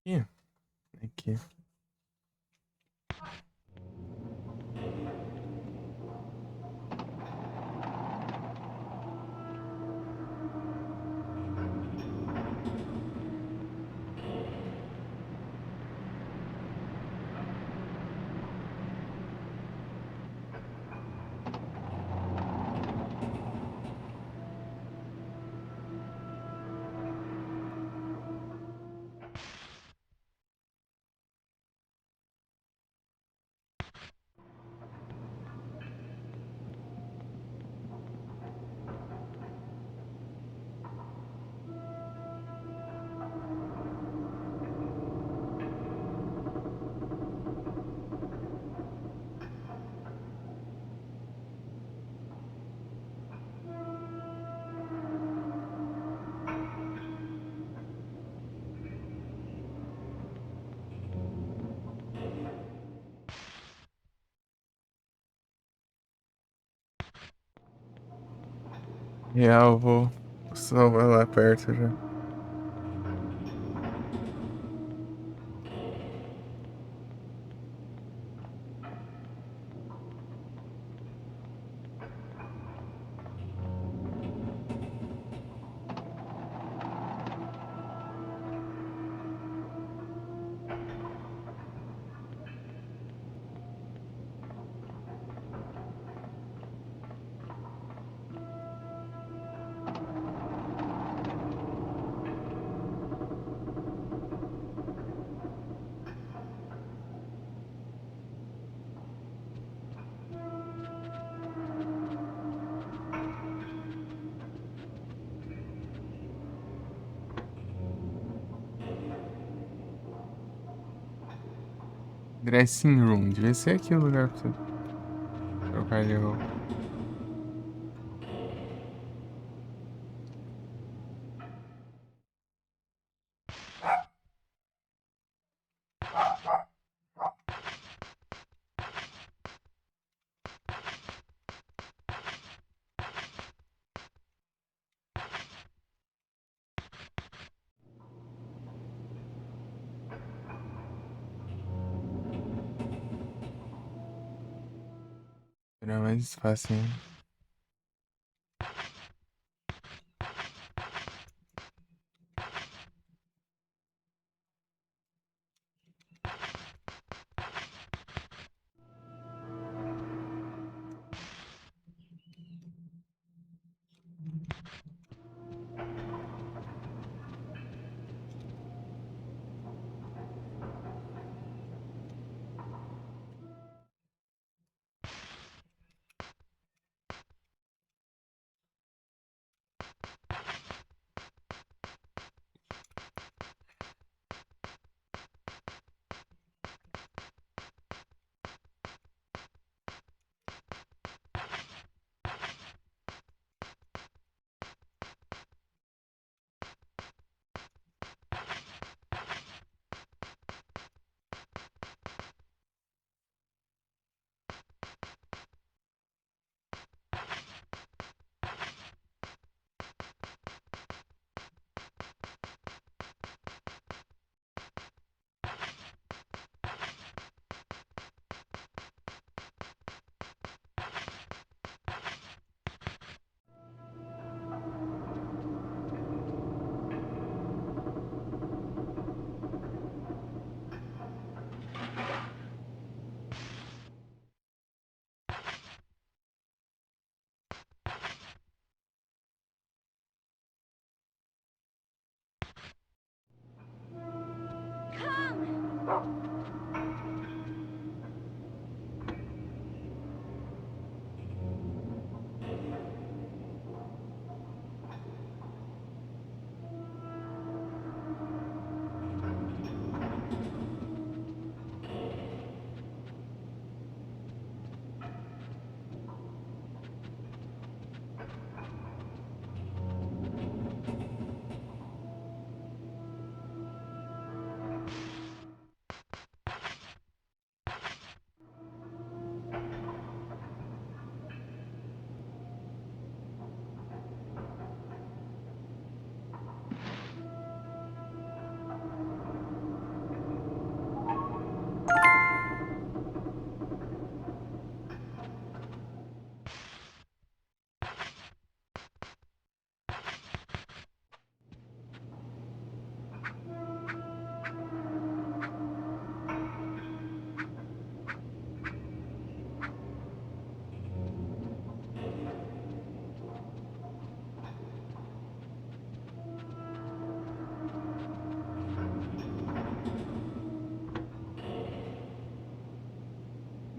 Ih, aqui. Real, vou salvar lá perto já. Dressing room. Devia ser aqui o lugar pra você trocar de roupa. Era mais fácil, hein?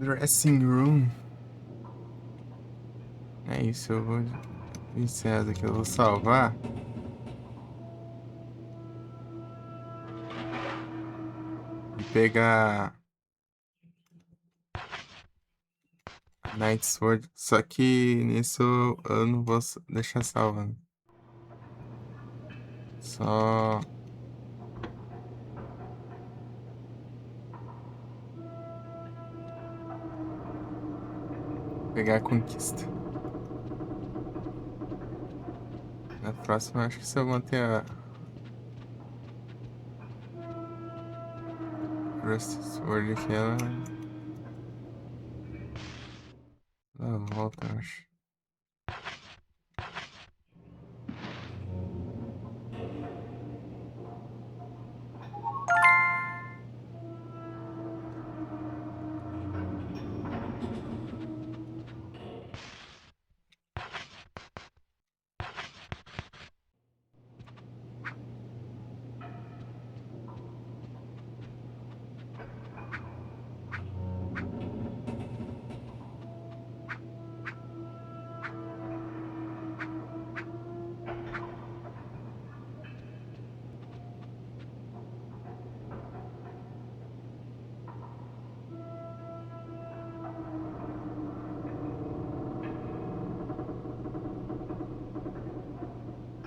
Dressing room. É isso, eu vou licença aqui, eu vou salvar. E pegar a Night Sword. Só que nisso eu não vou deixar salva. Só pegar a conquista. Próximo, acho que se eu manter a Rusty Sword aqui, ela volta, eu acho.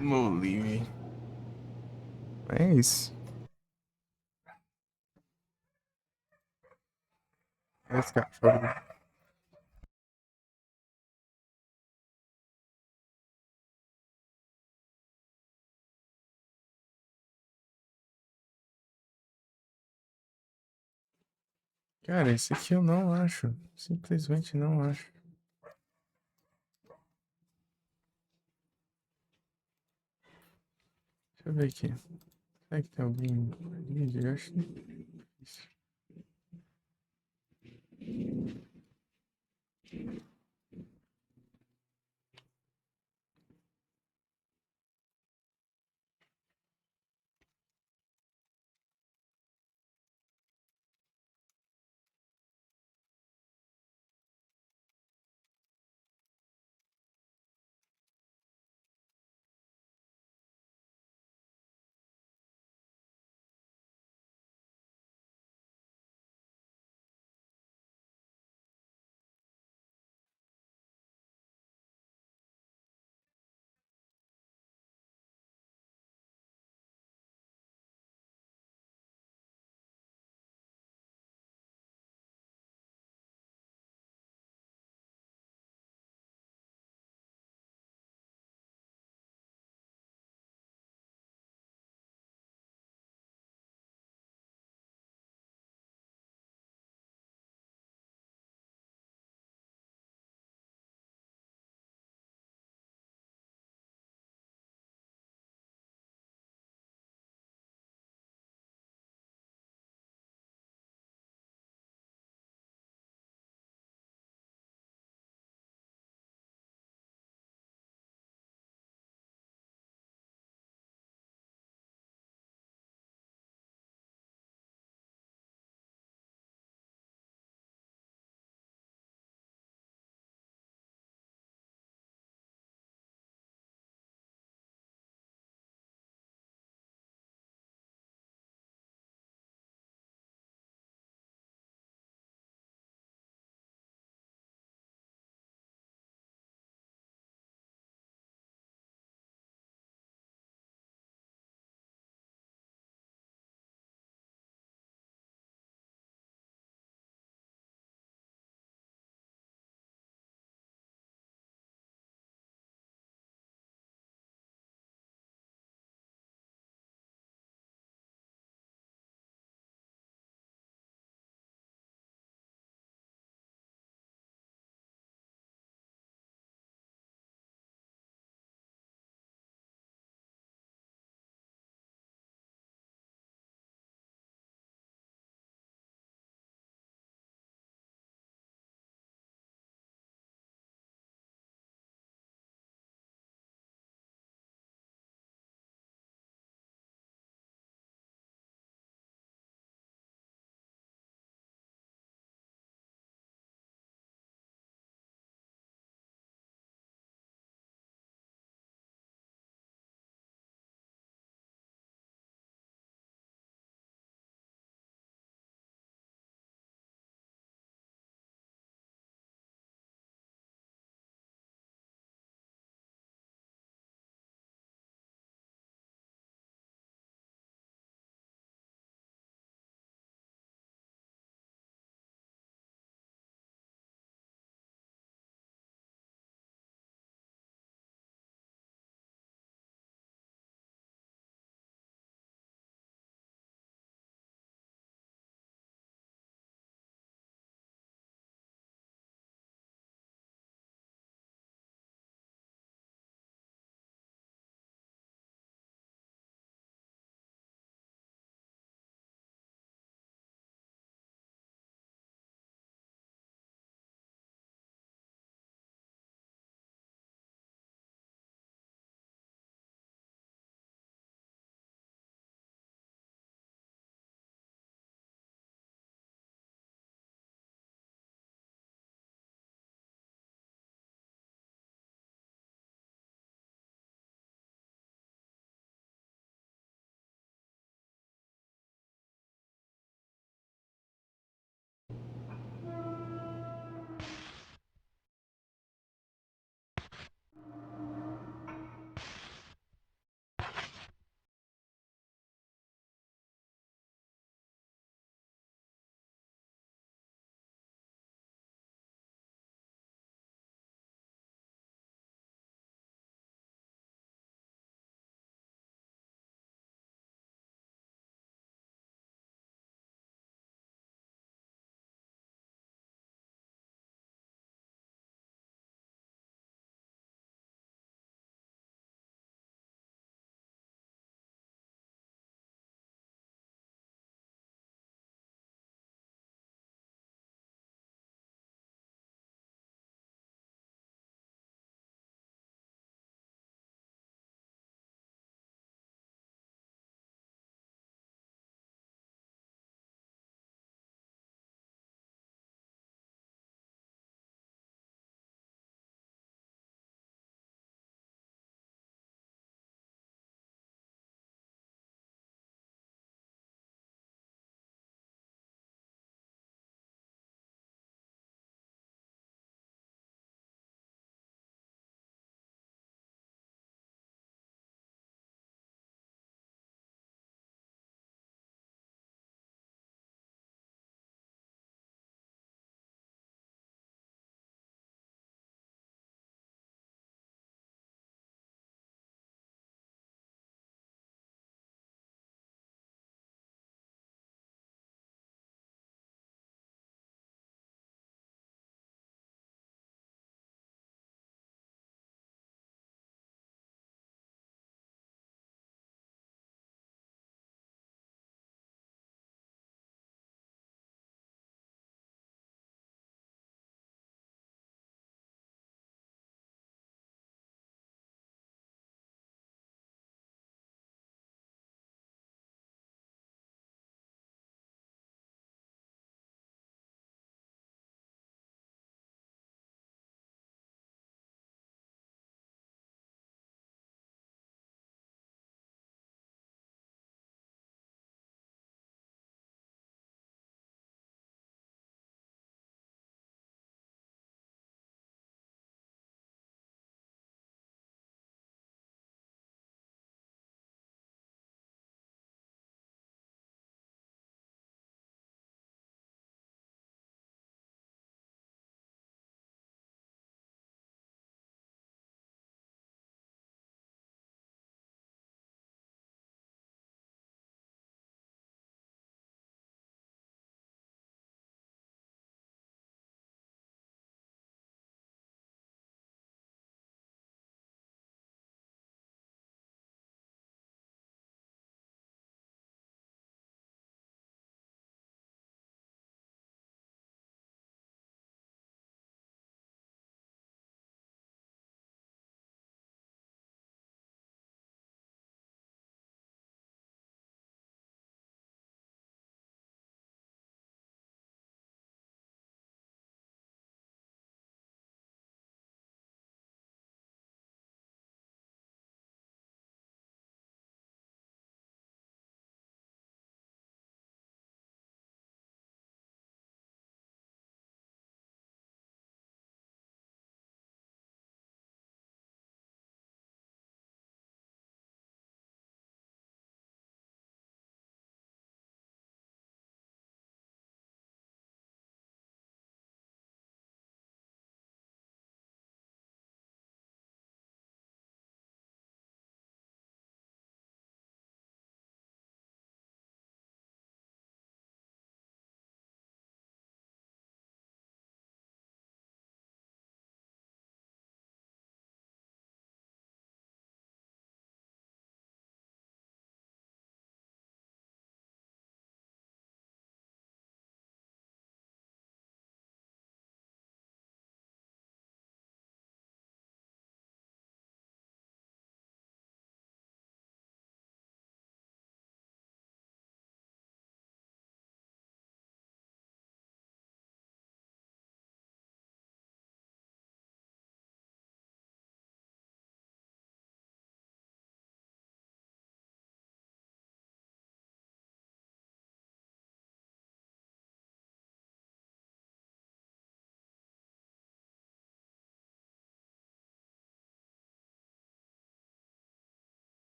Molivre. É isso. Esse cachorro. Cara, esse aqui eu não acho. Simplesmente não acho. Deixa eu ver aqui. Será que tem alguém? Eu acho difícil.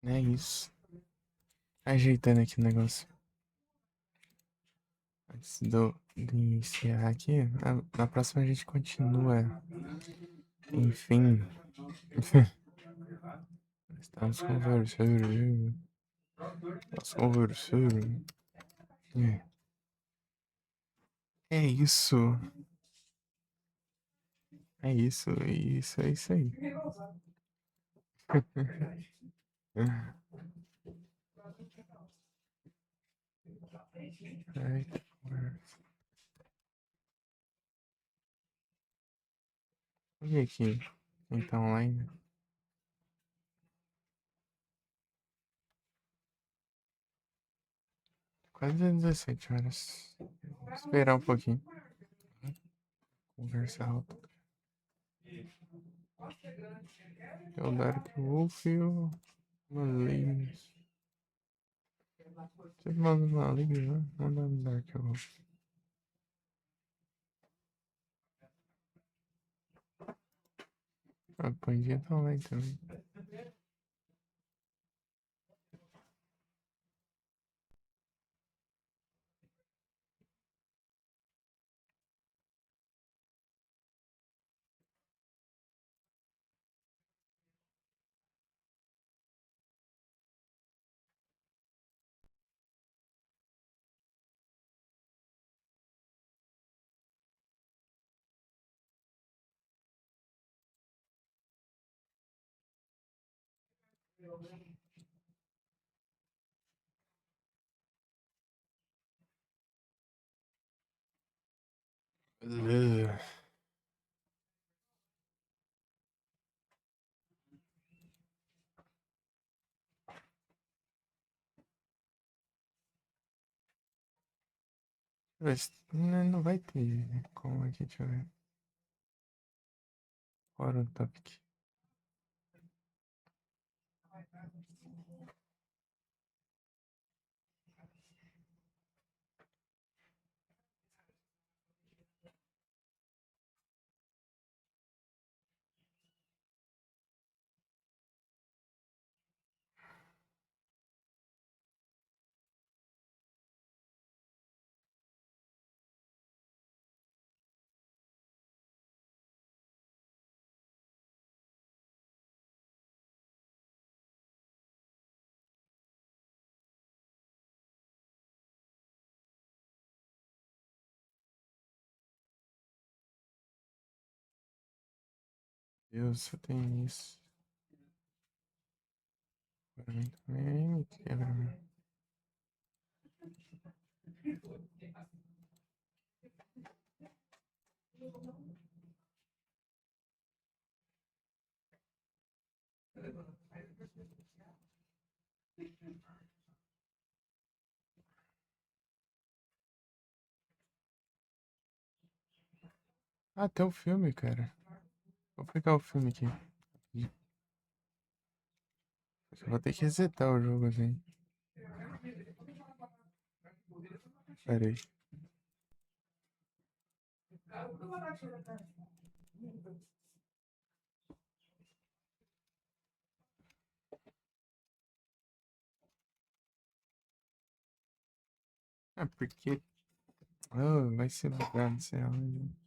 É isso. Ajeitando aqui o negócio. Antes de iniciar aqui, na próxima a gente continua. Enfim. Estamos conversando. Estamos conversando. É isso. É isso. É isso. É isso aí. Ai, olha aqui. Quem tá online? Quase 17 horas. Vou esperar um pouquinho. Conversa alta. É o Dark Wolf e o Malignos. Você manda o Malignos, né? Manda o Dark Wolf. A Pandinha tá online também. Beleza. Mas não vai ter como aqui, deixa eu ver. Fora o topic. Deus, só tem isso. Pra mim também me quebra, mano. Ah, tem o filme, cara. Vou pegar o filme aqui. Eu vou ter que resetar o jogo assim. Pera aí. Ah, porque. Oh, vai ser bugado, não sei aonde.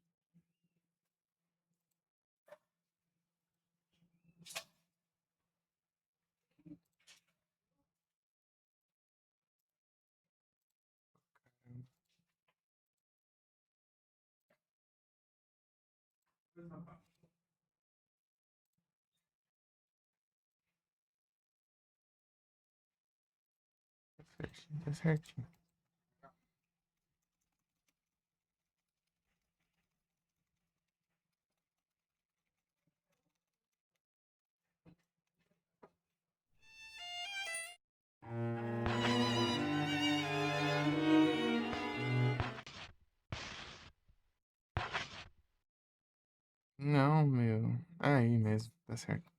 Tá certinho, tá certinho. Não, meu. Aí mesmo, tá certo.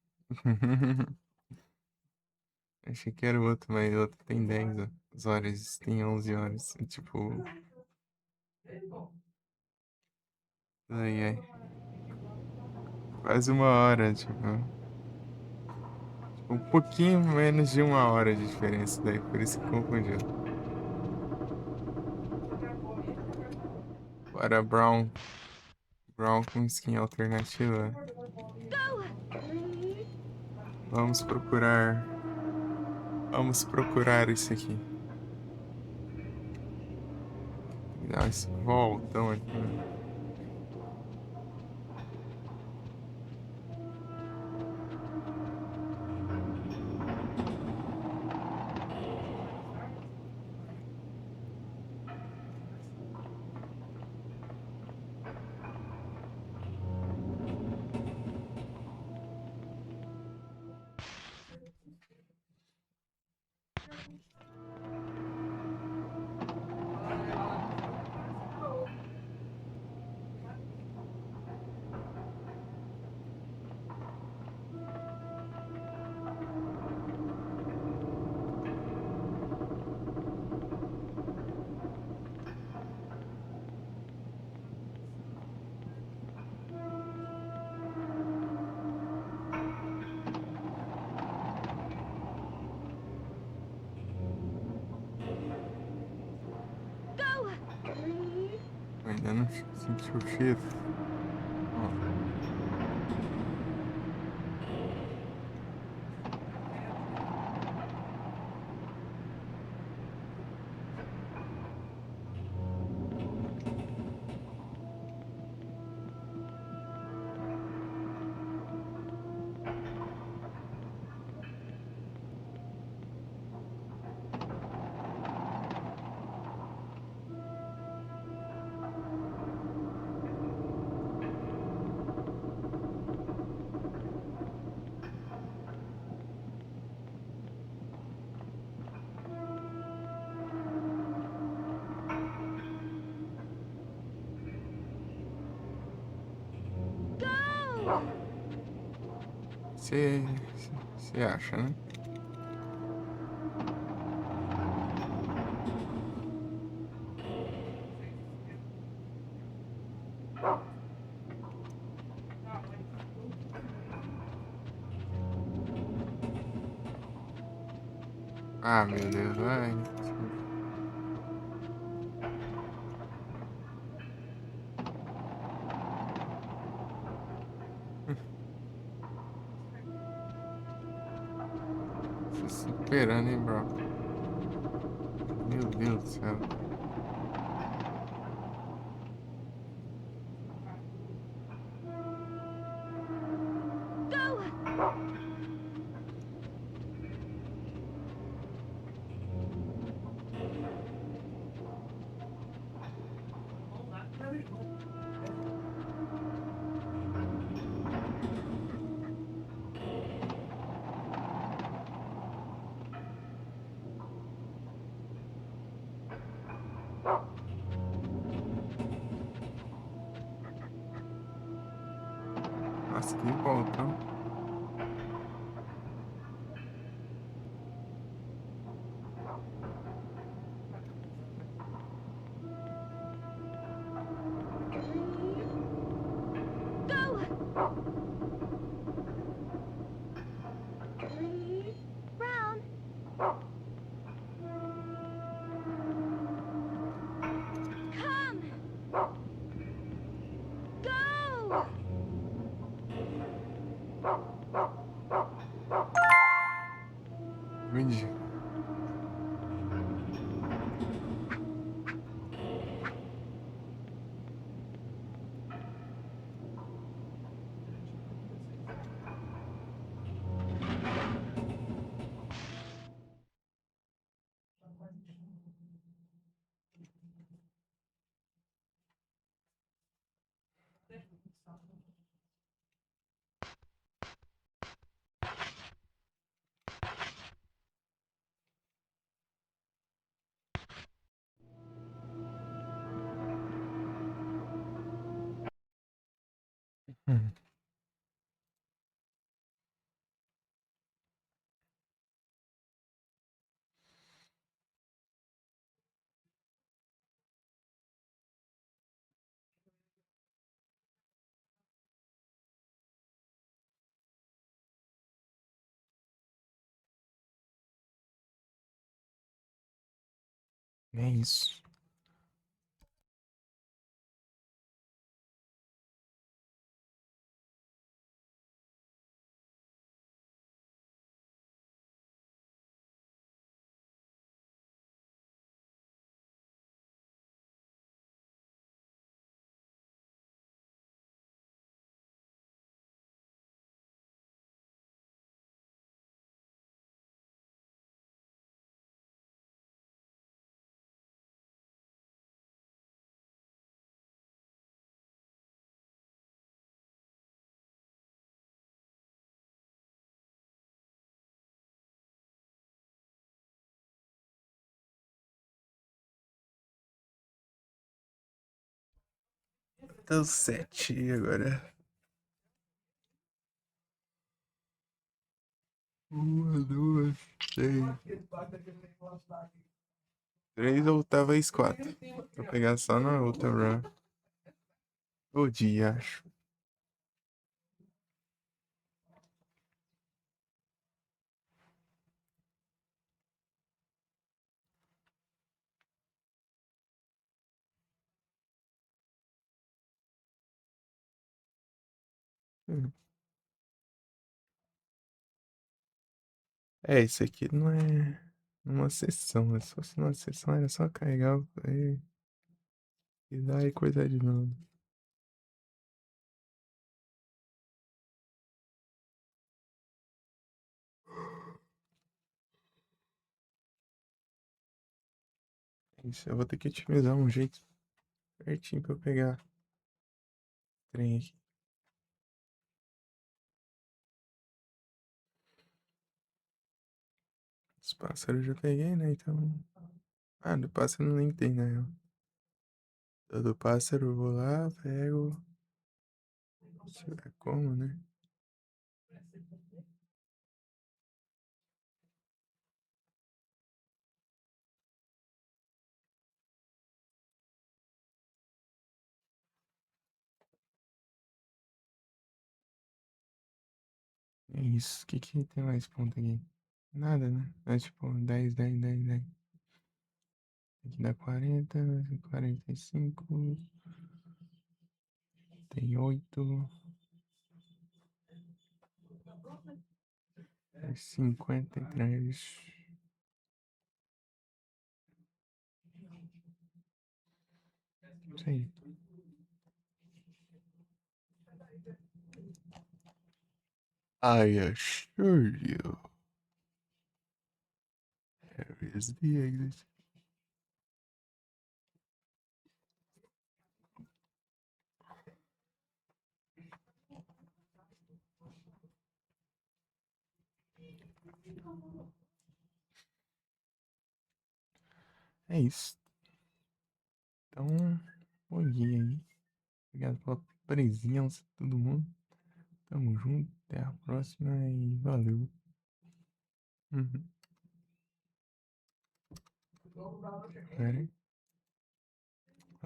Achei que era o outro, mas o outro tem 10 horas, esse tem 11 horas. Tipo. Ai, ai. Quase uma hora, tipo. Um pouquinho menos de 1 hora de diferença daí, por isso que confundiu. Bora, Brown. Brown com skin alternativa. Vamos procurar. Vamos procurar isso aqui. Dá esse voltão aqui, né? Ainda não senti o cheiro. Ó. Você acha, né? Ah, meu Deus, vai. Se superando, hein, bro? Meu Deus do céu. Nossa, que voltão. Brown, come! Go! Vende. Hum. É isso. Deu 7 agora. Uma, duas, três. 3 ou talvez 4. Vou pegar só na outra run. O dia, acho. Hum. É, isso aqui não é uma sessão. Se fosse uma sessão, era só carregar o play e daí coisa de novo. Isso, eu vou ter que otimizar um jeito certinho pra eu pegar o trem aqui. Os pássaros eu já peguei, né? Então. Ah, do pássaro nem tem, né? Do pássaro eu vou lá, pego. Se tiver como, né? É isso. O que que tem mais ponto aqui? Nada, né? É tipo 10, 10, 10, 10. Aqui dá 40, 45. Tem 8. 53. Isso aí. I assure you, there is the exit. É isso. Então, bom dia aí. Obrigado pela presença, todo mundo. Tamo junto. Até a próxima e valeu. Uhum. Pera aí.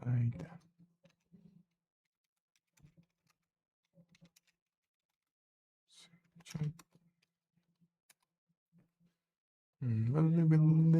Aí tá. Valeu, beleza.